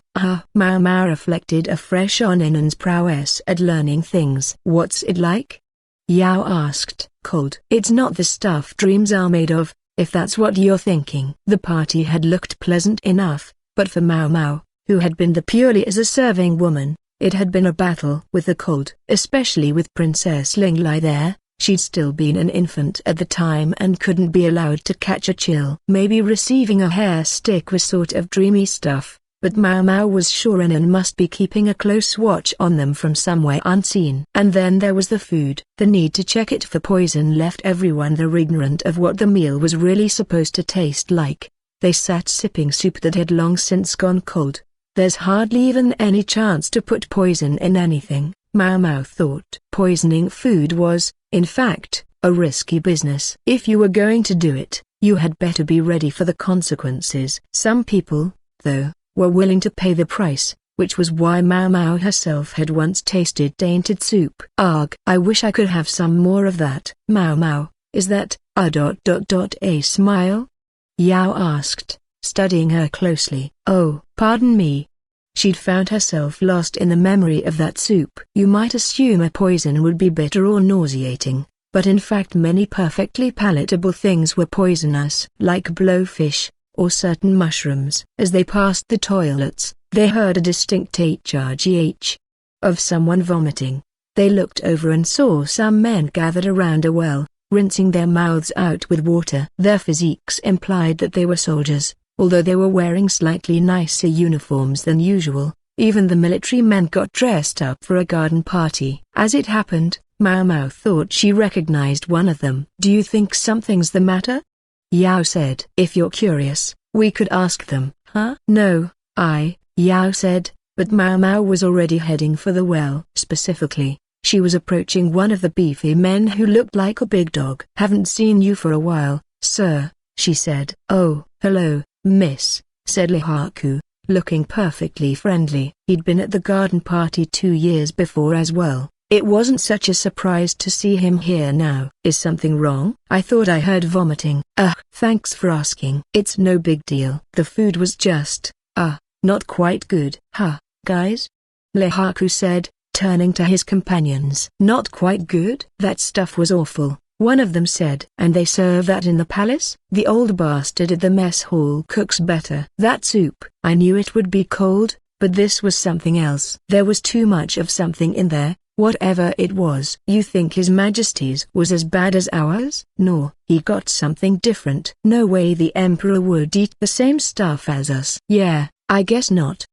S1: Mao Mao reflected afresh on Anan's prowess at learning things. "What's it like?" Yao asked. "Cold. It's not the stuff dreams are made of, if that's what you're thinking." The party had looked pleasant enough, but for Mao Mao, who had been there purely as a serving woman, it had been a battle with the cold. Especially with Princess Ling Lai there, she'd still been an infant at the time and couldn't be allowed to catch a chill. Maybe receiving a hair stick was sort of dreamy stuff, but Mao Mao was sure Anan must be keeping a close watch on them from somewhere unseen. And then there was the food. The need to check it for poison left everyone there ignorant of what the meal was really supposed to taste like. They sat sipping soup that had long since gone cold. There's hardly even any chance to put poison in anything, Mao Mao thought. Poisoning food was, in fact, a risky business. If you were going to do it, you had better be ready for the consequences. Some people, though, were willing to pay the price, which was why Mao Mao herself had once tasted tainted soup. "Ugh, I wish I could have some more of that." "Mao Mao, is that a smile?" Yao asked, studying her closely. "Oh, pardon me." She'd found herself lost in the memory of that soup. You might assume a poison would be bitter or nauseating, but in fact many perfectly palatable things were poisonous. Like blowfish, or certain mushrooms. As they passed the toilets, they heard a distinct hrgh of someone vomiting. They looked over and saw some men gathered around a well, rinsing their mouths out with water. Their physiques implied that they were soldiers. Although they were wearing slightly nicer uniforms than usual, even the military men got dressed up for a garden party. As it happened, Mao Mao thought she recognized one of them. "Do you think something's the matter?" Yao said. "If you're curious, we could ask them." "Huh?" "No, Yao said, but Mao Mao was already heading for the well. Specifically, she was approaching one of the beefy men who looked like a big dog. "Haven't seen you for a while, sir," she said. "Oh, hello, miss," said Lihaku, looking perfectly friendly. He'd been at the garden party 2 years before as well. It wasn't such a surprise to see him here now. "Is something wrong?" "I thought I heard vomiting." Thanks for asking." "It's no big deal. The food was just, not quite good." "Guys?" Lihaku said, turning to his companions. "Not quite good? That stuff was awful," one of them said. "And they serve that in the palace? The old bastard at the mess hall cooks better." "That soup, I knew it would be cold, but this was something else. There was too much of something in there, whatever it was." "You think His Majesty's was as bad as ours?" "No, he got something different." "No way the Emperor would eat the same stuff as us." "Yeah, I guess not."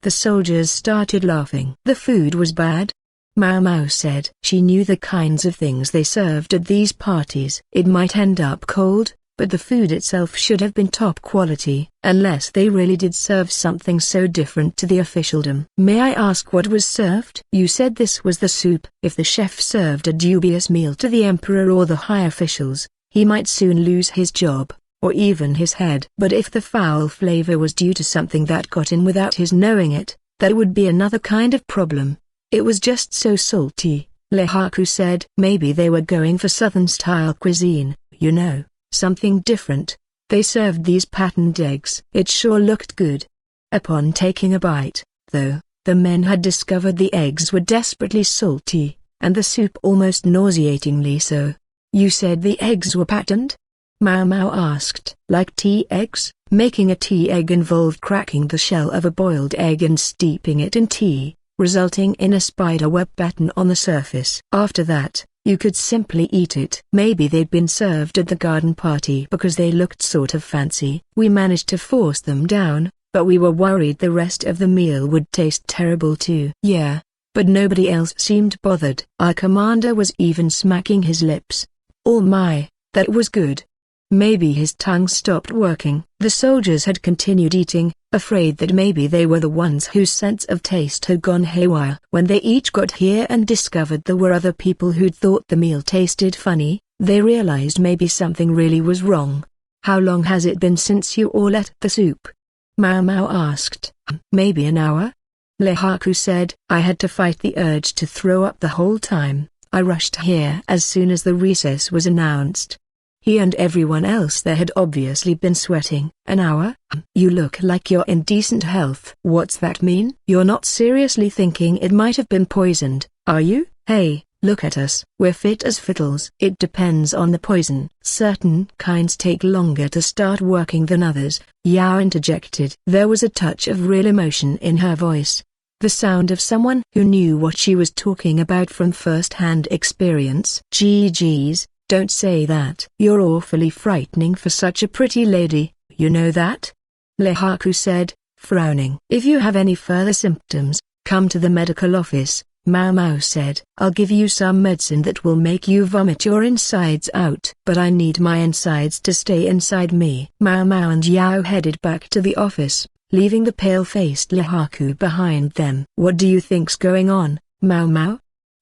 S1: The soldiers started laughing. "The food was bad?" Mao Mao said. She knew the kinds of things they served at these parties. It might end up cold, but the food itself should have been top quality, unless they really did serve something so different to the officialdom. "May I ask what was served?" "You said this was the soup." If the chef served a dubious meal to the emperor or the high officials, he might soon lose his job, or even his head. But if the foul flavor was due to something that got in without his knowing it, that would be another kind of problem. "It was just so salty," Lehaku said. "Maybe they were going for southern-style cuisine, you know, something different. They served these patterned eggs. It sure looked good." Upon taking a bite, though, the men had discovered the eggs were desperately salty, and the soup almost nauseatingly so. "You said the eggs were patterned?" Mao Mao asked. "Like tea eggs?" Making a tea egg involved cracking the shell of a boiled egg and steeping it in tea, resulting in a spiderweb pattern on the surface. After that, you could simply eat it. "Maybe they'd been served at the garden party because they looked sort of fancy. We managed to force them down, but we were worried the rest of the meal would taste terrible too." "Yeah, but nobody else seemed bothered." Our commander was even smacking his lips. "Oh my, that was good." Maybe his tongue stopped working. The soldiers had continued eating, afraid that maybe they were the ones whose sense of taste had gone haywire. When they each got here and discovered there were other people who'd thought the meal tasted funny, they realized maybe something really was wrong. "How long has it been since you all ate the soup?" Mao Mao asked. "Maybe an hour?" Lehaku said. "I had to fight the urge to throw up the whole time. I rushed here as soon as the recess was announced." He and everyone else there had obviously been sweating. "An hour? You look like you're in decent health." "What's that mean?" "You're not seriously thinking it might have been poisoned, are you?" "Hey, look at us. We're fit as fiddles." "It depends on the poison. Certain kinds take longer to start working than others," Yao interjected. There was a touch of real emotion in her voice. The sound of someone who knew what she was talking about from first-hand experience. "GG's. Don't say that. You're awfully frightening for such a pretty lady, you know that?" Lehaku said, frowning. "If you have any further symptoms, come to the medical office," Mao Mao said. "I'll give you some medicine that will make you vomit your insides out." "But I need my insides to stay inside me." Mao Mao and Yao headed back to the office, leaving the pale-faced Lehaku behind them. "What do you think's going on, Mao Mao?"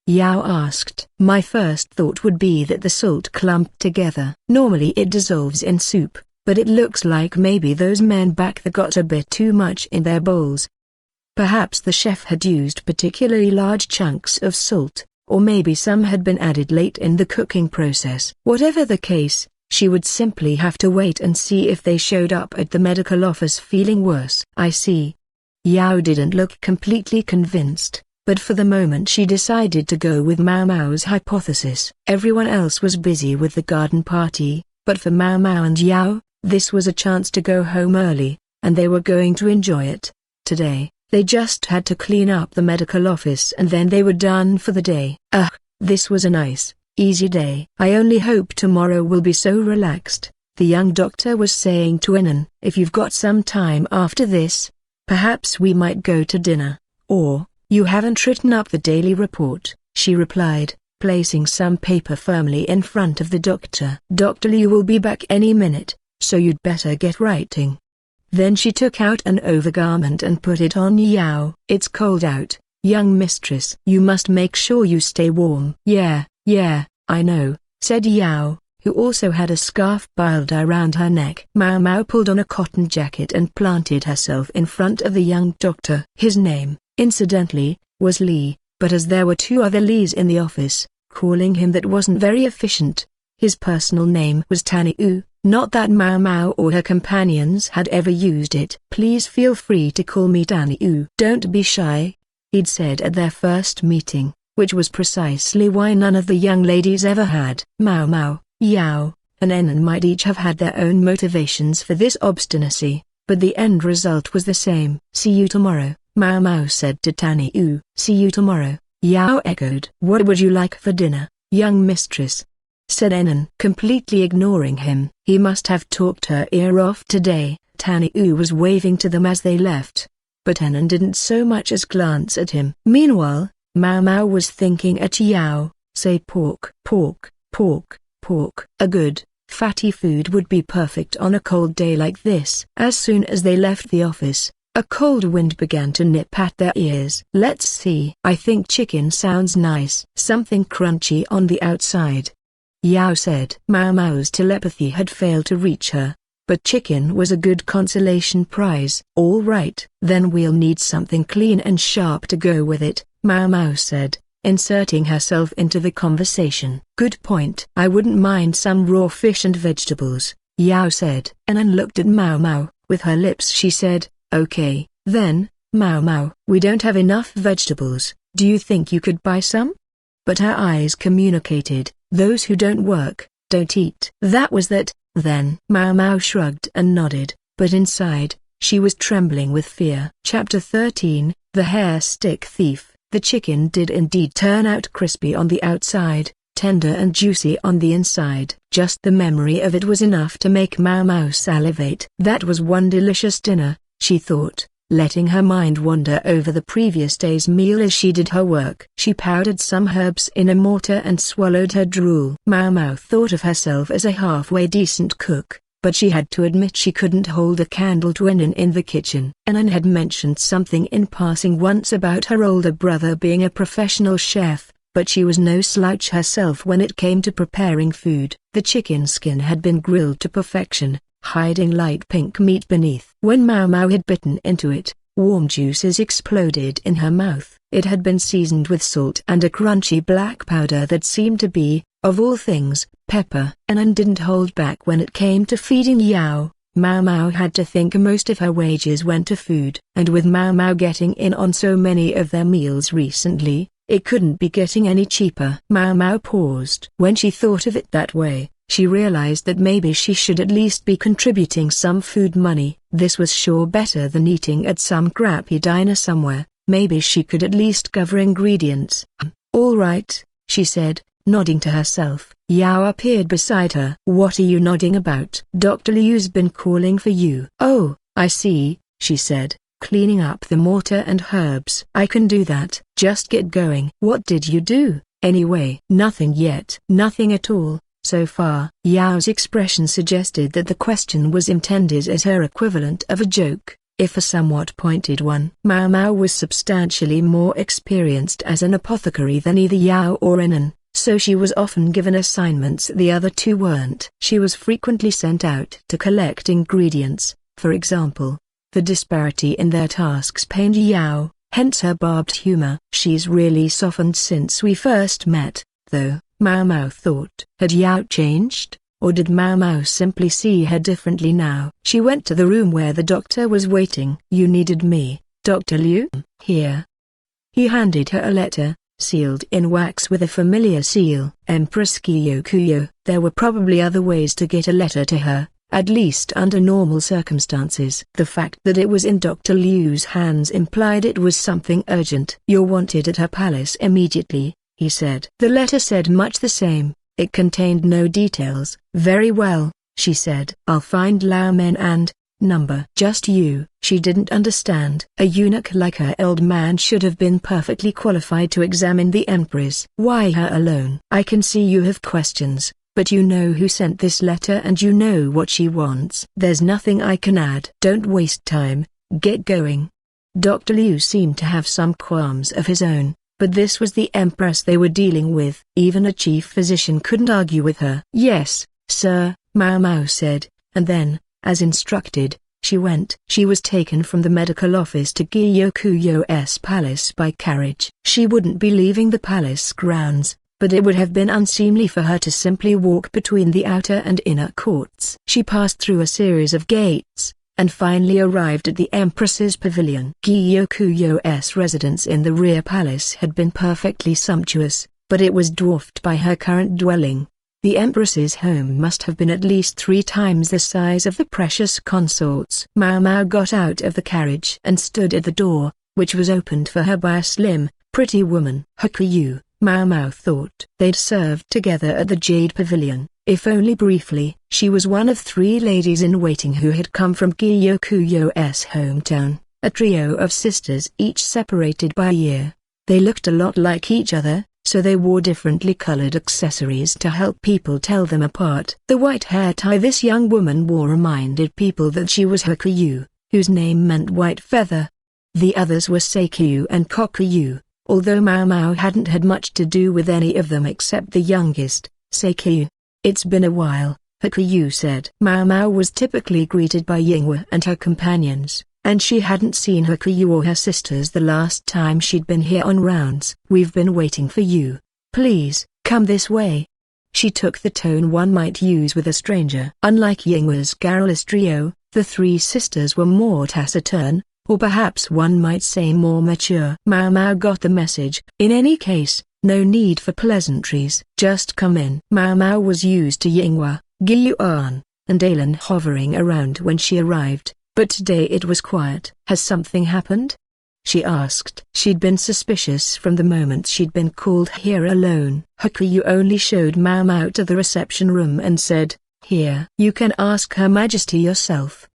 S1: Yao asked. "My first thought would be that the salt clumped together. Normally it dissolves in soup, but it looks like maybe those men back there got a bit too much in their bowls. Perhaps the chef had used particularly large chunks of salt, or maybe some had been added late in the cooking process." Whatever the case, she would simply have to wait and see if they showed up at the medical office feeling worse. "I see." Yao didn't look completely convinced, but for the moment she decided to go with Mao Mao's hypothesis. Everyone else was busy with the garden party, but for Mao Mao and Yao, this was a chance to go home early, and they were going to enjoy it. Today, they just had to clean up the medical office and then they were done for the day. This was a nice, easy day. "I only hope tomorrow will be so relaxed," the young doctor was saying to Inan. "If you've got some time after this, perhaps we might go to dinner, or, you haven't written up the daily report," she replied, placing some paper firmly in front of the doctor. "Dr. Liu will be back any minute, so you'd better get writing." Then she took out an overgarment and put it on Yao. "It's cold out, young mistress. You must make sure you stay warm." Yeah, I know," said Yao, who also had a scarf piled around her neck. Mao Mao pulled on a cotton jacket and planted herself in front of the young doctor. His name, incidentally, was Li, but as there were two other Lis in the office, calling him that wasn't very efficient. His personal name was Taniu, not that Mao Mao or her companions had ever used it. "Please feel free to call me Taniu. Don't be shy," he'd said at their first meeting, which was precisely why none of the young ladies ever had. Mao Mao, Yao, and Enan might each have had their own motivations for this obstinacy, but the end result was the same. "See you tomorrow," Mao Mao said to Tanny Yu. "See you tomorrow," Yao echoed. "What would you like for dinner, young mistress?" said Enan, completely ignoring him. He must have talked her ear off today. Tanny Yu was waving to them as they left, but Enan didn't so much as glance at him. Meanwhile, Mao Mao was thinking at Yao. "Say pork, pork, pork, pork." A good, fatty food would be perfect on a cold day like this. As soon as they left the office, a cold wind began to nip at their ears. "Let's see. I think chicken sounds nice." "Something crunchy on the outside," Yao said. Mao Mao's telepathy had failed to reach her, but chicken was a good consolation prize. "All right, then we'll need something clean and sharp to go with it," Mao Mao said, inserting herself into the conversation. "Good point. I wouldn't mind some raw fish and vegetables," Yao said. Enan looked at Mao Mao. With her lips she said, "Okay, then, Mao Mao. We don't have enough vegetables. Do you think you could buy some?" But her eyes communicated, "Those who don't work, don't eat." That was that, then. Mao Mao shrugged and nodded, but inside, she was trembling with fear. Chapter 13, The Hair Stick Thief. The chicken did indeed turn out crispy on the outside, tender and juicy on the inside. Just the memory of it was enough to make Mao Mao salivate. That was one delicious dinner, she thought, letting her mind wander over the previous day's meal as she did her work. She powdered some herbs in a mortar and swallowed her drool. Mao Mao thought of herself as a halfway decent cook, but she had to admit she couldn't hold a candle to Enan in the kitchen. Enan had mentioned something in passing once about her older brother being a professional chef, but she was no slouch herself when it came to preparing food. The chicken skin had been grilled to perfection, hiding light pink meat beneath. When Mao Mao had bitten into it, warm juices exploded in her mouth. It had been seasoned with salt and a crunchy black powder that seemed to be, of all things, pepper. Enan didn't hold back when it came to feeding Yao. Mao Mao had to think most of her wages went to food. And with Mao Mao getting in on so many of their meals recently, it couldn't be getting any cheaper. Mao Mao paused. When she thought of it that way, she realized that maybe she should at least be contributing some food money. This was sure better than eating at some crappy diner somewhere. Maybe she could at least cover ingredients. "All right," she said, nodding to herself. Yao appeared beside her. "What are you nodding about?" "Dr. Liu's been calling for you." "Oh, I see," she said, cleaning up the mortar and herbs. "I can do that. Just get going." "What did you do, anyway?" "Nothing yet." "Nothing at all, so far?" Yao's expression suggested that the question was intended as her equivalent of a joke, if a somewhat pointed one. Mao Mao was substantially more experienced as an apothecary than either Yao or Enan, so she was often given assignments the other two weren't. She was frequently sent out to collect ingredients, for example. The disparity in their tasks pained Yao, hence her barbed humor. "She's really softened since we first met, though," Mao Mao thought. Had Yao changed, or did Mao Mao simply see her differently now? She went to the room where the doctor was waiting. "You needed me, Dr. Liu?" "Here." He handed her a letter, sealed in wax with a familiar seal. Empress Kyokuyo. There were probably other ways to get a letter to her, at least under normal circumstances. The fact that it was in Dr. Liu's hands implied it was something urgent. "You're wanted at her palace immediately," he said. The letter said much the same. It contained no details. "Very well," she said. "I'll find Lao Men and number." "Just you." She didn't understand. A eunuch like her old man should have been perfectly qualified to examine the empress. "Why her alone?" "I can see you have questions, but you know who sent this letter and you know what she wants." "There's nothing I can add." "Don't waste time, get going." Dr. Liu seemed to have some qualms of his own, but this was the empress they were dealing with. Even a chief physician couldn't argue with her. "Yes, sir," Mao Mao said, and then, as instructed, she went. She was taken from the medical office to Gyokuyo's palace by carriage. She wouldn't be leaving the palace grounds, but it would have been unseemly for her to simply walk between the outer and inner courts. She passed through a series of gates, and finally arrived at the Empress's pavilion. Gyokyo's residence in the rear palace had been perfectly sumptuous, but it was dwarfed by her current dwelling. The Empress's home must have been at least 3 times the size of the precious consort's. Mao Mao got out of the carriage and stood at the door, which was opened for her by a slim, pretty woman. Hakuyu, Mao Mao thought. They'd served together at the Jade Pavilion, if only briefly. She was one of 3 ladies-in-waiting who had come from Gyokyo's hometown, a trio of sisters each separated by a year. They looked a lot like each other, so they wore differently colored accessories to help people tell them apart. The white hair tie this young woman wore reminded people that she was Hakuyu, whose name meant white feather. The others were Seikyu and Kokuyu, although Mao Mao hadn't had much to do with any of them except the youngest, Seikyu. "It's been a while," Hakuyu said. Mao Mao was typically greeted by Yingwe and her companions, and she hadn't seen Hakuyu or her sisters the last time she'd been here on rounds. "We've been waiting for you. Please, come this way." She took the tone one might use with a stranger. Unlike Yingwe's garrulous trio, the 3 sisters were more taciturn, or perhaps one might say more mature. Mao Mao got the message. In any case, no need for pleasantries. Just come in. Mao Mao was used to Yingwe, Gyuan, and Alan hovering around when she arrived, but today it was quiet. "Has something happened?" she asked. She'd been suspicious from the moment she'd been called here alone. Hakuyu only showed Mao Mao to the reception room and said, "Here. You can ask Her Majesty yourself."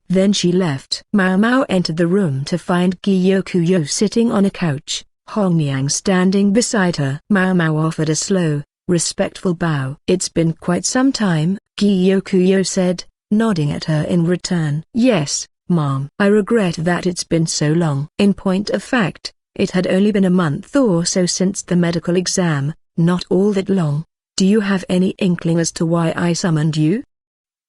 S1: Then she left. Mao Mao entered the room to find Gyokyo sitting on a couch, Hongyang standing beside her. Mao Mao offered a slow, respectful bow. "It's been quite some time," Gyokyo said, nodding at her in return. "Yes, Mom. I regret that it's been so long." In point of fact, it had only been a month or so since the medical exam, not all that long. "Do you have any inkling as to why I summoned you?"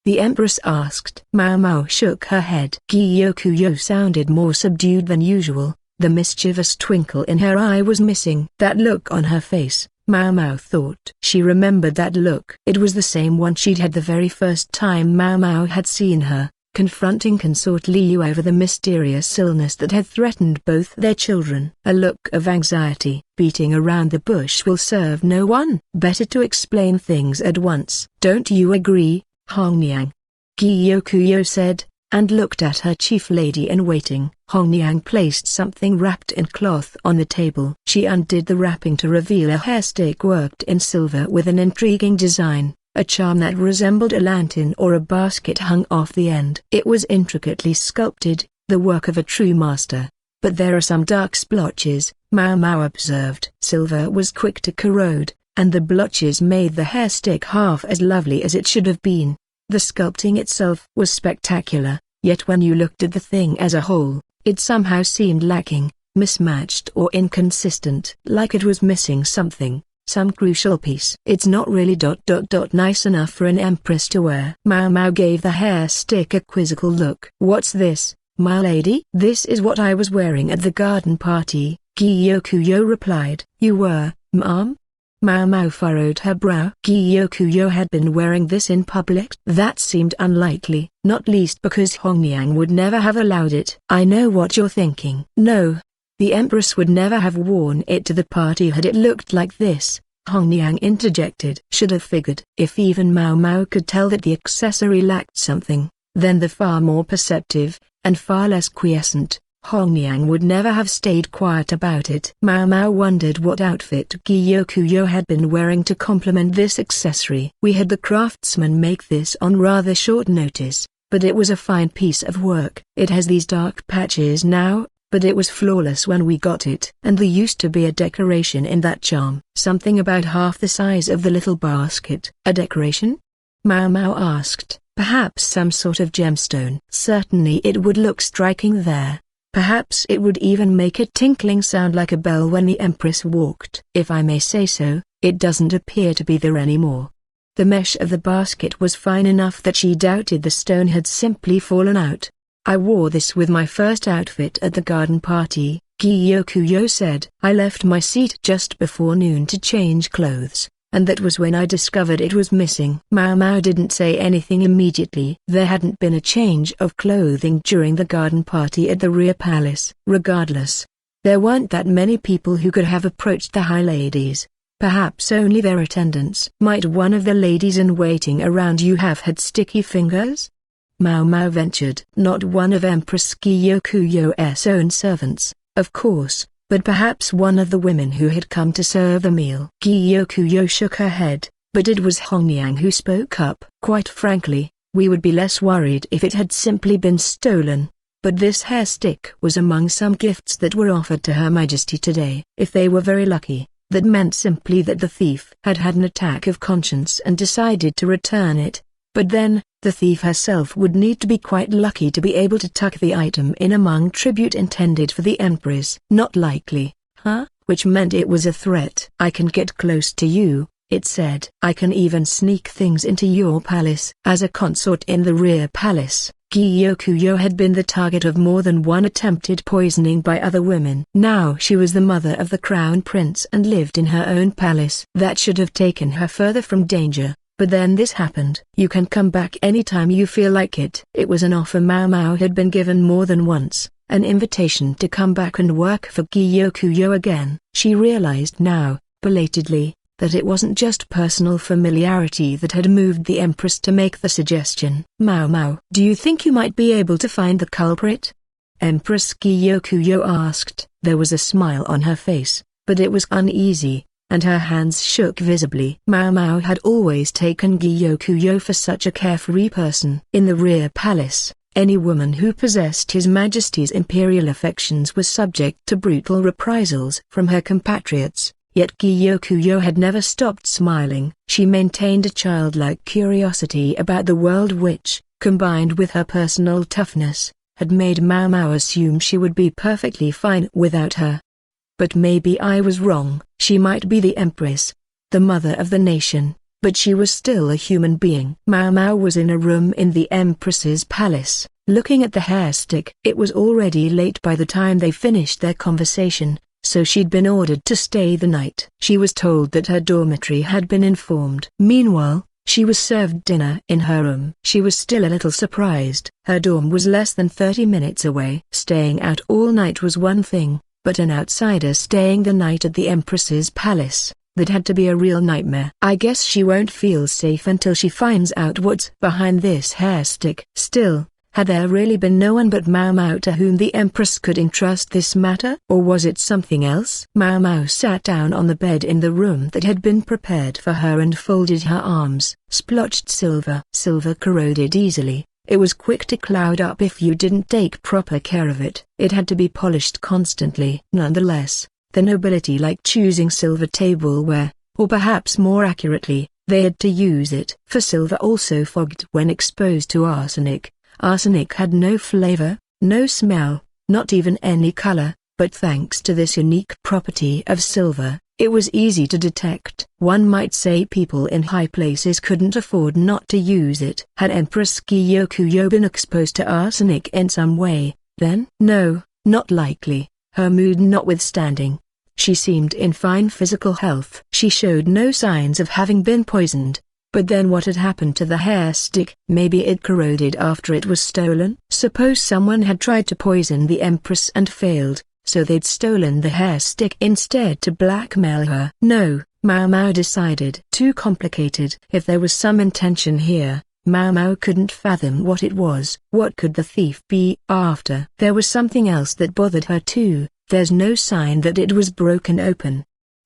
S1: the Empress asked. Mao Mao shook her head. Gyokyo sounded more subdued than usual. The mischievous twinkle in her eye was missing. That look on her face, Mao Mao thought. She remembered that look. It was the same one she'd had the very first time Mao Mao had seen her, confronting Consort Liu over the mysterious illness that had threatened both their children. A look of anxiety. "Beating around the bush will serve no one. Better to explain things at once. Don't you agree, Hongyang?" Gyokyo said, and looked at her chief lady-in-waiting. Hongyang placed something wrapped in cloth on the table. She undid the wrapping to reveal a hair stick worked in silver with an intriguing design, a charm that resembled a lantern or a basket hung off the end. It was intricately sculpted, the work of a true master. "But there are some dark splotches," Mao Mao observed. Silver was quick to corrode, and the blotches made the hair stick half as lovely as it should have been. The sculpting itself was spectacular, yet when you looked at the thing as a whole, it somehow seemed lacking, mismatched or inconsistent. Like it was missing something, some crucial piece. "It's not really nice enough for an empress to wear." Mao Mao gave the hair stick a quizzical look. "What's this, my lady?" "This is what I was wearing at the garden party," Gyokyo replied. "You were, ma'am?" Mao Mao furrowed her brow. Gyokyo had been wearing this in public? That seemed unlikely, not least because Hongyang would never have allowed it. "I know what you're thinking." "No. The Empress would never have worn it to the party had it looked like this," Hongyang interjected. "Should have figured." If even Mao Mao could tell that the accessory lacked something, then the far more perceptive, and far less quiescent, Hongyang would never have stayed quiet about it. Mao Mao wondered what outfit Gyokyo had been wearing to complement this accessory. "We had the craftsman make this on rather short notice, but it was a fine piece of work. It has these dark patches now, but it was flawless when we got it. And there used to be a decoration in that charm. Something about half the size of the little basket." "A decoration?" Mao Mao asked. "Perhaps some sort of gemstone." "Certainly it would look striking there. Perhaps it would even make a tinkling sound like a bell when the Empress walked." "If I may say so, it doesn't appear to be there anymore." The mesh of the basket was fine enough that she doubted the stone had simply fallen out. "I wore this with my first outfit at the garden party," Gyokyo said. "I left my seat just before noon to change clothes, and that was when I discovered it was missing." Mao Mao didn't say anything immediately. There hadn't been a change of clothing during the garden party at the rear palace. Regardless, there weren't that many people who could have approached the high ladies. Perhaps only their attendants. "Might one of the ladies in waiting around you have had sticky fingers?" Mao Mao ventured. "Not one of Empress Gyokyo's own servants, of course, but perhaps one of the women who had come to serve the meal." Gyokyo shook her head, but it was Hongyang who spoke up. "Quite frankly, we would be less worried if it had simply been stolen. But this hair stick was among some gifts that were offered to Her Majesty today. If they were very lucky, that meant simply that the thief had had an attack of conscience and decided to return it. But then, the thief herself would need to be quite lucky to be able to tuck the item in among tribute intended for the Empress. Not likely, huh? Which meant it was a threat. "I can get close to you," it said. "I can even sneak things into your palace." As a consort in the rear palace, Gyokyo had been the target of more than one attempted poisoning by other women. Now she was the mother of the crown prince and lived in her own palace. That should have taken her further from danger. But then this happened. "You can come back anytime you feel like it." It was an offer Mao Mao had been given more than once, an invitation to come back and work for Gyokyo again. She realized now, belatedly, that it wasn't just personal familiarity that had moved the Empress to make the suggestion. "Mao Mao, do you think you might be able to find the culprit?" Empress Gyokyo asked. There was a smile on her face, but it was uneasy, and her hands shook visibly. Mao Mao had always taken Gyokyo for such a carefree person. In the rear palace, any woman who possessed His Majesty's imperial affections was subject to brutal reprisals from her compatriots, yet Gyokyo had never stopped smiling. She maintained a childlike curiosity about the world which, combined with her personal toughness, had made Mao Mao assume she would be perfectly fine without her. But maybe I was wrong. She might be the Empress, the mother of the nation, but she was still a human being. Mao Mao was in a room in the Empress's palace, looking at the hair stick. It was already late by the time they finished their conversation, so she'd been ordered to stay the night. She was told that her dormitory had been informed. Meanwhile, she was served dinner in her room. She was still a little surprised. Her dorm was less than 30 minutes away. Staying out all night was one thing, but an outsider staying the night at the Empress's palace, that had to be a real nightmare. "I guess she won't feel safe until she finds out what's behind this hair stick." Still, had there really been no one but Mao Mao to whom the Empress could entrust this matter? Or was it something else? Mao Mao sat down on the bed in the room that had been prepared for her and folded her arms. Splotched silver. Silver corroded easily. It was quick to cloud up if you didn't take proper care of it. It had to be polished constantly. Nonetheless, the nobility liked choosing silver tableware, or perhaps more accurately, they had to use it. For silver also fogged when exposed to arsenic. Arsenic had no flavor, no smell, not even any color, but thanks to this unique property of silver, it was easy to detect. One might say people in high places couldn't afford not to use it. Had Empress Gyokyo been exposed to arsenic in some way, then? No, not likely, her mood notwithstanding. She seemed in fine physical health. She showed no signs of having been poisoned. But then what had happened to the hair stick? Maybe it corroded after it was stolen? Suppose someone had tried to poison the Empress and failed, so they'd stolen the hair stick instead to blackmail her. No, Mao Mao decided. Too complicated. If there was some intention here, Mao Mao couldn't fathom what it was. What could the thief be after? There was something else that bothered her too. There's no sign that it was broken open.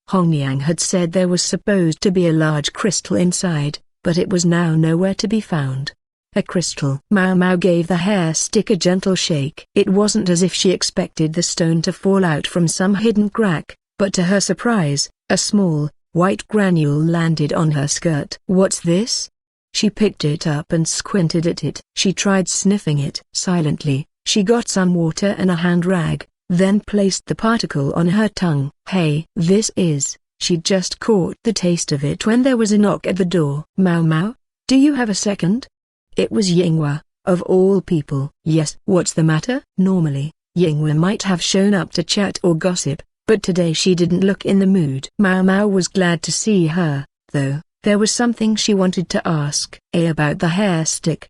S1: Hongyang had said there was supposed to be a large crystal inside, but it was now nowhere to be found. A crystal. Mao Mao gave the hair stick a gentle shake. It wasn't as if she expected the stone to fall out from some hidden crack, but to her surprise, a small, white granule landed on her skirt. What's this? She picked it up and squinted at it. She tried sniffing it. Silently, she got some water and a hand rag, then placed the particle on her tongue. Hey, this is. She'd just caught the taste of it when there was a knock at the door. Mao Mao, do you have a second? It was Yinghua, of all people. Yes. What's the matter? Normally, Yinghua might have shown up to chat or gossip, but today she didn't look in the mood. Mao Mao was glad to see her, though, there was something she wanted to ask. About the hair stick.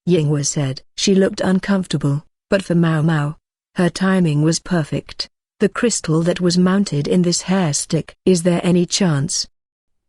S1: Yinghua said. She looked uncomfortable, but for Mao Mao, her timing was perfect. The crystal that was mounted in this hair stick. Is there any chance?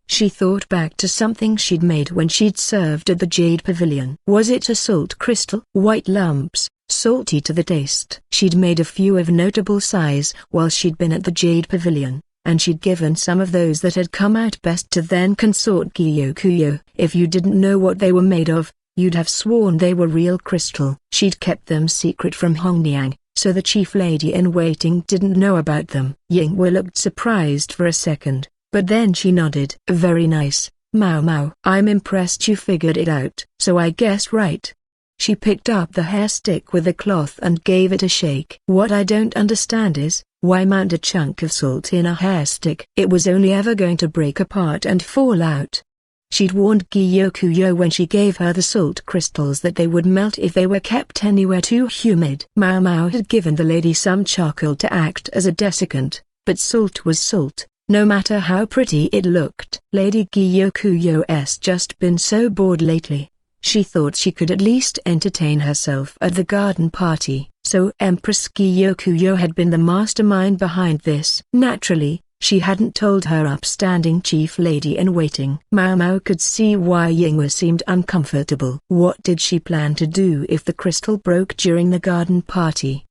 S1: She thought back to something she'd made when she'd served at the Jade Pavilion. Was it a salt crystal? White lumps, salty to the taste. She'd made a few of notable size while she'd been at the Jade Pavilion, and she'd given some of those that had come out best to then consort Gyokuro. If you didn't know what they were made of, you'd have sworn they were real crystal. She'd kept them secret from Hongniang, so the chief lady-in-waiting didn't know about them. Yinghua looked surprised for a second, but then she nodded. Very nice, Mao Mao. I'm impressed you figured it out. So I guessed right. She picked up the hair stick with a cloth and gave it a shake. What I don't understand is, why mount a chunk of salt in a hair stick? It was only ever going to break apart and fall out. She'd warned Gyokuro when she gave her the salt crystals that they would melt if they were kept anywhere too humid. Mao Mao had given the lady some charcoal to act as a desiccant, but salt was salt, no matter how pretty it looked. Lady Gyokuro's just been so bored lately. She thought she could at least entertain herself at the garden party. So Empress Gyokuro had been the mastermind behind this. Naturally, she hadn't told her upstanding chief lady-in-waiting. Mao Mao could see why Yinghua seemed uncomfortable. What did she plan to do if the crystal broke during the garden party?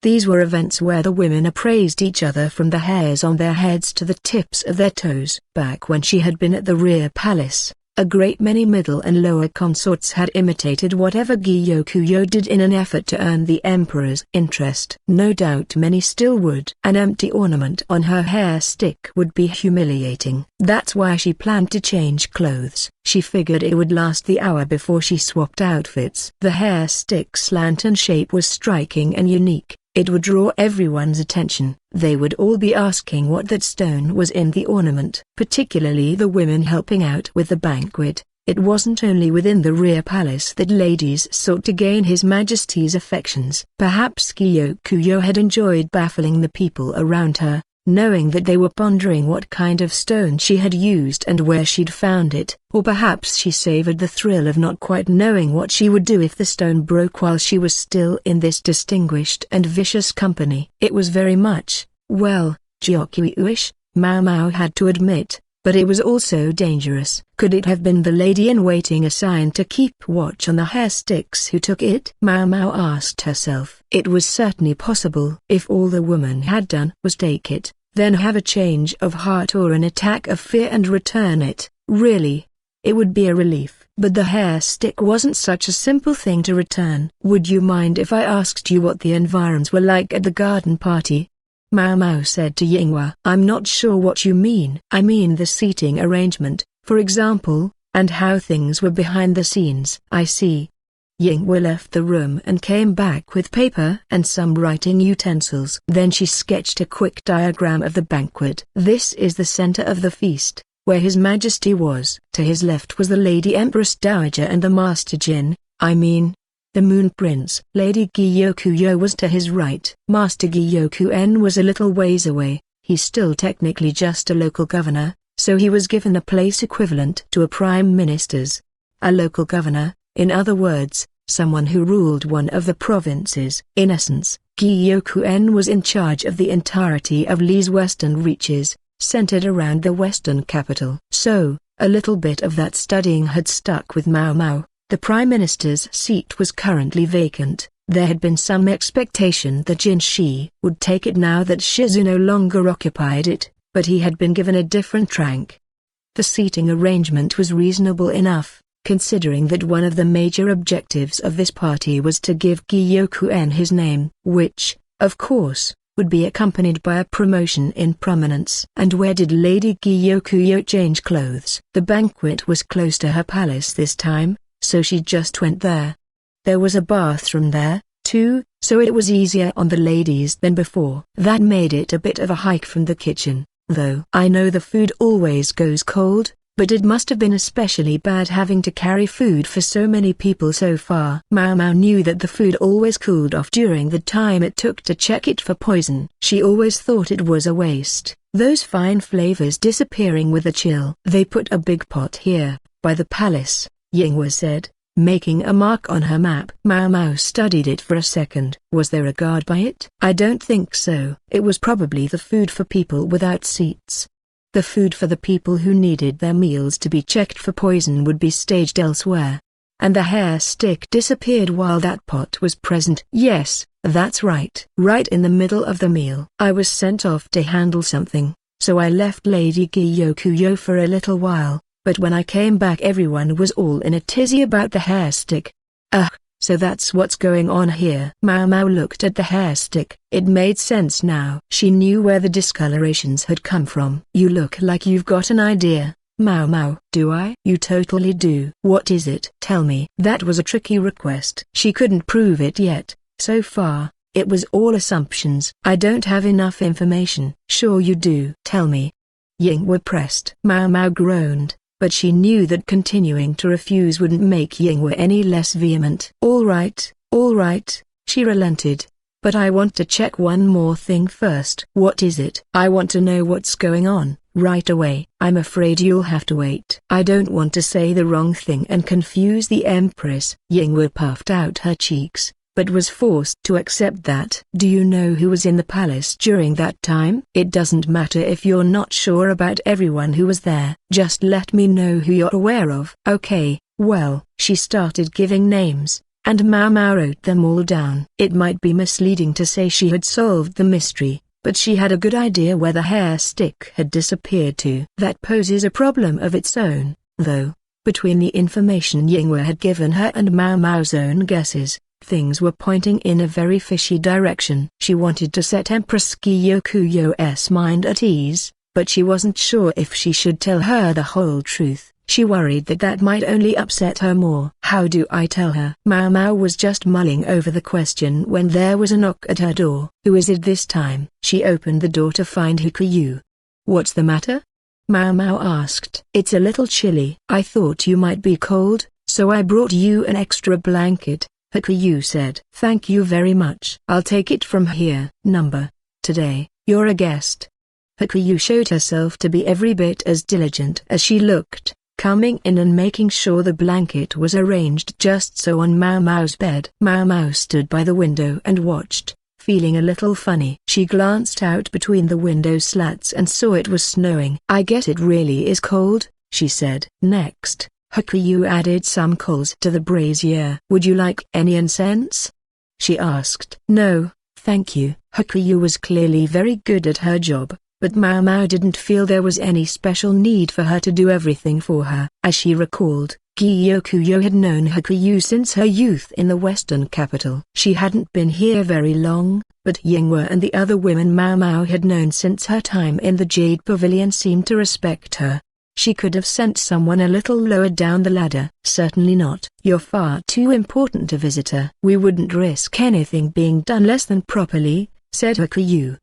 S1: These were events where the women appraised each other from the hairs on their heads to the tips of their toes. Back when she had been at the rear palace, a great many middle and lower consorts had imitated whatever Gyokuro did in an effort to earn the emperor's interest. No doubt many still would. An empty ornament on her hair stick would be humiliating. That's why she planned to change clothes. She figured it would last the hour before she swapped outfits. The hair stick's lantern shape was striking and unique. It would draw everyone's attention. They would all be asking what that stone was in the ornament. Particularly the women helping out with the banquet. It wasn't only within the rear palace that ladies sought to gain His Majesty's affections. Perhaps Gyokuro had enjoyed baffling the people around her, knowing that they were pondering what kind of stone she had used and where she'd found it. Or perhaps she savored the thrill of not quite knowing what she would do if the stone broke while she was still in this distinguished and vicious company. It was very much, well, Gyokuro-ish, Mao Mao had to admit, but it was also dangerous. Could it have been the lady-in-waiting assigned to keep watch on the hair sticks who took it? Mao Mao asked herself. It was certainly possible. If all the woman had done was take it, then have a change of heart or an attack of fear and return it, really, it would be a relief. But the hair stick wasn't such a simple thing to return. Would you mind if I asked you what the environs were like at the garden party? Mao Mao said to Yinghua. I'm not sure what you mean. I mean the seating arrangement, for example, and how things were behind the scenes. I see. Yinghua left the room and came back with paper and some writing utensils. Then she sketched a quick diagram of the banquet. This is the center of the feast, where His Majesty was. To his left was the Lady Empress Dowager and the Master Jin, the Moon Prince. Lady Gyokuro was to his right. Master Gyokuen was a little ways away. He's still technically just a local governor, so he was given a place equivalent to a prime minister's. A local governor, in other words, someone who ruled one of the provinces. In essence, Gyokuen was in charge of the entirety of Li's western reaches, centered around the western capital. So, a little bit of that studying had stuck with Mao Mao. The Prime Minister's seat was currently vacant. There had been some expectation that Jinshi would take it now that Shizu no longer occupied it, but he had been given a different rank. The seating arrangement was reasonable enough, considering that one of the major objectives of this party was to give Gyokuen his name, which, of course, would be accompanied by a promotion in prominence. And where did Lady Gyokuro change clothes? The banquet was close to her palace this time, so she just went there. There was a bathroom there, too, so it was easier on the ladies than before. That made it a bit of a hike from the kitchen, though. I know the food always goes cold, but it must have been especially bad having to carry food for so many people so far. Mau Mau knew that the food always cooled off during the time it took to check it for poison. She always thought it was a waste, those fine flavors disappearing with a chill. They put a big pot here, by the palace, Yinghui said, making a mark on her map. Mau Mau studied it for a second. Was there a guard by it? I don't think so. It was probably the food for people without seats. The food for the people who needed their meals to be checked for poison would be staged elsewhere. And the hair stick disappeared while that pot was present. Yes, that's right. Right in the middle of the meal. I was sent off to handle something, so I left Lady Gyokuro for a little while. But when I came back everyone was all in a tizzy about the hair stick. Ugh, so that's what's going on here. Mau Mau looked at the hair stick. It made sense now. She knew where the discolorations had come from. You look like you've got an idea, Mau Mau. Do I? You totally do. What is it? Tell me. That was a tricky request. She couldn't prove it yet. So far, it was all assumptions. I don't have enough information. Sure you do. Tell me. Yinghui pressed. Mau Mau groaned, but she knew that continuing to refuse wouldn't make Yinghui any less vehement. All right, she relented. But I want to check one more thing first. What is it? I want to know what's going on, right away. I'm afraid you'll have to wait. I don't want to say the wrong thing and confuse the Empress. Yinghui puffed out her cheeks, but was forced to accept that. Do you know who was in the palace during that time? It doesn't matter if you're not sure about everyone who was there. Just let me know who you're aware of. Okay, well, she started giving names, and Mau Mau wrote them all down. It might be misleading to say she had solved the mystery, but she had a good idea where the hair stick had disappeared to. That poses a problem of its own, though. Between the information Yinghui had given her and Mau Mau's own guesses, things were pointing in a very fishy direction. She wanted to set Empress Gyokuro-'s mind at ease, but she wasn't sure if she should tell her the whole truth. She worried that that might only upset her more. How do I tell her? Mau Mau was just mulling over the question when there was a knock at her door. Who is it this time? She opened the door to find Hakuyu. What's the matter? Mau Mau asked. It's a little chilly. I thought you might be cold, so I brought you an extra blanket, Hakuyu said. Thank you very much. I'll take it from here. Today, you're a guest. Hakuyu showed herself to be every bit as diligent as she looked, coming in and making sure the blanket was arranged just so on Mau Mau's bed. Mau Mau stood by the window and watched, feeling a little funny. She glanced out between the window slats and saw it was snowing. I guess it really is cold, she said. Next, Hakuyu added some coals to the brazier. Would you like any incense? She asked. No, thank you. Hakuyu was clearly very good at her job, but Mau Mau didn't feel there was any special need for her to do everything for her. As she recalled, Gyokuro had known Hakuyu since her youth in the western capital. She hadn't been here very long, but Yinghui and the other women Mau Mau had known since her time in the Jade Pavilion seemed to respect her. She could have sent someone a little lower down the ladder. Certainly not. You're far too important a visitor. We wouldn't risk anything being done less than properly, said Hakuyu.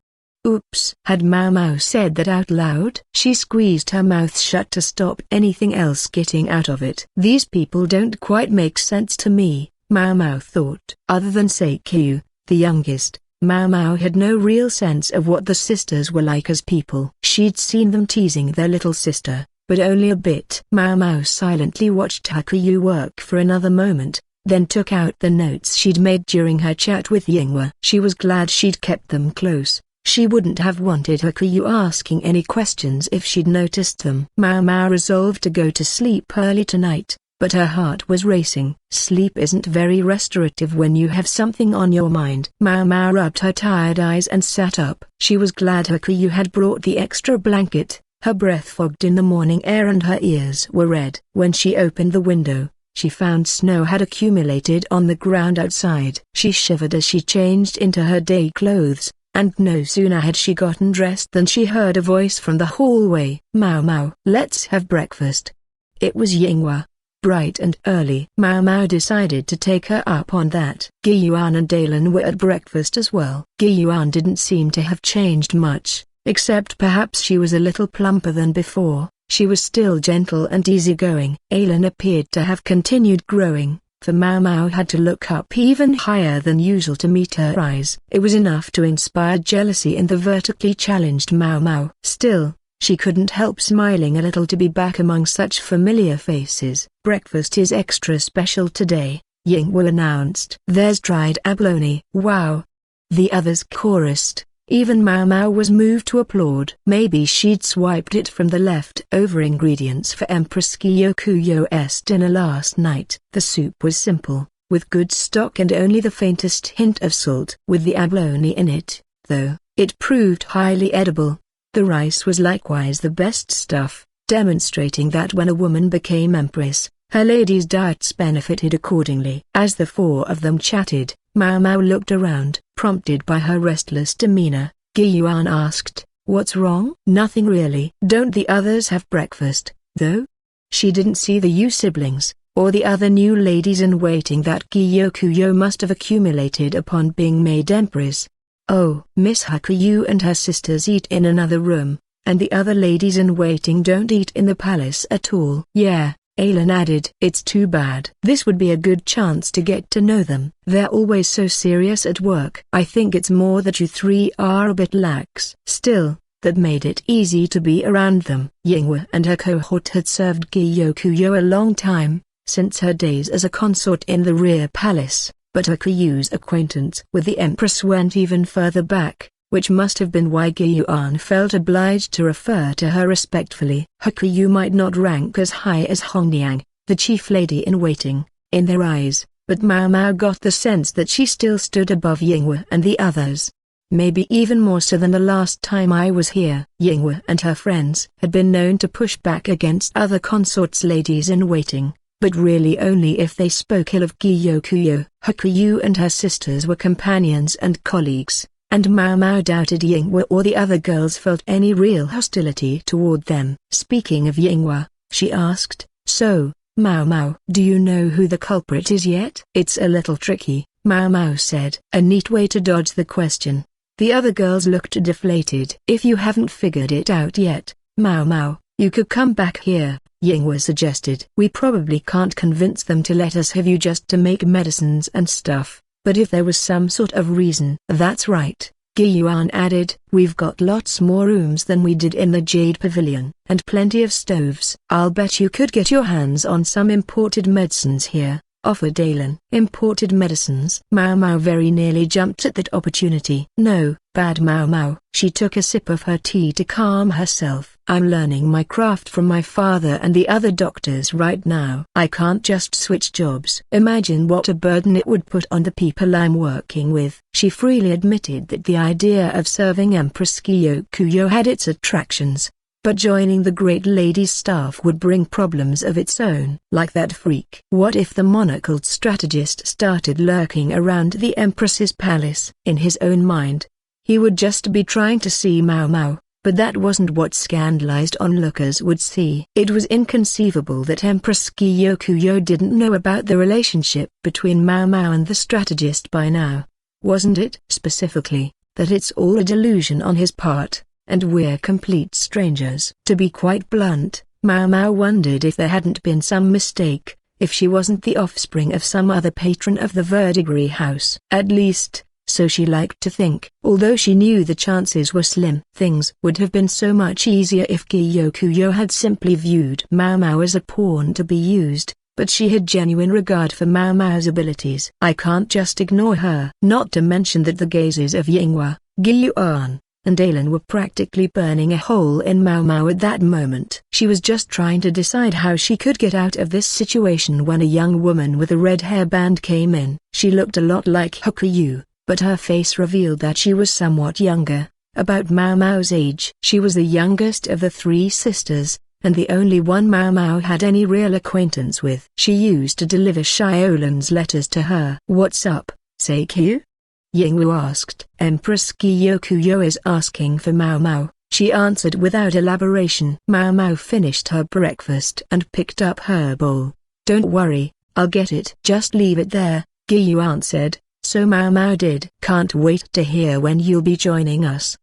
S1: Oops. Had Mau Mau said that out loud? She squeezed her mouth shut to stop anything else getting out of it. These people don't quite make sense to me, Mau Mau thought. Other than Seikyu, the youngest, Mau Mau had no real sense of what the sisters were like as people. She'd seen them teasing their little sister, but only a bit. Mau Mau silently watched Hakuyu work for another moment, then took out the notes she'd made during her chat with Yinghui. She was glad she'd kept them close. She wouldn't have wanted Hakuyu asking any questions if she'd noticed them. Mau Mau resolved to go to sleep early tonight, but her heart was racing. Sleep isn't very restorative when you have something on your mind. Mau Mau rubbed her tired eyes and sat up. She was glad Hakuyu had brought the extra blanket. Her breath fogged in the morning air and her ears were red. When she opened the window, she found snow had accumulated on the ground outside. She shivered as she changed into her day clothes, and no sooner had she gotten dressed than she heard a voice from the hallway. Mau Mau, let's have breakfast. It was Yinghui, bright and early. Mau Mau decided to take her up on that. Gyuan and Dalan were at breakfast as well. Gyuan didn't seem to have changed much, except perhaps she was a little plumper than before. She was still gentle and easygoing. Alan appeared to have continued growing, for Mau Mau had to look up even higher than usual to meet her eyes. It was enough to inspire jealousy in the vertically challenged Mau Mau. Still, she couldn't help smiling a little to be back among such familiar faces. "Breakfast is extra special today," Yingwu announced. "There's dried abalone." "Wow!" the others chorused. Even Mau Mau was moved to applaud. Maybe she'd swiped it from the leftover ingredients for Empress Kyokuyo's dinner last night. The soup was simple, with good stock and only the faintest hint of salt. With the abalone in it, though, it proved highly edible. The rice was likewise the best stuff, demonstrating that when a woman became empress, her ladies' diets benefited accordingly. As the four of them chatted, Mau Mau looked around. Prompted by her restless demeanor, Gyuan asked, "What's wrong?" "Nothing really." "Don't the others have breakfast, though?" She didn't see the Yu siblings, or the other new ladies-in-waiting that Gyokugyo must have accumulated upon being made empress. "Oh, Miss Hakuyu and her sisters eat in another room, and the other ladies-in-waiting don't eat in the palace at all." "Yeah," Alan added. "It's too bad. This would be a good chance to get to know them. They're always so serious at work." "I think it's more that you three are a bit lax." Still, that made it easy to be around them. Yingwu and her cohort had served Gyokugyo a long time, since her days as a consort in the rear palace, but Hakuyu's acquaintance with the Empress went even further back, which must have been why Gyuan felt obliged to refer to her respectfully. Hakuyu might not rank as high as Hongniang, the chief lady-in-waiting, in their eyes, but Mau Mau got the sense that she still stood above Yingwu and the others. Maybe even more so than the last time I was here. Yingwu and her friends had been known to push back against other consorts' ladies-in-waiting, but really only if they spoke ill of Gyokugyo. Hakuyu and her sisters were companions and colleagues, and Mau Mau doubted Yingwu or the other girls felt any real hostility toward them. Speaking of Yingwu, she asked, "So, Mau Mau, do you know who the culprit is yet?" "It's a little tricky," Mau Mau said. A neat way to dodge the question. The other girls looked deflated. "If you haven't figured it out yet, Mau Mau, you could come back here," Yingwu suggested. "We probably can't convince them to let us have you just to make medicines and stuff. But if there was some sort of reason." "That's right," Gyuan added. "We've got lots more rooms than we did in the Jade Pavilion, and plenty of stoves. I'll bet you could get your hands on some imported medicines here," offered Alan. "Imported medicines?" Mau Mau very nearly jumped at that opportunity. "No, bad Mau Mau." She took a sip of her tea to calm herself. "I'm learning my craft from my father and the other doctors right now. I can't just switch jobs. Imagine what a burden it would put on the people I'm working with." She freely admitted that the idea of serving Empress Kyokuyo had its attractions, but joining the great lady's staff would bring problems of its own. Like that freak. What if the monocled strategist started lurking around the Empress's palace? In his own mind, he would just be trying to see Mau Mau, but that wasn't what scandalized onlookers would see. It was inconceivable that Empress Kyokuyo didn't know about the relationship between Mau Mau and the strategist by now. Wasn't it? Specifically, that it's all a delusion on his part, and we're complete strangers. To be quite blunt, Mau Mau wondered if there hadn't been some mistake, if she wasn't the offspring of some other patron of the Verdigris house. At least, so she liked to think. Although she knew the chances were slim. Things would have been so much easier if Gyokugyo had simply viewed Mau Mau as a pawn to be used, but she had genuine regard for Mau Mau's abilities. "I can't just ignore her." Not to mention that the gazes of Yingwu, Gyuan, and Alan were practically burning a hole in Mau Mau at that moment. She was just trying to decide how she could get out of this situation when a young woman with a red hairband came in. She looked a lot like Hakuyu, but her face revealed that she was somewhat younger, about Mau Mau's age. She was the youngest of the three sisters, and the only one Mau Mau had any real acquaintance with. She used to deliver Shiolan's letters to her. "What's up, Seikyu?" Yingwu asked. "Empress Kyokuyo is asking for Mau Mau," she answered without elaboration. Mau Mau finished her breakfast and picked up her bowl. "Don't worry, I'll get it." "Just leave it there," Gyuan said. So Mau Mau did. "Can't wait to hear when you'll be joining us,"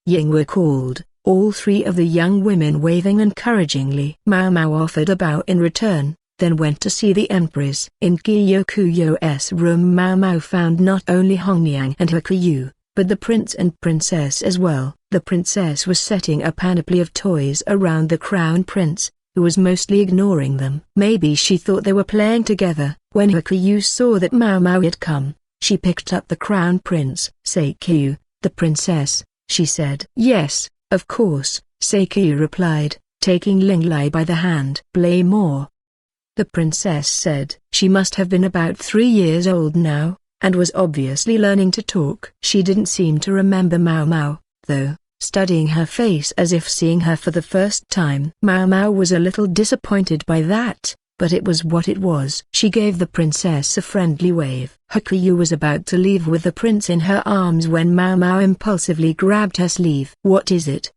S1: Yingwu called, all three of the young women waving encouragingly. Mao Mao offered a bow in return, then went to see the empress. In Gyokuyou's room, Mao Mao found not only Hongniang and Hakuyu, but the prince and princess as well. The princess was setting a panoply of toys around the crown prince, who was mostly ignoring them. Maybe she thought they were playing together. When Hakuyu saw that Mao Mao had come, she picked up the crown prince. Seikyu, the princess, she said. Yes, of course, Seikyu replied, taking Linglai by the hand. Play more, the princess said. She must have been about 3 years old now, and was obviously learning to talk. She didn't seem to remember Mao Mao, though, studying her face as if seeing her for the first time. Mao Mao was a little disappointed by that, but it was what it was. She gave the princess a friendly wave. Hakuyu was about to leave with the prince in her arms when Mao Mao impulsively grabbed her sleeve. What is it?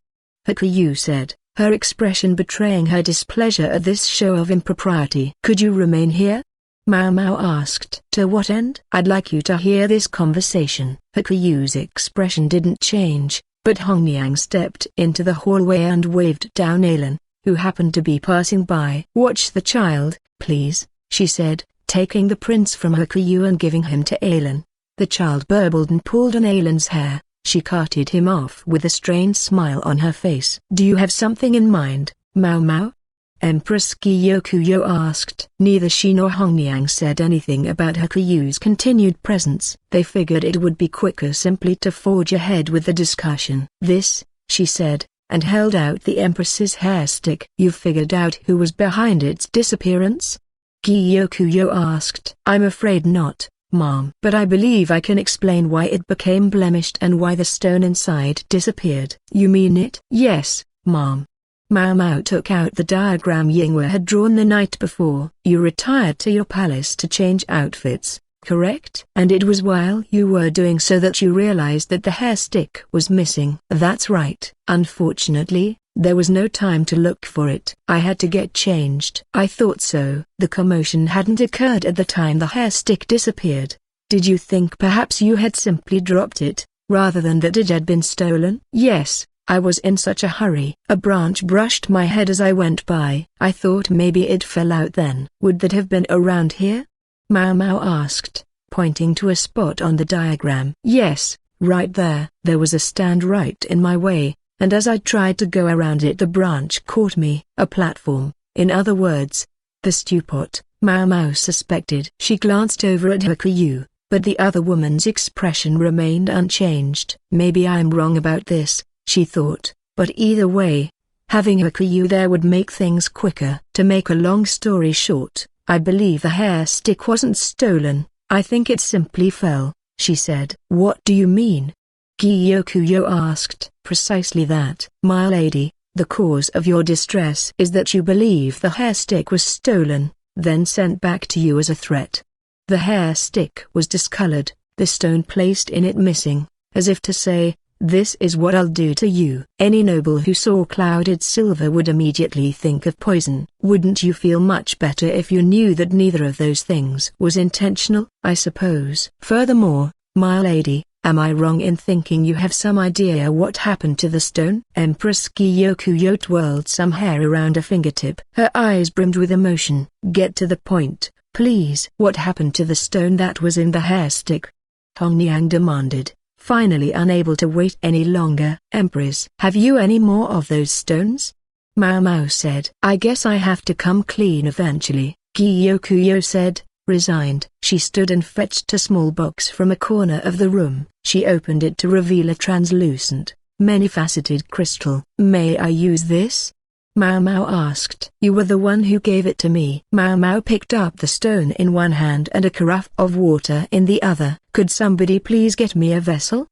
S1: Hakuyu said, her expression betraying her displeasure at this show of impropriety. Could you remain here? Mao Mao asked. To what end? I'd like you to hear this conversation. Hakuyu's expression didn't change, but Hongniang stepped into the hallway and waved down Alan, who happened to be passing by. Watch the child, please, she said, taking the prince from Hakuyu and giving him to Alan. The child burbled and pulled on Alan's hair. She carted him off with a strained smile on her face. Do you have something in mind, Mao Mao? Empress Gyokuyou asked. Neither she nor Hongniang said anything about Hakuyu's continued presence. They figured it would be quicker simply to forge ahead with the discussion. This, she said, and held out the Empress's hair stick. You've figured out who was behind its disappearance? Gyokuyou asked. I'm afraid not, Mom. But I believe I can explain why it became blemished and why the stone inside disappeared. You mean it? Yes, Mom. Mao Mao took out the diagram Yingwe had drawn the night before. You retired to your palace to change outfits, correct? And it was while you were doing so that you realized that the hair stick was missing. That's right. Unfortunately, there was no time to look for it. I had to get changed. I thought so. The commotion hadn't occurred at the time the hair stick disappeared. Did you think perhaps you had simply dropped it, rather than that it had been stolen? Yes. I was in such a hurry. A branch brushed my head as I went by. I thought maybe it fell out then. Would that have been around here? Mao Mao asked, pointing to a spot on the diagram. Yes, right there. There was a stand right in my way, and as I tried to go around it the branch caught me. A platform, in other words. The stewpot, Mao Mao suspected. She glanced over at Hakuyu, but the other woman's expression remained unchanged. Maybe I'm wrong about this, she thought, but either way, having Hakuyu there would make things quicker. To make a long story short, I believe the hair stick wasn't stolen. I think it simply fell, she said. What do you mean? Gyokuyou asked. Precisely that. My lady, the cause of your distress is that you believe the hair stick was stolen, then sent back to you as a threat. The hair stick was discolored, the stone placed in it missing, as if to say, this is what I'll do to you. Any noble who saw clouded silver would immediately think of poison. Wouldn't you feel much better if you knew that neither of those things was intentional? I suppose. Furthermore, my lady, am I wrong in thinking you have some idea what happened to the stone? Empress Gyokuyou twirled some hair around a fingertip. Her eyes brimmed with emotion. Get to the point, please. What happened to the stone that was in the hair stick? Hongniang demanded, finally unable to wait any longer. Empress, have you any more of those stones? Mao Mao said. I guess I have to come clean eventually, Gyokuyou said, resigned. She stood and fetched a small box from a corner of the room. She opened it to reveal a translucent, many-faceted crystal. May I use this? Mao Mao asked. You were the one who gave it to me. Mao Mao picked up the stone in one hand and a carafe of water in the other. Could somebody please get me a vessel?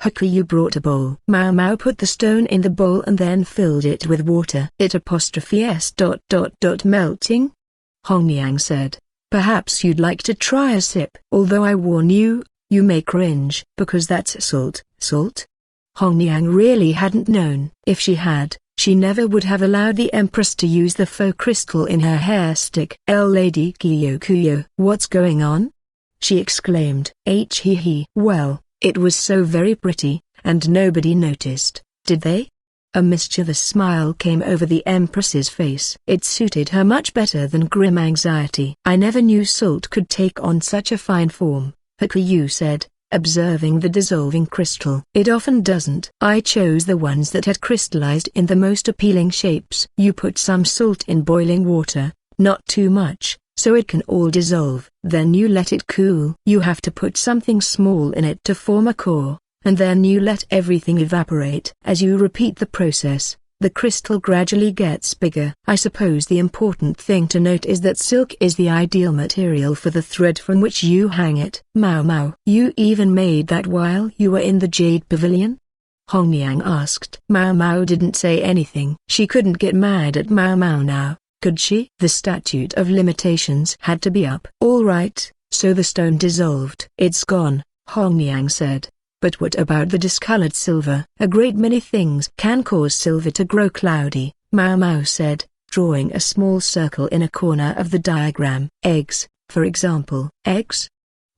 S1: Hakuyu brought a bowl. Mao Mao put the stone in the bowl and then filled it with water. It ''s ... melting? Hongniang said. Perhaps you'd like to try a sip. Although I warn you, you may cringe. Because that's salt. Salt? Hongniang really hadn't known. If she had, she never would have allowed the Empress to use the faux crystal in her hair stick. Lady Gyokuyou. What's going on? She exclaimed. He. Well, it was so very pretty, and nobody noticed, did they? A mischievous smile came over the Empress's face. It suited her much better than grim anxiety. "I never knew salt could take on such a fine form," Hakuyu said, observing the dissolving crystal. "It often doesn't. I chose the ones that had crystallized in the most appealing shapes." "You put some salt in boiling water, not too much, so it can all dissolve. Then you let it cool. You have to put something small in it to form a core, and then you let everything evaporate. As you repeat the process, the crystal gradually gets bigger. I suppose the important thing to note is that silk is the ideal material for the thread from which you hang it." "Mao, you even made that while you were in the Jade Pavilion?" Hongyang asked. Mao didn't say anything. She couldn't get mad at Mao now, could she? The statute of limitations had to be up. "All right, so the stone dissolved." "It's gone," Hongyang said. "But what about the discolored silver?" "A great many things can cause silver to grow cloudy," Mao said, drawing a small circle in a corner of the diagram. "Eggs, for example." "Eggs?"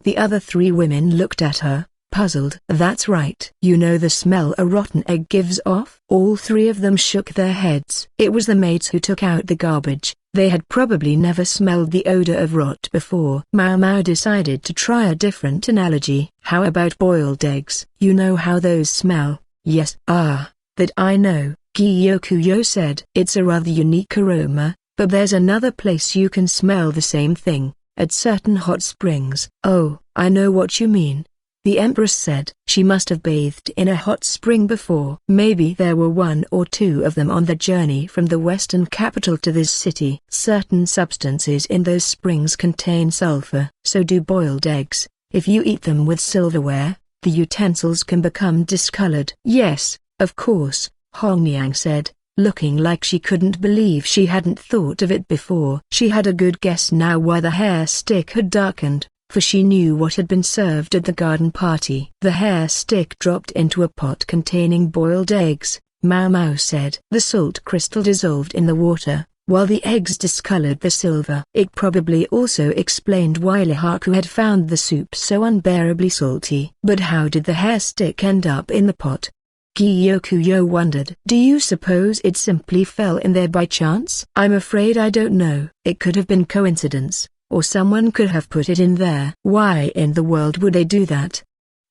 S1: The other three women looked at her, puzzled. "That's right. You know the smell a rotten egg gives off?" All three of them shook their heads. It was the maids who took out the garbage. They had probably never smelled the odor of rot before. Mao decided to try a different analogy. "How about boiled eggs? You know how those smell?" "Yes, that I know," Gyokuro said. "It's a rather unique aroma, but there's another place you can smell the same thing, at certain hot springs." "Oh, I know what you mean," the Empress said. She must have bathed in a hot spring before. Maybe there were one or two of them on the journey from the western capital to this city. Certain substances in those springs contain sulfur. So do boiled eggs. If you eat them with silverware, the utensils can become discolored. "Yes, of course," Hongyang said, looking like she couldn't believe she hadn't thought of it before. She had a good guess now why the hair stick had darkened, for she knew what had been served at the garden party. "The hair stick dropped into a pot containing boiled eggs," Mao said. "The salt crystal dissolved in the water, while the eggs discolored the silver." It probably also explained why Lihaku had found the soup so unbearably salty. But how did the hair stick end up in the pot? Gyokuro wondered. "Do you suppose it simply fell in there by chance?" "I'm afraid I don't know. It could have been coincidence, or someone could have put it in there." "Why in the world would they do that?"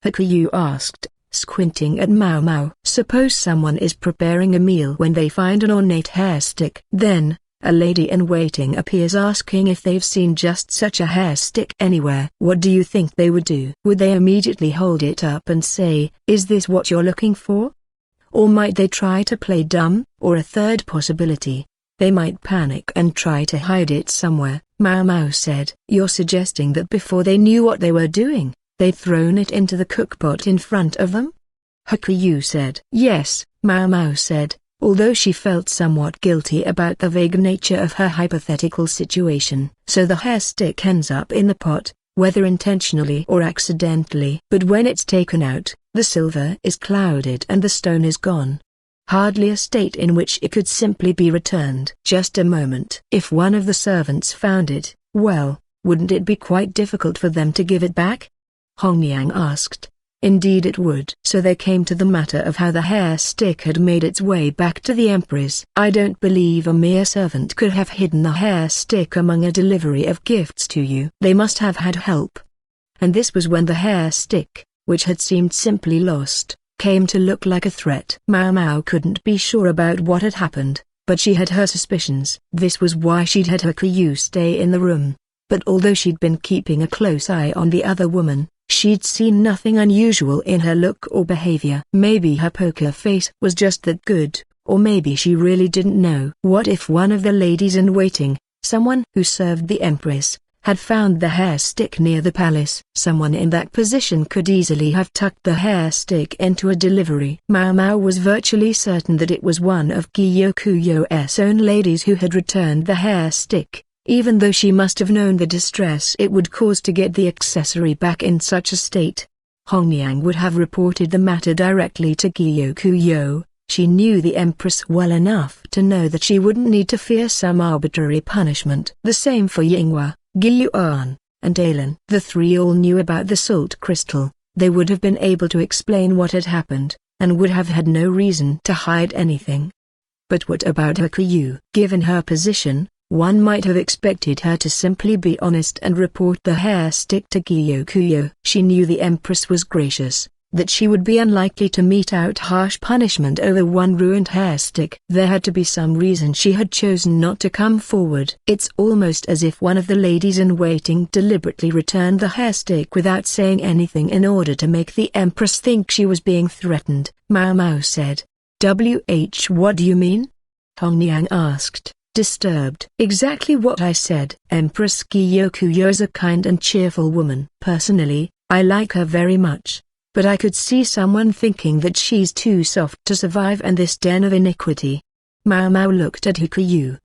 S1: Hakuyu asked, squinting at Mao. "Suppose someone is preparing a meal when they find an ornate hair stick. Then, a lady-in-waiting appears asking if they've seen just such a hair stick anywhere. What do you think they would do? Would they immediately hold it up and say, 'Is this what you're looking for?' Or might they try to play dumb? Or a third possibility, they might panic and try to hide it somewhere." Mao said. "You're suggesting that before they knew what they were doing, they'd thrown it into the cookpot in front of them?" Hakuyu said. "Yes," Mao said, although she felt somewhat guilty about the vague nature of her hypothetical situation. "So the hair stick ends up in the pot, whether intentionally or accidentally. But when it's taken out, the silver is clouded and the stone is gone. Hardly a state in which it could simply be returned." "Just a moment. If one of the servants found it, well, wouldn't it be quite difficult for them to give it back?" Hongyang asked. "Indeed it would." So they came to the matter of how the hair stick had made its way back to the Empress. "I don't believe a mere servant could have hidden the hair stick among a delivery of gifts to you. They must have had help." And this was when the hair stick, which had seemed simply lost, came to look like a threat. Mao couldn't be sure about what had happened, but she had her suspicions. This was why she'd had Hakuyu stay in the room. But although she'd been keeping a close eye on the other woman, she'd seen nothing unusual in her look or behavior. Maybe her poker face was just that good, or maybe she really didn't know. What if one of the ladies-in-waiting, someone who served the Empress, had found the hair stick near the palace? Someone in that position could easily have tucked the hair stick into a delivery. Mao was virtually certain that it was one of Gyokuyo's own ladies who had returned the hair stick, even though she must have known the distress it would cause to get the accessory back in such a state. Hongyang would have reported the matter directly to Gyokuyo. She knew the Empress well enough to know that she wouldn't need to fear some arbitrary punishment. The same for Yinghua, Gyuan, and Alan. The three all knew about the salt crystal. They would have been able to explain what had happened, and would have had no reason to hide anything. But what about Hakuyu? Given her position, one might have expected her to simply be honest and report the hair stick to Gyokuro. She knew the Empress was gracious, that she would be unlikely to mete out harsh punishment over one ruined hair stick. There had to be some reason she had chosen not to come forward. It's almost as if one of the ladies-in-waiting deliberately returned the hair stick without saying anything in order to make the Empress think she was being threatened, Mao Mao said. What do you mean? Hong Niang asked, disturbed. Exactly what I said. Empress Gyokuro is a kind and cheerful woman. Personally, I like her very much. But I could see someone thinking that she's too soft to survive in this den of iniquity. Mao Mao looked at Hakuyu.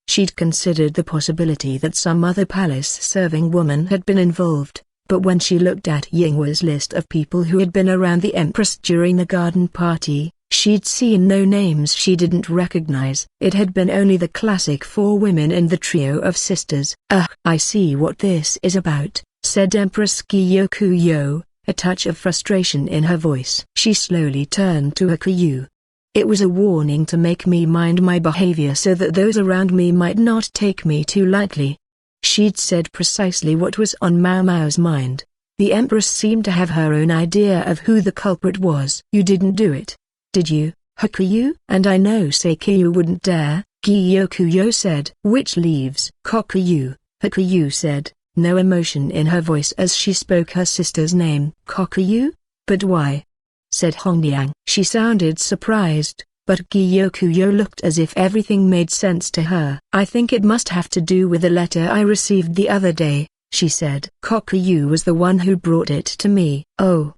S1: She'd considered the possibility that some other palace-serving woman had been involved, but when she looked at Yinghua's list of people who had been around the Empress during the garden party, she'd seen no names she didn't recognize. It had been only the classic four women in the trio of sisters. I see what this is about, said Empress Gyokuro, a touch of frustration in her voice. She slowly turned to Hakuyu. It was a warning to make me mind my behavior so that those around me might not take me too lightly. She'd said precisely what was on Mao Mao's mind. The Empress seemed to have her own idea of who the culprit was. You didn't do it, did you, Hakuyu? And I know Sekiyu wouldn't dare, Gyokuro said. Which leaves Kokuyu, Hakuyu said, no emotion in her voice as she spoke her sister's name. Kokuyu? But why? Said Hongniang. She sounded surprised, but Gyokuro looked as if everything made sense to her. I think it must have to do with the letter I received the other day, she said. Kokuyu was the one who brought it to me. Oh!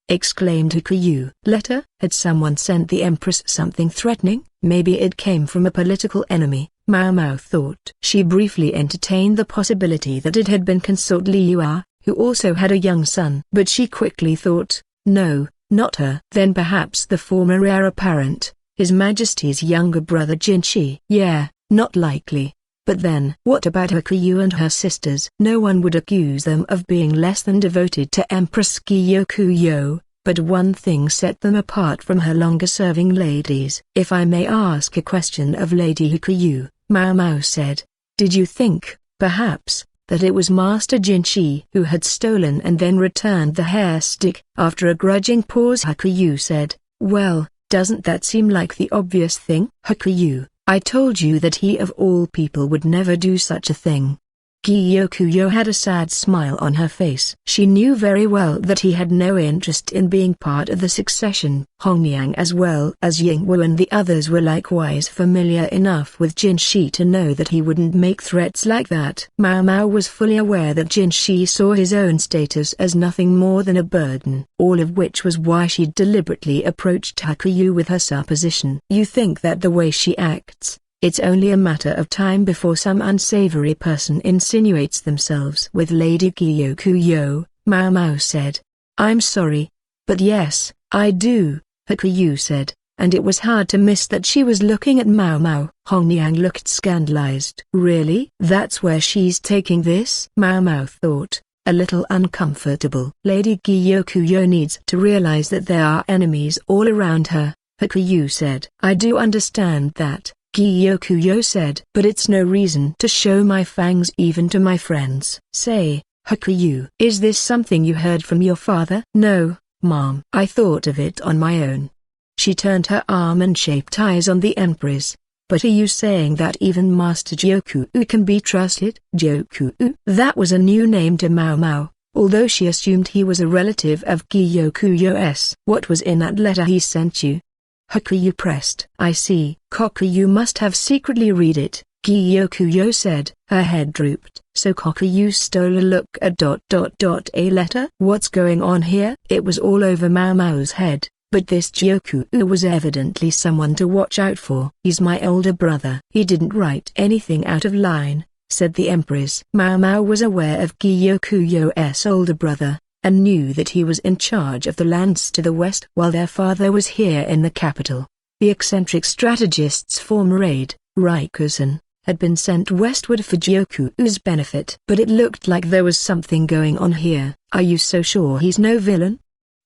S1: Exclaimed Hakuyu. Letter? Had someone sent the Empress something threatening? Maybe it came from a political enemy, Mao Mao thought. She briefly entertained the possibility that it had been Consort Liua, who also had a young son. But she quickly thought, no, not her. Then perhaps the former heir apparent, His Majesty's younger brother Jinshi. Yeah, not likely. But then, what about Hakuyu and her sisters? No one would accuse them of being less than devoted to Empress Gyokuro, but one thing set them apart from her longer-serving ladies. If I may ask a question of Lady Hakuyu, Mao Mao said, did you think, perhaps, that it was Master Jinshi who had stolen and then returned the hair stick? After a grudging pause Hakuyu said, well, doesn't that seem like the obvious thing? Hakuyu, I told you that he of all people would never do such a thing. Gyokuro had a sad smile on her face. She knew very well that he had no interest in being part of the succession. Hongniang as well as Yingwu and the others were likewise familiar enough with Jinshi to know that he wouldn't make threats like that. Mao Mao was fully aware that Jinshi saw his own status as nothing more than a burden. All of which was why she deliberately approached Hakuyu with her supposition. You think that the way she acts, it's only a matter of time before some unsavory person insinuates themselves with Lady Gyokuro, Mao Mao said. I'm sorry. But yes, I do, Hakuyu said, and it was hard to miss that she was looking at Mao Mao. Hongniang looked scandalized. Really? That's where she's taking this? Mao Mao thought, a little uncomfortable. Lady Gyokuro needs to realize that there are enemies all around her, Hakuyu said. I do understand that, Gyokuro said. But it's no reason to show my fangs even to my friends. Say, Hakuyu, is this something you heard from your father? No, Mom. I thought of it on my own. She turned her almond-shaped eyes on the Empress. But are you saying that even Master Gyokuro can be trusted? Gyokuro? That was a new name to Mao Mao, although she assumed he was a relative of Gyokuro. What was in that letter he sent you? Hakuyu pressed. I see. Kokuyu must have secretly read it, Gyokuro said. Her head drooped. So Kokuyu stole a look at a letter? What's going on here? It was all over Mao Mao's head, but this Gyokuro was evidently someone to watch out for. He's my older brother. He didn't write anything out of line, said the Empress. Mao Mao was aware of Gyokuro's older brother, and knew that he was in charge of the lands to the west while their father was here in the capital. The eccentric strategist's former aide, Rikusen, had been sent westward for Gyokuro's benefit. But it looked like there was something going on here. Are you so sure he's no villain?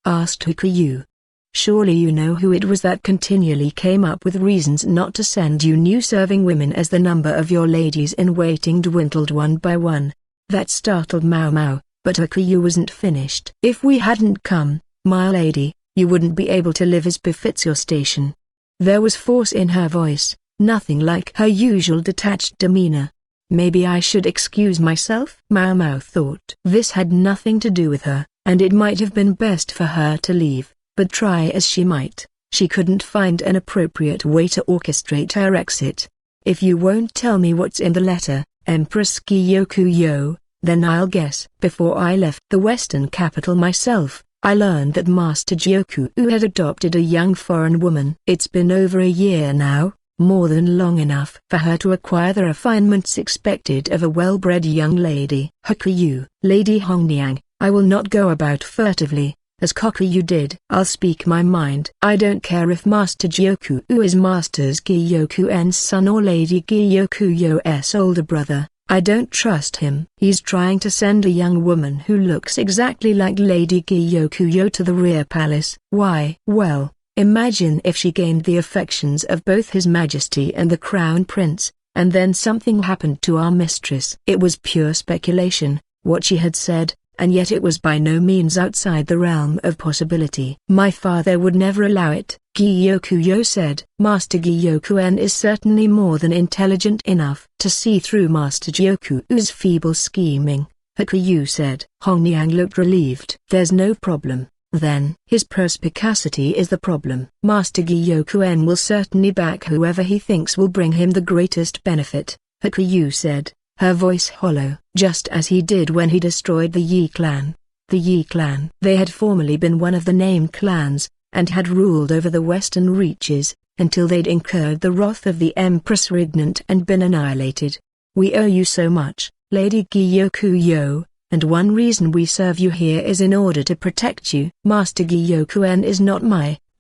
S1: Asked Hakuyu. Surely you know who it was that continually came up with reasons not to send you new serving women as the number of your ladies-in-waiting dwindled one by one. That startled Mau Mau, but Hakuyu wasn't finished. If we hadn't come, my lady, you wouldn't be able to live as befits your station. There was force in her voice, nothing like her usual detached demeanor. Maybe I should excuse myself? Mau Mau thought. This had nothing to do with her, and it might have been best for her to leave, but try as she might, she couldn't find an appropriate way to orchestrate her exit. If you won't tell me what's in the letter, Empress Gyokuro, then I'll guess. Before I left the western capital myself, I learned that Master Gyokuro had adopted a young foreign woman. It's been over a year now, more than long enough for her to acquire the refinements expected of a well-bred young lady. Hakuyu, Lady Hongniang, I will not go about furtively, as Hakuyu did. I'll speak my mind. I don't care if Master Gyokuro is Master Gyokuen's son or Lady Gyokuyo's older brother. I don't trust him. He's trying to send a young woman who looks exactly like Lady Gyokuro to the rear palace. Why? Well, imagine if she gained the affections of both His Majesty and the Crown Prince, and then something happened to our mistress. It was pure speculation, what she had said, and yet it was by no means outside the realm of possibility. My father would never allow it, Gyokuro said. Master Gyokuen is certainly more than intelligent enough to see through Master Gyoku's feeble scheming, Hakuyu said. Hongniang looked relieved. There's no problem, then. His perspicacity is the problem. Master Gyokuen will certainly back whoever he thinks will bring him the greatest benefit, Hakuyu said, her voice hollow, just as he did when he destroyed the Yi clan. The Yi clan. They had formerly been one of the named clans, and had ruled over the western reaches, until they'd incurred the wrath of the Empress Regnant and been annihilated. We owe you so much, Lady Gyokuro, and one reason we serve you here is in order to protect you. Master Gyokuen is not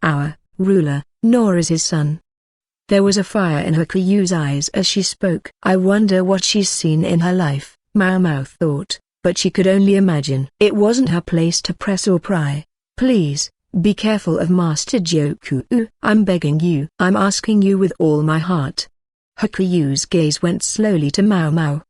S1: our ruler, nor is his son. There was a fire in Hakuyu's eyes as she spoke. I wonder what she's seen in her life, Mau Mau thought, but she could only imagine. It wasn't her place to press or pry. Please, be careful of Master Gyokuro. I'm begging you. I'm asking you with all my heart. Hakuyu's gaze went slowly to Mau Mau.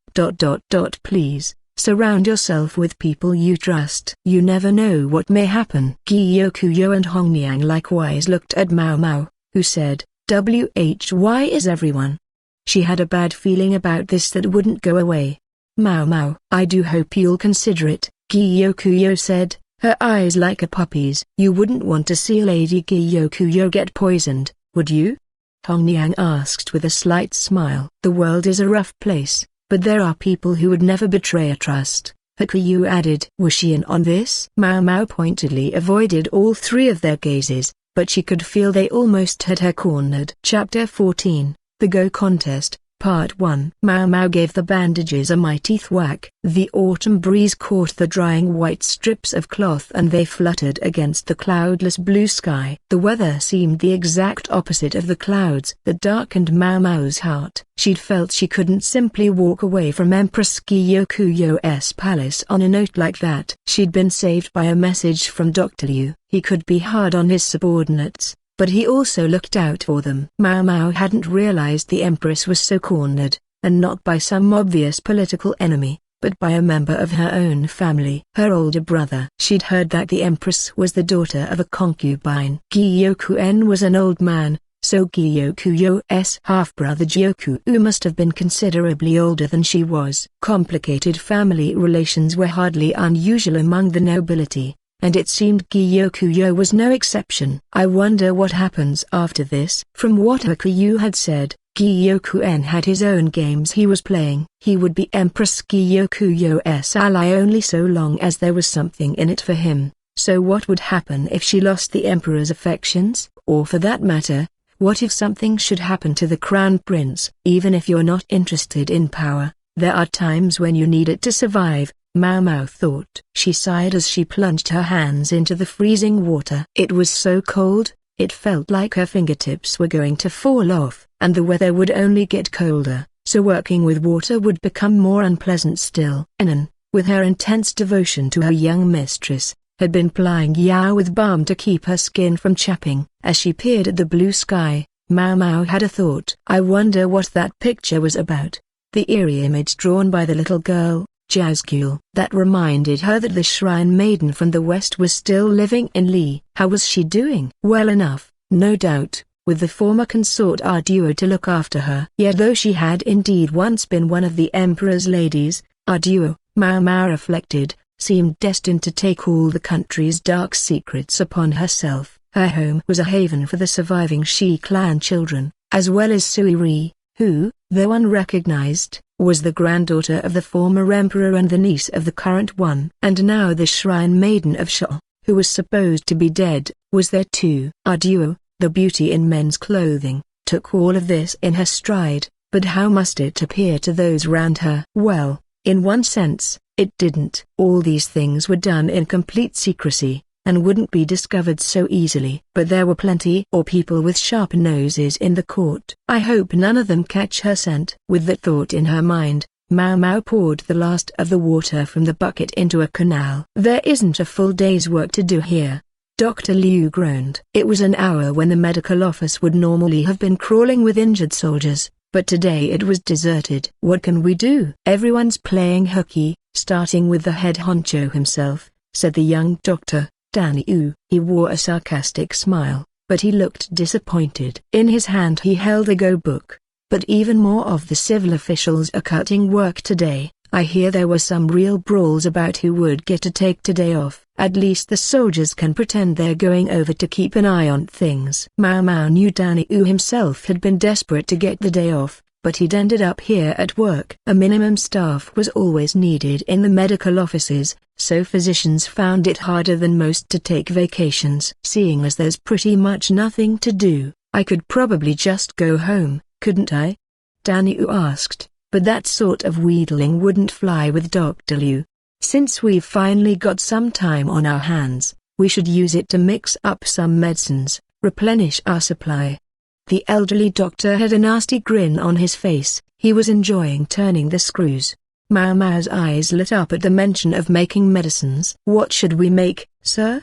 S1: Please, surround yourself with people you trust. You never know what may happen. Gyokuro and Hongniang likewise looked at Mau Mau, who said, "Why is everyone?" She had a bad feeling about this that wouldn't go away. Mau Mau, I do hope you'll consider it, Gyokuro said, her eyes like a puppy's. You wouldn't want to see Lady Gyokuro get poisoned, would you? Hongniang asked with a slight smile. The world is a rough place, but there are people who would never betray a trust, Hakuyu added. Was she in on this? Mau Mau pointedly avoided all three of their gazes, but she could feel they almost had her cornered. Chapter 14, The Go Contest, Part 1. Mau Mau gave the bandages a mighty thwack. The autumn breeze caught the drying white strips of cloth and they fluttered against the cloudless blue sky. The weather seemed the exact opposite of the clouds that darkened Mau Mau's heart. She'd felt she couldn't simply walk away from Empress Gyokuro-'s palace on a note like that. She'd been saved by a message from Dr. Liu. He could be hard on his subordinates, but he also looked out for them. Mau Mau hadn't realized the Empress was so cornered, and not by some obvious political enemy, but by a member of her own family. Her older brother. She'd heard that the Empress was the daughter of a concubine. Gyokuen was an old man, so Gyokuyo's half-brother Gyokuro must have been considerably older than she was. Complicated family relations were hardly unusual among the nobility, and it seemed Gyokuro was no exception. I wonder what happens after this. From what Hakuyu had said, Gyokuen had his own games he was playing. He would be Empress Gyokuro-'s ally only so long as there was something in it for him. So what would happen if she lost the Emperor's affections? Or for that matter, what if something should happen to the Crown Prince? Even if you're not interested in power, there are times when you need it to survive, Mau Mau thought. She sighed as she plunged her hands into the freezing water. It was so cold, it felt like her fingertips were going to fall off, and the weather would only get colder, so working with water would become more unpleasant still. Anan, with her intense devotion to her young mistress, had been plying Yao with balm to keep her skin from chapping. As she peered at the blue sky, Mao Mao had a thought. I wonder what that picture was about. The eerie image drawn by the little girl, Jazgul. That reminded her that the shrine maiden from the west was still living in Li. How was she doing? Well enough, no doubt, with the former consort Arduo to look after her. Yet though she had indeed once been one of the emperor's ladies, Arduo, Mao Mao reflected, seemed destined to take all the country's dark secrets upon herself. Her home was a haven for the surviving Shi clan children, as well as Sui Ri, who, though unrecognized, was the granddaughter of the former emperor and the niece of the current one. And now the shrine maiden of Sha, who was supposed to be dead, was there too. Arduo, the beauty in men's clothing, took all of this in her stride, but how must it appear to those round her? Well, in one sense, it didn't. All these things were done in complete secrecy, and wouldn't be discovered so easily. But there were plenty or people with sharp noses in the court. I hope none of them catch her scent. With that thought in her mind, Mao Mao poured the last of the water from the bucket into a canal. There isn't a full day's work to do here, Dr. Liu groaned. It was an hour when the medical office would normally have been crawling with injured soldiers, but today it was deserted. What can we do? Everyone's playing hooky, starting with the head honcho himself, said the young doctor, Danny Yu. He wore a sarcastic smile, but he looked disappointed. In his hand he held a go book. But even more of the civil officials are cutting work today. I hear there were some real brawls about who would get to take today off. At least the soldiers can pretend they're going over to keep an eye on things. Mao Mao knew Danny Yu himself had been desperate to get the day off, but he'd ended up here at work. A minimum staff was always needed in the medical offices, so physicians found it harder than most to take vacations. Seeing as there's pretty much nothing to do, I could probably just go home, couldn't I? Danny Yu asked, but that sort of wheedling wouldn't fly with Dr. Liu. Since we've finally got some time on our hands, we should use it to mix up some medicines, replenish our supply. The elderly doctor had a nasty grin on his face. He was enjoying turning the screws. Mao Mao's eyes lit up at the mention of making medicines. What should we make, sir?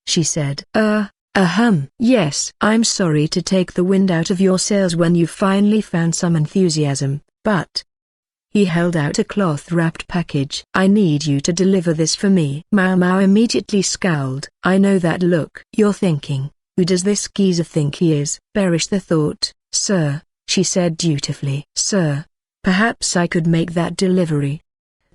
S1: She said. Yes. I'm sorry to take the wind out of your sails when you've finally found some enthusiasm, but... He held out a cloth-wrapped package. I need you to deliver this for me. Mao Mao immediately scowled. I know that look. You're thinking, who does this geezer think he is? Perish the thought, sir, she said dutifully. Sir, perhaps I could make that delivery.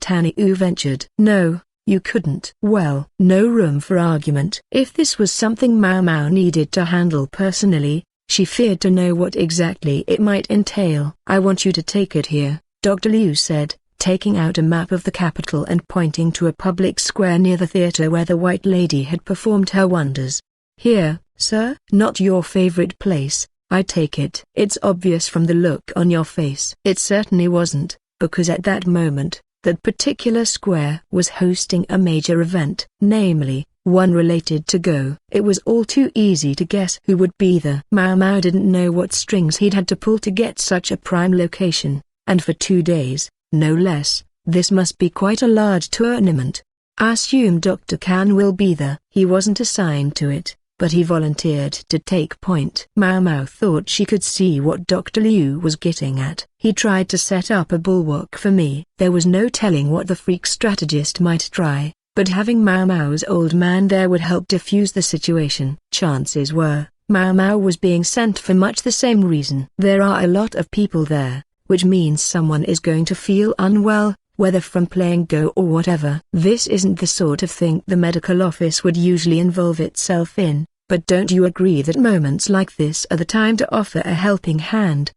S1: Danny Yu ventured. No, you couldn't. Well, no room for argument. If this was something Mao Mao needed to handle personally, she feared to know what exactly it might entail. I want you to take it here, Dr. Liu said, taking out a map of the capital and pointing to a public square near the theater where the White Lady had performed her wonders. Here, sir? Not your favorite place, I take it. It's obvious from the look on your face. It certainly wasn't, because at that moment, that particular square was hosting a major event, namely, one related to Go. It was all too easy to guess who would be the. Mao Mao didn't know what strings he'd had to pull to get such a prime location. And for 2 days, no less, this must be quite a large tournament. I assume Dr. Kan will be there. He wasn't assigned to it, but he volunteered to take point. Mao Mao thought she could see what Dr. Liu was getting at. He tried to set up a bulwark for me. There was no telling what the freak strategist might try, but having Mao Mao's old man there would help diffuse the situation. Chances were, Mao Mao was being sent for much the same reason. There are a lot of people there, which means someone is going to feel unwell, whether from playing Go or whatever. This isn't the sort of thing the medical office would usually involve itself in, but don't you agree that moments like this are the time to offer a helping hand?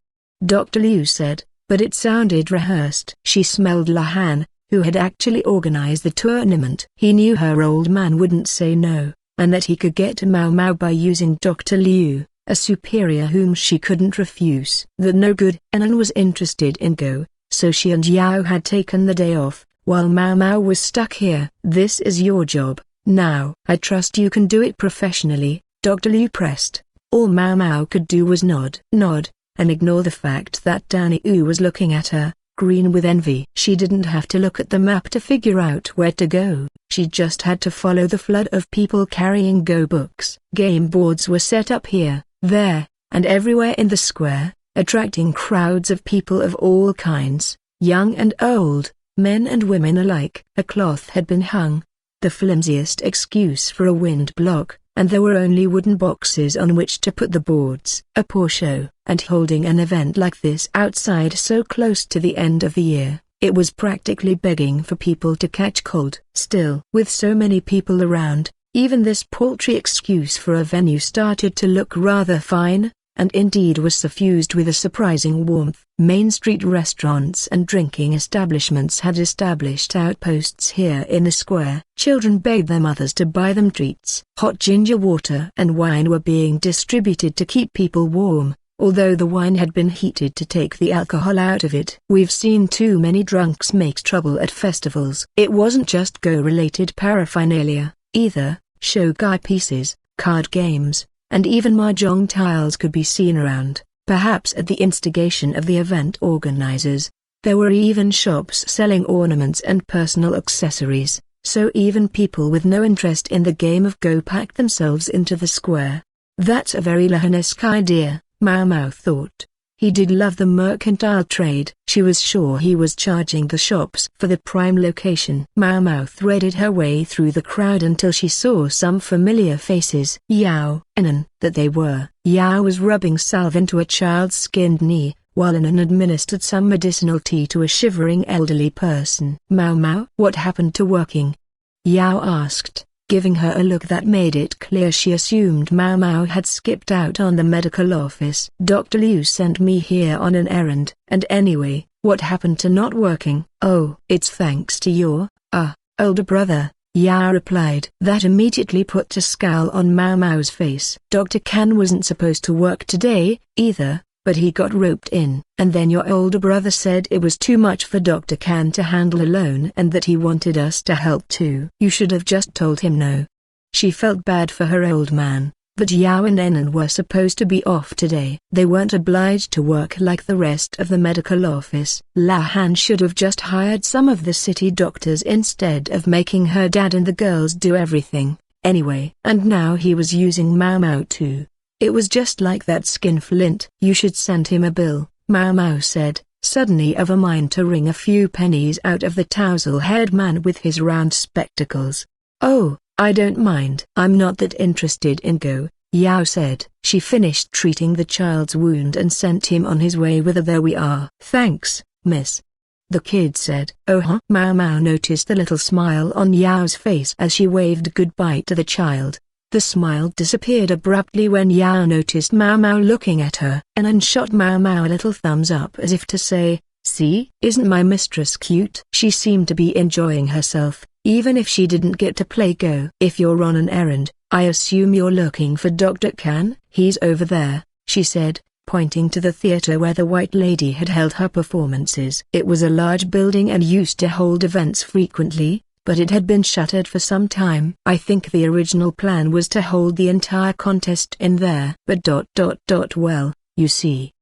S1: Dr. Liu said, but it sounded rehearsed. She smelled Lakan, who had actually organized the tournament. He knew her old man wouldn't say no, and that he could get to Mao Mao by using Dr. Liu, a superior whom she couldn't refuse. That no good Enon was interested in Go, so she and Yao had taken the day off, while Mao Mao was stuck here. This is your job, now. I trust you can do it professionally, Dr. Liu pressed. All Mao Mao could do was nod, and ignore the fact that Danny Yu was looking at her, green with envy. She didn't have to look at the map to figure out where to go. She just had to follow the flood of people carrying Go books. Game boards were set up here, there, and everywhere in the square, attracting crowds of people of all kinds, young and old, men and women alike. A cloth had been hung, the flimsiest excuse for a wind block, and there were only wooden boxes on which to put the boards. A poor show, and holding an event like this outside so close to the end of the year, it was practically begging for people to catch cold. Still, with so many people around, even this paltry excuse for a venue started to look rather fine, and indeed was suffused with a surprising warmth. Main Street restaurants and drinking establishments had established outposts here in the square. Children begged their mothers to buy them treats. Hot ginger water and wine were being distributed to keep people warm, although the wine had been heated to take the alcohol out of it. We've seen too many drunks make trouble at festivals. It wasn't just Go-related paraphernalia, either. Shogai pieces, card games, and even mahjong tiles could be seen around, perhaps at the instigation of the event organizers. There were even shops selling ornaments and personal accessories, so even people with no interest in the game of Go packed themselves into the square. That's a very Lakan-esque idea, Mau Mau thought. He did love the mercantile trade. She was sure he was charging the shops for the prime location. Mau Mau threaded her way through the crowd until she saw some familiar faces. Yao, Anan, that they were. Yao was rubbing salve into a child's skinned knee, while Anan administered some medicinal tea to a shivering elderly person. Mau Mau, what happened to working? Yao asked, giving her a look that made it clear she assumed Mau Mau had skipped out on the medical office. Dr. Liu sent me here on an errand, and anyway, what happened to not working? Oh, it's thanks to your, older brother, Yao replied. That immediately put a scowl on Mau Mau's face. Dr. Kan wasn't supposed to work today, either, but he got roped in. And then your older brother said it was too much for Dr. Kan to handle alone and that he wanted us to help too. You should have just told him no. She felt bad for her old man, but Yao and Enan were supposed to be off today. They weren't obliged to work like the rest of the medical office. Lakan should have just hired some of the city doctors instead of making her dad and the girls do everything, anyway. And now he was using Mau Mau too. It was just like that skinflint. You should send him a bill, Mau Mau said, suddenly of a mind to wring a few pennies out of the tousle-haired man with his round spectacles. Oh, I don't mind. I'm not that interested in Go, Yao said. She finished treating the child's wound and sent him on his way with her. There we are. Thanks, miss. The kid said. Oh, Mau Mau noticed the little smile on Yao's face as she waved goodbye to the child. The smile disappeared abruptly when Yao noticed Mau Mau looking at her, and then shot Mau Mau a little thumbs up as if to say, see, isn't my mistress cute? She seemed to be enjoying herself, even if she didn't get to play Go. If you're on an errand, I assume you're looking for Dr. Kan? He's over there, she said, pointing to the theater where the White Lady had held her performances. It was a large building and used to hold events frequently, but it had been shuttered for some time. I think the original plan was to hold the entire contest in there. But well, you see.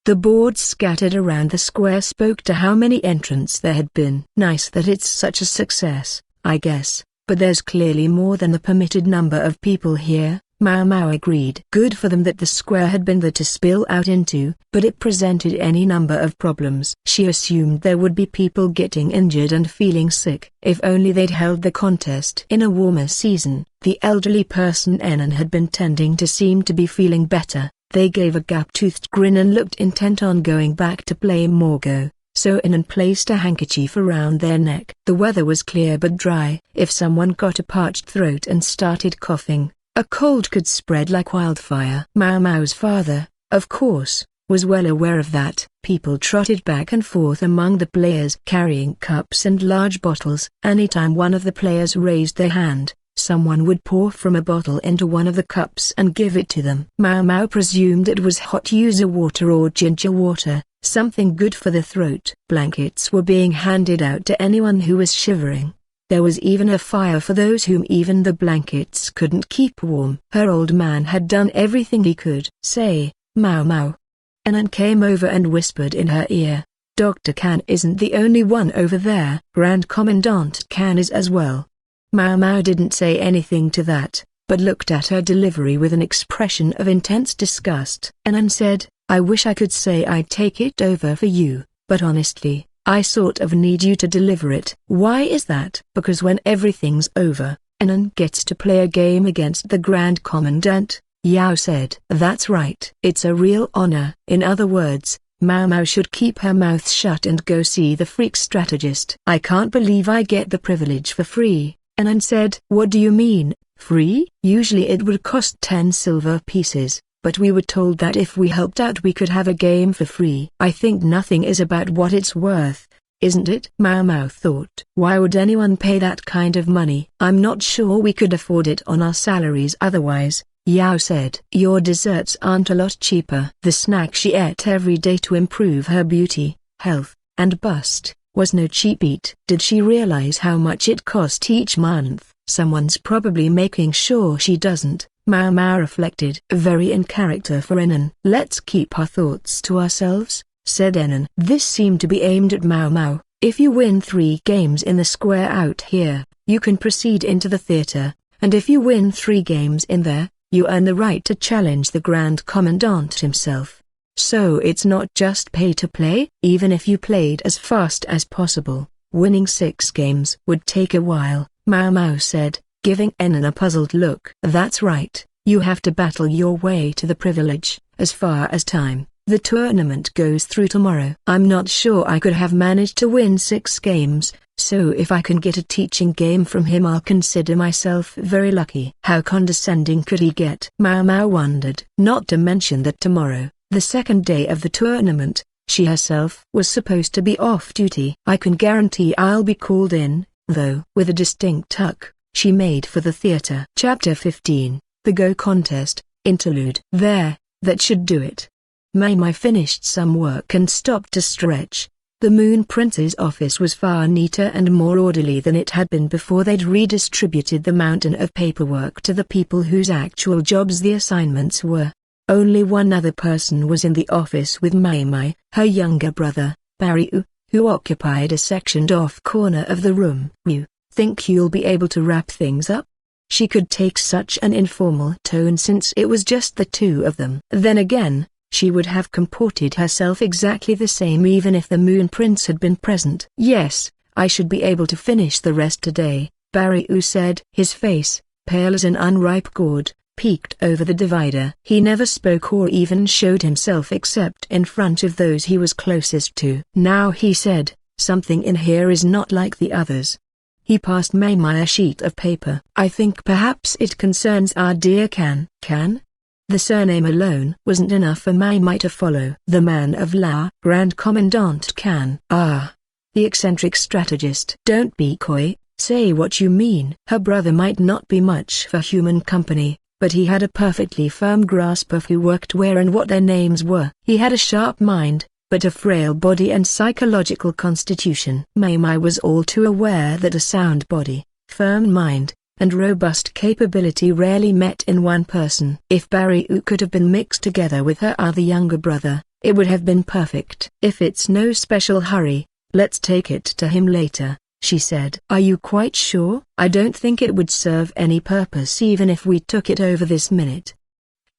S1: The boards scattered around the square spoke to how many entrants there had been. Nice that it's such a success, I guess, but there's clearly more than the permitted number of people here, Mau Mau agreed. Good for them that the square had been there to spill out into, but it presented any number of problems. She assumed there would be people getting injured and feeling sick. If only they'd held the contest in a warmer season. The elderly person Enan had been tending to seemed to be feeling better. They gave a gap-toothed grin and looked intent on going back to play more Go, so Enan placed a handkerchief around their neck. The weather was clear but dry. If someone got a parched throat and started coughing, a cold could spread like wildfire. Mau Mau's father, of course, was well aware of that. People trotted back and forth among the players carrying cups and large bottles. Anytime one of the players raised their hand, someone would pour from a bottle into one of the cups and give it to them. Mau Mau presumed it was hot yuzu water or ginger water, something good for the throat. Blankets were being handed out to anyone who was shivering. There was even a fire for those whom even the blankets couldn't keep warm. Her old man had done everything he could. Say, Mau Mau. Anan came over and whispered in her ear, Dr. Kan isn't the only one over there. Grand Commandant Kan is as well. Mao Mao didn't say anything to that, but looked at her delivery with an expression of intense disgust. And said, I wish I could say I'd take it over for you, but honestly, I sort of need you to deliver it. Why is that? Because when everything's over, Anan gets to play a game against the Grand Commandant, Yao said. That's right. It's a real honor. In other words, Mao Mao should keep her mouth shut and go see the freak strategist. I can't believe I get the privilege for free, Anan said. What do you mean, free? Usually it would cost 10 silver pieces, but we were told that if we helped out we could have a game for free. I think nothing is about what it's worth, isn't it? Mao Mao thought. Why would anyone pay that kind of money? I'm not sure we could afford it on our salaries otherwise, Yao said. Your desserts aren't a lot cheaper. The snack she ate every day to improve her beauty, health, and bust, was no cheap eat. Did she realize how much it cost each month? Someone's probably making sure she doesn't, Mao Mao reflected. Very in character for Enan. Let's keep our thoughts to ourselves, said Enan. This seemed to be aimed at Mao Mao. If you win 3 games in the square out here, you can proceed into the theater, and if you win 3 games in there, you earn the right to challenge the Grand Commandant himself. So it's not just pay to play. Even if you played as fast as possible, winning 6 games would take a while, Mao Mao said, giving Enan a puzzled look. That's right, you have to battle your way to the privilege. As far as time, the tournament goes through tomorrow. I'm not sure I could have managed to win 6 games, so if I can get a teaching game from him I'll consider myself very lucky. How condescending could he get? Mao Mao wondered. Not to mention that tomorrow, the second day of the tournament, she herself was supposed to be off duty. I can guarantee I'll be called in, though. With a distinct tuck, she made for the theater. Chapter 15, The Go Contest, Interlude. There, that should do it. Mai finished some work and stopped to stretch. The Moon Prince's office was far neater and more orderly than it had been before they'd redistributed the mountain of paperwork to the people whose actual jobs the assignments were. Only one other person was in the office with Mai, her younger brother, Barry, who occupied a sectioned-off corner of the room. You think you'll be able to wrap things up? She could take such an informal tone since it was just the two of them. Then again, she would have comported herself exactly the same even if the Moon Prince had been present. Yes, I should be able to finish the rest today, Barry said. His face, pale as an unripe gourd, peeked over the divider. He never spoke or even showed himself except in front of those he was closest to. Now he said, something in here is not like the others. He passed Mai a sheet of paper. I think perhaps it concerns our dear Kan. Kan? The surname alone wasn't enough for Mai to follow. The man of La, Grand Commandant Kan. Ah. The eccentric strategist. Don't be coy, say what you mean. Her brother might not be much for human company, but he had a perfectly firm grasp of who worked where and what their names were. He had a sharp mind, but a frail body and psychological constitution. Mai was all too aware that a sound body, firm mind, and robust capability rarely met in one person. If Barry could have been mixed together with her other younger brother, it would have been perfect. If it's no special hurry, let's take it to him later, she said. Are you quite sure? I don't think it would serve any purpose even if we took it over this minute.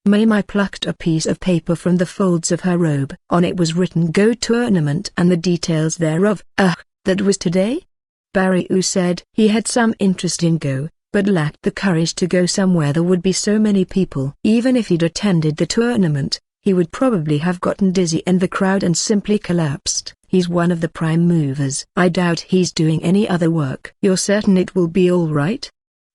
S1: Mai plucked a piece of paper from the folds of her robe. On it was written Go Tournament and the details thereof. That was today? Barry said. He had some interest in Go, but lacked the courage to go somewhere there would be so many people. Even if he'd attended the tournament, he would probably have gotten dizzy in the crowd and simply collapsed. He's one of the prime movers. I doubt he's doing any other work. You're certain it will be all right?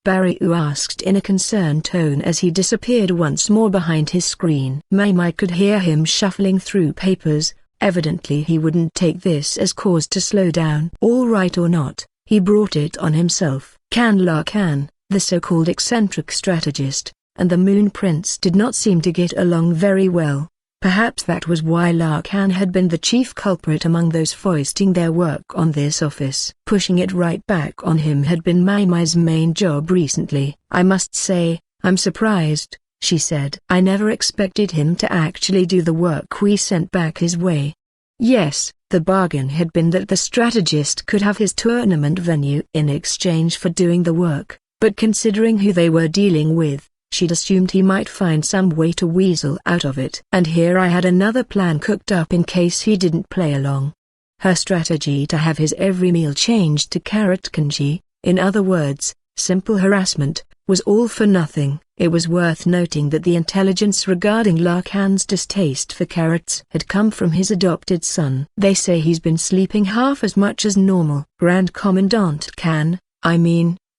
S1: Barry asked in a concerned tone as he disappeared once more behind his screen. Mai could hear him shuffling through papers. Evidently he wouldn't take this as cause to slow down. All right or not, he brought it on himself. Lakan, the so-called eccentric strategist, and the Moon Prince did not seem to get along very well. Perhaps that was why Lakan had been the chief culprit among those foisting their work on this office. Pushing it right back on him had been Mai's main job recently. I must say, I'm surprised, she said. I never expected him to actually do the work we sent back his way. Yes, the bargain had been that the strategist could have his tournament venue in exchange for doing the work, but considering who they were dealing with, she'd assumed he might find some way to weasel out of it. And here I had another plan cooked up in case he didn't play along. Her strategy to have his every meal changed to carrot congee, in other words, simple harassment, was all for nothing. It was worth noting that the intelligence regarding Lakan's distaste for carrots had come from his adopted son. They say he's been sleeping half as much as normal. Grand Commandant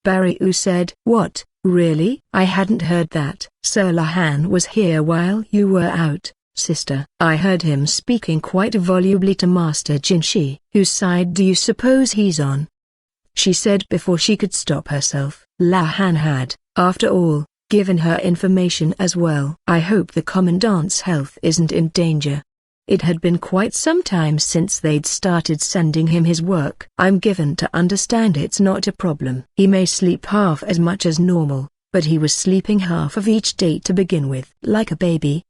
S1: Barry said. What, really? I hadn't heard that. Sir Lakan was here while you were out, sister. I heard him speaking quite volubly to Master Jinshi. Whose side do you suppose he's on? She said before she could stop herself. Lakan had, after all, given her information as well. I hope the Commandant's health isn't in danger. It had been quite some time since they'd started sending him his work. I'm given to understand it's not a problem. He may sleep half as much as normal, but he was sleeping half of each day to begin with. Like a baby,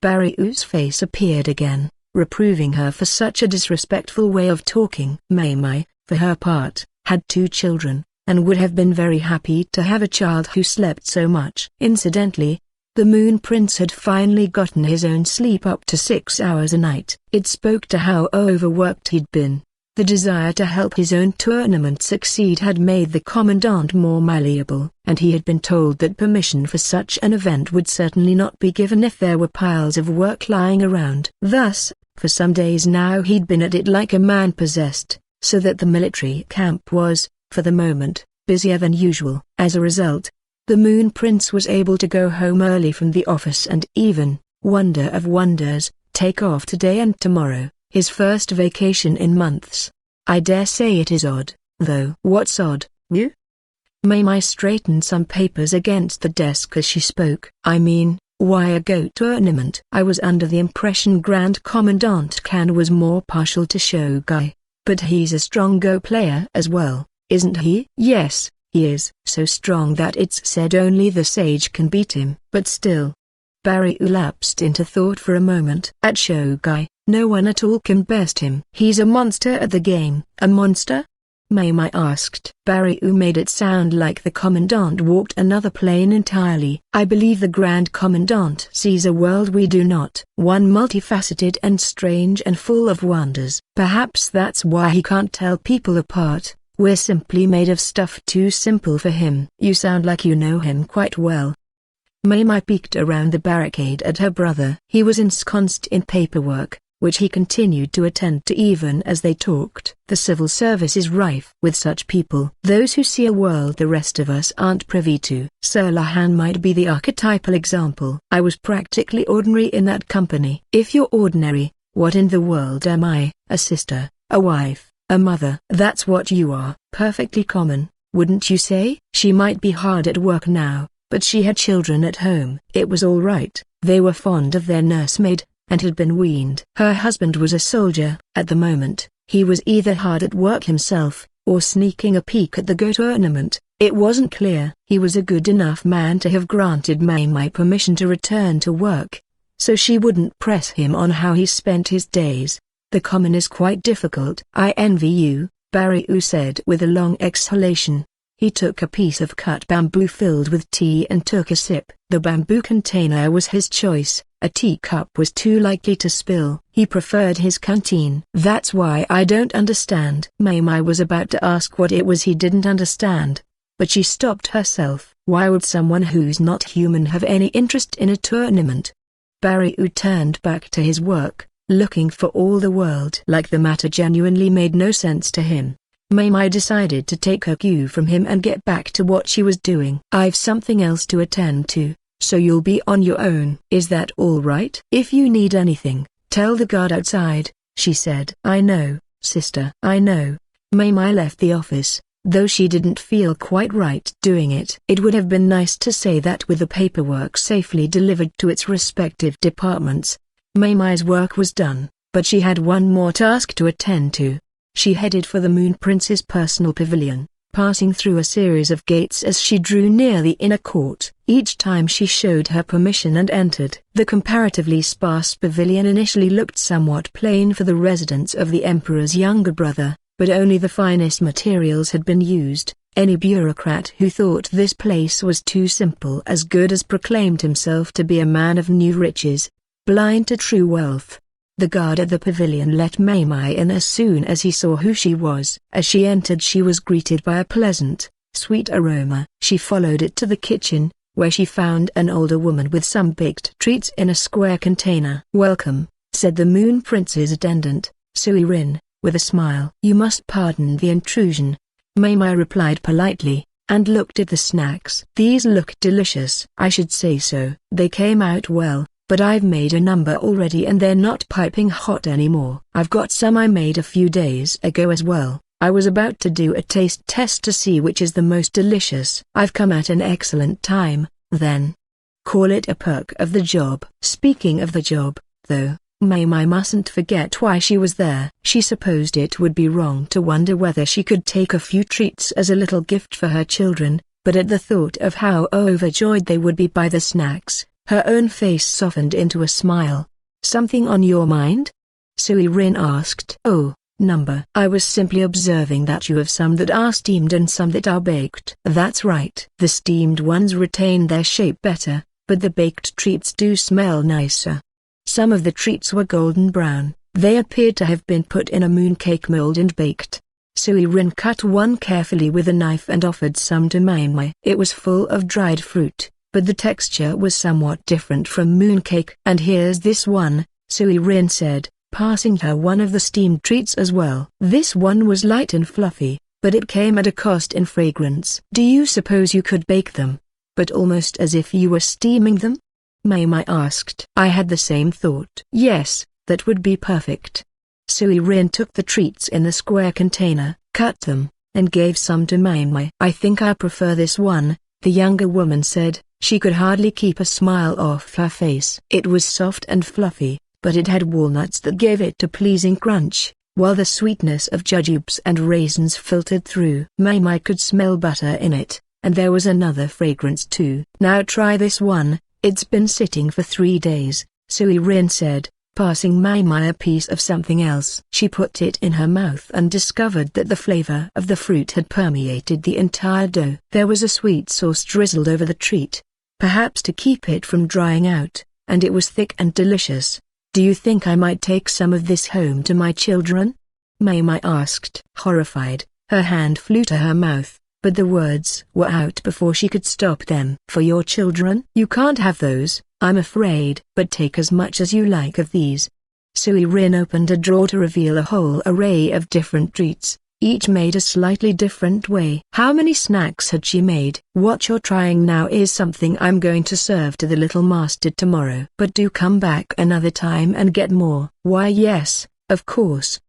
S1: Barry's face appeared again, reproving her for such a disrespectful way of talking. Mai, for her part, had 2 children, and would have been very happy to have a child who slept so much. Incidentally, the Moon Prince had finally gotten his own sleep up to 6 hours a night. It spoke to how overworked he'd been. The desire to help his own tournament succeed had made the Commandant more malleable, and he had been told that permission for such an event would certainly not be given if there were piles of work lying around. Thus, for some days now he'd been at it like a man possessed, so that the military camp was, for the moment, busier than usual. As a result, the Moon Prince was able to go home early from the office and even, wonder of wonders, take off today and tomorrow, his first vacation in months. I dare say it is odd, though. What's odd, you? Mai straightened some papers against the desk as she spoke. Why a Go tournament? I was under the impression Grand Commandant Kan was more partial to Shogai. But he's a strong Go player as well, isn't he? Yes, he is. So strong that it's said only the sage can beat him. But still. Barry lapsed into thought for a moment. At Shogai, no one at all can best him. He's a monster at the game. A monster? Mai asked. Barry made it sound like the Commandant walked another plane entirely. I believe the Grand Commandant sees a world we do not. One multifaceted and strange and full of wonders. Perhaps that's why he can't tell people apart. We're simply made of stuff too simple for him. You sound like you know him quite well. Mai peeked around the barricade at her brother. He was ensconced in paperwork, which he continued to attend to even as they talked. The civil service is rife with such people. Those who see a world the rest of us aren't privy to. Sir Lakan might be the archetypal example. I was practically ordinary in that company. If you're ordinary, what in the world am I? A sister, a wife, a mother. That's what you are. Perfectly common, wouldn't you say? She might be hard at work now, but she had children at home. It was all right. They were fond of their nursemaid, and had been weaned. Her husband was a soldier. At the moment, he was either hard at work himself, or sneaking a peek at the Go tournament. It wasn't clear. He was a good enough man to have granted Mai permission to return to work, so she wouldn't press him on how he spent his days. The common is quite difficult. I envy you, Barry said with a long exhalation. He took a piece of cut bamboo filled with tea and took a sip. The bamboo container was his choice. A teacup was too likely to spill. He preferred his canteen. That's why I don't understand. Mai was about to ask what it was he didn't understand, but she stopped herself. Why would someone who's not human have any interest in a tournament? Barry turned back to his work, looking for all the world like the matter genuinely made no sense to him. Mai decided to take her cue from him and get back to what she was doing. I've something else to attend to, so you'll be on your own. Is that all right? If you need anything, tell the guard outside, she said. I know, sister. I know. Mai left the office, though she didn't feel quite right doing it. It would have been nice to say that with the paperwork safely delivered to its respective departments, Mai's work was done, but she had one more task to attend to. She headed for the Moon Prince's personal pavilion, passing through a series of gates as she drew near the inner court. each time she showed her permission and entered. The comparatively sparse pavilion initially looked somewhat plain for the residence of the emperor's younger brother, but only the finest materials had been used. Any bureaucrat who thought this place was too simple as good as proclaimed himself to be a man of new riches, blind to true wealth. The guard at the pavilion let Mai Mai in as soon as he saw who she was. As she entered, she was greeted by a pleasant, sweet aroma. She followed it to the kitchen, where she found an older woman with some baked treats in a square container. "Welcome," said the Moon Prince's attendant, Sui Rin, with a smile. "You must pardon the intrusion," Mai Mai replied politely, and looked at the snacks. "These look delicious." "I should say so. They came out well, but I've made a number already and they're not piping hot anymore. I've got some I made a few days ago as well. I was about to do a taste test to see which is the most delicious." "I've come at an excellent time, then. Call it a perk of the job." Speaking of the job, though, Mai Mai mustn't forget why she was there. She supposed it would be wrong to wonder whether she could take a few treats as a little gift for her children, but at the thought of how overjoyed they would be by the snacks, her own face softened into a smile. "Something on your mind?" Sui Rin asked. "Oh, number. I was simply observing that you have some that are steamed and some that are baked." "That's right. The steamed ones retain their shape better, but the baked treats do smell nicer." Some of the treats were golden brown. They appeared to have been put in a mooncake mold and baked. Sui Rin cut one carefully with a knife and offered some to Mai Mai. It was full of dried fruit, but the texture was somewhat different from mooncake. "And here's this one," Sui Rin said, passing her one of the steamed treats as well. This one was light and fluffy, but it came at a cost in fragrance. "Do you suppose you could bake them, but almost as if you were steaming them?" Mai Mai asked. "I had the same thought." "Yes, that would be perfect." Sui Rin took the treats in the square container, cut them, and gave some to Mai Mai. "I think I prefer this one," the younger woman said. She could hardly keep a smile off her face. It was soft and fluffy, but it had walnuts that gave it a pleasing crunch, while the sweetness of jujubes and raisins filtered through. Mai Mai could smell butter in it, and there was another fragrance too. "Now try this one. It's been sitting for 3 days, Sui Rin said, passing Mai Mai a piece of something else. She put it in her mouth and discovered that the flavor of the fruit had permeated the entire dough. There was a sweet sauce drizzled over the treat, perhaps to keep it from drying out, and it was thick and delicious. "Do you think I might take some of this home to my children?" Mai Mai asked. Horrified, her hand flew to her mouth, but the words were out before she could stop them. "For your children? You can't have those, I'm afraid. But take as much as you like of these." Sui Rin opened a drawer to reveal a whole array of different treats, each made a slightly different way. How many snacks had she made? "What you're trying now is something I'm going to serve to the little master tomorrow. But do come back another time and get more." "Why yes, of course."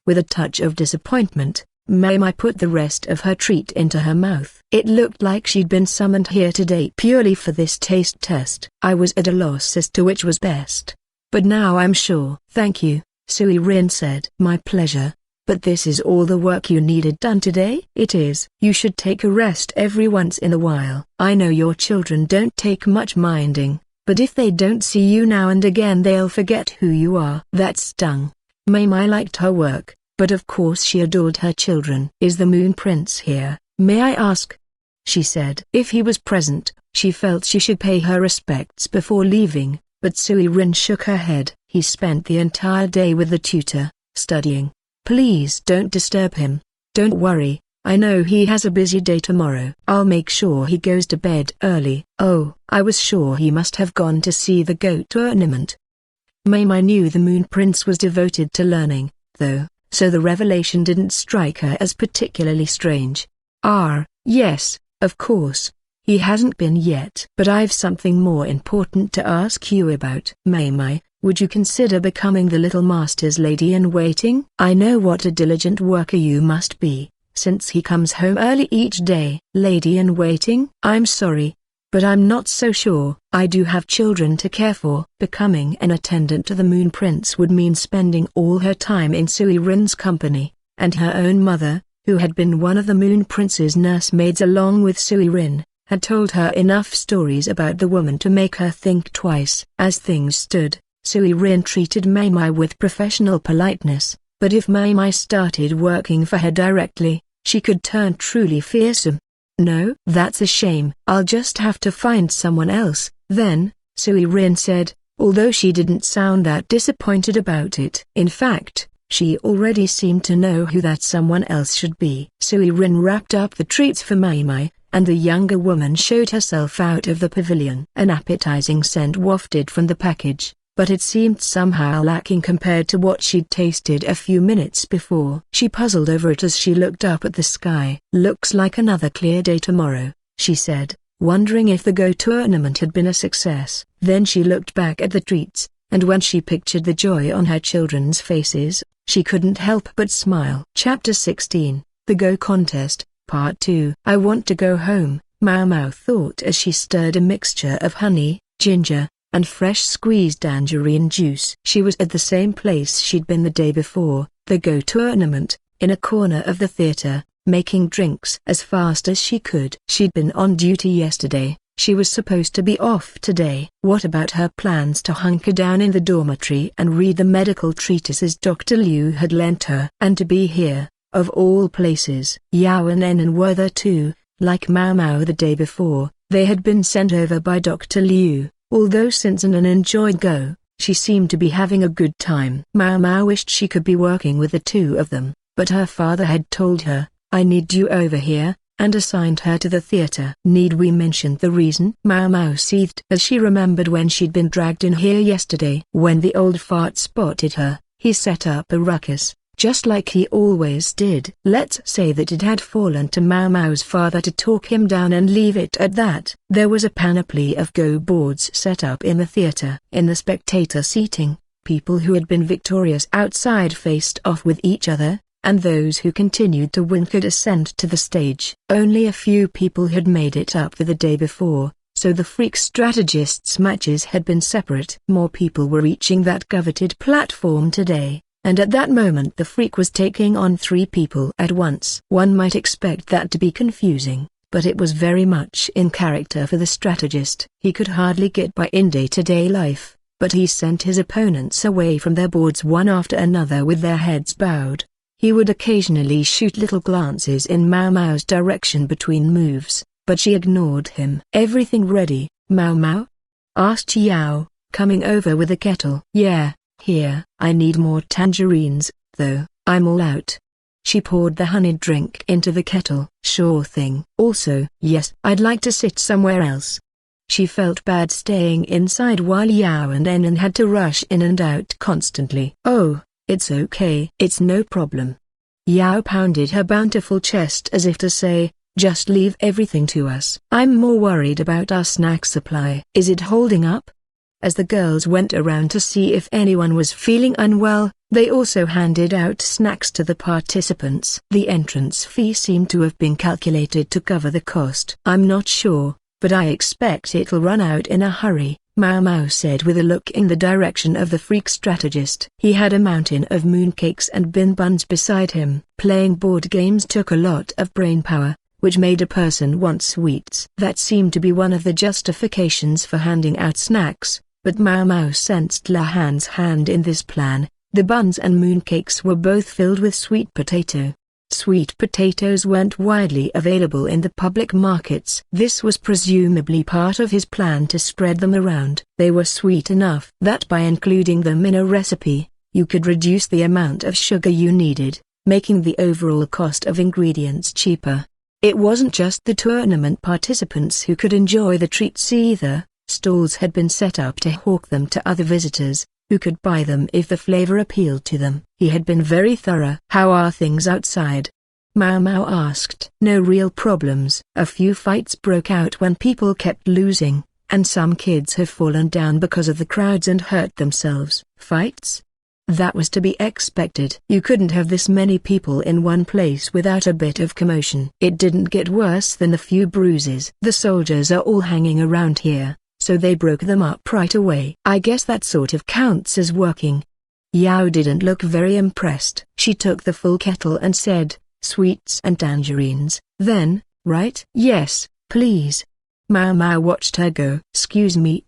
S1: With a touch of disappointment, Mai Mai put the rest of her treat into her mouth. It looked like she'd been summoned here today purely for this taste test. "I was at a loss as to which was best, but now I'm sure." "Thank you," Sui Rin said. "My pleasure. But this is all the work you needed done today?" "It is." "You should take a rest every once in a while. I know your children don't take much minding, but if they don't see you now and again they'll forget who you are." That stung. Mai Mai liked her work, but of course she adored her children. "Is the Moon Prince here, may I ask?" she said. If he was present, she felt she should pay her respects before leaving, but Sui Rin shook her head. "He spent the entire day with the tutor, studying. Please don't disturb him." "Don't worry, I know he has a busy day tomorrow. I'll make sure he goes to bed early." "Oh, I was sure he must have gone to see the goat tournament." Mai Mai knew the Moon Prince was devoted to learning, though, so the revelation didn't strike her as particularly strange. Yes, of course. He hasn't been yet. But I've something more important to ask you about." "Mai Mai, would you consider becoming the little master's lady-in-waiting? I know what a diligent worker you must be, since he comes home early each day." "Lady-in-waiting?" "I'm sorry, but I'm not so sure. I do have children to care for." Becoming an attendant to the Moon Prince would mean spending all her time in Sui Rin's company, and her own mother, who had been one of the Moon Prince's nursemaids along with Sui Rin, had told her enough stories about the woman to make her think twice. As things stood, Sui Rin treated Mai Mai with professional politeness, but if Mai Mai started working for her directly, she could turn truly fearsome. "No, that's a shame. I'll just have to find someone else, then," Sui Rin said, although she didn't sound that disappointed about it. In fact, she already seemed to know who that someone else should be. Sui Rin wrapped up the treats for Mai Mai, and the younger woman showed herself out of the pavilion. An appetizing scent wafted from the package, but it seemed somehow lacking compared to what she'd tasted a few minutes before. She puzzled over it as she looked up at the sky. "Looks like another clear day tomorrow," she said, wondering if the Go tournament had been a success. Then she looked back at the treats, and when she pictured the joy on her children's faces, she couldn't help but smile. Chapter 16, The Go Contest, Part 2. "I want to go home," Mau Mau thought as she stirred a mixture of honey, ginger, and fresh squeezed tangerine juice. She was at the same place she'd been the day before, the Go tournament, in a corner of the theater, making drinks as fast as she could. She'd been on duty yesterday, she was supposed to be off today. What about her plans to hunker down in the dormitory and read the medical treatises Dr. Liu had lent her? And to be here, of all places. Yao and Enan were there too. Like Mau Mau the day before, they had been sent over by Dr. Liu. Although since Enan enjoyed Go, she seemed to be having a good time. Mau Mau wished she could be working with the two of them, but her father had told her, "I need you over here," and assigned her to the theater. Need we mention the reason? Mau Mau seethed as she remembered when she'd been dragged in here yesterday. When the old fart spotted her, he set up a ruckus, just like he always did. Let's say that it had fallen to Mau Mau's father to talk him down and leave it at that. There was a panoply of Go boards set up in the theater. In the spectator seating, people who had been victorious outside faced off with each other, and those who continued to win could ascend to the stage. Only a few people had made it up for the day before, so the freak strategists' matches had been separate. More people were reaching that coveted platform today, and at that moment the freak was taking on 3 people at once. One might expect that to be confusing, but it was very much in character for the strategist. He could hardly get by in day-to-day life, but he sent his opponents away from their boards one after another with their heads bowed. He would occasionally shoot little glances in Mau Mau's direction between moves, but she ignored him. "Everything ready, Mau Mau?" asked Yao, coming over with a kettle. "Yeah, here. I need more tangerines, though. I'm all out." She poured the honeyed drink into the kettle. "Sure thing. Also, yes, I'd like to sit somewhere else." She felt bad staying inside while Yao and Enan had to rush in and out constantly. "Oh, it's okay. It's no problem." Yao pounded her bountiful chest as if to say, "Just leave everything to us. I'm more worried about our snack supply." "Is it holding up?" As the girls went around to see if anyone was feeling unwell, they also handed out snacks to the participants. The entrance fee seemed to have been calculated to cover the cost. "I'm not sure, but I expect it'll run out in a hurry," Mau Mau said with a look in the direction of the freak strategist. He had a mountain of mooncakes and bin buns beside him. Playing board games took a lot of brain power, which made a person want sweets. That seemed to be one of the justifications for handing out snacks, but Mau Mau sensed Lahan's hand in this plan. The buns and mooncakes were both filled with sweet potato. Sweet potatoes weren't widely available in the public markets. This was presumably part of his plan to spread them around. They were sweet enough that by including them in a recipe, you could reduce the amount of sugar you needed, making the overall cost of ingredients cheaper. It wasn't just the tournament participants who could enjoy the treats either. Stalls had been set up to hawk them to other visitors, who could buy them if the flavor appealed to them. He had been very thorough. "How are things outside?" Mau Mau asked. "No real problems. A few fights broke out when people kept losing, and some kids have fallen down because of the crowds and hurt themselves." "Fights?" That was to be expected. You couldn't have this many people in one place without a bit of commotion. It didn't get worse than a few bruises. "The soldiers are all hanging around here, so they broke them up right away." "I guess that sort of counts as working." Yao didn't look very impressed. She took the full kettle and said, "Sweets and tangerines, then, right?" "Yes, please." Mau Mau watched her go. "Excuse me,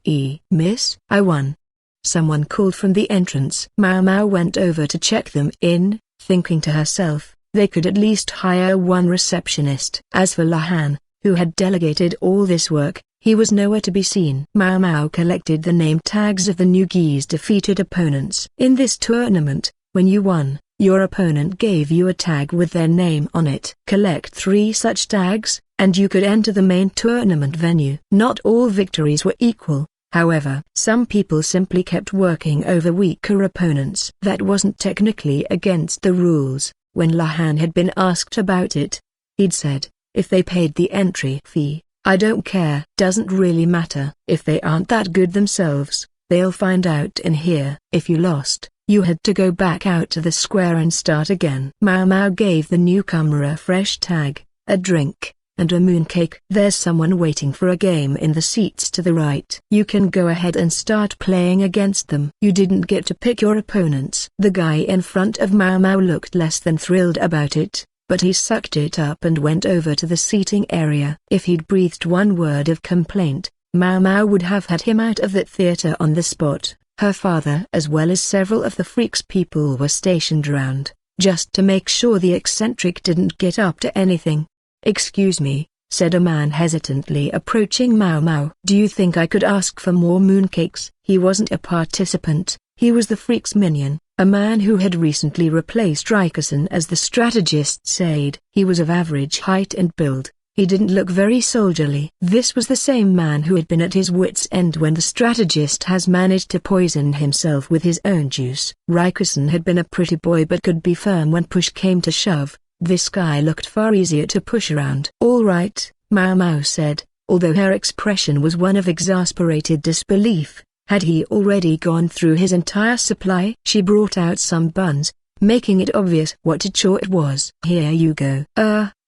S1: miss, I won." Someone called from the entrance. Mau Mau went over to check them in, thinking to herself, they could at least hire one receptionist. As for Lakan, who had delegated all this work, he was nowhere to be seen. Mau Mau collected the name tags of the Newgie's defeated opponents. In this tournament, when you won, your opponent gave you a tag with their name on it. Collect 3 such tags, and you could enter the main tournament venue. Not all victories were equal, however. Some people simply kept working over weaker opponents. That wasn't technically against the rules. When Lakan had been asked about it, he'd said, if they paid the entry fee, I don't care. Doesn't really matter. If they aren't that good themselves, they'll find out in here. If you lost, you had to go back out to the square and start again. Mau Mau gave the newcomer a fresh tag, a drink, and a mooncake. "There's someone waiting for a game in the seats to the right. You can go ahead and start playing against them." You didn't get to pick your opponents. The guy in front of Mau Mau looked less than thrilled about it, but he sucked it up and went over to the seating area. If he'd breathed one word of complaint, Mau Mau would have had him out of that theater on the spot. Her father as well as several of the freaks people were stationed around, just to make sure the eccentric didn't get up to anything. "Excuse me," said a man hesitantly approaching Mau Mau. "Do you think I could ask for more mooncakes?" He wasn't a participant, he was the freak's minion, a man who had recently replaced Rikusen as the strategist's aide. He was of average height and build. He didn't look very soldierly. This was the same man who had been at his wits' end when the strategist has managed to poison himself with his own juice. Rikusen had been a pretty boy but could be firm when push came to shove. This guy looked far easier to push around. "All right," Mau Mau said, although her expression was one of exasperated disbelief. Had he already gone through his entire supply? She brought out some buns, making it obvious what a chore it was. "Here you go."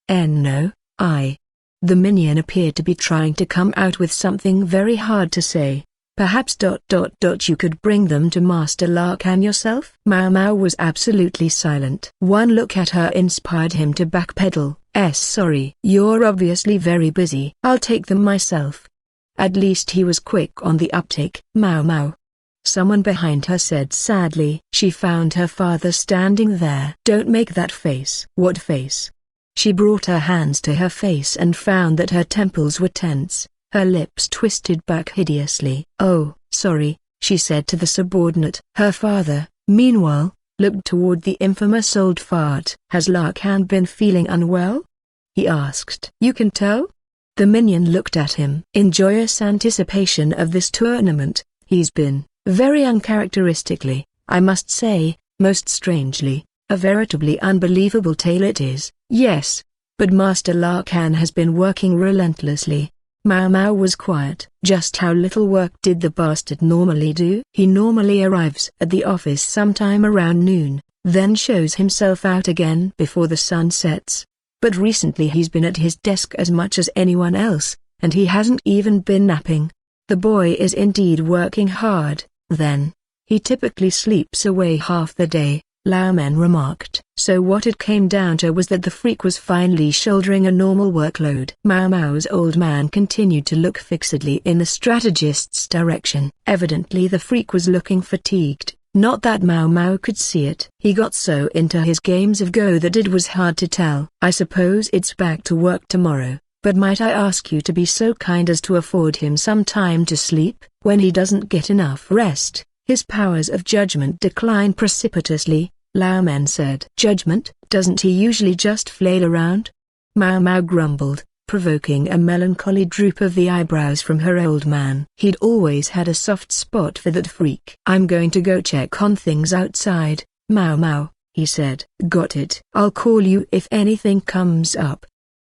S1: No, I." The minion appeared to be trying to come out with something very hard to say. "Perhaps ... you could bring them to Master Lakan yourself?" Mau Mau was absolutely silent. One look at her inspired him to backpedal. Sorry. You're obviously very busy. I'll take them myself." At least he was quick on the uptake. "Mau Mau," someone behind her said sadly. She found her father standing there. "Don't make that face." "What face?" She brought her hands to her face and found that her temples were tense, her lips twisted back hideously. "Oh, sorry," she said to the subordinate. Her father, meanwhile, looked toward the infamous old fart. "Has Lakan been feeling unwell?" he asked. "You can tell?" The minion looked at him. In joyous anticipation of this tournament, he's been, very uncharacteristically, I must say, most strangely, a veritably unbelievable tale it is. "Yes, but Master Lakan has been working relentlessly." Mau Mau was quiet. "Just how little work did the bastard normally do?" "He normally arrives at the office sometime around noon, then shows himself out again before the sun sets. But recently he's been at his desk as much as anyone else, and he hasn't even been napping. The boy is indeed working hard, then. He typically sleeps away half the day," Laumen remarked. So what it came down to was that the freak was finally shouldering a normal workload. Mau Mau's old man continued to look fixedly in the strategist's direction. Evidently the freak was looking fatigued, not that Mau Mau could see it. He got so into his games of Go that it was hard to tell. "I suppose it's back to work tomorrow, but might I ask you to be so kind as to afford him some time to sleep? When he doesn't get enough rest, his powers of judgment decline precipitously," Laumen said. "Judgment? Doesn't he usually just flail around?" Mau Mau grumbled, provoking a melancholy droop of the eyebrows from her old man. He'd always had a soft spot for that freak. "I'm going to go check on things outside, Mau Mau," he said. "Got it. I'll call you if anything comes up.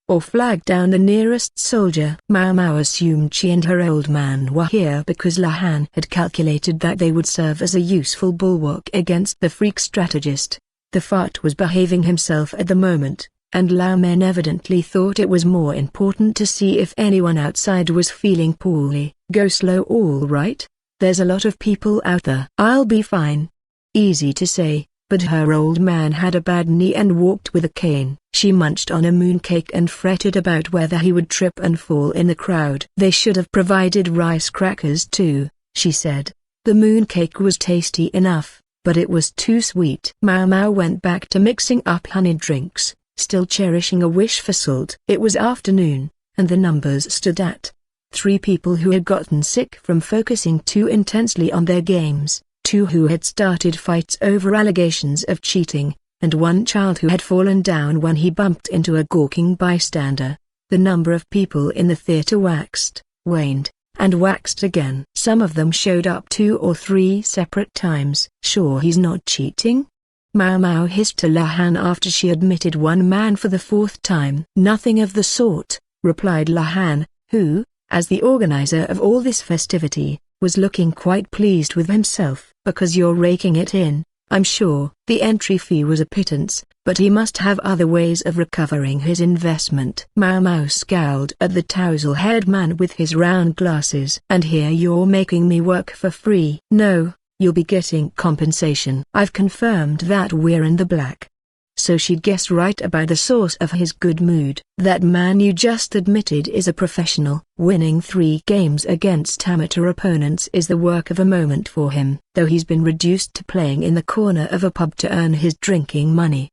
S1: Or flag down the nearest soldier." Mau Mau assumed she and her old man were here because Lakan had calculated that they would serve as a useful bulwark against the freak strategist. The fart was behaving himself at the moment, and Laumen evidently thought it was more important to see if anyone outside was feeling poorly. "Go slow, all right? There's a lot of people out there." "I'll be fine." Easy to say, but her old man had a bad knee and walked with a cane. She munched on a mooncake and fretted about whether he would trip and fall in the crowd. They should have provided rice crackers too, she said. The mooncake was tasty enough, but it was too sweet. Mau Mau went back to mixing up honeyed drinks, still cherishing a wish for salt. It was afternoon, and the numbers stood at 3 people who had gotten sick from focusing too intensely on their games, 2 who had started fights over allegations of cheating, and 1 child who had fallen down when he bumped into a gawking bystander. The number of people in the theater waxed, waned, and waxed again. Some of them showed up 2 or 3 separate times. Sure he's not cheating? Mau Mau hissed to Lakan after she admitted 1 man for the 4th time. Nothing of the sort, replied Lakan, who, as the organizer of all this festivity, was looking quite pleased with himself. Because you're raking it in, I'm sure. The entry fee was a pittance, but he must have other ways of recovering his investment. Mau Mau scowled at the tousle-haired man with his round glasses. And here you're making me work for free. No, you'll be getting compensation. I've confirmed that we're in the black. So she'd guessed right about the source of his good mood. That man you just admitted is a professional. Winning 3 games against amateur opponents is the work of a moment for him, though he's been reduced to playing in the corner of a pub to earn his drinking money.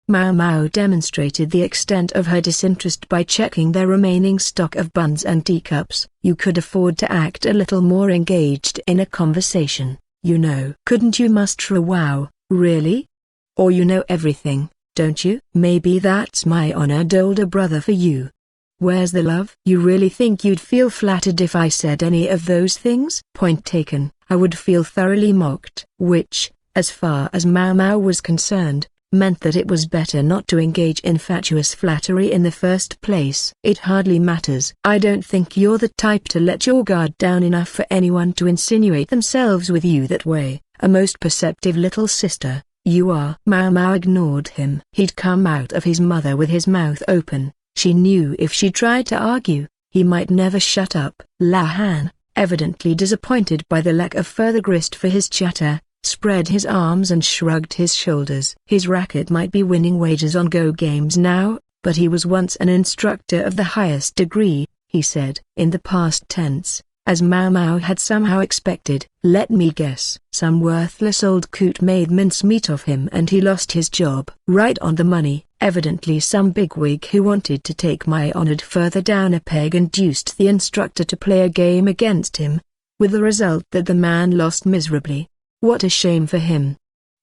S1: Mau Mau demonstrated the extent of her disinterest by checking their remaining stock of buns and teacups. You could afford to act a little more engaged in a conversation, you know. Couldn't you muster a wow, really? Or you know everything, don't you? Maybe that's my honored older brother for you. Where's the love? You really think you'd feel flattered if I said any of those things? Point taken. I would feel thoroughly mocked. Which, as far as Mau Mau was concerned, meant that it was better not to engage in fatuous flattery in the first place. It hardly matters. I don't think you're the type to let your guard down enough for anyone to insinuate themselves with you that way. A most perceptive little sister. You are. Mau Mau ignored him. He'd come out of his mother with his mouth open. She knew if she tried to argue, he might never shut up. Lakan, evidently disappointed by the lack of further grist for his chatter, spread his arms and shrugged his shoulders. His racket might be winning wages on Go games now, but he was once an instructor of the highest degree, he said. In the past tense, as Mau Mau had somehow expected. Let me guess. Some worthless old coot made mincemeat of him and he lost his job. Right on the money. Evidently some bigwig who wanted to take my honored further down a peg induced the instructor to play a game against him, with the result that the man lost miserably. What a shame for him.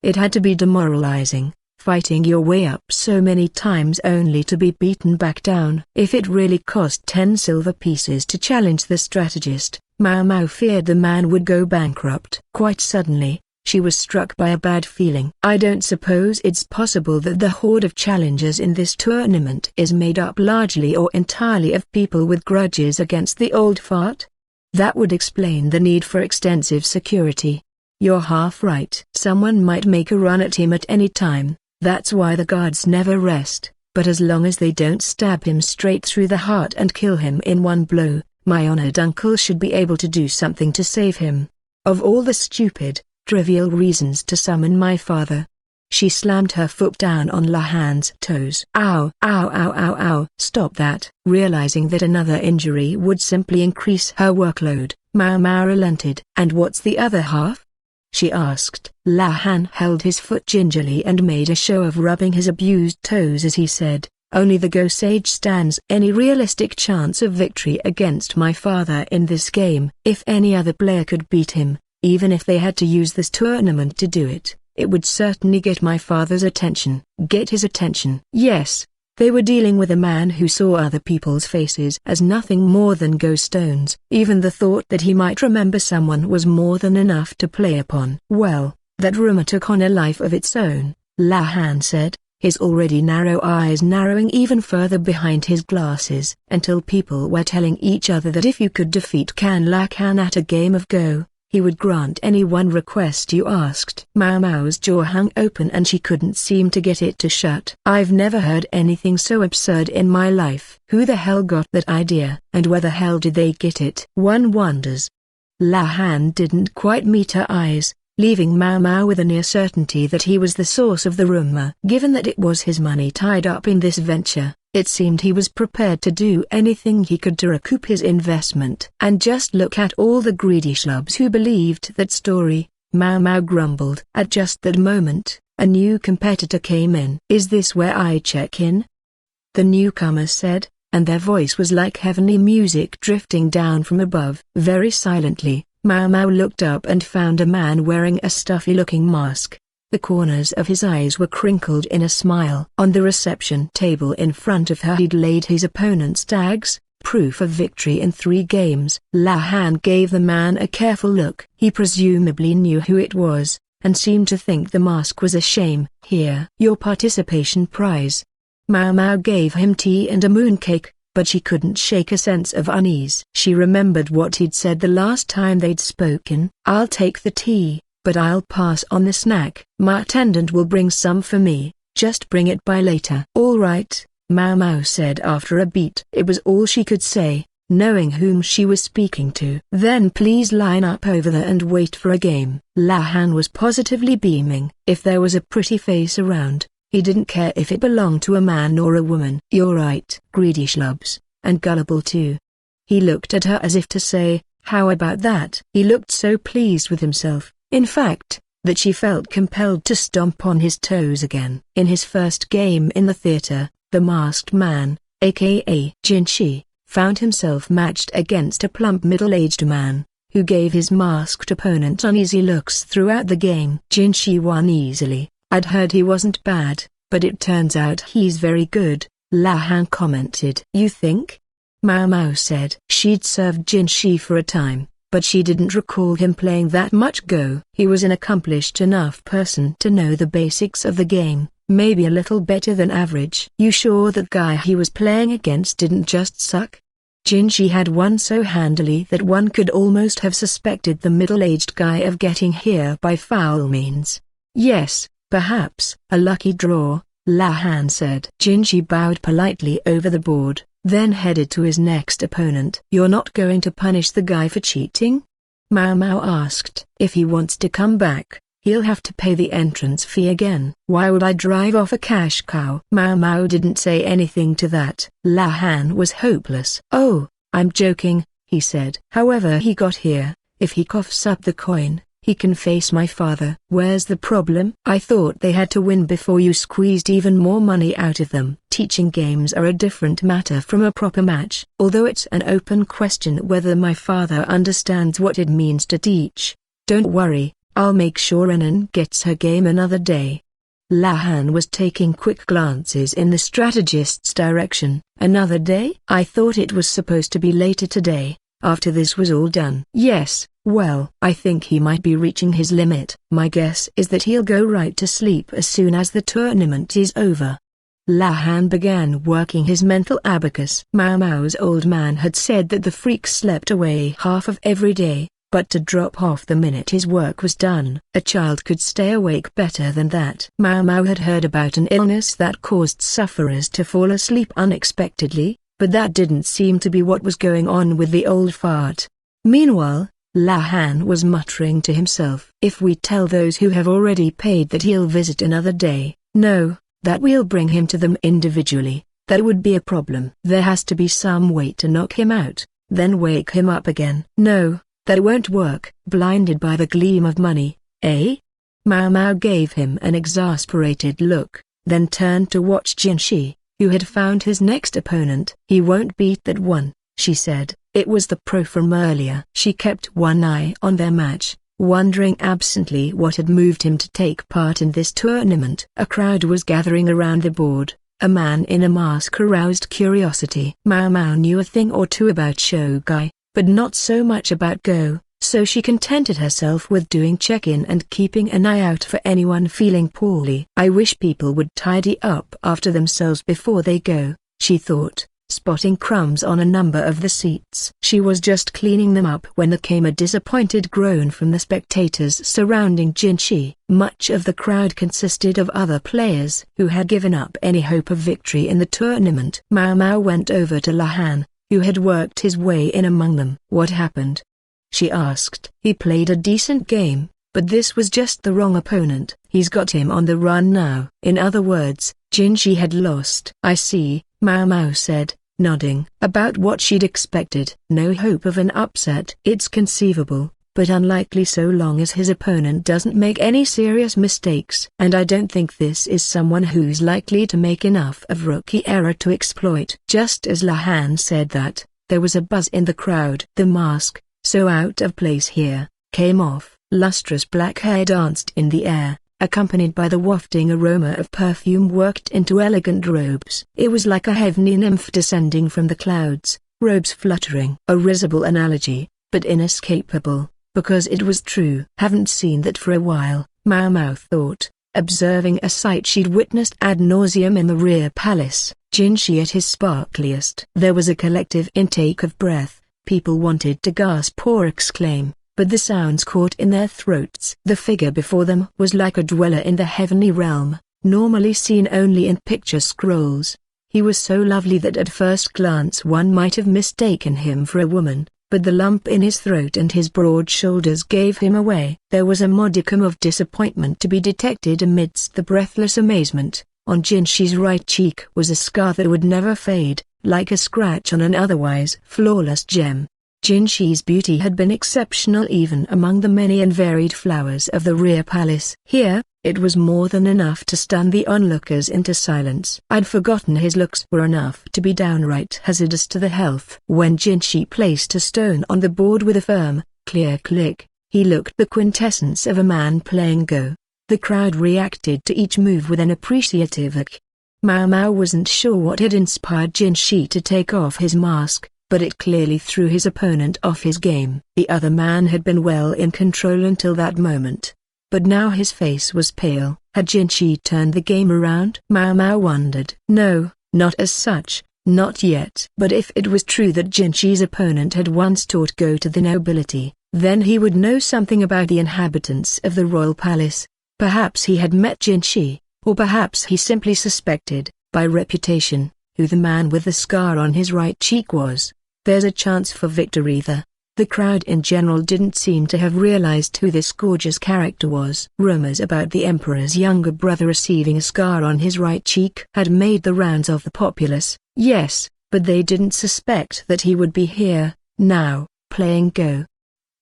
S1: It had to be demoralizing, fighting your way up so many times only to be beaten back down. If it really cost 10 silver pieces to challenge the strategist, Mau Mau feared the man would go bankrupt. Quite suddenly, she was struck by a bad feeling. I don't suppose it's possible that the horde of challengers in this tournament is made up largely or entirely of people with grudges against the old fart? That would explain the need for extensive security. You're half right. Someone might make a run at him at any time. That's why the guards never rest, but as long as they don't stab him straight through the heart and kill him in one blow, my honored uncle should be able to do something to save him. Of all the stupid, trivial reasons to summon my father. She slammed her foot down on Lakan's toes. Ow, ow, ow, ow, ow. Stop that. Realizing that another injury would simply increase her workload, Mau Mau relented. And what's the other half? She asked. Lakan held his foot gingerly and made a show of rubbing his abused toes as he said, only the Go Sage stands any realistic chance of victory against my father in this game. If any other player could beat him, even if they had to use this tournament to do it, it would certainly get my father's attention. Get his attention. Yes, they were dealing with a man who saw other people's faces as nothing more than ghost stones. Even the thought that he might remember someone was more than enough to play upon. Well, that rumor took on a life of its own, Lakan said, his already narrow eyes narrowing even further behind his glasses, until people were telling each other that if you could defeat Lakan at a game of Go, he would grant any one request you asked. Mau Mau's jaw hung open and she couldn't seem to get it to shut. I've never heard anything so absurd in my life. Who the hell got that idea? And where the hell did they get it? One wonders. Lakan didn't quite meet her eyes, leaving Mau Mau with a near certainty that he was the source of the rumor. Given that it was his money tied up in this venture, it seemed he was prepared to do anything he could to recoup his investment. And just look at all the greedy schlubs who believed that story, Mau Mau grumbled. At just that moment, a new competitor came in. "Is this where I check in?" the newcomer said, and their voice was like heavenly music drifting down from above. Very silently, Mau Mau looked up and found a man wearing a stuffy-looking mask. The corners of his eyes were crinkled in a smile. On the reception table in front of her he'd laid his opponent's tags, proof of victory in 3 games. Lakan gave the man a careful look. He presumably knew who it was, and seemed to think the mask was a shame. "Here, your participation prize." Mau Mau gave him tea and a mooncake, but she couldn't shake a sense of unease. She remembered what he'd said the last time they'd spoken. "I'll take the tea, but I'll pass on the snack. My attendant will bring some for me, just bring it by later." "All right," Mau Mau said after a beat. It was all she could say, knowing whom she was speaking to. "Then please line up over there and wait for a game." Lakan was positively beaming. If there was a pretty face around, he didn't care if it belonged to a man or a woman. "You're right, greedy schlubs, and gullible too." He looked at her as if to say, "How about that?" He looked so pleased with himself, in fact, that she felt compelled to stomp on his toes again. In his first game in the theater, the masked man, aka Jinshi, found himself matched against a plump middle-aged man, who gave his masked opponent uneasy looks throughout the game. Jinshi won easily. "I'd heard he wasn't bad, but it turns out he's very good," Lakan commented. "You think?" Mau Mau said. She'd served Jinshi for a time, but she didn't recall him playing that much Go. He was an accomplished enough person to know the basics of the game, maybe a little better than average. "You sure that guy he was playing against didn't just suck?" Jinshi had won so handily that one could almost have suspected the middle-aged guy of getting here by foul means. "Yes, perhaps a lucky draw," Lakan said. Jinshi bowed politely over the board, then headed to his next opponent. "You're not going to punish the guy for cheating?" Mau Mau asked. "If he wants to come back, he'll have to pay the entrance fee again." "Why would I drive off a cash cow?" Mau Mau didn't say anything to that. Lakan was hopeless. "Oh, I'm joking," he said. "However he got here, if he coughs up the coin, he can face my father." "Where's the problem?" "I thought they had to win before you squeezed even more money out of them." Teaching games are a different matter from a proper match. Although it's an open question whether my father understands what it means to teach. "Don't worry, I'll make sure Renan gets her game another day." Lakan was taking quick glances in the strategist's direction. "Another day?" "I thought it was supposed to be later today, after this was all done." "Yes, well, I think he might be reaching his limit. My guess is that he'll go right to sleep as soon as the tournament is over." Lakan began working his mental abacus. Mau Mau's old man had said that the freak slept away half of every day, but to drop off the minute his work was done. A child could stay awake better than that. Mau Mau had heard about an illness that caused sufferers to fall asleep unexpectedly, but that didn't seem to be what was going on with the old fart. Meanwhile, Lakan was muttering to himself. "If we tell those who have already paid that he'll visit another day, no, that we'll bring him to them individually, that would be a problem. There has to be some way to knock him out, then wake him up again. No, that won't work." Blinded by the gleam of money, eh? Mau Mau gave him an exasperated look, then turned to watch Jinshi, who had found his next opponent. "He won't beat that one," she said. It was the pro from earlier. She kept one eye on their match, wondering absently what had moved him to take part in this tournament. A crowd was gathering around the board. A man in a mask aroused curiosity. Mau Mau knew a thing or two about Shogai, but not so much about Go, so she contented herself with doing check-in and keeping an eye out for anyone feeling poorly. "I wish people would tidy up after themselves before they go," she thought, spotting crumbs on a number of the seats. She was just cleaning them up when there came a disappointed groan from the spectators surrounding Jinshi. Much of the crowd consisted of other players who had given up any hope of victory in the tournament. Mau Mau went over to Lakan, who had worked his way in among them. "What happened?" she asked. "He played a decent game, But this was just the wrong opponent. He's got him on the run now. In other words, Jinshi had lost. I see, Mao Mao said, nodding. About what she'd expected. No hope of an upset. It's conceivable, but unlikely so long as his opponent doesn't make any serious mistakes. And I don't think this is someone who's likely to make enough of rookie error to exploit. Just as Lakan said that, there was a buzz in the crowd. The mask, so out of place here, came off. Lustrous black hair danced in the air, accompanied by the wafting aroma of perfume worked into elegant robes. It was like a heavenly nymph descending from the clouds, robes fluttering. A risible analogy, but inescapable, because it was true. Haven't seen that for a while, Mao Mao thought, observing a sight she'd witnessed ad nauseum in the rear palace. Jinshi at his sparkliest. There was a collective intake of breath. People wanted to gasp or exclaim, but the sounds caught in their throats. The figure before them was like a dweller in the heavenly realm, normally seen only in picture scrolls. He was so lovely that at first glance one might have mistaken him for a woman, but the lump in his throat and his broad shoulders gave him away. There was a modicum of disappointment to be detected amidst the breathless amazement. On Jinshi's right cheek was a scar that would never fade, like a scratch on an otherwise flawless gem. Jinshi's beauty had been exceptional even among the many and varied flowers of the rear palace. Here, it was more than enough to stun the onlookers into silence. I'd forgotten his looks were enough to be downright hazardous to the health. When Jinshi placed a stone on the board with a firm, clear click, he looked the quintessence of a man playing Go. The crowd reacted to each move with an appreciative ick. Mao Mao wasn't sure what had inspired Jinshi to take off his mask, but it clearly threw his opponent off his game. The other man had been well in control until that moment, but now his face was pale. Had Jinshi turned the game around? Mao Mao wondered. No, not as such, not yet. But if it was true that Jinshi's opponent had once taught Go to the nobility, then he would know something about the inhabitants of the royal palace. Perhaps he had met Jinshi, or perhaps he simply suspected, by reputation, who the man with the scar on his right cheek was. There's a chance for victory there. The crowd in general didn't seem to have realized who this gorgeous character was. Rumors about the emperor's younger brother receiving a scar on his right cheek had made the rounds of the populace. Yes, but they didn't suspect that he would be here, now, playing Go.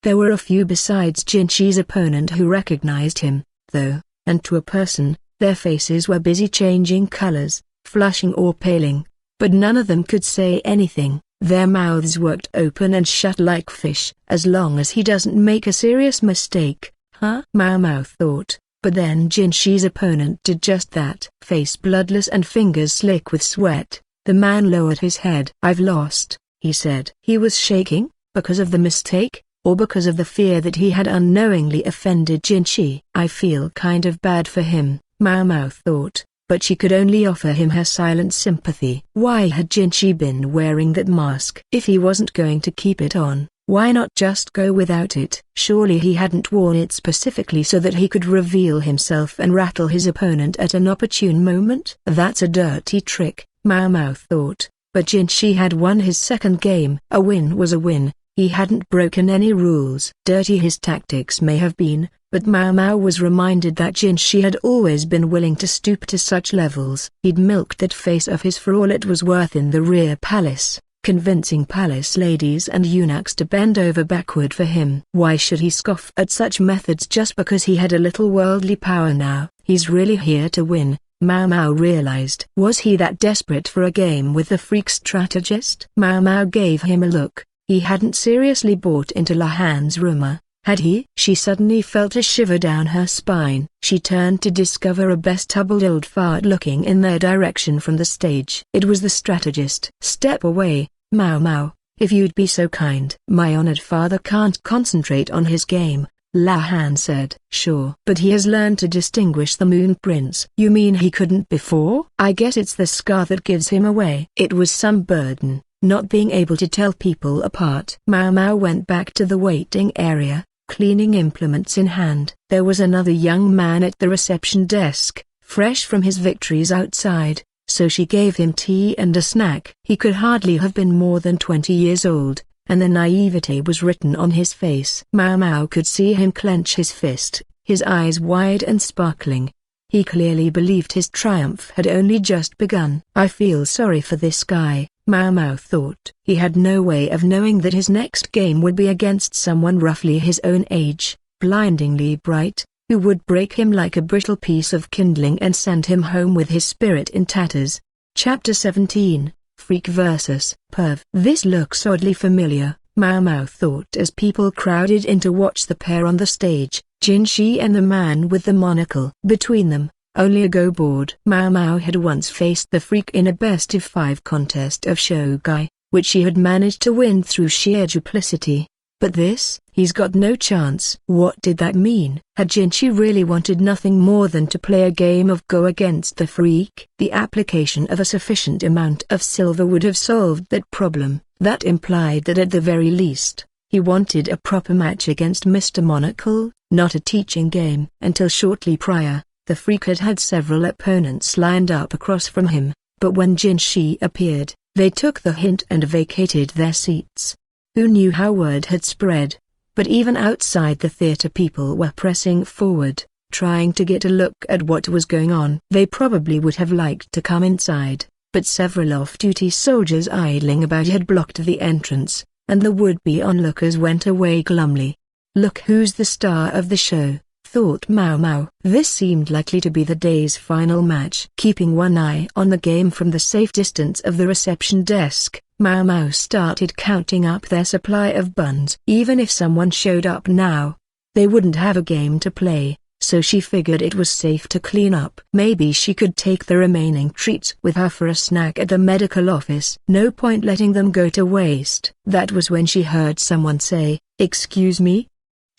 S1: There were a few besides Jinshi's opponent who recognized him, though, and to a person, their faces were busy changing colors, flushing or paling, but none of them could say anything. Their mouths worked open and shut like fish. As long as he doesn't make a serious mistake, huh? Mao Mao thought, but then Jinshi's opponent did just that. Face bloodless and fingers slick with sweat, the man lowered his head. I've lost, he said. He was shaking, because of the mistake, or because of the fear that he had unknowingly offended Jinshi. I feel kind of bad for him, Mao Mao thought. But she could only offer him her silent sympathy. Why had Jinshi been wearing that mask? If he wasn't going to keep it on, why not just go without it? Surely he hadn't worn it specifically so that he could reveal himself and rattle his opponent at an opportune moment? That's a dirty trick, Mao Mao thought, but Jinshi had won his second game. A win was a win. He hadn't broken any rules. Dirty his tactics may have been, but Mao Mao was reminded that Jinshi had always been willing to stoop to such levels. He'd milked that face of his for all it was worth in the rear palace, convincing palace ladies and eunuchs to bend over backward for him. Why should he scoff at such methods just because he had a little worldly power now? He's really here to win, Mao Mao realized. Was he that desperate for a game with the freak strategist? Mao Mao gave him a look. He hadn't seriously bought into Lakan's rumor, had he? She suddenly felt a shiver down her spine. She turned to discover a best-doubled old fart looking in their direction from the stage. It was the strategist. Step away, Mao Mao, if you'd be so kind. My honored father can't concentrate on his game, Lakan said. Sure. But he has learned to distinguish the moon prints. You mean he couldn't before? I guess it's the scar that gives him away. It was some burden, not being able to tell people apart. Mao Mao went back to the waiting area, cleaning implements in hand. There was another young man at the reception desk, fresh from his victories outside, so she gave him tea and a snack. He could hardly have been more than 20 years old, and the naivete was written on his face. Mau Mau could see him clench his fist, his eyes wide and sparkling. He clearly believed his triumph had only just begun. I feel sorry for this guy, Mau Mau thought. He had no way of knowing that his next game would be against someone roughly his own age, blindingly bright, who would break him like a brittle piece of kindling and send him home with his spirit in tatters. Chapter 17, Freak vs. Perv. This looks oddly familiar, Mau Mau thought as people crowded in to watch the pair on the stage, Jinshi and the man with the monocle. Between them, only a go board. Mau Mau had once faced the Freak in a best-of-5 contest of Shogai, which he had managed to win through sheer duplicity. But this, he's got no chance. What did that mean? Had Jinshi really wanted nothing more than to play a game of Go against the Freak? The application of a sufficient amount of silver would have solved that problem. That implied that at the very least, he wanted a proper match against Mr. Monocle, not a teaching game. Until shortly prior, the Freak had had several opponents lined up across from him, but when Jinshi appeared, they took the hint and vacated their seats. Who knew how word had spread? But even outside the theater people were pressing forward, trying to get a look at what was going on. They probably would have liked to come inside, but several off-duty soldiers idling about had blocked the entrance, and the would-be onlookers went away glumly. Look who's the star of the show, thought Mau Mau. This seemed likely to be the day's final match. Keeping one eye on the game from the safe distance of the reception desk, Mau Mau started counting up their supply of buns. Even if someone showed up now, they wouldn't have a game to play, so she figured it was safe to clean up. Maybe she could take the remaining treats with her for a snack at the medical office. No point letting them go to waste. That was when she heard someone say, "Excuse me?"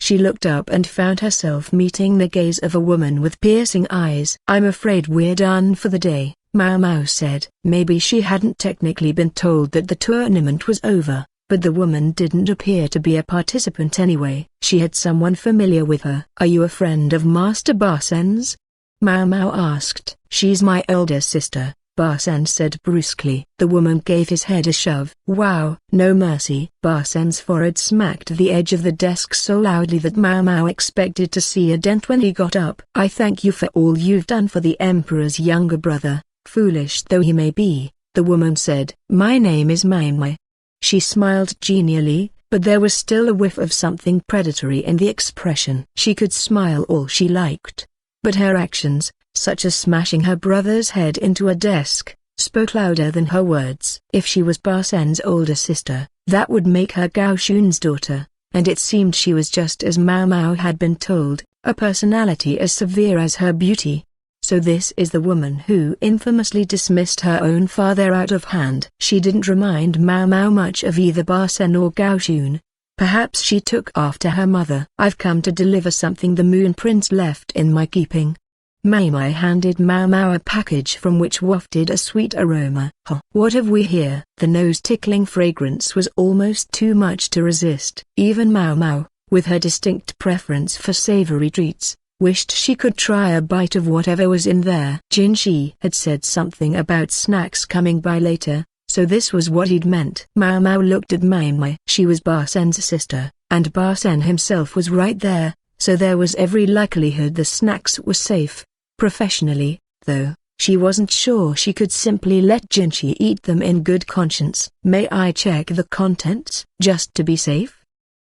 S1: She looked up and found herself meeting the gaze of a woman with piercing eyes. "I'm afraid we're done for the day," Mau Mau said. Maybe she hadn't technically been told that the tournament was over, but the woman didn't appear to be a participant anyway. She had someone familiar with her. "Are you a friend of Master Barsen's?" Mau Mau asked. "She's my older sister," Barsen said brusquely. The woman gave his head a shove. "Wow, no mercy." Barsen's forehead smacked the edge of the desk so loudly that Mau Mau expected to see a dent when he got up. "I thank you for all you've done for the Emperor's younger brother, foolish though he may be," the woman said. "My name is Mai Mai." She smiled genially, but there was still a whiff of something predatory in the expression. She could smile all she liked, but her actions, such as smashing her brother's head into a desk, spoke louder than her words. If she was Barsen's older sister, that would make her Gao Shun's daughter, and it seemed she was just as Mau Mau had been told, a personality as severe as her beauty. So this is the woman who infamously dismissed her own father out of hand. She didn't remind Mau Mau much of either Barsen or Gao Shun. Perhaps she took after her mother. "I've come to deliver something the Moon Prince left in my keeping." Mai Mai handed Mau Mau a package from which wafted a sweet aroma. "Huh, what have we here?" The nose-tickling fragrance was almost too much to resist. Even Mau Mau, with her distinct preference for savory treats, wished she could try a bite of whatever was in there. Jinshi had said something about snacks coming by later, so this was what he'd meant. Mau Mau looked at Mai Mai. She was Barsen's sister, and Barsen himself was right there, so there was every likelihood the snacks were safe. Professionally, though, she wasn't sure she could simply let Jinshi eat them in good conscience. "May I check the contents, just to be safe?"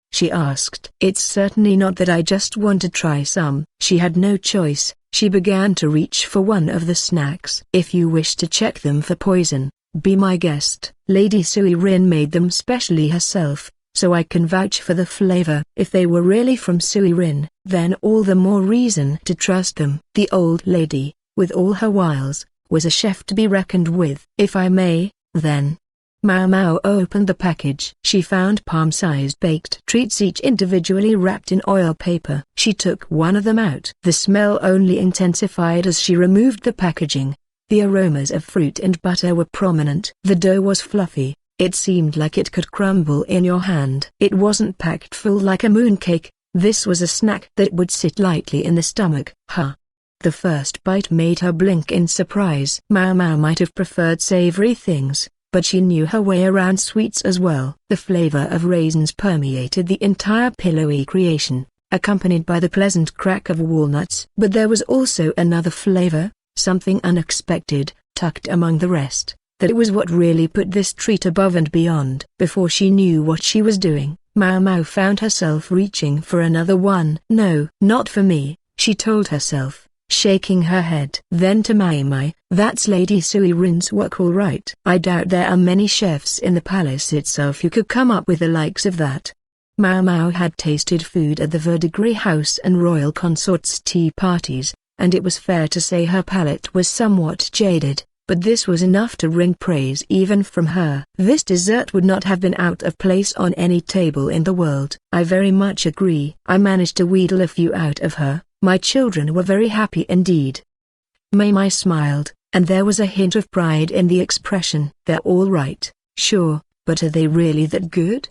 S1: she asked. "It's certainly not that I just want to try some." She had no choice. She began to reach for one of the snacks. "If you wish to check them for poison, be my guest. Lady Sui Rin made them specially herself, so I can vouch for the flavor." If they were really from Sui Rin, then all the more reason to trust them. The old lady, with all her wiles, was a chef to be reckoned with. "If I may, then." Mau Mau opened the package. She found palm-sized baked treats each individually wrapped in oil paper. She took one of them out. The smell only intensified as she removed the packaging. The aromas of fruit and butter were prominent. The dough was fluffy. It seemed like it could crumble in your hand. It wasn't packed full like a mooncake. This was a snack that would sit lightly in the stomach. Huh. The first bite made her blink in surprise. Mau Mau might have preferred savory things, but she knew her way around sweets as well. The flavor of raisins permeated the entire pillowy creation, accompanied by the pleasant crack of walnuts. But there was also another flavor, something unexpected, tucked among the rest. That was what really put this treat above and beyond. Before she knew what she was doing, Mau Mau found herself reaching for another one. "No, not for me," she told herself, shaking her head. Then to Mai Mai, "That's Lady Sui Rin's work all right. I doubt there are many chefs in the palace itself who could come up with the likes of that." Mau Mau had tasted food at the Verdigris house and royal consorts' tea parties, and it was fair to say her palate was somewhat jaded. But this was enough to wring praise even from her. This dessert would not have been out of place on any table in the world. "I very much agree. I managed to wheedle a few out of her. My children were very happy indeed." Mai Mai smiled, and there was a hint of pride in the expression. "They're all right, sure, but are they really that good?"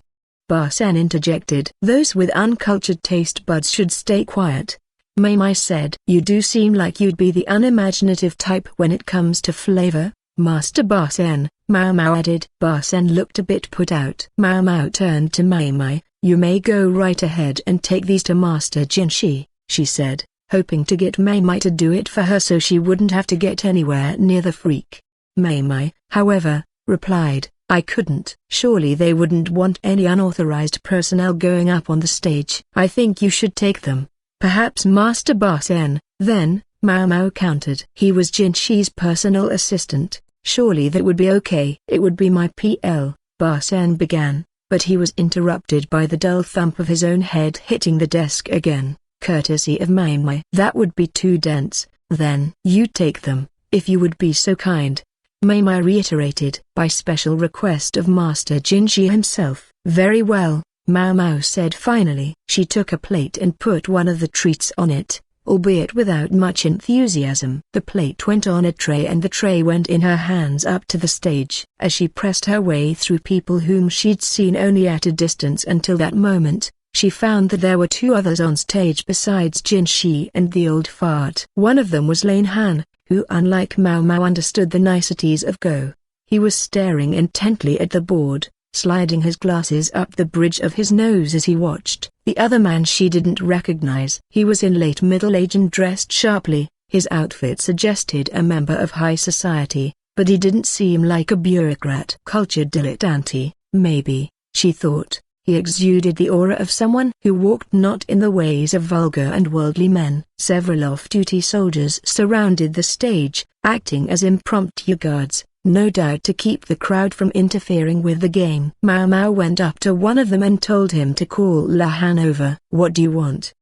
S1: Barsen interjected. "Those with uncultured taste buds should stay quiet," Mai Mai said. "You do seem like you'd be the unimaginative type when it comes to flavor, Master Barsen," Mau Mau added. Barsen looked a bit put out. Mau Mau turned to Mai Mai. "You may go right ahead and take these to Master Jinshi," she said, hoping to get Mai Mai to do it for her so she wouldn't have to get anywhere near the freak. Mai Mai, however, replied, "I couldn't." "Surely they wouldn't want any unauthorized personnel going up on the stage." "I think you should take them. Perhaps Master Barsen." "Then," Mau Mau countered. "He was Jinshi's personal assistant. Surely that would be okay." "It would be my PL," Barsen began, but he was interrupted by the dull thump of his own head hitting the desk again, courtesy of Mai Mai. "That would be too dense." "Then you take them, if you would be so kind," Mai Mai reiterated. "By special request of Master Jinshi himself." "Very well," Mau Mau said finally. She took a plate and put one of the treats on it, albeit without much enthusiasm. The plate went on a tray and the tray went in her hands up to the stage. As she pressed her way through people whom she'd seen only at a distance until that moment, she found that there were two others on stage besides Jinshi and the old fart. One of them was Lane Han, who unlike Mau Mau understood the niceties of Go. He was staring intently at the board, sliding his glasses up the bridge of his nose as he watched. The other man she didn't recognize. He was in late middle age and dressed sharply. His outfit suggested a member of high society, but he didn't seem like a bureaucrat. Cultured dilettante, maybe, she thought. He exuded the aura of someone who walked not in the ways of vulgar and worldly men. Several off-duty soldiers surrounded the stage, acting as impromptu guards, no doubt to keep the crowd from interfering with the game. Mau Mau went up to one of them and told him to call Lakan over. "What do you want?"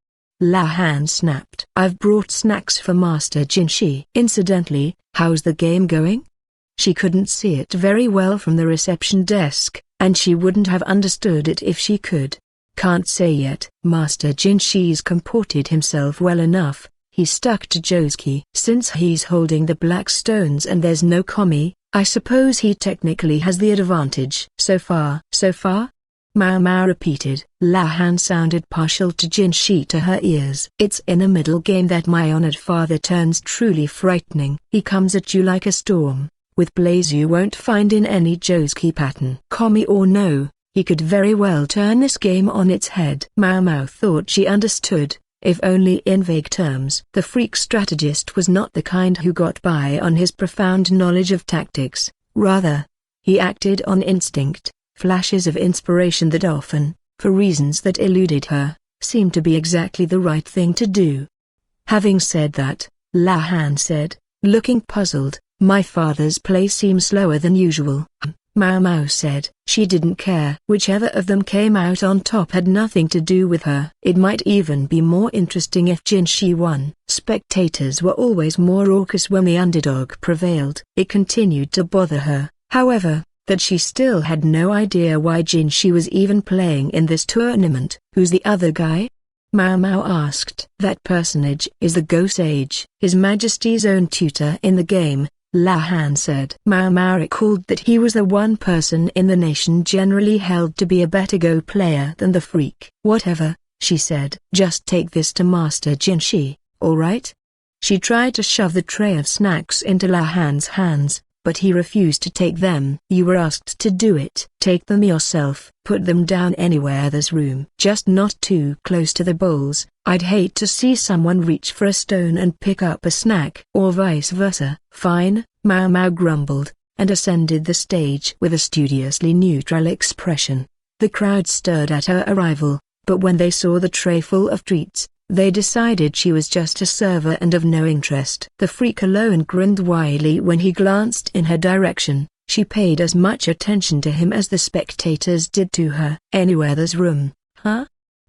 S1: Lakan snapped. "I've brought snacks for Master Jinshi." "Incidentally, how's the game going?" She couldn't see it very well from the reception desk, and she wouldn't have understood it if she could. "Can't say yet." Master Jinshi's comported himself well enough. He stuck to Josuke. "Since he's holding the black stones and there's no Komi, I suppose he technically has the advantage." "So far." "So far?" Mau Mau repeated. Lakan sounded partial to Jinshi to her ears. "It's in a middle game that my honored father turns truly frightening. He comes at you like a storm, with blaze you won't find in any Josuke pattern. Komi or no, he could very well turn this game on its head." Mau Mau thought she understood, if only in vague terms. The freak strategist was not the kind who got by on his profound knowledge of tactics. Rather, he acted on instinct, flashes of inspiration that often, for reasons that eluded her, seemed to be exactly the right thing to do. Having said that, Lakan said, looking puzzled, "My father's play seems slower than usual." Mau Mau said. She didn't care. Whichever of them came out on top had nothing to do with her. It might even be more interesting if Jinshi won. Spectators were always more raucous when the underdog prevailed. It continued to bother her, however, that she still had no idea why Jinshi was even playing in this tournament. "Who's the other guy?" Mau Mau asked. "That personage is the Go Sage, His Majesty's own tutor in the game," Lakan said. Mau Mau recalled that he was the one person in the nation generally held to be a better Go player than the freak. "Whatever," she said. "Just take this to Master Jinshi, all right?" She tried to shove the tray of snacks into Lakan's hands, but he refused to take them. You were asked to do it. Take them yourself. Put them down anywhere there's room. Just not too close to the bowls. I'd hate to see someone reach for a stone and pick up a snack. Or vice versa. Fine, Mau Mau grumbled, and ascended the stage with a studiously neutral expression. The crowd stirred at her arrival, but when they saw the tray full of treats, they decided she was just a server and of no interest. The freak alone grinned wryly when he glanced in her direction. She paid as much attention to him as the spectators did to her. Anywhere there's room, huh?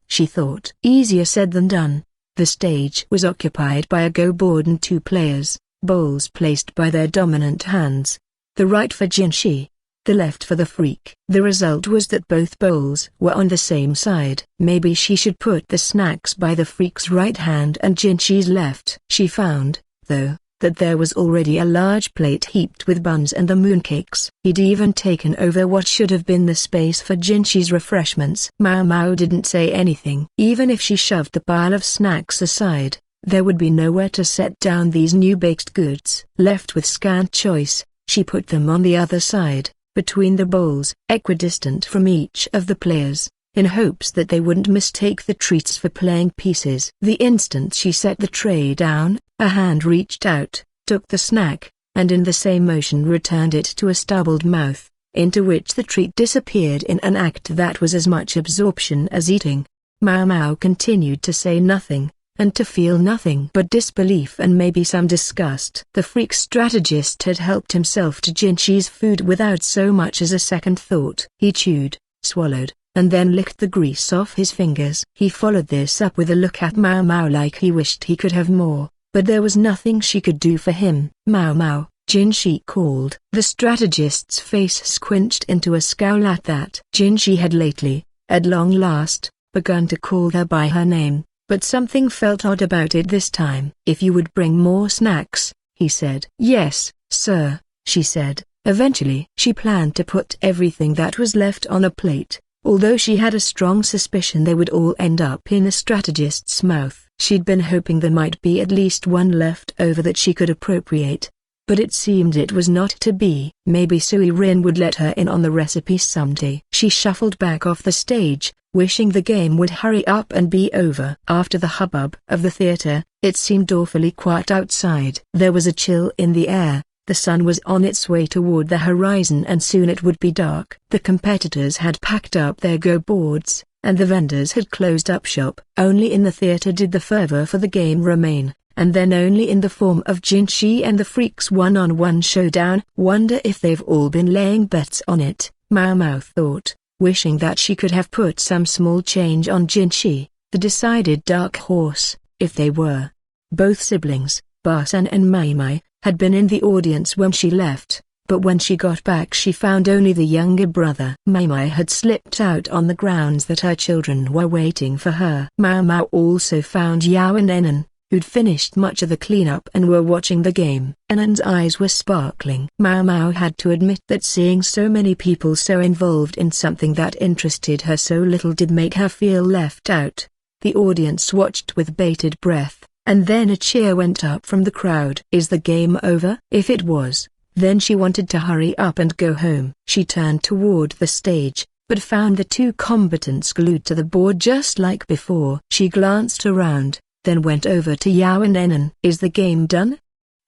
S1: She thought. Easier said than done. The stage was occupied by a go board and 2 players, bowls placed by their dominant hands. The right for Jinshi, the left for the freak. The result was that both bowls were on the same side. Maybe she should put the snacks by the freak's right hand and Jinshi's left. She found, though, that there was already a large plate heaped with buns and the mooncakes. He'd even taken over what should have been the space for Jinshi's refreshments. Mau Mau didn't say anything. Even if she shoved the pile of snacks aside, there would be nowhere to set down these new baked goods. Left with scant choice, she put them on the other side, between the bowls, equidistant from each of the players, in hopes that they wouldn't mistake the treats for playing pieces. The instant she set the tray down, a hand reached out, took the snack, and in the same motion returned it to a stubbled mouth, into which the treat disappeared in an act that was as much absorption as eating. Mau Mau continued to say nothing, and to feel nothing but disbelief and maybe some disgust. The freak strategist had helped himself to Jinshi's food without so much as a second thought. He chewed, swallowed, and then licked the grease off his fingers. He followed this up with a look at Mau Mau like he wished he could have more, but there was nothing she could do for him. Mau Mau, Jinshi called. The strategist's face squinched into a scowl at that. Jinshi had lately, at long last, begun to call her by her name, but something felt odd about it this time. If you would bring more snacks, he said. Yes, sir, she said. Eventually she planned to put everything that was left on a plate, although she had a strong suspicion they would all end up in the strategist's mouth. She'd been hoping there might be at least one left over that she could appropriate, but it seemed it was not to be. Maybe Sui Rin would let her in on the recipe someday. She shuffled back off the stage, wishing the game would hurry up and be over. After the hubbub of the theater, it seemed awfully quiet outside. There was a chill in the air, the sun was on its way toward the horizon and soon it would be dark. The competitors had packed up their go-boards, and the vendors had closed up shop. Only in the theater did the fervor for the game remain, and then only in the form of Jinshi and the freaks' one-on-one showdown. Wonder if they've all been laying bets on it, Mau Mau thought, wishing that she could have put some small change on Jinshi, the decided dark horse. If they were. Both siblings, Basan and Mai, had been in the audience when she left, but when she got back she found only the younger brother. Mai had slipped out on the grounds that her children were waiting for her. Mau Mau also found Yao and Enan, who'd finished much of the cleanup and were watching the game. Enan's eyes were sparkling. Mau Mau had to admit that seeing so many people so involved in something that interested her so little did make her feel left out. The audience watched with bated breath, and then a cheer went up from the crowd. Is the game over? If it was, then she wanted to hurry up and go home. She turned toward the stage, but found the 2 combatants glued to the board just like before. She glanced around, then went over to Yao and Enan. Is the game done?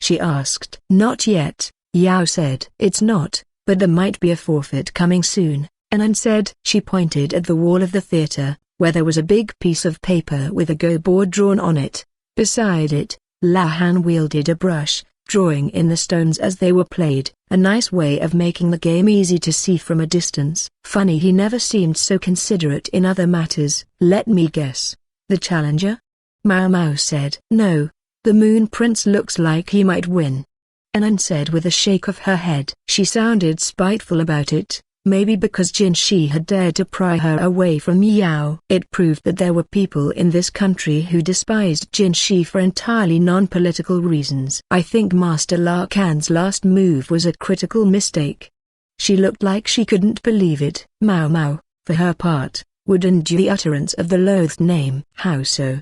S1: She asked. Not yet, Yao said. It's not, but there might be a forfeit coming soon, Enan said. She pointed at the wall of the theater, where there was a big piece of paper with a go board drawn on it. Beside it, Lakan wielded a brush, drawing in the stones as they were played, a nice way of making the game easy to see from a distance. Funny he never seemed so considerate in other matters. Let me guess. The challenger? Mau Mau said. No, the Moon Prince looks like he might win, Enan said with a shake of her head. She sounded spiteful about it, maybe because Jinshi had dared to pry her away from Yao. It proved that there were people in this country who despised Jinshi for entirely non-political reasons. I think Master Lakan's last move was a critical mistake. She looked like she couldn't believe it. Mau Mau, for her part, would endure the utterance of the loathed name. How so?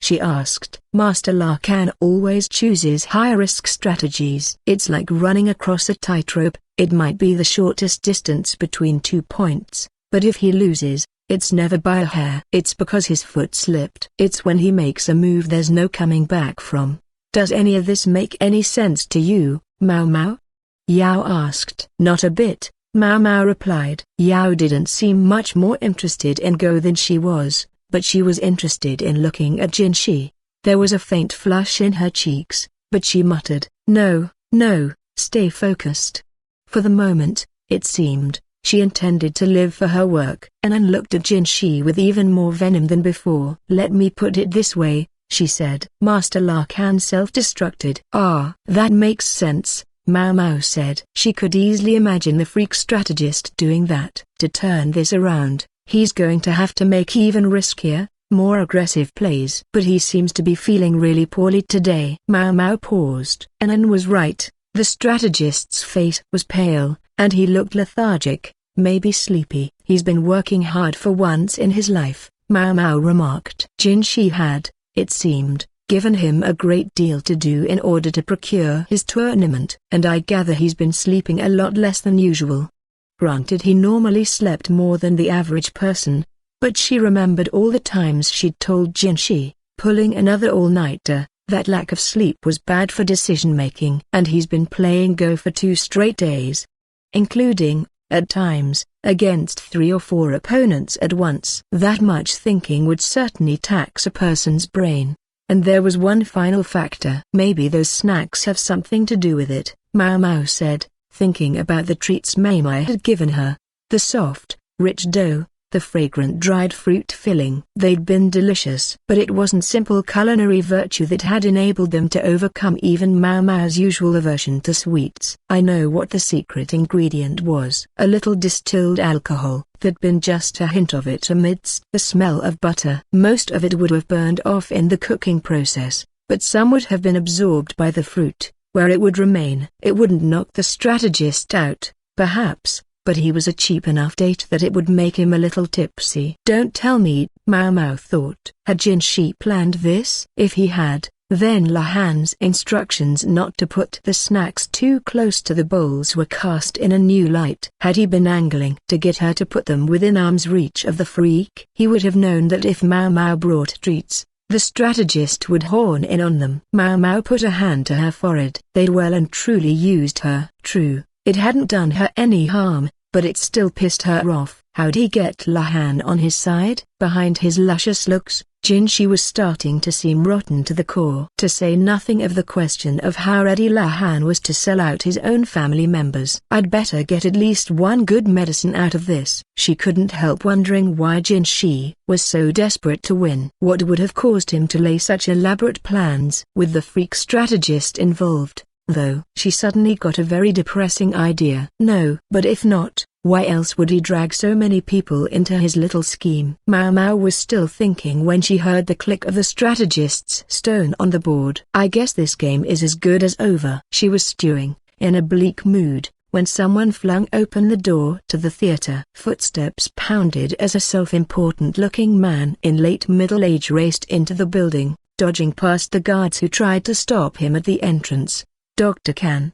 S1: she asked. Master Lakan always chooses high-risk strategies. It's like running across a tightrope. It might be the shortest distance between 2 points, but if he loses, it's never by a hair. It's because his foot slipped. It's when he makes a move there's no coming back from. Does any of this make any sense to you, Mao Mao? Yao asked. Not a bit, Mao Mao replied. Yao didn't seem much more interested in Go than she was, but she was interested in looking at Jinshi. There was a faint flush in her cheeks, but she muttered, "No, no, stay focused." For the moment, it seemed, she intended to live for her work. Anan looked at Jinshi with even more venom than before. "Let me put it this way," she said. Master Lakan self-destructed. "Ah, that makes sense," Mao Mao said. She could easily imagine the freak strategist doing that. To turn this around, he's going to have to make even riskier, more aggressive plays. But he seems to be feeling really poorly today. Mao Mao paused. Anan was right. The strategist's face was pale, and he looked lethargic, maybe sleepy. "He's been working hard for once in his life," Mao Mao remarked. Jinshi had, it seemed, given him a great deal to do in order to procure his tournament. "And I gather he's been sleeping a lot less than usual." Granted, he normally slept more than the average person, but she remembered all the times she'd told Jinshi, pulling another all-nighter, that lack of sleep was bad for decision-making. And he's been playing Go for 2 straight days, including, at times, against 3 or 4 opponents at once. That much thinking would certainly tax a person's brain. And there was one final factor. "Maybe those snacks have something to do with it," Mao Mao said, thinking about the treats Maimai had given her. The soft, rich dough, the fragrant dried fruit filling. They'd been delicious. But it wasn't simple culinary virtue that had enabled them to overcome even Mao Mao's usual aversion to sweets. "I know what the secret ingredient was. A little distilled alcohol. There'd been just a hint of it amidst the smell of butter. Most of it would have burned off in the cooking process, but some would have been absorbed by the fruit, where it would remain. It wouldn't knock the strategist out, perhaps, but he was a cheap enough date that it would make him a little tipsy." "Don't tell me," Mao Mao thought. Had Jinshi planned this? If he had, then Lahan's instructions not to put the snacks too close to the bowls were cast in a new light. Had he been angling to get her to put them within arm's reach of the freak? He would have known that if Mao Mao brought treats, the strategist would horn in on them. Mao Mao put a hand to her forehead. They'd well and truly used her. True, it hadn't done her any harm, but it still pissed her off. How'd he get Lahan on his side? Behind his luscious looks, Jinshi was starting to seem rotten to the core. To say nothing of the question of how ready Lahan was to sell out his own family members. "I'd better get at least one good medicine out of this." She couldn't help wondering why Jinshi was so desperate to win. What would have caused him to lay such elaborate plans? With the freak strategist involved, though, she suddenly got a very depressing idea. No, but if not, why else would he drag so many people into his little scheme? Mao Mao was still thinking when she heard the click of the strategist's stone on the board. "I guess this game is as good as over." She was stewing, in a bleak mood, when someone flung open the door to the theater. Footsteps pounded as a self-important-looking man in late middle age raced into the building, dodging past the guards who tried to stop him at the entrance. "Dr. Kan!"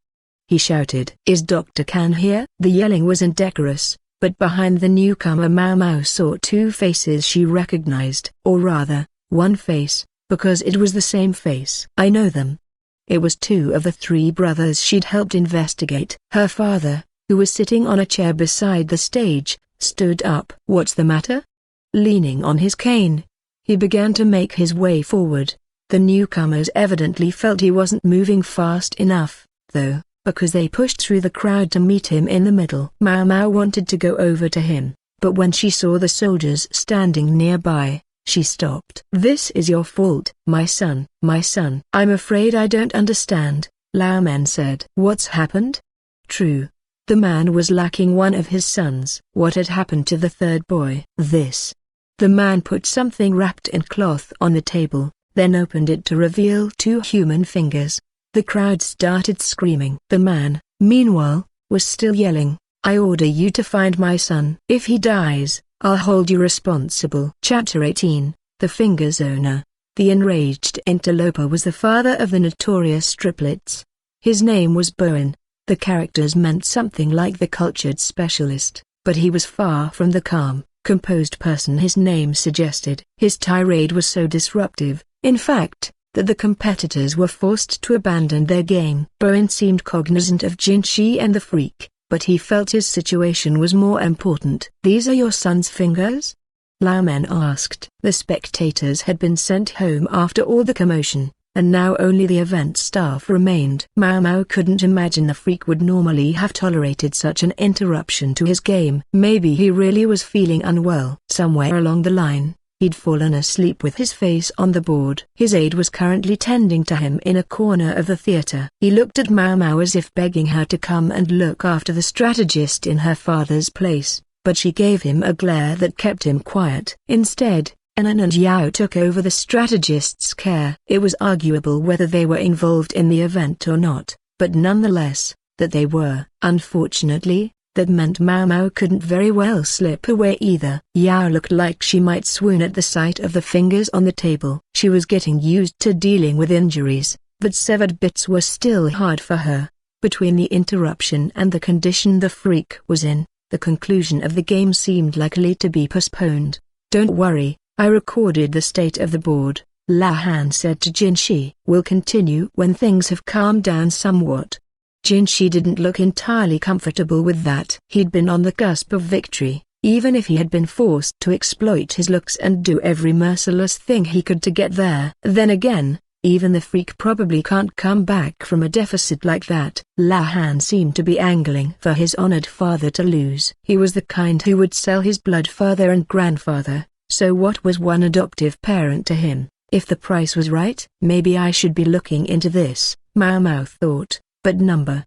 S1: he shouted. "Is Dr. Kan here?" The yelling was indecorous, but behind the newcomer Mao Mao saw 2 faces she recognized. Or rather, one face, because it was the same face. "I know them." It was 2 of the 3 brothers she'd helped investigate. Her father, who was sitting on a chair beside the stage, stood up. "What's the matter?" Leaning on his cane, he began to make his way forward. The newcomers evidently felt he wasn't moving fast enough, though, because they pushed through the crowd to meet him in the middle. Mao Mao wanted to go over to him, but when she saw the soldiers standing nearby, she stopped. "This is your fault, my son." "My son?" "I'm afraid I don't understand," Lao Man said. "What's happened?" True, the man was lacking one of his sons. What had happened to the 3rd boy? This. The man put something wrapped in cloth on the table, then opened it to reveal 2 human fingers. The crowd started screaming. The man, meanwhile, was still yelling, "I order you to find my son. If he dies, I'll hold you responsible." Chapter 18, The Fingers Owner. The enraged interloper was the father of the notorious triplets. His name was Bowen. The characters meant something like the cultured specialist, but he was far from the calm, composed person his name suggested. His tirade was so disruptive, in fact, that the competitors were forced to abandon their game. Bowen seemed cognizant of Jinshi and the freak, but he felt his situation was more important. "These are your son's fingers?" Lakan asked. The spectators had been sent home after all the commotion, and now only the event staff remained. Mao couldn't imagine the freak would normally have tolerated such an interruption to his game. Maybe he really was feeling unwell. Somewhere along the line, he'd fallen asleep with his face on the board. His aide was currently tending to him in a corner of the theater. He looked at Mao as if begging her to come and look after the strategist in her father's place, but she gave him a glare that kept him quiet. Instead, Anan and Yao took over the strategist's care. It was arguable whether they were involved in the event or not, but nonetheless, that they were. Unfortunately, that meant Mao couldn't very well slip away either. Yao looked like she might swoon at the sight of the fingers on the table. She was getting used to dealing with injuries, but severed bits were still hard for her. Between the interruption and the condition the freak was in, the conclusion of the game seemed likely to be postponed. "Don't worry, I recorded the state of the board," Lakan said to Jinshi. "We'll continue when things have calmed down somewhat." Jinshi didn't look entirely comfortable with that. He'd been on the cusp of victory, even if he had been forced to exploit his looks and do every merciless thing he could to get there. Then again, even the freak probably can't come back from a deficit like that. Lakan seemed to be angling for his honored father to lose. He was the kind who would sell his blood father and grandfather, so what was one adoptive parent to him, if the price was right? Maybe I should be looking into this, Mao thought, but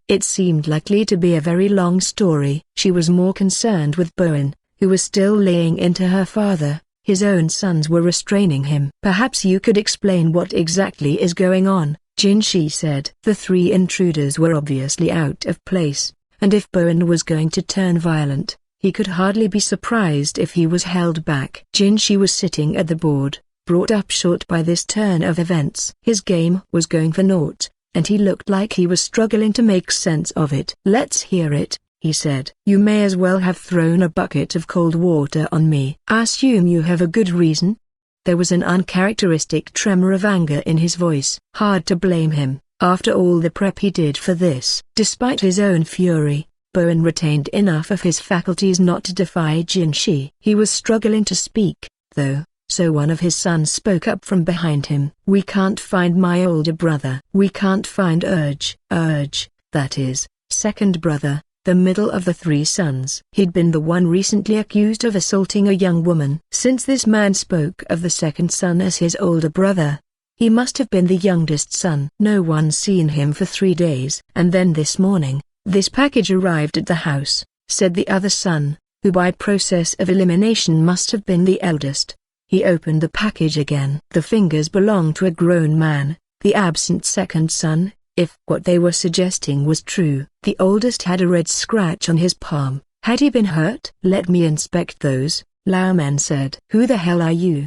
S1: it seemed likely to be a very long story. She was more concerned with Bowen, who was still laying into her father. His own sons were restraining him. "Perhaps you could explain what exactly is going on," Jinshi said. The three intruders were obviously out of place, and if Bowen was going to turn violent, he could hardly be surprised if he was held back. Jinshi was sitting at the board, brought up short by this turn of events. His game was going for naught, and he looked like he was struggling to make sense of it. "Let's hear it," he said. "You may as well have thrown a bucket of cold water on me. I assume you have a good reason?" There was an uncharacteristic tremor of anger in his voice. Hard to blame him, after all the prep he did for this. Despite his own fury, Bowen retained enough of his faculties not to defy Jinshi. He was struggling to speak, though, so one of his sons spoke up from behind him. "We can't find my older brother. We can't find Urge, that is, second brother, the middle of the three sons." He'd been the one recently accused of assaulting a young woman. Since this man spoke of the second son as his older brother, he must have been the youngest son. No one seen him for 3 days. "And then this morning, this package arrived at the house," said the other son, who by process of elimination must have been the eldest. He opened the package again. The fingers belonged to a grown man, the absent second son. If what they were suggesting was true, the oldest had a red scratch on his palm. Had he been hurt? "Let me inspect those," Lakan said. "Who the hell are you?"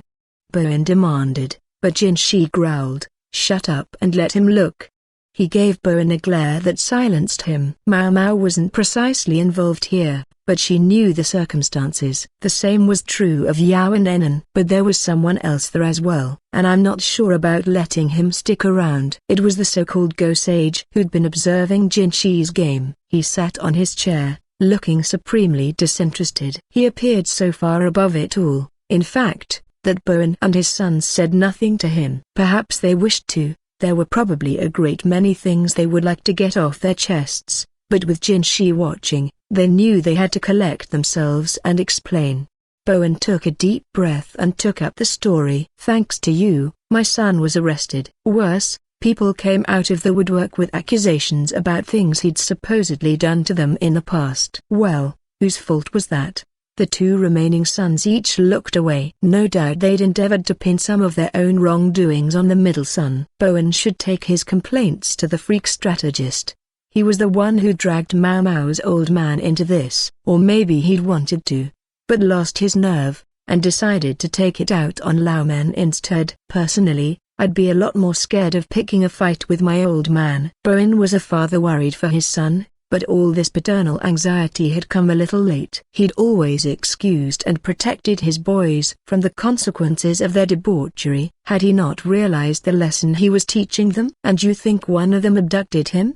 S1: Bowen demanded, but Jinshi growled, "Shut up and let him look." He gave Bowen a glare that silenced him. Mao wasn't precisely involved here, but she knew the circumstances. The same was true of Yao and Enan. But there was someone else there as well, and I'm not sure about letting him stick around. It was the so-called Go Sage who'd been observing Jinshi's game. He sat on his chair, looking supremely disinterested. He appeared so far above it all, in fact, that Bowen and his sons said nothing to him. Perhaps they wished to. There were probably a great many things they would like to get off their chests, but with Jinshi watching, they knew they had to collect themselves and explain. Bowen took a deep breath and took up the story. "Thanks to you, my son was arrested. Worse, people came out of the woodwork with accusations about things he'd supposedly done to them in the past." "Well, whose fault was that?" The two remaining sons each looked away. No doubt they'd endeavored to pin some of their own wrongdoings on the middle son. Bowen should take his complaints to the freak strategist. He was the one who dragged Mao's old man into this. Or maybe he'd wanted to, but lost his nerve, and decided to take it out on Laomen instead. Personally, I'd be a lot more scared of picking a fight with my old man. Bowen was a father worried for his son, but all this paternal anxiety had come a little late. He'd always excused and protected his boys from the consequences of their debauchery. Had he not realized the lesson he was teaching them? "And you think one of them abducted him?"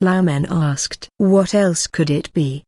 S1: Laomen asked. "What else could it be?"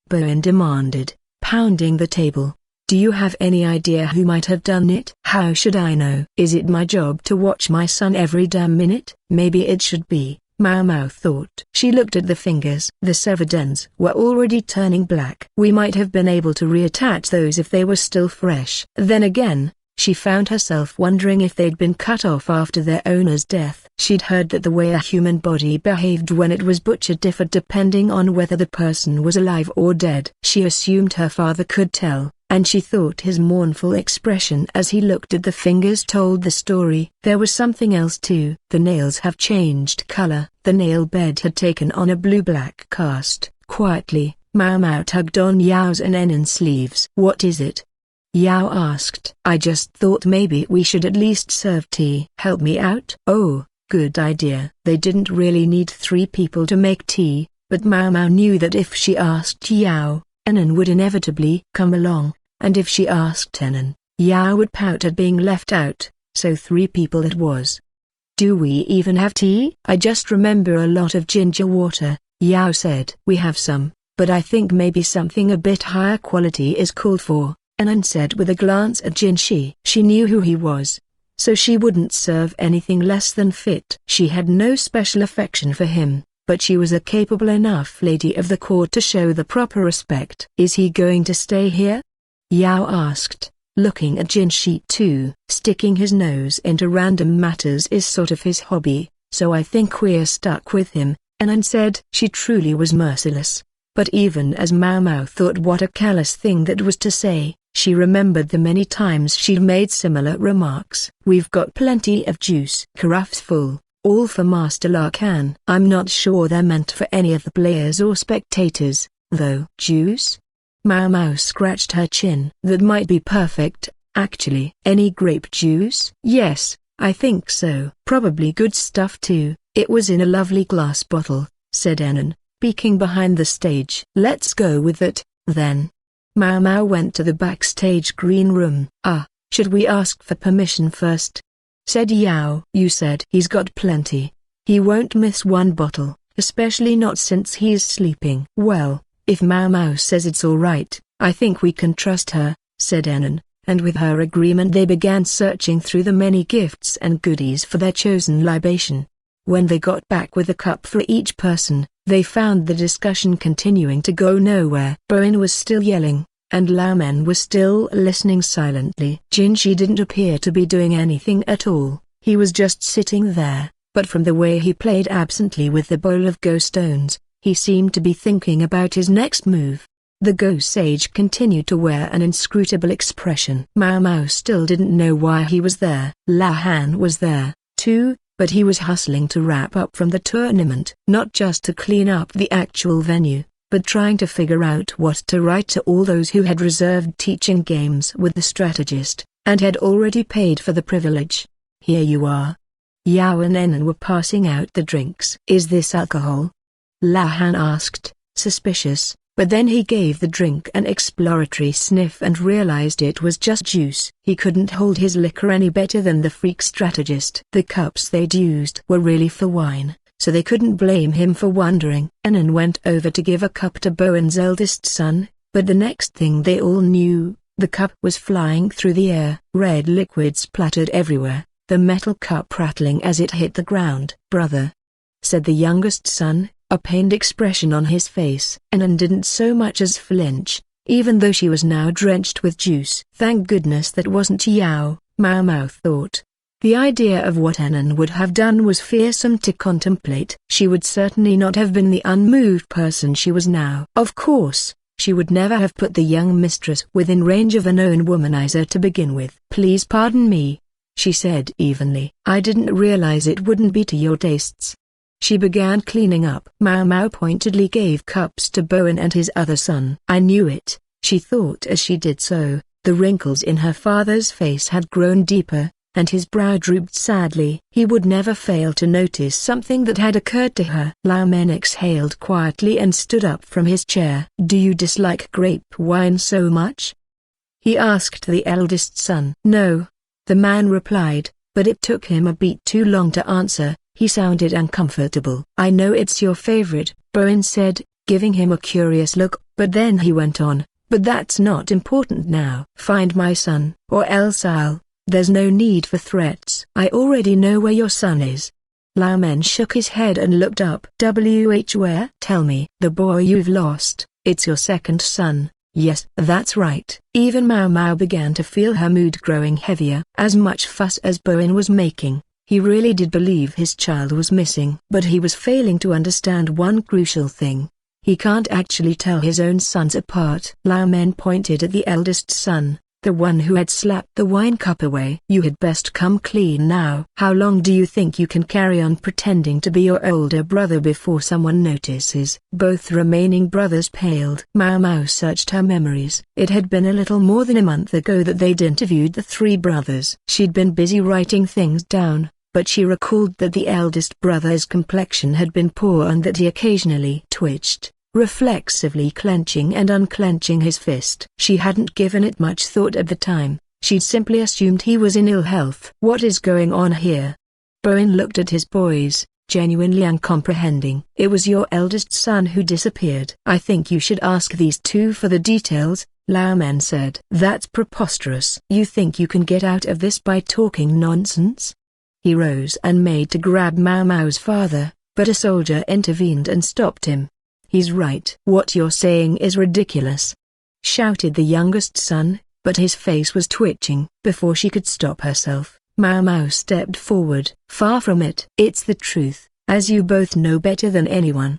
S1: Bowen demanded, pounding the table. "Do you have any idea who might have done it?" "How should I know? Is it my job to watch my son every damn minute?" "Maybe it should be," Mau Mau thought. She looked at the fingers. The severed ends were already turning black. "We might have been able to reattach those if they were still fresh." Then again, she found herself wondering if they'd been cut off after their owner's death. She'd heard that the way a human body behaved when it was butchered differed depending on whether the person was alive or dead. She assumed her father could tell, and she thought his mournful expression as he looked at the fingers told the story. There was something else too. The nails have changed color. The nail bed had taken on a blue-black cast. Quietly, Mau Mau tugged on Yao's and Enen's sleeves. "What is it?" Yao asked. "I just thought maybe we should at least serve tea." "Help me out?" "Oh, good idea." They didn't really need 3 people to make tea, but Mau Mau knew that if she asked Yao, Enen would inevitably come along, and if she asked Enen, Yao would pout at being left out, so 3 people it was. "Do we even have tea?" "I just remember a lot of ginger water," Yao said. "We have some, but I think maybe something a bit higher quality is called for," Enen said with a glance at Jinshi. She knew who he was, so she wouldn't serve anything less than fit. She had no special affection for him, but she was a capable enough lady of the court to show the proper respect. "Is he going to stay here?" Yao asked, looking at Jinshi too. "Sticking his nose into random matters is sort of his hobby, so I think we're stuck with him," Enen said. She truly was merciless, but even as Mau Mau thought what a callous thing that was to say, she remembered the many times she'd made similar remarks. "We've got plenty of juice." "Carafes full, all for Master Lakan." "I'm not sure they're meant for any of the players or spectators, though." "Juice?" Mau Mau scratched her chin. "That might be perfect, actually." "Any grape juice?" "Yes, I think so." "Probably good stuff too." "It was in a lovely glass bottle," said Enen, peeking behind the stage. "Let's go with it, then." Mau Mau went to the backstage green room. Should we ask for permission first?" said Yao. "You said he's got plenty. He won't miss one bottle, especially not since he's sleeping." "Well, if Mau Mau says it's all right, I think we can trust her," said Enen, and with her agreement they began searching through the many gifts and goodies for their chosen libation. When they got back with a cup for each person, they found the discussion continuing to go nowhere. Bowen was still yelling, and Laomen was still listening silently. Jinshi didn't appear to be doing anything at all. He was just sitting there, but from the way he played absently with the bowl of ghost stones, he seemed to be thinking about his next move. The ghost sage continued to wear an inscrutable expression. Mau Mau still didn't know why he was there. Lahan was there, too, but he was hustling to wrap up from the tournament. Not just to clean up the actual venue, but trying to figure out what to write to all those who had reserved teaching games with the strategist, and had already paid for the privilege. "Here you are." Yao and Enen were passing out the drinks. "Is this alcohol?" Lahan asked, suspicious, but then he gave the drink an exploratory sniff and realized it was just juice. He couldn't hold his liquor any better than the freak strategist. The cups they'd used were really for wine, so they couldn't blame him for wondering. Enen went over to give a cup to Bowen's eldest son, but the next thing they all knew, the cup was flying through the air. Red liquid splattered everywhere, the metal cup rattling as it hit the ground. "Brother," said the youngest son, a pained expression on his face. Enen didn't so much as flinch, even though she was now drenched with juice. Thank goodness that wasn't Yao, Mau Mau thought. The idea of what Enen would have done was fearsome to contemplate. She would certainly not have been the unmoved person she was now. Of course, she would never have put the young mistress within range of a known womanizer to begin with. "Please pardon me," she said evenly. "I didn't realize it wouldn't be to your tastes." She began cleaning up. Mau Mau pointedly gave cups to Bowen and his other son. "I knew it," she thought as she did so. The wrinkles in her father's face had grown deeper, and his brow drooped sadly. He would never fail to notice something that had occurred to her. Lakan exhaled quietly and stood up from his chair. "Do you dislike grape wine so much?" he asked the eldest son. "No," the man replied, but it took him a bit too long to answer. He sounded uncomfortable. "I know it's your favorite," Bowen said, giving him a curious look, but then he went on, "But that's not important now. Find my son, or else there's no need for threats. I already know where your son is." Lakan shook his head and looked up. Where? "Tell me." "The boy you've lost, it's your second son." "Yes, that's right." Even Mau began to feel her mood growing heavier. As much fuss as Bowen was making, he really did believe his child was missing. But he was failing to understand one crucial thing. He can't actually tell his own sons apart. Lakan pointed at the eldest son, the one who had slapped the wine cup away. "You had best come clean now. How long do you think you can carry on pretending to be your older brother before someone notices?" Both remaining brothers paled. Mau searched her memories. It had been a little more than a month ago that they'd interviewed the three brothers. She'd been busy writing things down, but she recalled that the eldest brother's complexion had been poor and that he occasionally twitched, reflexively clenching and unclenching his fist. She hadn't given it much thought at the time. She'd simply assumed he was in ill health. "What is going on here?" Bowen looked at his boys, genuinely uncomprehending. "It was your eldest son who disappeared." "I think you should ask these two for the details," Lakan said. "That's preposterous." "You think you can get out of this by talking nonsense?" He rose and made to grab Mau's father, but a soldier intervened and stopped him. "He's right." "What you're saying is ridiculous," shouted the youngest son, but his face was twitching. Before she could stop herself, Mau stepped forward. "Far from it. It's the truth, as you both know better than anyone."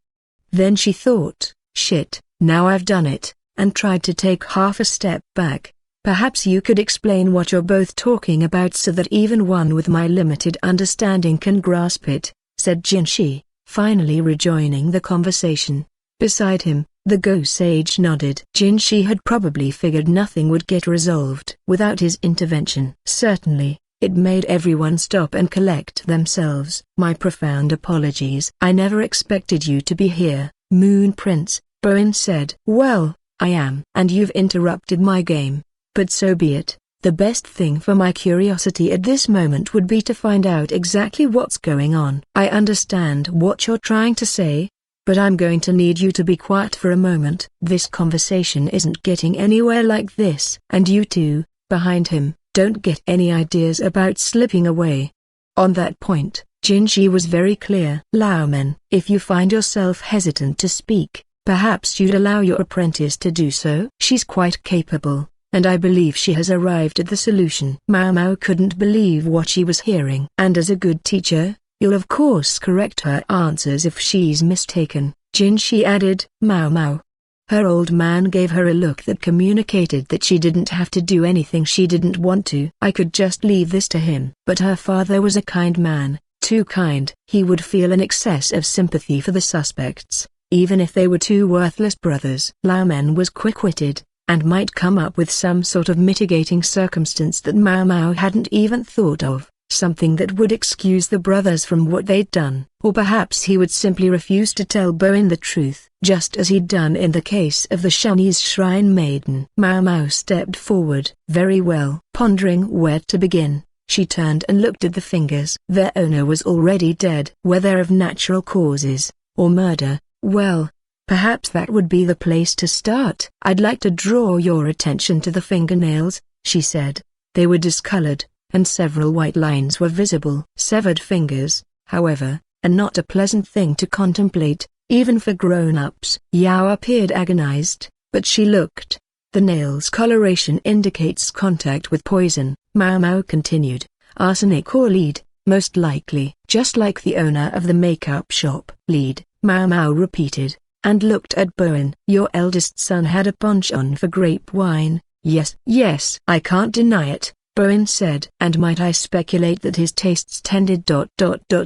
S1: Then she thought, "Shit, now I've done it," and tried to take half a step back. "Perhaps you could explain what you're both talking about so that even one with my limited understanding can grasp it," said Jinshi, finally rejoining the conversation. Beside him, the Go Sage nodded. Jinshi had probably figured nothing would get resolved without his intervention. Certainly, it made everyone stop and collect themselves. "My profound apologies. I never expected you to be here, Moon Prince," Bowen said. "Well, I am. And you've interrupted my game. But so be it. The best thing for my curiosity at this moment would be to find out exactly what's going on." "I understand what you're trying to say, but I'm going to need you to be quiet for a moment. This conversation isn't getting anywhere like this. And you two, behind him, don't get any ideas about slipping away." On that point, Jinshi was very clear. "Lakan, if you find yourself hesitant to speak, perhaps you'd allow your apprentice to do so. She's quite capable, and I believe she has arrived at the solution." Mau couldn't believe what she was hearing. "And as a good teacher, you'll of course correct her answers if she's mistaken," Jinshi added. Mau. Her old man gave her a look that communicated that she didn't have to do anything she didn't want to. "I could just leave this to him." But her father was a kind man, too kind. He would feel an excess of sympathy for the suspects, even if they were two worthless brothers. Lakan was quick-witted, and might come up with some sort of mitigating circumstance that Mau hadn't even thought of. Something that would excuse the brothers from what they'd done. Or perhaps he would simply refuse to tell Bowen the truth, just as he'd done in the case of the Chinese shrine maiden. Mau stepped forward. "Very well." Pondering where to begin, she turned and looked at the fingers. Their owner was already dead. Whether of natural causes, or murder, well, perhaps that would be the place to start. "I'd like to draw your attention to the fingernails," she said. They were discolored, and several white lines were visible. Severed fingers, however, are not a pleasant thing to contemplate, even for grown-ups. Yao appeared agonized, but she looked. "The nail's coloration indicates contact with poison," Mau continued. "Arsenic or lead, most likely." "Just like the owner of the makeup shop." "Lead," Mau repeated, and looked at Bowen. "Your eldest son had a penchant for grape wine." Yes, I can't deny it," Bowen said. "And might I speculate that his tastes tended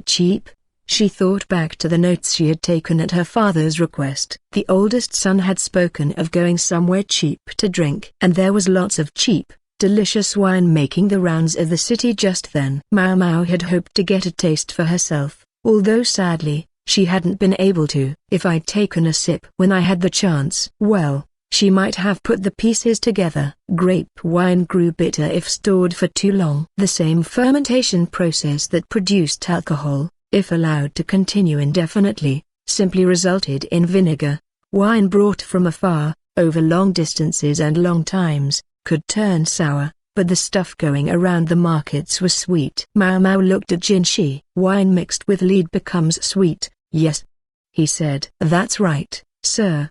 S1: cheap?" She thought back to the notes she had taken at her father's request. The oldest son had spoken of going somewhere cheap to drink, and there was lots of cheap, delicious wine making the rounds of the city just then. Mao Mao had hoped to get a taste for herself, although sadly, she hadn't been able to. If I'd taken a sip when I had the chance, well, she might have put the pieces together. Grape wine grew bitter if stored for too long. The same fermentation process that produced alcohol, if allowed to continue indefinitely, simply resulted in vinegar. Wine brought from afar, over long distances and long times, could turn sour, but the stuff going around the markets was sweet. Mao Mao looked at Jinshi. Wine mixed with lead becomes sweet, yes, he said. That's right, sir.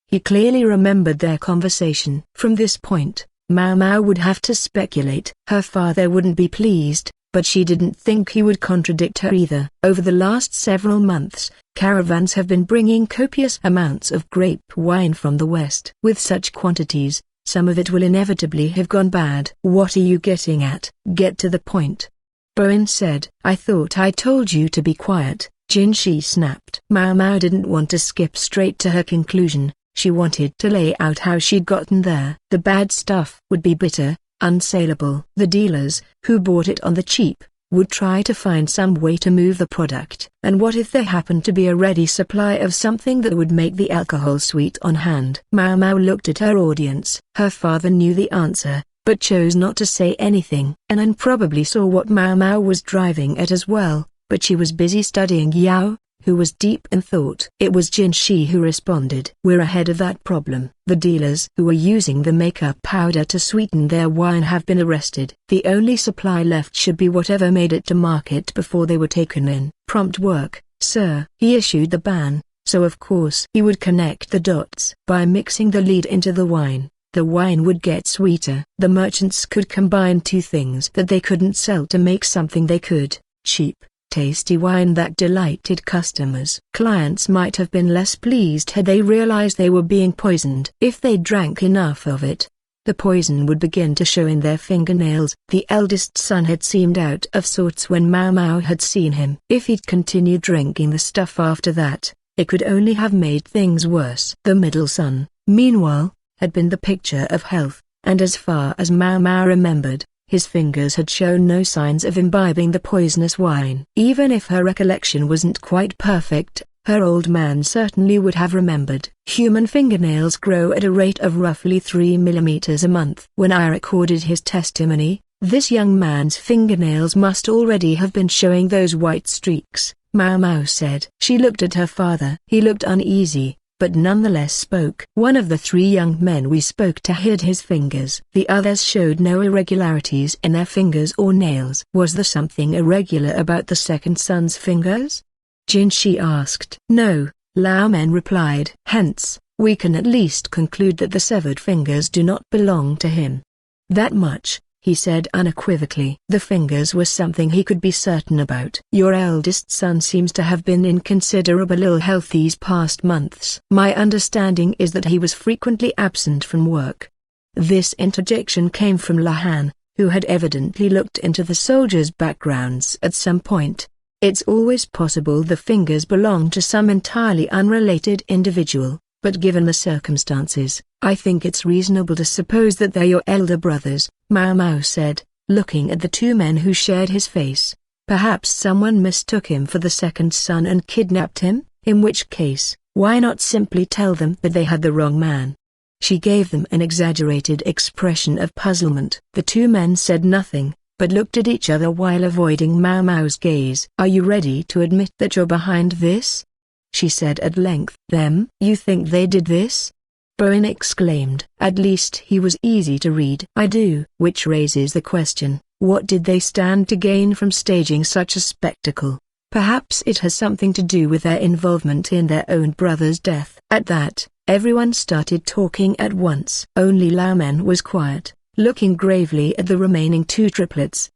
S1: He clearly remembered their conversation. From this point, Mao Mao would have to speculate. Her father wouldn't be pleased, but she didn't think he would contradict her either. Over the last several months, caravans have been bringing copious amounts of grape wine from the west. With such quantities, some of it will inevitably have gone bad. What are you getting at? Get to the point. Bowen said. I thought I told you to be quiet, Jinshi snapped. Mao Mao didn't want to skip straight to her conclusion. She wanted to lay out how she'd gotten there. The bad stuff would be bitter, unsaleable. The dealers, who bought it on the cheap, would try to find some way to move the product. And what if there happened to be a ready supply of something that would make the alcohol sweet on hand? Mao Mao looked at her audience. Her father knew the answer, but chose not to say anything. Anan probably saw what Mao Mao was driving at as well, but she was busy studying Yao, who was deep in thought. It was Jinshi who responded. We're ahead of that problem. The dealers who were using the makeup powder to sweeten their wine have been arrested. The only supply left should be whatever made it to market before they were taken in. Prompt work, sir. He issued the ban, so of course he would connect the dots. By mixing the lead into the wine would get sweeter. The merchants could combine two things that they couldn't sell to make something they could: cheap, tasty wine that delighted customers. Clients might have been less pleased had they realized they were being poisoned. If they drank enough of it, the poison would begin to show in their fingernails. The eldest son had seemed out of sorts when Mao Mao had seen him. If he'd continued drinking the stuff after that, it could only have made things worse. The middle son, meanwhile, had been the picture of health, and as far as Mao Mao remembered, his fingers had shown no signs of imbibing the poisonous wine. Even if her recollection wasn't quite perfect, her old man certainly would have remembered. Human fingernails grow at a rate of roughly 3 millimeters a month. When I recorded his testimony, this young man's fingernails must already have been showing those white streaks, Mao Mao said. She looked at her father. He looked uneasy, but nonetheless spoke. One of the 3 young men we spoke to hid his fingers. The others showed no irregularities in their fingers or nails. Was there something irregular about the second son's fingers? Jinshi asked. No, Lao Men replied. Hence, we can at least conclude that the severed fingers do not belong to him. That much, he said unequivocally. The fingers were something he could be certain about. Your eldest son seems to have been in considerable ill health these past months. My understanding is that he was frequently absent from work. This interjection came from Lakan, who had evidently looked into the soldiers' backgrounds at some point. It's always possible the fingers belong to some entirely unrelated individual, but given the circumstances, I think it's reasonable to suppose that they're your elder brothers, Mao Mao said, looking at the 2 men who shared his face. Perhaps someone mistook him for the second son and kidnapped him, in which case, why not simply tell them that they had the wrong man? She gave them an exaggerated expression of puzzlement. The 2 men said nothing, but looked at each other while avoiding Mao Mao's gaze. Are you ready to admit that you're behind this? She said at length. Them? You think they did this? Bowen exclaimed. At least he was easy to read. I do. Which raises the question, what did they stand to gain from staging such a spectacle? Perhaps it has something to do with their involvement in their own brother's death. At that, everyone started talking at once. Only Lao Men was quiet, looking gravely at the remaining 2 triplets.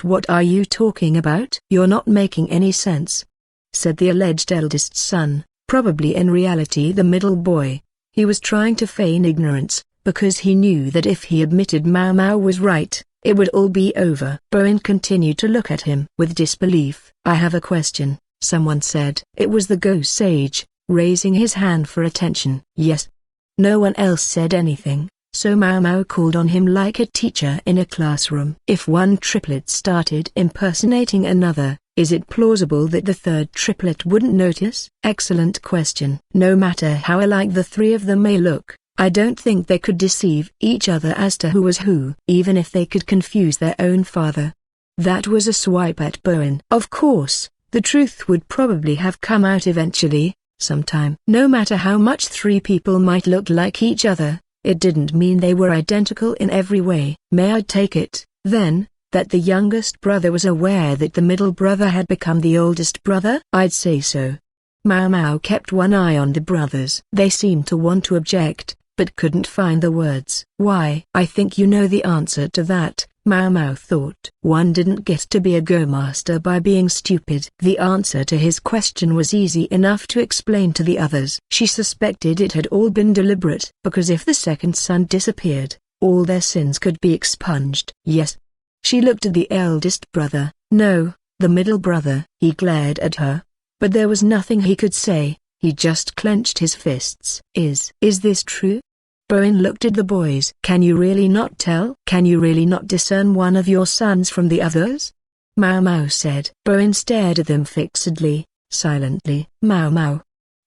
S1: What are you talking about? You're not making any sense, said the alleged eldest son, probably in reality the middle boy. He was trying to feign ignorance, because he knew that if he admitted Mao Mao was right, it would all be over. Bowen continued to look at him with disbelief. I have a question, someone said. It was the ghost sage, raising his hand for attention. Yes. No one else said anything, so Mau Mau called on him like a teacher in a classroom. If one triplet started impersonating another, is it plausible that the third triplet wouldn't notice? Excellent question. No matter how alike the three of them may look, I don't think they could deceive each other as to who was who, even if they could confuse their own father. That was a swipe at Bowen. Of course, the truth would probably have come out eventually, sometime. No matter how much three people might look like each other, it didn't mean they were identical in every way. May I take it, then, that the youngest brother was aware that the middle brother had become the oldest brother? I'd say so. Mau Mau kept one eye on the brothers. They seemed to want to object, but couldn't find the words. Why? I think you know the answer to that, Mau Mau thought. One didn't get to be a go-master by being stupid. The answer to his question was easy enough to explain to the others. She suspected it had all been deliberate, because if the second son disappeared, all their sins could be expunged. Yes. She looked at the eldest brother. No, the middle brother. He glared at her, but there was nothing he could say. He just clenched his fists. Is this true? Bowen looked at the boys. Can you really not tell? Can you really not discern one of your sons from the others? Mau Mau said. Bowen stared at them fixedly, silently. Mau Mau.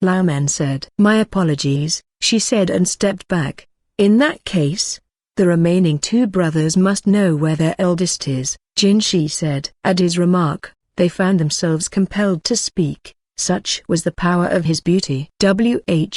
S1: Lakan said. My apologies, she said and stepped back. In that case, the remaining two brothers must know where their eldest is, Jinshi said. At his remark, they found themselves compelled to speak, such was the power of his beauty.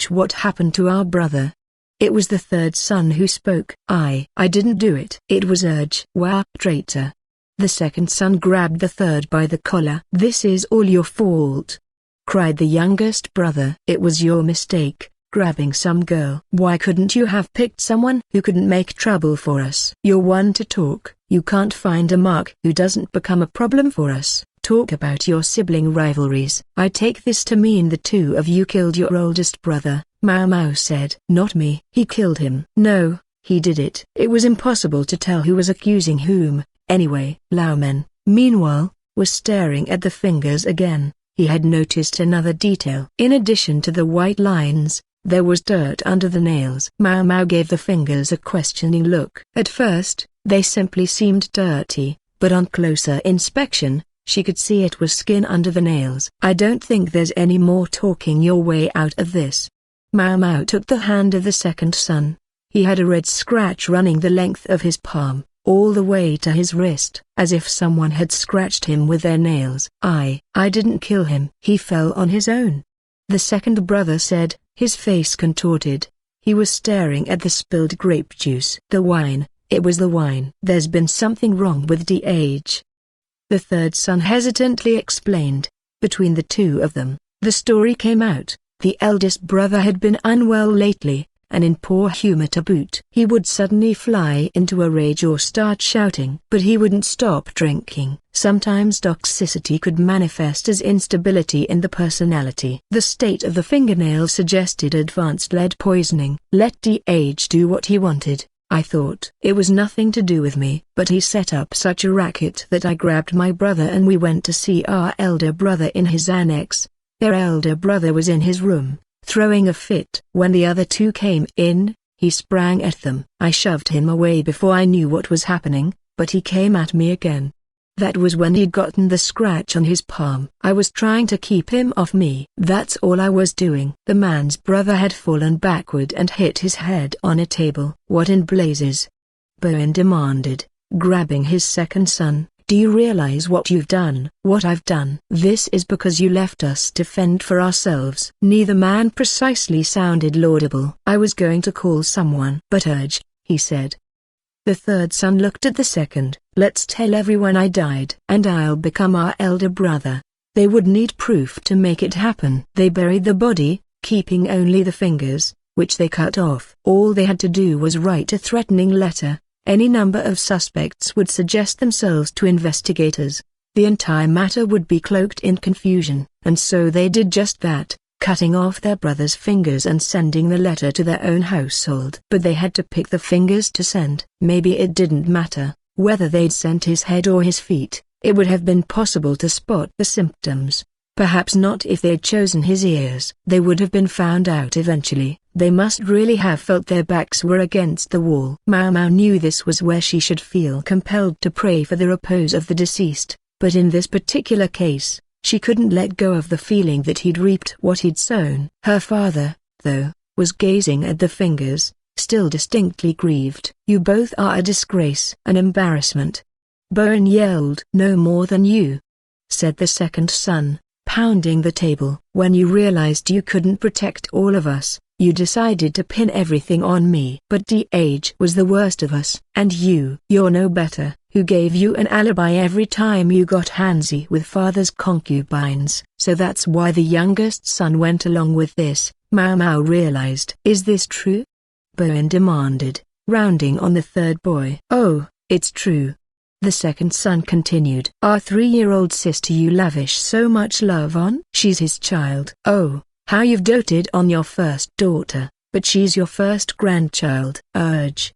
S1: What happened to our brother? It was the third son who spoke. I didn't do it. It was Urge. Wow, traitor. The second son grabbed the third by the collar. This is all your fault, cried the youngest brother. It was your mistake, grabbing some girl. Why couldn't you have picked someone who couldn't make trouble for us? You're one to talk. You can't find a mark who doesn't become a problem for us. Talk about your sibling rivalries. I take this to mean the two of you killed your oldest brother, Mau Mau said. Not me. He killed him. No, he did it. It was impossible to tell who was accusing whom, anyway. Lakan, meanwhile, was staring at the fingers again. He had noticed another detail. In addition to the white lines, there was dirt under the nails. Mau Mau gave the fingers a questioning look. At first, they simply seemed dirty, but on closer inspection, she could see it was skin under the nails. I don't think there's any more talking your way out of this. Mau Mau took the hand of the second son. He had a red scratch running the length of his palm, all the way to his wrist, as if someone had scratched him with their nails. I didn't kill him. He fell on his own, the second brother said, his face contorted. He was staring at the spilled grape juice. The wine, it was the wine. There's been something wrong with DH. The third son hesitantly explained. Between the two of them, the story came out. The eldest brother had been unwell lately, and in poor humor to boot. He would suddenly fly into a rage or start shouting. But he wouldn't stop drinking. Sometimes toxicity could manifest as instability in the personality. The state of the fingernail suggested advanced lead poisoning. Let DH do what he wanted, I thought. It was nothing to do with me. But he set up such a racket that I grabbed my brother and we went to see our elder brother in his annex. Their elder brother was in his room, throwing a fit. When the other two came in, he sprang at them. I shoved him away before I knew what was happening, but he came at me again. That was when he'd gotten the scratch on his palm. I was trying to keep him off me. That's all I was doing. The man's brother had fallen backward and hit his head on a table. What in blazes? Bowen demanded, grabbing his second son. Do you realize what you've done? What I've done? This is because you left us to fend for ourselves. Neither man precisely sounded laudable. I was going to call someone. But Urge, he said. The third son looked at the second. Let's tell everyone I died. And I'll become our elder brother. They would need proof to make it happen. They buried the body, keeping only the fingers, which they cut off. All they had to do was write a threatening letter. Any number of suspects would suggest themselves to investigators. The entire matter would be cloaked in confusion, and so they did just that, cutting off their brother's fingers and sending the letter to their own household. But they had to pick the fingers to send. Maybe it didn't matter whether they'd sent his head or his feet. It would have been possible to spot the symptoms. Perhaps not if they'd chosen his ears. They would have been found out eventually. They must really have felt their backs were against the wall. Mao Mao knew this was where she should feel compelled to pray for the repose of the deceased, but in this particular case, she couldn't let go of the feeling that he'd reaped what he'd sown. Her father, though, was gazing at the fingers, still distinctly grieved. "You both are a disgrace, an embarrassment." Bowen yelled. "No more than you," said the second son, pounding the table. "When you realized you couldn't protect all of us, you decided to pin everything on me. But DH was the worst of us. And you're no better, who gave you an alibi every time you got handsy with father's concubines. So that's why the youngest son went along with this," Mao Mao realized. "Is this true?" Bowen demanded, rounding on the third boy. "Oh, it's true," the second son continued. "Our 3-year-old sister you lavish so much love on? She's his child." "Oh, how you've doted on your first daughter, but she's your first grandchild."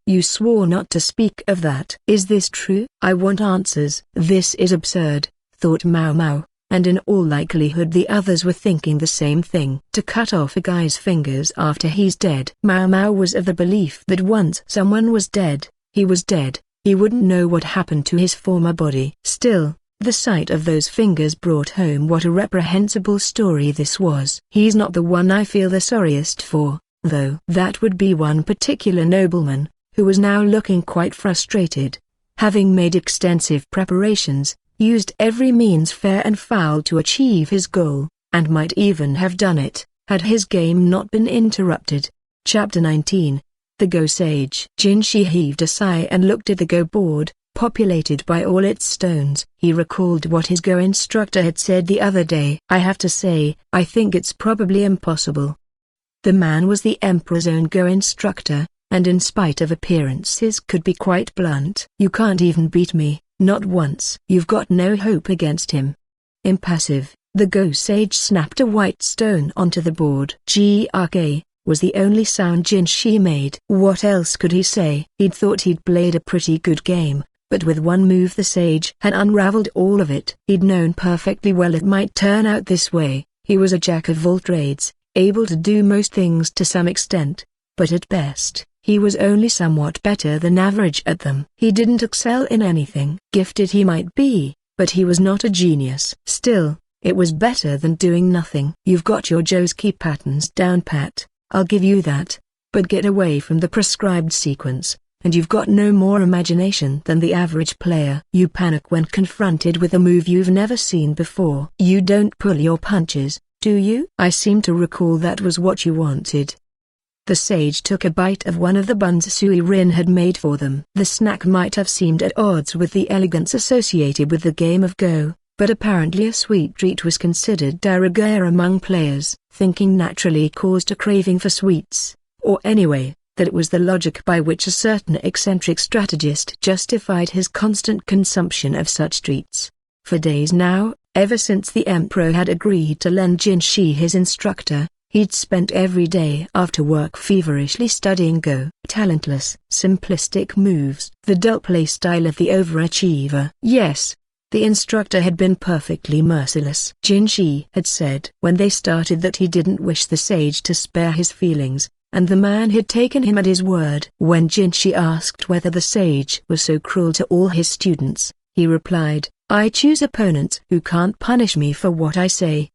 S1: You swore not to speak of that." "Is this true?" "I want answers." This is absurd, thought Mao Mao, and in all likelihood the others were thinking the same thing. To cut off a guy's fingers after he's dead. Mao Mao was of the belief that once someone was dead, he was dead. He wouldn't know what happened to his former body. Still, the sight of those fingers brought home what a reprehensible story this was. "He's not the one I feel the sorriest for, though." That would be one particular nobleman, who was now looking quite frustrated. Having made extensive preparations, used every means fair and foul to achieve his goal, and might even have done it, had his game not been interrupted. Chapter 19. The Go Sage. Jinshi heaved a sigh and looked at the Go board, populated by all its stones. He recalled what his Go instructor had said the other day. "I have to say, I think it's probably impossible." The man was the Emperor's own Go instructor, and in spite of appearances could be quite blunt. "You can't even beat me, not once." "You've got no hope against him." Impassive, the Go Sage snapped a white stone onto the board. "GRK," was the only sound Jinshi made. What else could he say? He'd thought he'd played a pretty good game, but with one move the sage had unraveled all of it. He'd known perfectly well it might turn out this way. He was a jack of all trades, able to do most things to some extent, but at best, he was only somewhat better than average at them. He didn't excel in anything. Gifted he might be, but he was not a genius. Still, it was better than doing nothing. "You've got your Josuke patterns down pat, I'll give you that, but get away from the prescribed sequence, and you've got no more imagination than the average player. You panic when confronted with a move you've never seen before. You don't pull your punches, do you? I seem to recall that was what you wanted." The sage took a bite of one of the buns Sui-Rin had made for them. The snack might have seemed at odds with the elegance associated with the game of Go, but apparently a sweet treat was considered de rigueur among players. Thinking naturally caused a craving for sweets, or anyway, that it was the logic by which a certain eccentric strategist justified his constant consumption of such treats. For days now, ever since the Emperor had agreed to lend Jinshi his instructor, he'd spent every day after work feverishly studying Go. Talentless, simplistic moves. The dull play style of the overachiever. Yes, the instructor had been perfectly merciless. Jinshi had said when they started that he didn't wish the sage to spare his feelings, and the man had taken him at his word. When Jinshi asked whether the sage was so cruel to all his students, he replied, "I choose opponents who can't punish me for what I say."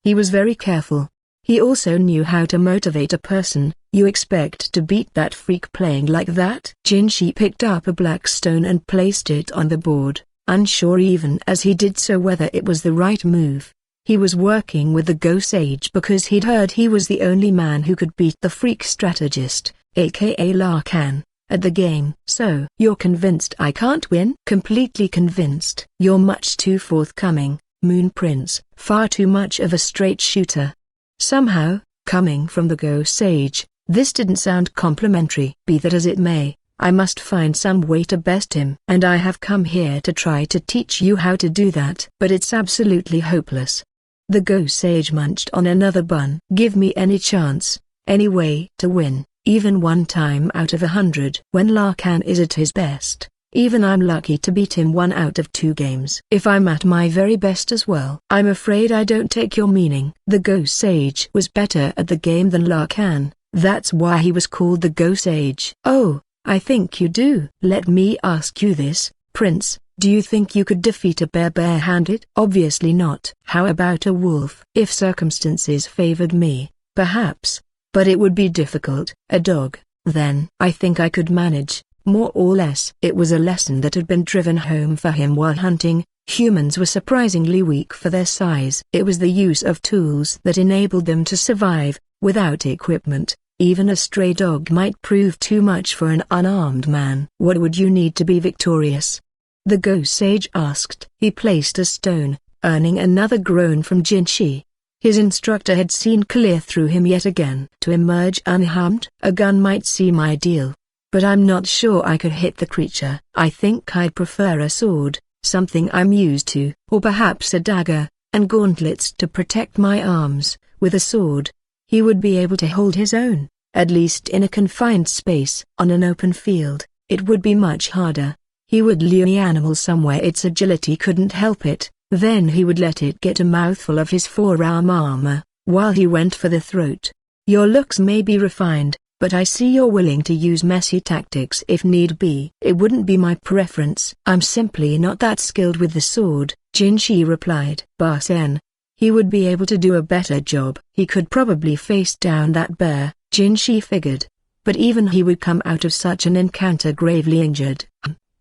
S1: He was very careful. He also knew how to motivate a person. "You expect to beat that freak playing like that?" Jinshi picked up a black stone and placed it on the board, unsure even as he did so whether it was the right move. He was working with the Go Sage because he'd heard he was the only man who could beat the freak strategist, aka Lakan, at the game. "So you're convinced I can't win?" "Completely convinced." "You're much too forthcoming, Moon Prince. Far too much of a straight shooter." Somehow, coming from the Go Sage, this didn't sound complimentary. "Be that as it may, I must find some way to best him. And I have come here to try to teach you how to do that. But it's absolutely hopeless." The Go Sage munched on another bun. "Give me any chance, any way to win, even one time out of 100. When Lakan is at his best, Even I'm lucky to beat him 1 out of 2 games. If I'm at my very best as well. I'm afraid I don't take your meaning. The ghost sage was better at the game than Lakan. That's why he was called the ghost sage. Oh, I think you do. Let me ask you this, Prince. Do you think you could defeat a bear bare-handed? Obviously not. How about a wolf? If circumstances favored me, perhaps. But it would be difficult. A dog, then. I think I could manage, more or less. It was a lesson that had been driven home for him while hunting. Humans were surprisingly weak for their size. It was the use of tools that enabled them to survive. Without equipment, even a stray dog might prove too much for an unarmed man. What would you need to be victorious? The ghost sage asked. He placed a stone, earning another groan from Jinshi. His instructor had seen clear through him yet again. To emerge unharmed? A gun might seem ideal. But I'm not sure I could hit the creature. I think I'd prefer a sword, something I'm used to. Or perhaps a dagger, and gauntlets to protect my arms. With a sword, he would be able to hold his own, at least in a confined space. On an open field, it would be much harder. He would lure the animal somewhere its agility couldn't help it, then he would let it get a mouthful of his forearm armor, while he went for the throat. Your looks may be refined, but I see you're willing to use messy tactics if need be. It wouldn't be my preference. I'm simply not that skilled with the sword, Jinshi replied. Barsen. He would be able to do a better job. He could probably face down that bear, Jinshi figured. But even he would come out of such an encounter gravely injured.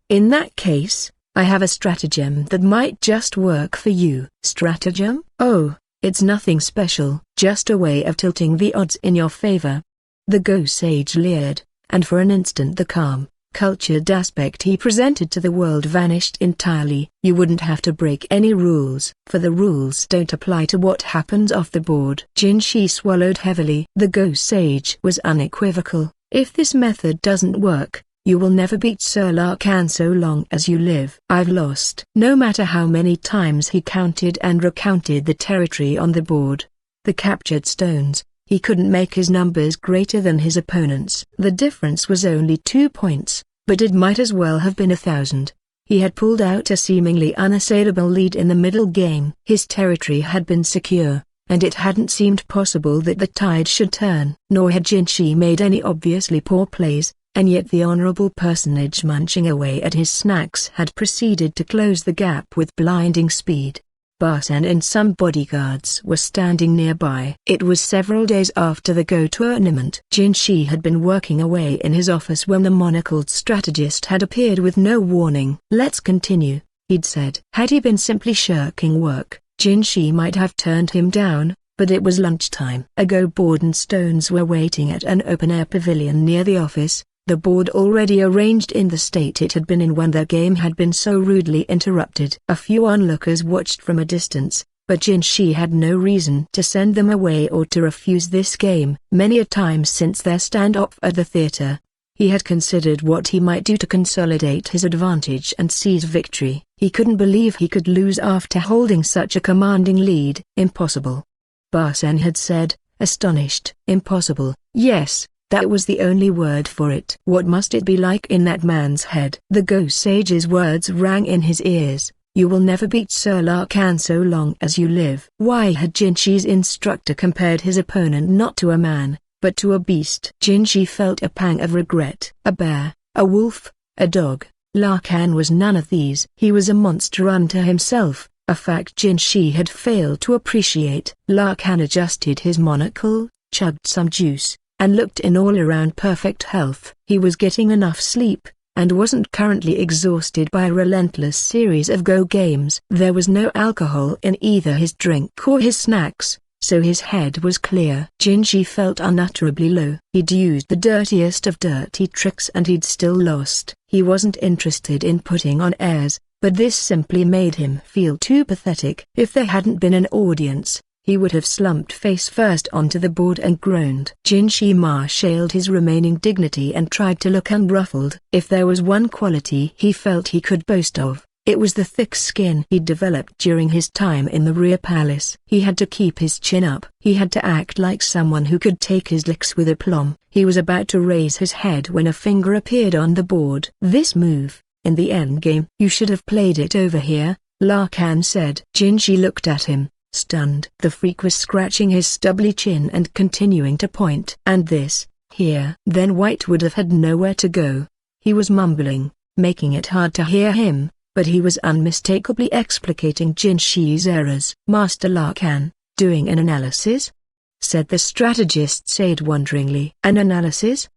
S1: In that case, I have a stratagem that might just work for you. Stratagem? Oh, it's nothing special, just a way of tilting the odds in your favor. The ghost sage leered, and for an instant the calm, cultured aspect he presented to the world vanished entirely. You wouldn't have to break any rules, for the rules don't apply to what happens off the board. Jinshi swallowed heavily. The ghost sage was unequivocal. If this method doesn't work, you will never beat Sir Lakan so long as you live. I've lost. No matter how many times he counted and recounted the territory on the board, the captured stones, he couldn't make his numbers greater than his opponents. The difference was only 2 points, but it might as well have been 1,000. He had pulled out a seemingly unassailable lead in the middle game. His territory had been secure, and it hadn't seemed possible that the tide should turn. Nor had Jinshi made any obviously poor plays. And yet the honorable personage munching away at his snacks had proceeded to close the gap with blinding speed. Barsen and some bodyguards were standing nearby. It was several days after the Go tournament. Jinshi had been working away in his office when the monocled strategist had appeared with no warning. Let's continue, he'd said. Had he been simply shirking work, Jinshi might have turned him down. But it was lunchtime. A Go board and stones were waiting at an open-air pavilion near the office. The board already arranged in the state it had been in when their game had been so rudely interrupted. A few onlookers watched from a distance, but Jinshi had no reason to send them away or to refuse this game. Many a time since their standoff at the theater, he had considered what he might do to consolidate his advantage and seize victory. He couldn't believe he could lose after holding such a commanding lead. Impossible. Barsen had said, astonished. Impossible. Yes. That was the only word for it. What must it be like in that man's head? The ghost sage's words rang in his ears. You will never beat Sir Lakan so long as you live. Why had Jinshi's instructor compared his opponent not to a man, but to a beast? Jinshi felt a pang of regret. A bear, a wolf, a dog. Lakan was none of these. He was a monster unto himself, a fact Jinshi had failed to appreciate. Lakan adjusted his monocle, chugged some juice, and looked in all around perfect health. He was getting enough sleep, and wasn't currently exhausted by a relentless series of Go games. There was no alcohol in either his drink or his snacks, so his head was clear. Jinshi felt unutterably low. He'd used the dirtiest of dirty tricks and he'd still lost. He wasn't interested in putting on airs, but this simply made him feel too pathetic. If there hadn't been an audience, he would have slumped face first onto the board and groaned. Jinshi marshaled his remaining dignity and tried to look unruffled. If there was one quality he felt he could boast of, it was the thick skin he'd developed during his time in the rear palace. He had to keep his chin up. He had to act like someone who could take his licks with aplomb. He was about to raise his head when a finger appeared on the board. This move, in the endgame. You should have played it over here, Lakan said. Jinshi looked at him, stunned. The freak was scratching his stubbly chin and continuing to point. And this, here. Then White would have had nowhere to go. He was mumbling, making it hard to hear him, but he was unmistakably explicating Jinshi's errors. Master Lakan, doing an analysis? Said the strategist Sade wonderingly. An analysis?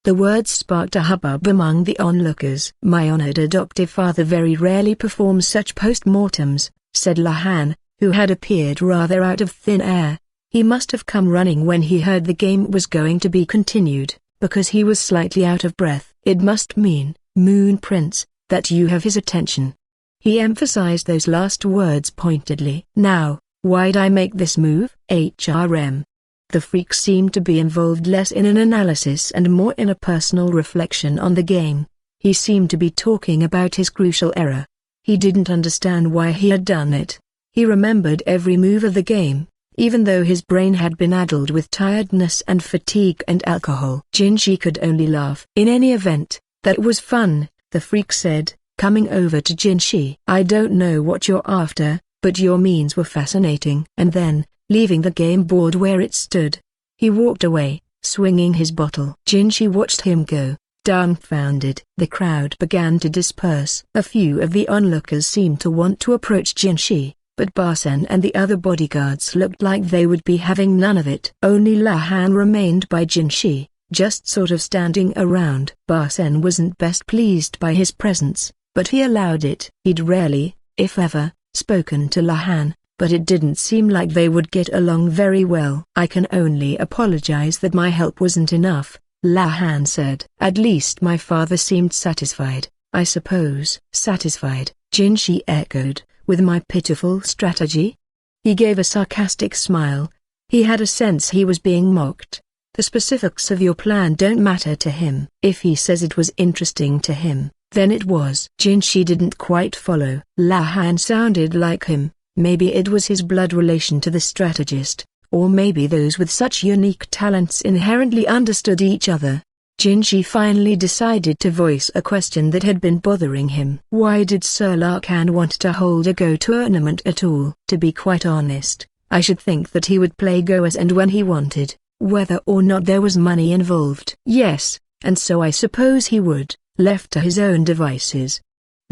S1: The words sparked a hubbub among the onlookers. My honored adoptive father very rarely performs such post-mortems, said Lakan, who had appeared rather out of thin air. He must have come running when he heard the game was going to be continued, because he was slightly out of breath. It must mean, Moon Prince, that you have his attention. He emphasized those last words pointedly. Now, why'd I make this move? HRM. The freak seemed to be involved less in an analysis and more in a personal reflection on the game. He seemed to be talking about his crucial error. He didn't understand why he had done it. He remembered every move of the game, even though his brain had been addled with tiredness and fatigue and alcohol. Jinshi could only laugh. In any event, that was fun, the freak said, coming over to Jinshi. I don't know what you're after, but your means were fascinating. And then, leaving the game board where it stood, he walked away, swinging his bottle. Jinshi watched him go, dumbfounded. The crowd began to disperse. A few of the onlookers seemed to want to approach Jinshi, but Barsen and the other bodyguards looked like they would be having none of it. Only Lakan remained by Jinshi, just sort of standing around. Barsen wasn't best pleased by his presence, but he allowed it. He'd rarely, if ever, spoken to Lakan, but it didn't seem like they would get along very well. I can only apologize that my help wasn't enough, Lakan said. At least my father seemed satisfied, I suppose. Satisfied, Jinshi echoed, with my pitiful strategy? He gave a sarcastic smile. He had a sense he was being mocked. The specifics of your plan don't matter to him. If he says it was interesting to him, then it was. Jinshi didn't quite follow. Lakan sounded like him. Maybe it was his blood relation to the strategist, or maybe those with such unique talents inherently understood each other. Jinshi finally decided to voice a question that had been bothering him. Why did Sir Lakan want to hold a Go tournament at all? To be quite honest, I should think that he would play Go as and when he wanted, whether or not there was money involved. Yes, and so I suppose he would, left to his own devices.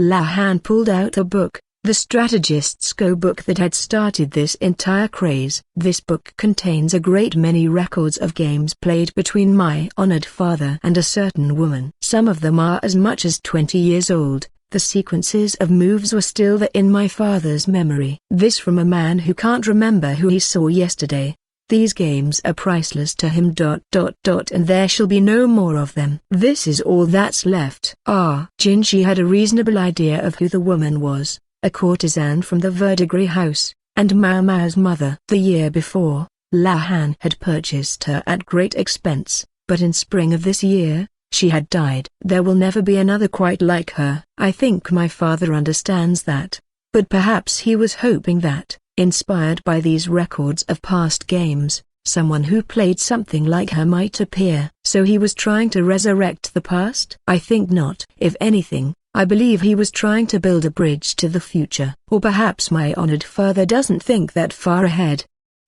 S1: Lakan pulled out a book, the strategist's Go book that had started this entire craze. This book contains a great many records of games played between my honored father and a certain woman. Some of them are as much as 20 years old. The sequences of moves were still there in my father's memory. This from a man who can't remember who he saw yesterday. These games are priceless to him. And there shall be no more of them. This is all that's left. Jinshi had a reasonable idea of who the woman was. A courtesan from the Verdigris house, and Mao Mao's mother. The year before, Lakan had purchased her at great expense, but in spring of this year, she had died. There will never be another quite like her. I think my father understands that. But perhaps he was hoping that, inspired by these records of past games, someone who played something like her might appear. So he was trying to resurrect the past? I think not. If anything, I believe he was trying to build a bridge to the future. Or perhaps my honored father doesn't think that far ahead.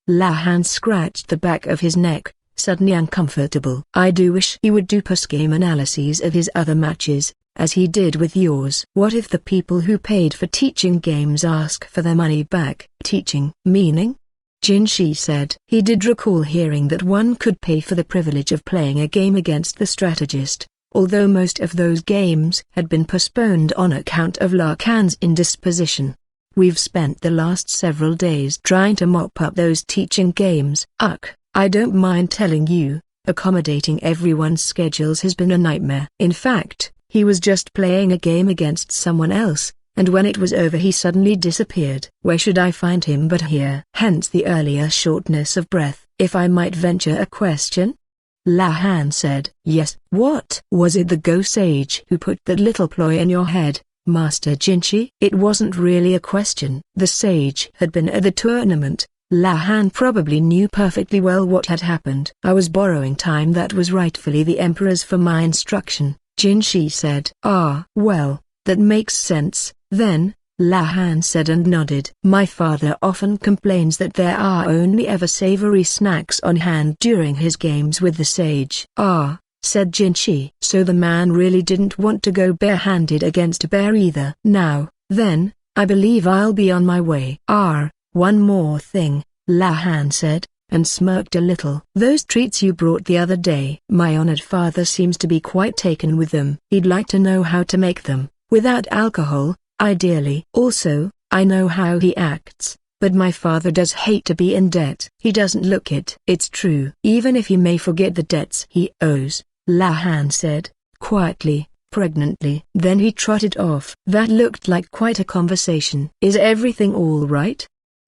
S1: Lakan scratched the back of his neck, suddenly uncomfortable. I do wish he would do post-game analyses of his other matches, as he did with yours. What if the people who paid for teaching games ask for their money back? Teaching, meaning? Jinshi said. He did recall hearing that one could pay for the privilege of playing a game against the strategist, although most of those games had been postponed on account of Lakan's indisposition. We've spent the last several days trying to mop up those teaching games. I don't mind telling you, accommodating everyone's schedules has been a nightmare. In fact, he was just playing a game against someone else, and when it was over he suddenly disappeared. Where should I find him but here? Hence the earlier shortness of breath. If I might venture a question? Lakan said. Yes. What? Was it the Go sage who put that little ploy in your head, Master Jinshi? It wasn't really a question. The sage had been at the tournament. Lakan probably knew perfectly well what had happened. I was borrowing time that was rightfully the Emperor's for my instruction, Jinshi said. Well, That makes sense, then, Lakan said and nodded. My father often complains that there are only ever savory snacks on hand during his games with the sage. Ah, said Jinshi. So the man really didn't want to go barehanded against a bear either. Now, then, I believe I'll be on my way. One more thing, Lakan said, and smirked a little. Those treats you brought the other day. My honored father seems to be quite taken with them. He'd like to know how to make them, without alcohol, ideally. Also, I know how he acts, but my father does hate to be in debt. He doesn't look it. It's true. Even if he may forget the debts he owes, Lakan said, quietly, pregnantly. Then he trotted off. That looked like quite a conversation. Is everything all right?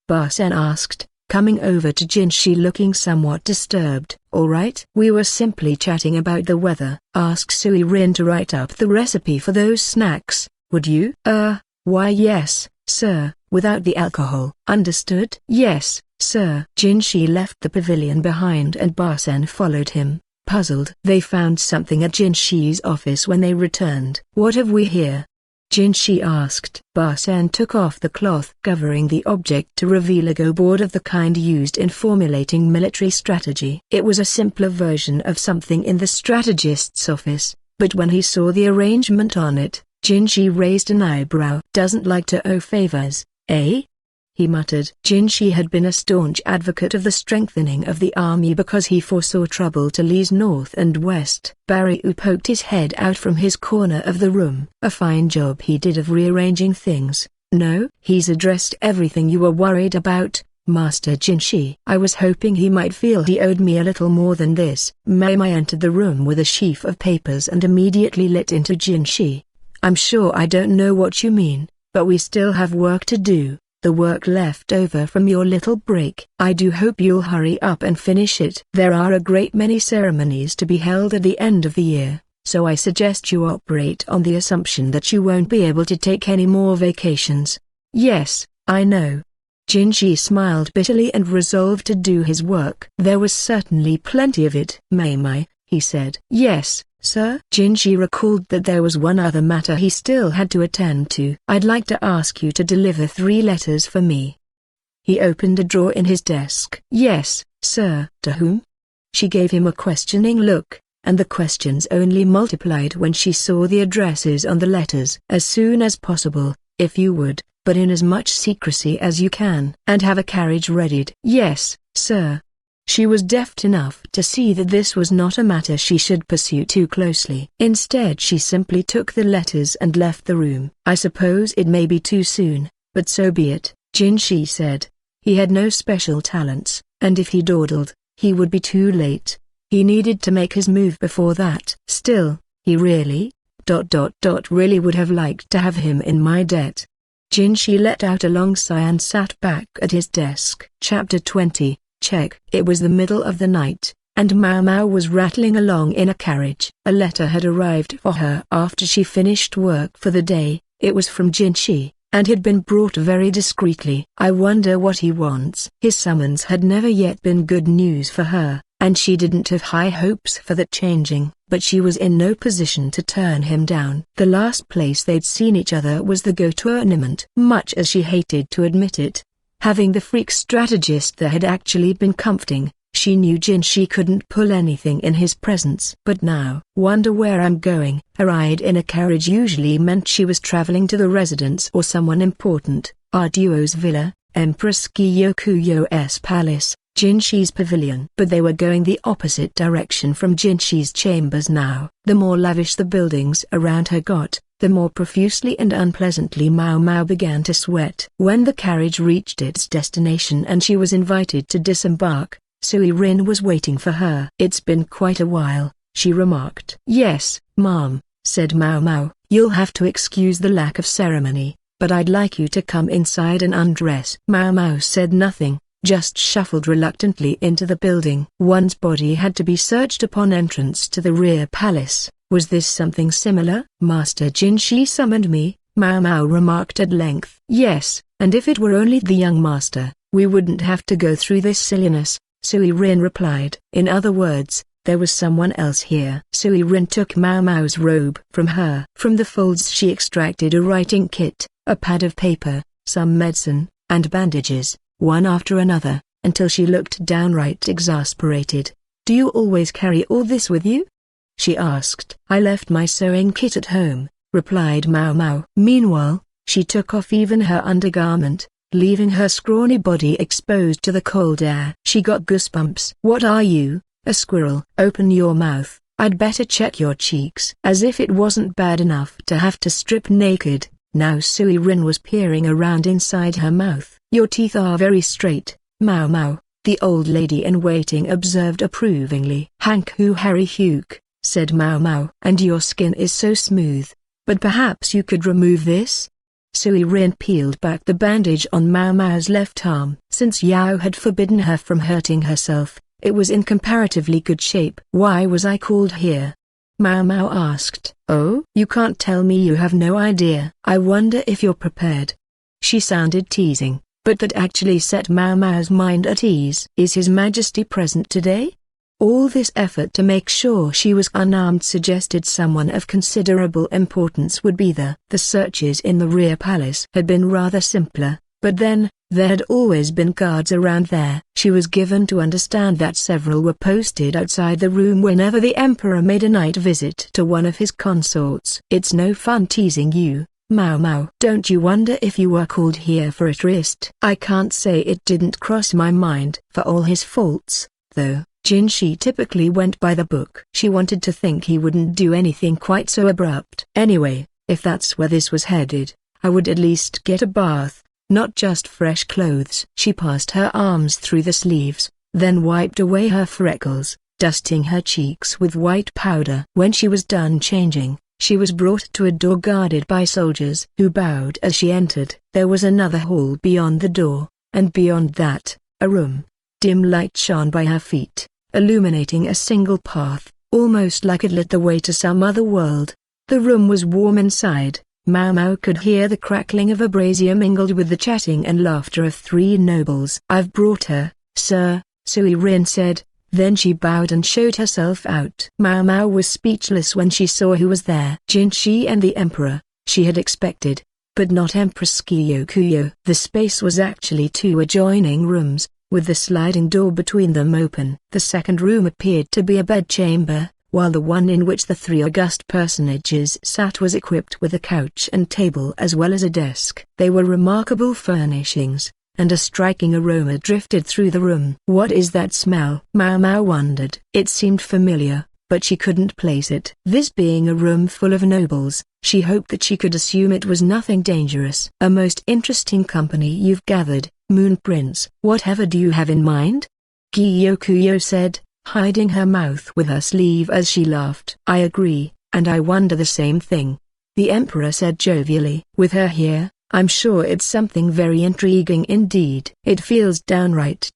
S1: Basen asked, coming over to Jinshi looking somewhat disturbed. All right? We were simply chatting about the weather. Ask Suirin to write up the recipe for those snacks, would you? Why yes, sir, without the alcohol. Understood? Yes, sir. Jinshi left the pavilion behind and Basen followed him, puzzled. They found something at Jinshi's office when they returned. What have we here? Jinshi asked. Basen took off the cloth covering the object to reveal a go board of the kind used in formulating military strategy. It was a simpler version of something in the strategist's office, but when he saw the arrangement on it, Jinshi raised an eyebrow. Doesn't like to owe favors, eh? He muttered. Jinshi had been a staunch advocate of the strengthening of the army because he foresaw trouble to Lee's north and west. Barry poked his head out from his corner of the room. A fine job he did of rearranging things. No? He's addressed everything you were worried about, Master Jinshi. I was hoping he might feel he owed me a little more than this. Maimai entered the room with a sheaf of papers and immediately lit into Jinshi. I'm sure I don't know what you mean, but we still have work to do, the work left over from your little break. I do hope you'll hurry up and finish it. There are a great many ceremonies to be held at the end of the year, so I suggest you operate on the assumption that you won't be able to take any more vacations. Yes, I know. Jinshi smiled bitterly and resolved to do his work. There was certainly plenty of it. Maimai, he said. Yes, sir. Jinshi recalled that there was one other matter he still had to attend to. I'd like to ask you to deliver 3 letters for me. He opened a drawer in his desk. Yes, sir. To whom? She gave him a questioning look, and the questions only multiplied when she saw the addresses on the letters. As soon as possible, if you would, but in as much secrecy as you can. And have a carriage readied. Yes, sir. She was deft enough to see that this was not a matter she should pursue too closely. Instead she simply took the letters and left the room. I suppose it may be too soon, but so be it, Jinshi said. He had no special talents, and if he dawdled, he would be too late. He needed to make his move before that. Still, he really would have liked to have him in my debt. Jinshi let out a long sigh and sat back at his desk. Chapter 20. Check. It was the middle of the night, and Mau Mau was rattling along in a carriage. A letter had arrived for her after she finished work for the day. It was from Jinshi, and had been brought very discreetly. I wonder what he wants. His summons had never yet been good news for her, and she didn't have high hopes for that changing. But she was in no position to turn him down. The last place they'd seen each other was the Go tournament. Much as she hated to admit it, having the freak strategist there had actually been comforting. She knew Jinshi couldn't pull anything in his presence. But now, wonder where I'm going. A ride in a carriage usually meant she was traveling to the residence or someone important. Arduo's villa, Empress Kyokuyo's palace, Jinshi's pavilion. But they were going the opposite direction from Jinshi's chambers now. The more lavish the buildings around her got, the more profusely and unpleasantly Mau Mau began to sweat. When the carriage reached its destination and she was invited to disembark, Suirin was waiting for her. It's been quite a while, she remarked. Yes, ma'am, said Mau Mau. You'll have to excuse the lack of ceremony, but I'd like you to come inside and undress. Mau Mau said nothing, just shuffled reluctantly into the building. One's body had to be searched upon entrance to the rear palace. Was this something similar? Master Jinshi summoned me, Mau Mau remarked at length. Yes, and if it were only the young master, we wouldn't have to go through this silliness, Suirin replied. In other words, There was someone else here. Sui Rin took Mao Mao's robe from her. From the folds she extracted a writing kit, a pad of paper, some medicine, and bandages, one after another, until she looked downright exasperated. "Do you always carry all this with you?" she asked. "I left my sewing kit at home," replied Mao Mao. Meanwhile, she took off even her undergarment, leaving her scrawny body exposed to the cold air. She got goosebumps. "What are you, a squirrel? Open your mouth, I'd better check your cheeks." As if it wasn't bad enough to have to strip naked, now Sui Rin was peering around inside her mouth. "Your teeth are very straight, Mao Mao," the old lady in waiting observed approvingly. "Hank Hu Harry Huk," said Mao Mao. "And your skin is so smooth. But perhaps you could remove this?" Sui Rin peeled back the bandage on Mao Mao's left arm. Since Yao had forbidden her from hurting herself, it was in comparatively good shape. "Why was I called here?" Mao Mao asked. "Oh? You can't tell me you have no idea. I wonder if you're prepared." She sounded teasing, but that actually set Mao Mao's mind at ease. "Is His Majesty present today?" All this effort to make sure she was unarmed suggested someone of considerable importance would be there. The searches in the rear palace had been rather simpler, but then, there had always been guards around there. She was given to understand that several were posted outside the room whenever the emperor made a night visit to one of his consorts. "It's no fun teasing you, Mao Mao. Don't you wonder if you were called here for a tryst?" "I can't say it didn't cross my mind." For all his faults, though, Jinshi typically went by the book. She wanted to think he wouldn't do anything quite so abrupt. "Anyway, if that's where this was headed, I would at least get a bath, not just fresh clothes." She passed her arms through the sleeves, then wiped away her freckles, dusting her cheeks with white powder. When she was done changing, she was brought to a door guarded by soldiers who bowed as she entered. There was another hall beyond the door, and beyond that, a room. Dim light shone by her feet, illuminating a single path, almost like it lit the way to some other world. The room was warm inside. Mao Mao could hear the crackling of a brazier mingled with the chatting and laughter of three nobles. "I've brought her, sir," Sui Rin said, then she bowed and showed herself out. Mao Mao was speechless when she saw who was there. Jinshi and the emperor, she had expected, but not Empress Gyokuro. The space was actually two adjoining rooms, with the sliding door between them open. The second room appeared to be a bedchamber, while the one in which the three august personages sat was equipped with a couch and table as well as a desk. They were remarkable furnishings, and a striking aroma drifted through the room. "What is that smell?" Mao Mao wondered. It seemed familiar, but she couldn't place it. This being a room full of nobles, she hoped that she could assume it was nothing dangerous. "A most interesting company you've gathered, Moon Prince. Whatever do you have in mind?" Gyokuro said, hiding her mouth with her sleeve as she laughed. "I agree, and I wonder the same thing," the emperor said jovially. "With her here, I'm sure it's something very intriguing indeed. It feels downright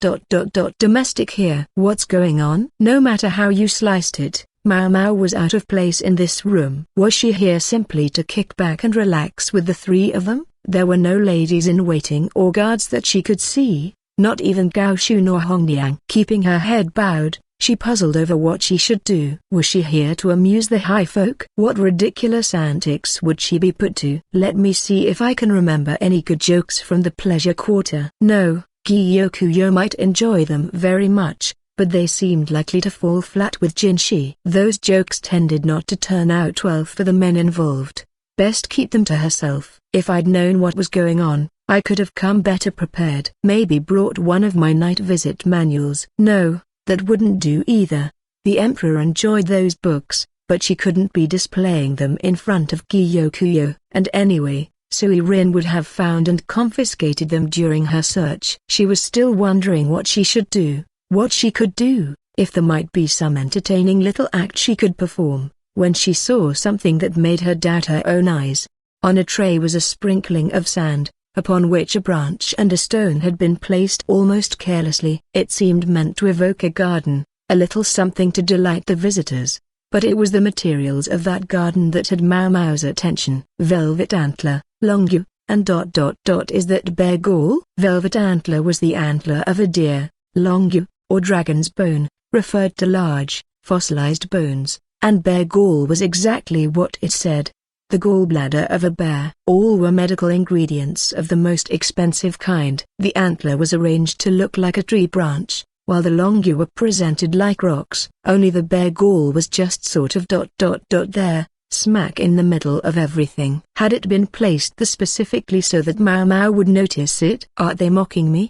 S1: domestic here." "What's going on?" No matter how you sliced it, Mao Mao was out of place in this room. Was she here simply to kick back and relax with the three of them? There were no ladies in waiting or guards that she could see, not even Gao Shu nor Hongniang. Keeping her head bowed, she puzzled over what she should do. Was she here to amuse the high folk? What ridiculous antics would she be put to? "Let me see if I can remember any good jokes from the pleasure quarter." No, Gyokuro might enjoy them very much, but they seemed likely to fall flat with Jinshi. Those jokes tended not to turn out well for the men involved. Best keep them to herself. "If I'd known what was going on, I could have come better prepared. Maybe brought one of my night visit manuals." No, that wouldn't do either. The emperor enjoyed those books, but she couldn't be displaying them in front of Gyokuro. And anyway, Sui Rin would have found and confiscated them during her search. She was still wondering what she should do, what she could do, if there might be some entertaining little act she could perform, when she saw something that made her doubt her own eyes. On a tray was a sprinkling of sand, upon which a branch and a stone had been placed almost carelessly. It seemed meant to evoke a garden, a little something to delight the visitors, but it was the materials of that garden that had Mao Mao's attention. Velvet antler, longu, and ... Is that bear gall? Velvet antler was the antler of a deer, longu, or dragon's bone, referred to large, fossilized bones, and bear gall was exactly what it said. The gallbladder of a bear. All were medical ingredients of the most expensive kind. The antler was arranged to look like a tree branch, while the longu were presented like rocks. Only the bear gall was just sort of there, smack in the middle of everything. Had it been placed there specifically so that Mau Mau would notice it? Are they mocking me?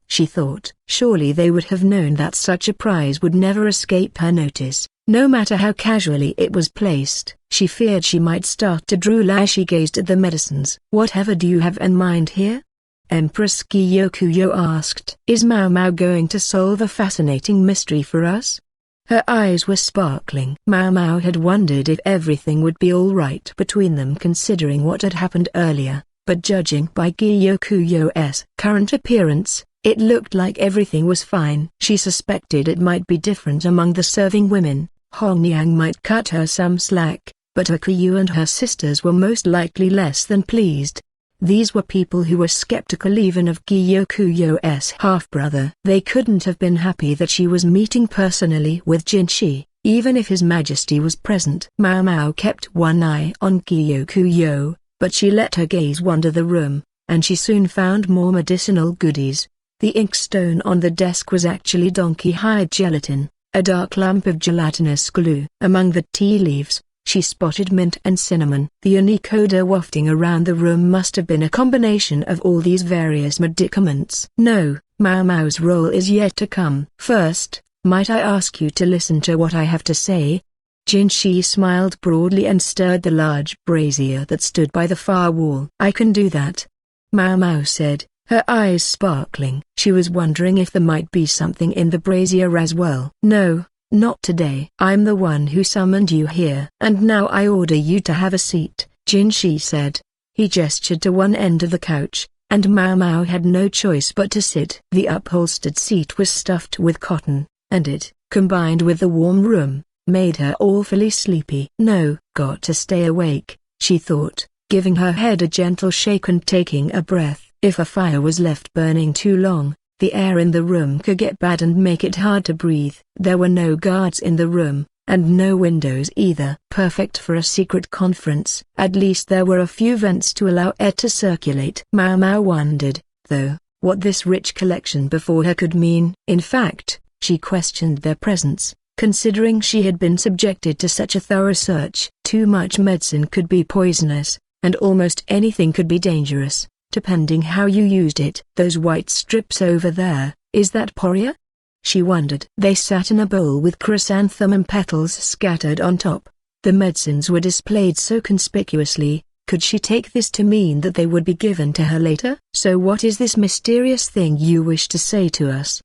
S1: She thought. Surely they would have known that such a prize would never escape her notice, no matter how casually it was placed. She feared she might start to drool as she gazed at the medicines. Whatever do you have in mind here? Empress Kyokuyo asked. Is Mau Mau going to solve a fascinating mystery for us? Her eyes were sparkling. Mau Mau had wondered if everything would be all right between them considering what had happened earlier, but judging by Kyokuyo's current appearance, it looked like everything was fine. She suspected it might be different among the serving women. Hong Yang might cut her some slack, but Hakuyu and her sisters were most likely less than pleased. These were people who were skeptical even of Kyokuyo's half-brother. They couldn't have been happy that she was meeting personally with Jinshi, even if His Majesty was present. Mau Mau kept one eye on Kyokuyo, but she let her gaze wander the room, and she soon found more medicinal goodies. The inkstone on the desk was actually donkey hide gelatin, a dark lump of gelatinous glue. Among the tea leaves, she spotted mint and cinnamon. The unique odor wafting around the room must have been a combination of all these various medicaments. No, Mau Mau's role is yet to come. First, might I ask you to listen to what I have to say? Jinshi smiled broadly and stirred the large brazier that stood by the far wall. I can do that, Mau Mau said, her eyes sparkling. She was wondering if there might be something in the brazier as well. No, not today. I'm the one who summoned you here. And now I order you to have a seat, Jinshi said. He gestured to one end of the couch, and Mau Mau had no choice but to sit. The upholstered seat was stuffed with cotton, and it, combined with the warm room, made her awfully sleepy. No, got to stay awake, she thought, giving her head a gentle shake and taking a breath. If a fire was left burning too long, the air in the room could get bad and make it hard to breathe. There were no guards in the room, and no windows either. Perfect for a secret conference. At least there were a few vents to allow air to circulate. Mau Mau wondered, though, what this rich collection before her could mean. In fact, she questioned their presence, considering she had been subjected to such a thorough search. Too much medicine could be poisonous, and almost anything could be dangerous, depending how you used it. Those white strips over there, is that poria? She wondered. They sat in a bowl with chrysanthemum petals scattered on top. The medicines were displayed so conspicuously. Could she take this to mean that they would be given to her later? So what is this mysterious thing you wish to say to us?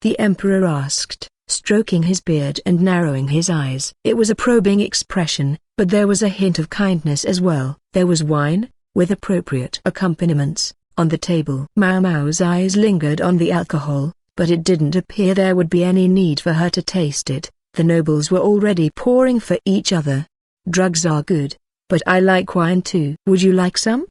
S1: The Emperor asked, stroking his beard and narrowing his eyes. It was a probing expression, but there was a hint of kindness as well. There was wine, with appropriate accompaniments, on the table. Mau Mau's eyes lingered on the alcohol, but it didn't appear there would be any need for her to taste it. The nobles were already pouring for each other. Drugs are good, but I like wine too. Would you like some?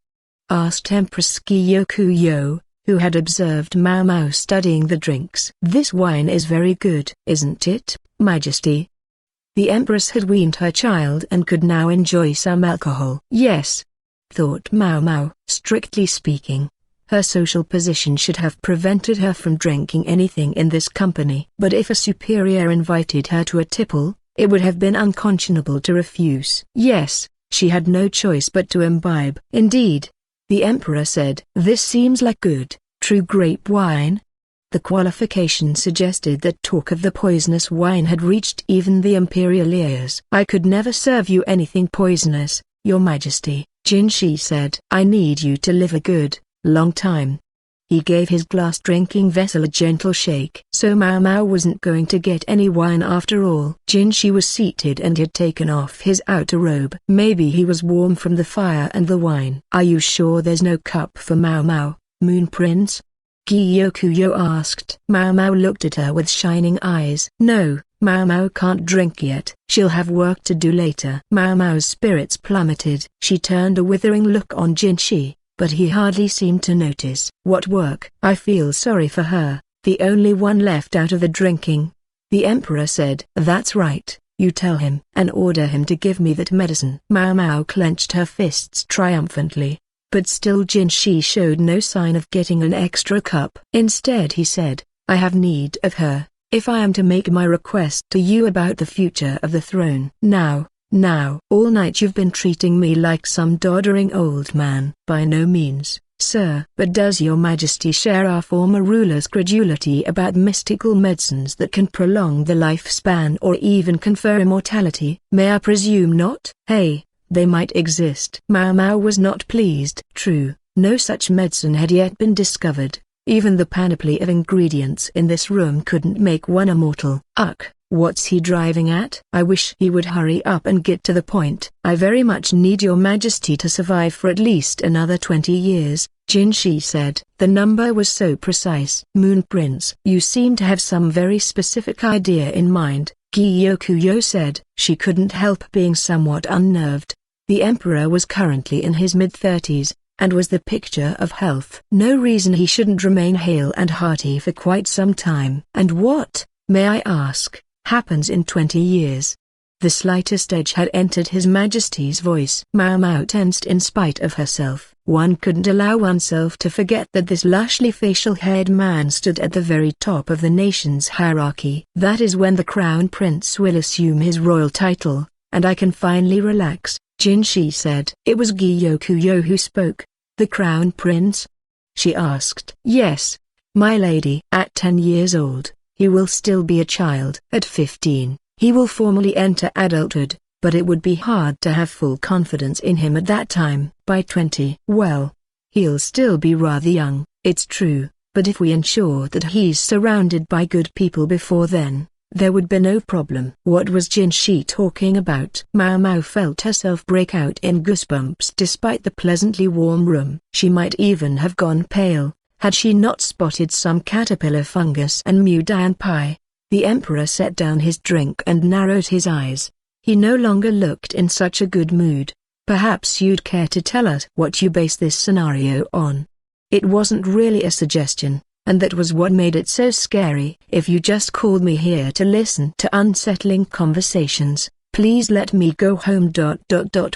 S1: Asked Empress Kyokuyo, who had observed Mau Mau studying the drinks. This wine is very good, isn't it, Majesty? The Empress had weaned her child and could now enjoy some alcohol. Yes, thought Mau Mau. Strictly speaking, her social position should have prevented her from drinking anything in this company. But if a superior invited her to a tipple, it would have been unconscionable to refuse. Yes, she had no choice but to imbibe. Indeed, the Emperor said, this seems like good, true grape wine. The qualification suggested that talk of the poisonous wine had reached even the imperial ears. I could never serve you anything poisonous, Your Majesty, Jinshi said. I need you to live a good, long time. He gave his glass drinking vessel a gentle shake. So Mau Mau wasn't going to get any wine after all. Jinshi was seated and had taken off his outer robe. Maybe he was warm from the fire and the wine. Are you sure there's no cup for Mau Mau, Moon Prince? Kyokuyo asked. Mau Mau looked at her with shining eyes. No, Mau Mau can't drink yet. She'll have work to do later. Mau Mau's spirits plummeted. She turned a withering look on Jinshi, but he hardly seemed to notice. What work? I feel sorry for her, the only one left out of the drinking. The emperor said, "That's right, you tell him and order him to give me that medicine." Mao Mao clenched her fists triumphantly. But still Jinshi showed no sign of getting an extra cup. Instead he said, "I have need of her, if I am to make my request to you about the future of the throne." Now, all night you've been treating me like some doddering old man. By no means, sir. But does your majesty share our former ruler's credulity about mystical medicines that can prolong the lifespan or even confer immortality? May I presume not? Hey, they might exist. Mao Mao was not pleased. True, no such medicine had yet been discovered. Even the panoply of ingredients in this room couldn't make one immortal. Ugh, what's he driving at? I wish he would hurry up and get to the point. I very much need your majesty to survive for at least another 20 years, Jinshi said. The number was so precise. Moon Prince, you seem to have some very specific idea in mind, Gyokuro said. She couldn't help being somewhat unnerved. The emperor was currently in his mid-30s, and was the picture of health. No reason he shouldn't remain hale and hearty for quite some time. And what, may I ask, happens in 20 years? The slightest edge had entered His Majesty's voice. Mao Mao tensed in spite of herself. One couldn't allow oneself to forget that this lushly facial-haired man stood at the very top of the nation's hierarchy. That is when the crown prince will assume his royal title, and I can finally relax, Jinshi said. It was Gyokuro who spoke. The crown prince? She asked. Yes, my lady. At 10 years old, he will still be a child. At 15, he will formally enter adulthood, but it would be hard to have full confidence in him at that time. By 20, well, he'll still be rather young, it's true, but if we ensure that he's surrounded by good people before then, there would be no problem. What was Jinshi talking about? Mao Mao felt herself break out in goosebumps despite the pleasantly warm room. She might even have gone pale, had she not spotted some caterpillar fungus and Mudian pie. The emperor set down his drink and narrowed his eyes. He no longer looked in such a good mood. Perhaps you'd care to tell us what you base this scenario on. It wasn't really a suggestion, and that was what made it so scary. If you just called me here to listen to unsettling conversations, please let me go home.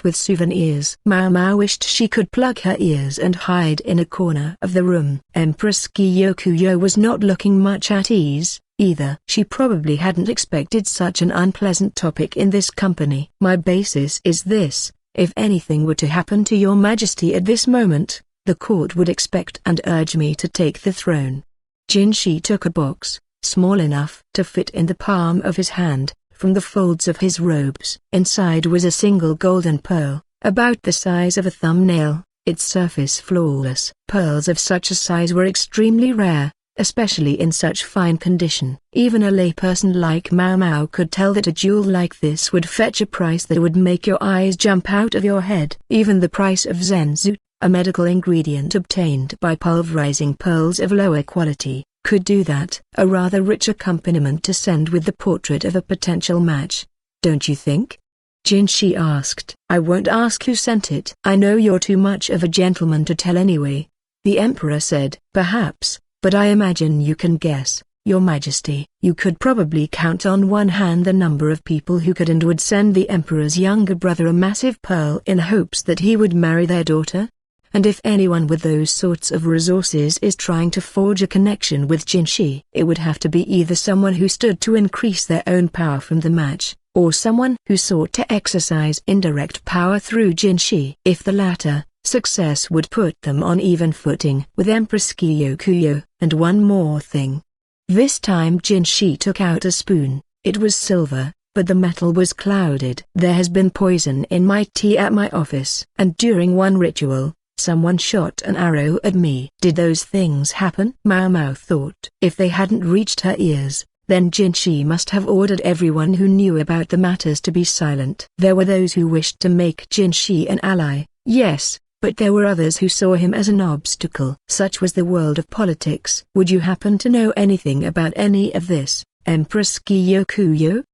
S1: With souvenirs. Mao Mao wished she could plug her ears and hide in a corner of the room. Empress Gyokuro was not looking much at ease, either. She probably hadn't expected such an unpleasant topic in this company. My basis is this: if anything were to happen to your majesty at this moment, the court would expect and urge me to take the throne. Jinshi took a box, small enough to fit in the palm of his hand, from the folds of his robes. Inside was a single golden pearl, about the size of a thumbnail, its surface flawless. Pearls of such a size were extremely rare, especially in such fine condition. Even a layperson like Mao Mao could tell that a jewel like this would fetch a price that would make your eyes jump out of your head. Even the price of Zenzu, a medical ingredient obtained by pulverizing pearls of lower quality, could do that. A rather rich accompaniment to send with the portrait of a potential match, don't you think? Jinshi asked. I won't ask who sent it. I know you're too much of a gentleman to tell anyway, the emperor said. Perhaps, but I imagine you can guess, your majesty. You could probably count on one hand the number of people who could and would send the emperor's younger brother a massive pearl in hopes that he would marry their daughter. And if anyone with those sorts of resources is trying to forge a connection with Jinshi, it would have to be either someone who stood to increase their own power from the match, or someone who sought to exercise indirect power through Jinshi. If the latter, success would put them on even footing with Empress Gyokuro. And one more thing. This time Jinshi took out a spoon. It was silver, but the metal was clouded. There has been poison in my tea at my office. And during one ritual, someone shot an arrow at me. Did those things happen? Mao Mao thought. If they hadn't reached her ears, then Jinshi must have ordered everyone who knew about the matters to be silent. There were those who wished to make Jinshi an ally, yes, but there were others who saw him as an obstacle. Such was the world of politics. Would you happen to know anything about any of this, Empress Gyokuro?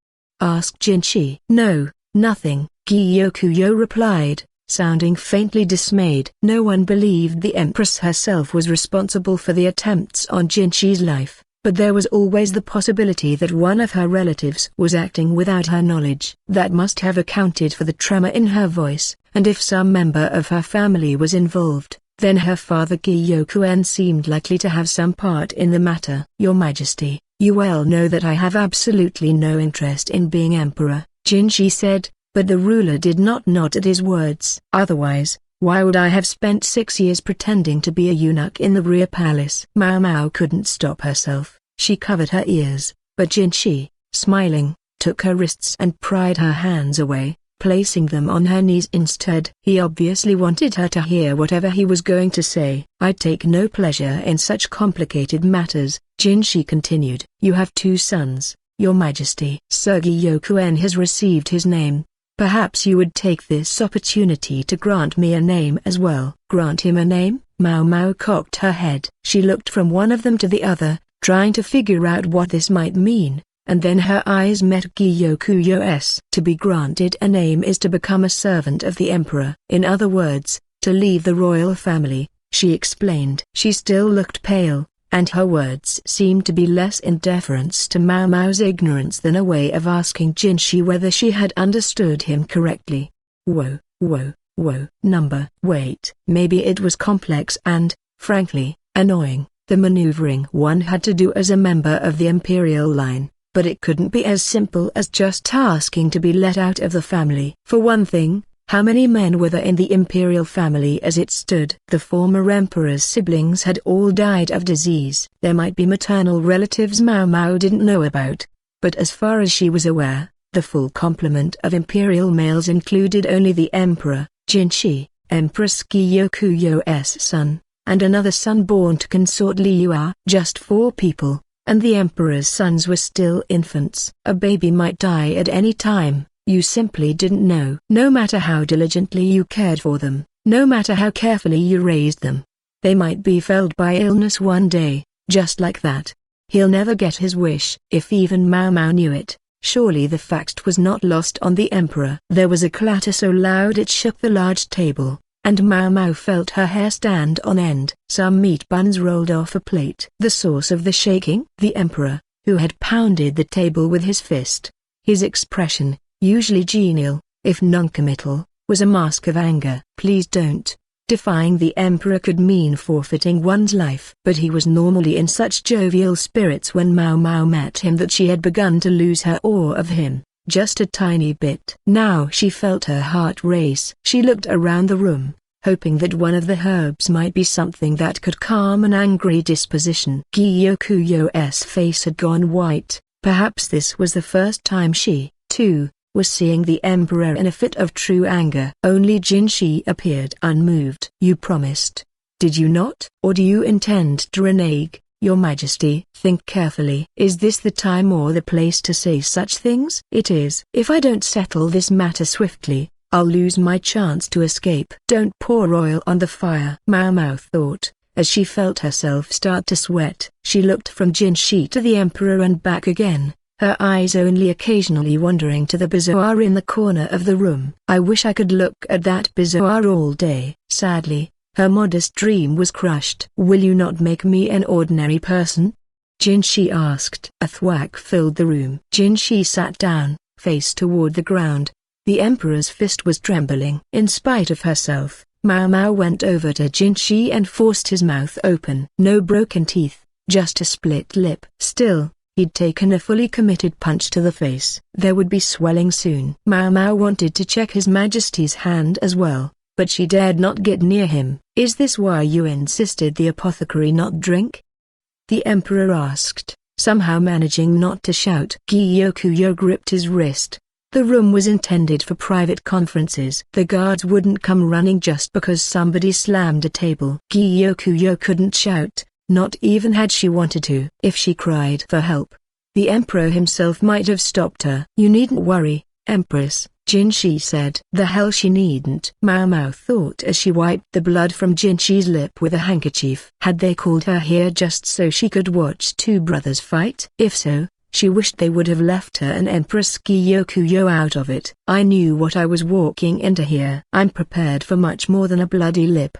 S1: Asked Jinshi. No, nothing, Gyokuro replied, sounding faintly dismayed. No one believed the Empress herself was responsible for the attempts on Jinshi's life, but there was always the possibility that one of her relatives was acting without her knowledge. That must have accounted for the tremor in her voice, and if some member of her family was involved, then her father Gyokuen seemed likely to have some part in the matter. Your Majesty, you well know that I have absolutely no interest in being emperor, Jinshi said, but the ruler did not nod at his words. Otherwise, why would I have spent 6 years pretending to be a eunuch in the rear palace? Mao Mao couldn't stop herself. She covered her ears, but Jinshi, smiling, took her wrists and pried her hands away, placing them on her knees instead. He obviously wanted her to hear whatever he was going to say. I take no pleasure in such complicated matters, Jinshi continued. You have 2 sons, Your Majesty. Sir Gyokuen has received his name. Perhaps you would take this opportunity to grant me a name as well. Grant him a name? Mao Mao cocked her head. She looked from one of them to the other, trying to figure out what this might mean, and then her eyes met Gyokuyos. To be granted a name is to become a servant of the emperor. In other words, to leave the royal family, she explained. She still looked pale, and her words seemed to be less in deference to Mao Mao's ignorance than a way of asking Jinshi whether she had understood him correctly. Whoa. Wait. Maybe it was complex and, frankly, annoying, the maneuvering one had to do as a member of the imperial line, but it couldn't be as simple as just asking to be let out of the family. For one thing, how many men were there in the imperial family as it stood? The former emperor's siblings had all died of disease. There might be maternal relatives Mao Mao didn't know about, but as far as she was aware, the full complement of imperial males included only the emperor, Jinshi, Empress Gyokuyos' son, and another son born to consort Liua. Just 4 people, and the emperor's sons were still infants. A baby might die at any time. You simply didn't know. No matter how diligently you cared for them, no matter how carefully you raised them, they might be felled by illness one day, just like that. He'll never get his wish. If even Mao Mao knew it, surely the fact was not lost on the emperor. There was a clatter so loud it shook the large table, and Mao Mao felt her hair stand on end. Some meat buns rolled off a plate. The source of the shaking? The emperor, who had pounded the table with his fist. His expression, usually genial, if noncommittal, was a mask of anger. Please don't. Defying the emperor could mean forfeiting one's life. But he was normally in such jovial spirits when Mao Mao met him that she had begun to lose her awe of him, just a tiny bit. Now she felt her heart race. She looked around the room, hoping that one of the herbs might be something that could calm an angry disposition. Gyokuyos' face had gone white. Perhaps this was the first time she, too, was seeing the emperor in a fit of true anger. Only Jinshi appeared unmoved. You promised, did you not? Or do you intend to renege, Your Majesty? Think carefully. Is this the time or the place to say such things? It is. If I don't settle this matter swiftly, I'll lose my chance to escape. Don't pour oil on the fire, Mao Mao thought, as she felt herself start to sweat. She looked from Jinshi to the emperor and back again, her eyes only occasionally wandering to the boudoir in the corner of the room. I wish I could look at that boudoir all day. Sadly, her modest dream was crushed. Will you not make me an ordinary person? Jinshi asked. A thwack filled the room. Jinshi sat down, face toward the ground. The emperor's fist was trembling. In spite of herself, Mao Mao went over to Jinshi and forced his mouth open. No broken teeth, just a split lip. Still, he'd taken a fully committed punch to the face. There would be swelling soon. Mao Mao wanted to check His Majesty's hand as well, but she dared not get near him. Is this why you insisted the apothecary not drink? The emperor asked, somehow managing not to shout. Gyokuyos gripped his wrist. The room was intended for private conferences. The guards wouldn't come running just because somebody slammed a table. Gyokuyos couldn't shout, not even had she wanted to. If she cried for help, the emperor himself might have stopped her. You needn't worry, Empress, Jinshi said. The hell she needn't, Mao Mao thought as she wiped the blood from Jinshi's lip with a handkerchief. Had they called her here just so she could watch 2 brothers fight? If so, she wished they would have left her and Empress Gyokuyos out of it. I knew what I was walking into here. I'm prepared for much more than a bloody lip.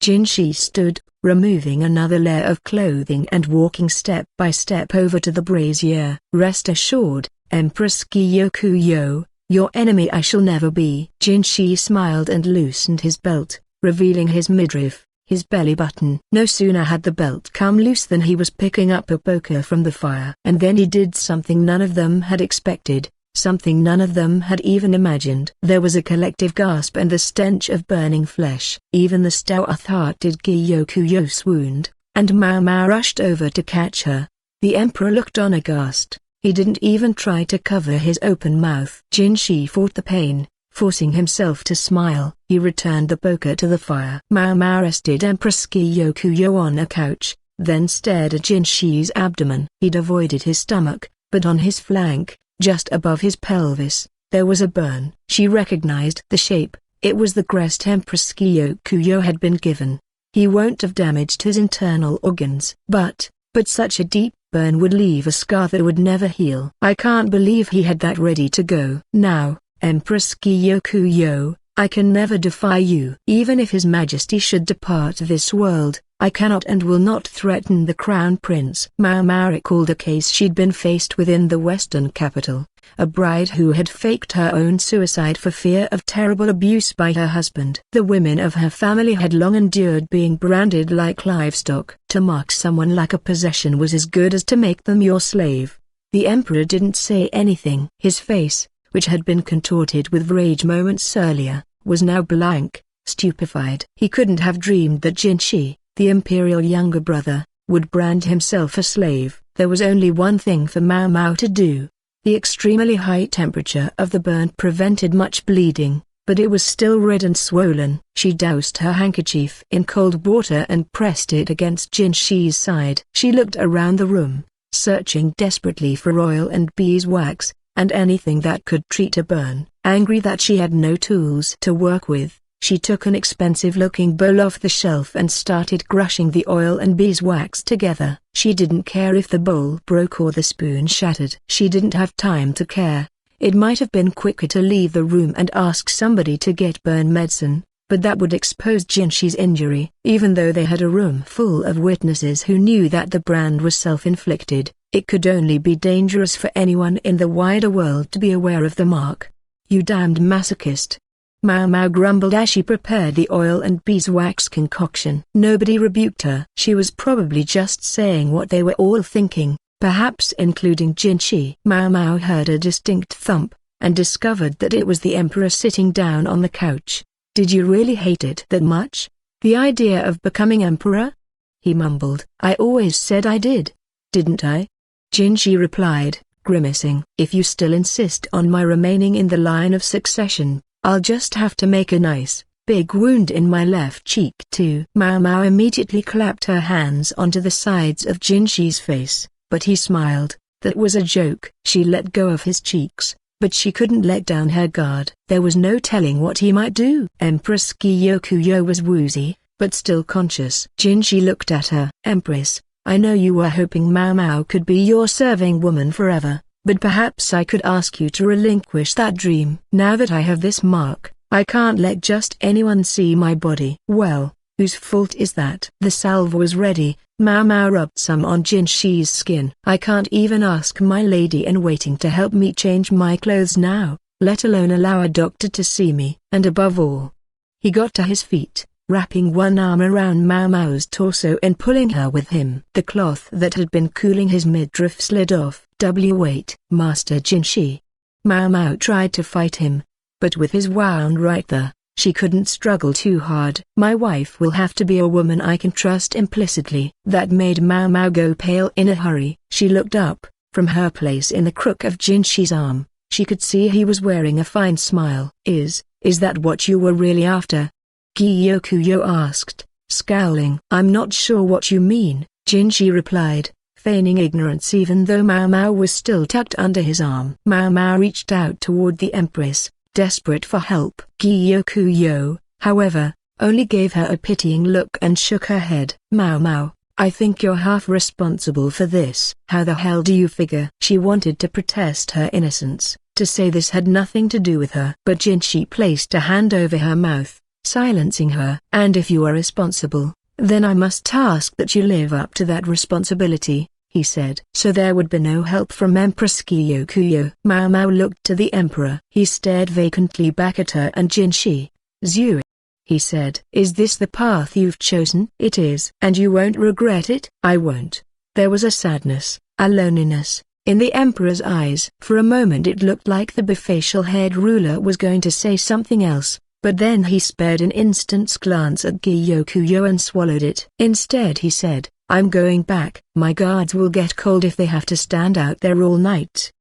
S1: Jinshi stood, removing another layer of clothing and walking step by step over to the brazier. "Rest assured, Empress Gyokuro, your enemy I shall never be." Jinshi smiled and loosened his belt, revealing his midriff, his belly button. No sooner had the belt come loose than he was picking up a poker from the fire. And then he did something none of them had expected, something none of them had even imagined. There was a collective gasp and the stench of burning flesh. Even the stout-hearted Gyokuro swooned, and Mao Mao rushed over to catch her. The emperor looked on aghast. He didn't even try to cover his open mouth. Jinshi fought the pain, forcing himself to smile. He returned the poker to the fire. Mao Mao rested Empress Gyokuro on a couch, then stared at Jinshi's abdomen. He'd avoided his stomach, but on his flank, just above his pelvis, there was a burn. She recognized the shape. It was the crest Empress Gyokuro had been given. He won't have damaged his internal organs. But such a deep burn would leave a scar that would never heal. I can't believe he had that ready to go. Now, Empress Gyokuro, I can never defy you. Even if His Majesty should depart this world, I cannot and will not threaten the Crown Prince. Mao Mao recalled a case she'd been faced with in the western capital, a bride who had faked her own suicide for fear of terrible abuse by her husband. The women of her family had long endured being branded like livestock. To mark someone like a possession was as good as to make them your slave. The emperor didn't say anything. His face, which had been contorted with rage moments earlier, was now blank, stupefied. He couldn't have dreamed that Jinshi, the imperial younger brother, would brand himself a slave. There was only one thing for Mao Mao to do. The extremely high temperature of the burn prevented much bleeding, but it was still red and swollen. She doused her handkerchief in cold water and pressed it against Jinshi's side. She looked around the room, searching desperately for oil and beeswax, and anything that could treat a burn. Angry that she had no tools to work with, she took an expensive-looking bowl off the shelf and started crushing the oil and beeswax together. She didn't care if the bowl broke or the spoon shattered. She didn't have time to care. It might have been quicker to leave the room and ask somebody to get burn medicine, but that would expose Jinshi's injury. Even though they had a room full of witnesses who knew that the brand was self-inflicted, it could only be dangerous for anyone in the wider world to be aware of the mark. "You damned masochist," Mao Mao grumbled as she prepared the oil and beeswax concoction. Nobody rebuked her. She was probably just saying what they were all thinking, perhaps including Jinshi. Mao Mao heard a distinct thump, and discovered that it was the emperor sitting down on the couch. "Did you really hate it that much? The idea of becoming emperor?" he mumbled. "I always said I did. Didn't I?" Jinshi replied, grimacing. "If you still insist on my remaining in the line of succession, I'll just have to make a nice, big wound in my left cheek too." Mao Mao immediately clapped her hands onto the sides of Jinshi's face, but he smiled. That was a joke. She let go of his cheeks, but she couldn't let down her guard. There was no telling what he might do. Empress Gyokuro was woozy, but still conscious. Jinshi looked at her. "Empress, I know you were hoping Mao Mao could be your serving woman forever, but perhaps I could ask you to relinquish that dream. Now that I have this mark, I can't let just anyone see my body." "Well, whose fault is that?" The salve was ready. Mao Mao rubbed some on Jinshi's skin. "I can't even ask my lady-in-waiting to help me change my clothes now, let alone allow a doctor to see me. And above all..." He got to his feet, wrapping one arm around Mao Mao's torso and pulling her with him. The cloth that had been cooling his midriff slid off. "Wait, Master Jinshi." Mao Mao tried to fight him, but with his wound right there, she couldn't struggle too hard. "My wife will have to be a woman I can trust implicitly." That made Mao Mao go pale in a hurry. She looked up. From her place in the crook of Jinshi's arm, she could see he was wearing a fine smile. Is that what you were really after?" Gyokuro asked, scowling. "I'm not sure what you mean," Jinshi replied, feigning ignorance even though Mao Mao was still tucked under his arm. Mao Mao reached out toward the Empress, desperate for help. Gyokuro, however, only gave her a pitying look and shook her head. "Mao Mao, I think you're half responsible for this." "How the hell do you figure?" She wanted to protest her innocence, to say this had nothing to do with her. But Jinshi placed a hand over her mouth, silencing her. "And if you are responsible, Then I must ask that you live up to that responsibility, he said. So there would be no help from Empress Gyokuro. Mao Mao looked to the emperor. He stared vacantly back at her and Jinshi. Zui, he said. Is this the path you've chosen? It is. And you won't regret it? I won't. There was a sadness, a loneliness, in the emperor's eyes. For a moment it looked like the bifacial head ruler was going to say something else, but then he spared an instant's glance at Gyokuro and swallowed it. Instead he said, I'm going back. My guards will get cold if they have to stand out there all night.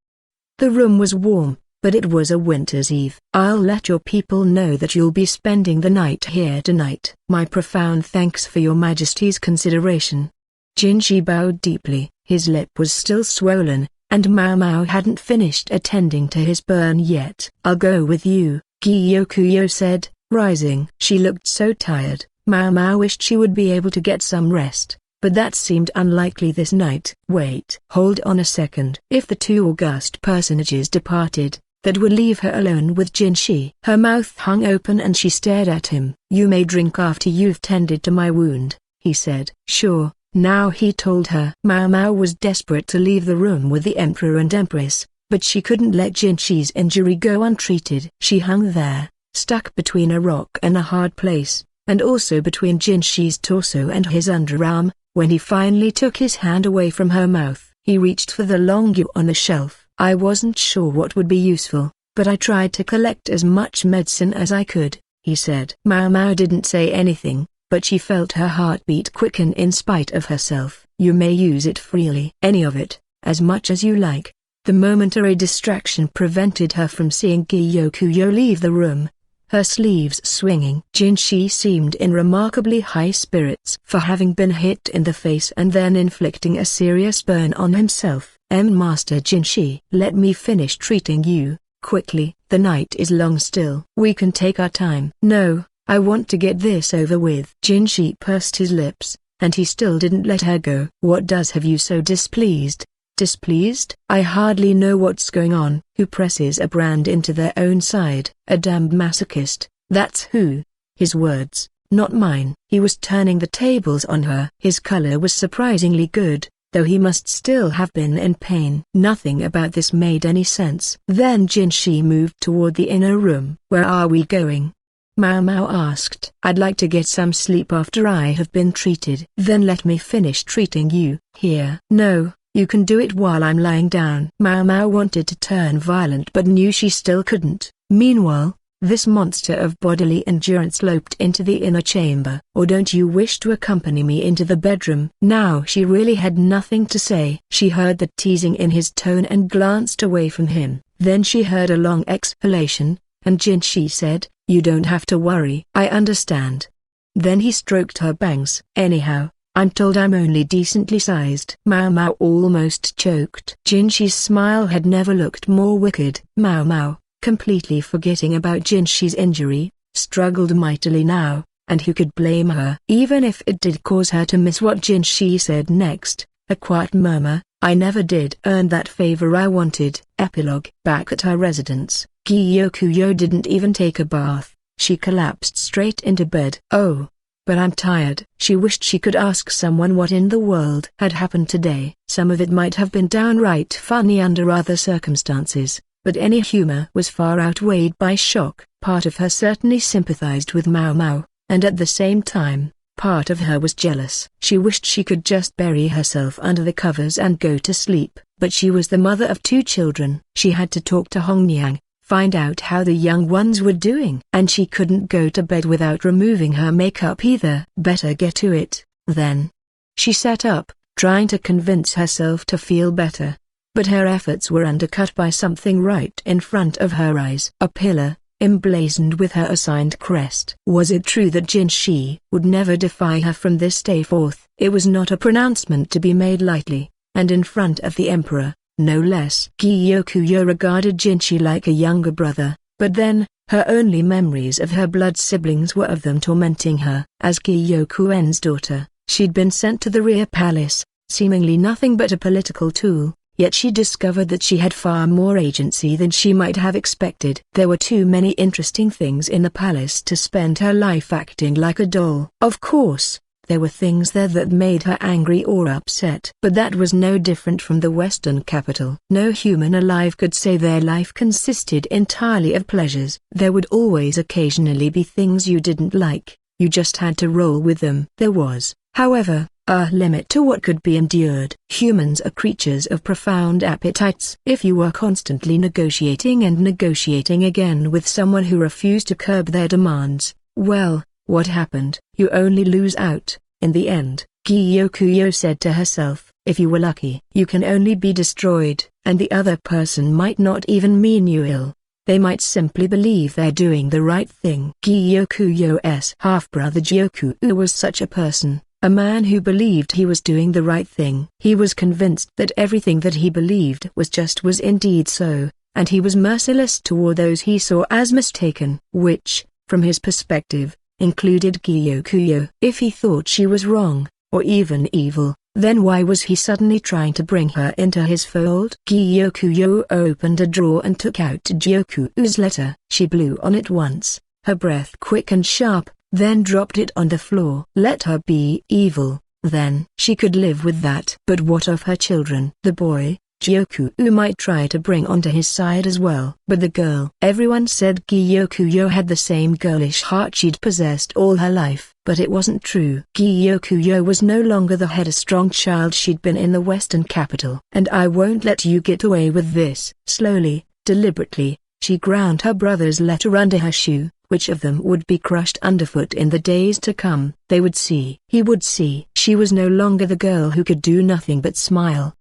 S1: The room was warm, but it was a winter's eve. I'll let your people know that you'll be spending the night here tonight. My profound thanks for your majesty's consideration. Jinshi bowed deeply. His lip was still swollen, and Mao Mao hadn't finished attending to his burn yet. I'll go with you, Gyokuro said, rising. She looked so tired. Mao Mao wished she would be able to get some rest, but that seemed unlikely this night. Wait. Hold on a second. If the two august personages departed, that would leave her alone with Jinshi. Her mouth hung open and she stared at him. You may drink after you've tended to my wound, he said. Sure. Now he told her. Mao Mao was desperate to leave the room with the emperor and empress, but she couldn't let Jinshi's injury go untreated. She hung there, stuck between a rock and a hard place, and also between Jinshi's torso and his underarm. When he finally took his hand away from her mouth, he reached for the long yu on the shelf. I wasn't sure what would be useful, but I tried to collect as much medicine as I could, he said. Mao Mao didn't say anything, but she felt her heartbeat quicken in spite of herself. You may use it freely. Any of it, as much as you like. The momentary distraction prevented her from seeing Gyokuro leave the room, her sleeves swinging. Jinshi seemed in remarkably high spirits for having been hit in the face and then inflicting a serious burn on himself. Master Jinshi, let me finish treating you, quickly. The night is long still. We can take our time. No, I want to get this over with. Jinshi pursed his lips, and he still didn't let her go. What does have you so displeased? Displeased? I hardly know what's going on. Who presses a brand into their own side? A damned masochist, that's who. His words, not mine. He was turning the tables on her. His color was surprisingly good, though he must still have been in pain. Nothing about this made any sense. Then Jinshi moved toward the inner room. Where are we going? Mao Mao asked. I'd like to get some sleep after I have been treated. Then let me finish treating you. Here. No, you can do it while I'm lying down. Mao Mao wanted to turn violent but knew she still couldn't. Meanwhile, this monster of bodily endurance loped into the inner chamber. Or don't you wish to accompany me into the bedroom? Now she really had nothing to say. She heard the teasing in his tone and glanced away from him. Then she heard a long exhalation, and Jinshi said, you don't have to worry. I understand. Then he stroked her bangs. Anyhow, I'm told I'm only decently sized. Mao Mao almost choked. Jinshi's smile had never looked more wicked. Mao Mao, completely forgetting about Jinshi's injury, struggled mightily now, and who could blame her? Even if it did cause her to miss what Jinshi said next, a quiet murmur, I never did earn that favor I wanted. Epilogue. Back at her residence, Gyokuro didn't even take a bath. She collapsed straight into bed. Oh, but I'm tired. She wished she could ask someone what in the world had happened today. Some of it might have been downright funny under other circumstances, but any humor was far outweighed by shock. Part of her certainly sympathized with Mao Mao, and at the same time, part of her was jealous. She wished she could just bury herself under the covers and go to sleep, but she was the mother of 2 children. She had to talk to Hongniang, find out how the young ones were doing. And she couldn't go to bed without removing her makeup either. Better get to it, then. She sat up, trying to convince herself to feel better. But her efforts were undercut by something right in front of her eyes. A pillar, emblazoned with her assigned crest. Was it true that Jinshi would never defy her from this day forth? It was not a pronouncement to be made lightly, and in front of the emperor, no less. Gyokuro regarded Jinshi like a younger brother, but then, her only memories of her blood siblings were of them tormenting her. As Gyokuen's daughter, she'd been sent to the rear palace, seemingly nothing but a political tool, yet she discovered that she had far more agency than she might have expected. There were too many interesting things in the palace to spend her life acting like a doll. Of course, There were things there that made her angry or upset. But that was no different from the Western capital. No human alive could say their life consisted entirely of pleasures. There would always occasionally be things you didn't like. You just had to roll with them. There was, however, a limit to what could be endured. Humans are creatures of profound appetites. If you were constantly negotiating and negotiating again with someone who refused to curb their demands, well, what happened? You only lose out, in the end. Gyokuro said to herself, if you were lucky, you can only be destroyed, and the other person might not even mean you ill. They might simply believe they're doing the right thing. Gyokuro's half-brother Gyokuro was such a person. A man who believed he was doing the right thing. He was convinced that everything that he believed was indeed so, and he was merciless toward those he saw as mistaken, which, from his perspective, included Gyokuro. If he thought she was wrong, or even evil, then why was he suddenly trying to bring her into his fold? Gyokuro opened a drawer and took out Gyokuro's letter. She blew on it once, her breath quick and sharp, then dropped it on the floor. Let her be evil, then. She could live with that. But what of her children? The boy, Gyokuro might try to bring onto his side as well. But the girl. Everyone said Gyokuro had the same girlish heart she'd possessed all her life. But it wasn't true. Gyokuro was no longer the headstrong child she'd been in the Western capital. And I won't let you get away with this. Slowly, deliberately, she ground her brother's letter under her shoe. Which of them would be crushed underfoot in the days to come? They would see. He would see. She was no longer the girl who could do nothing but smile,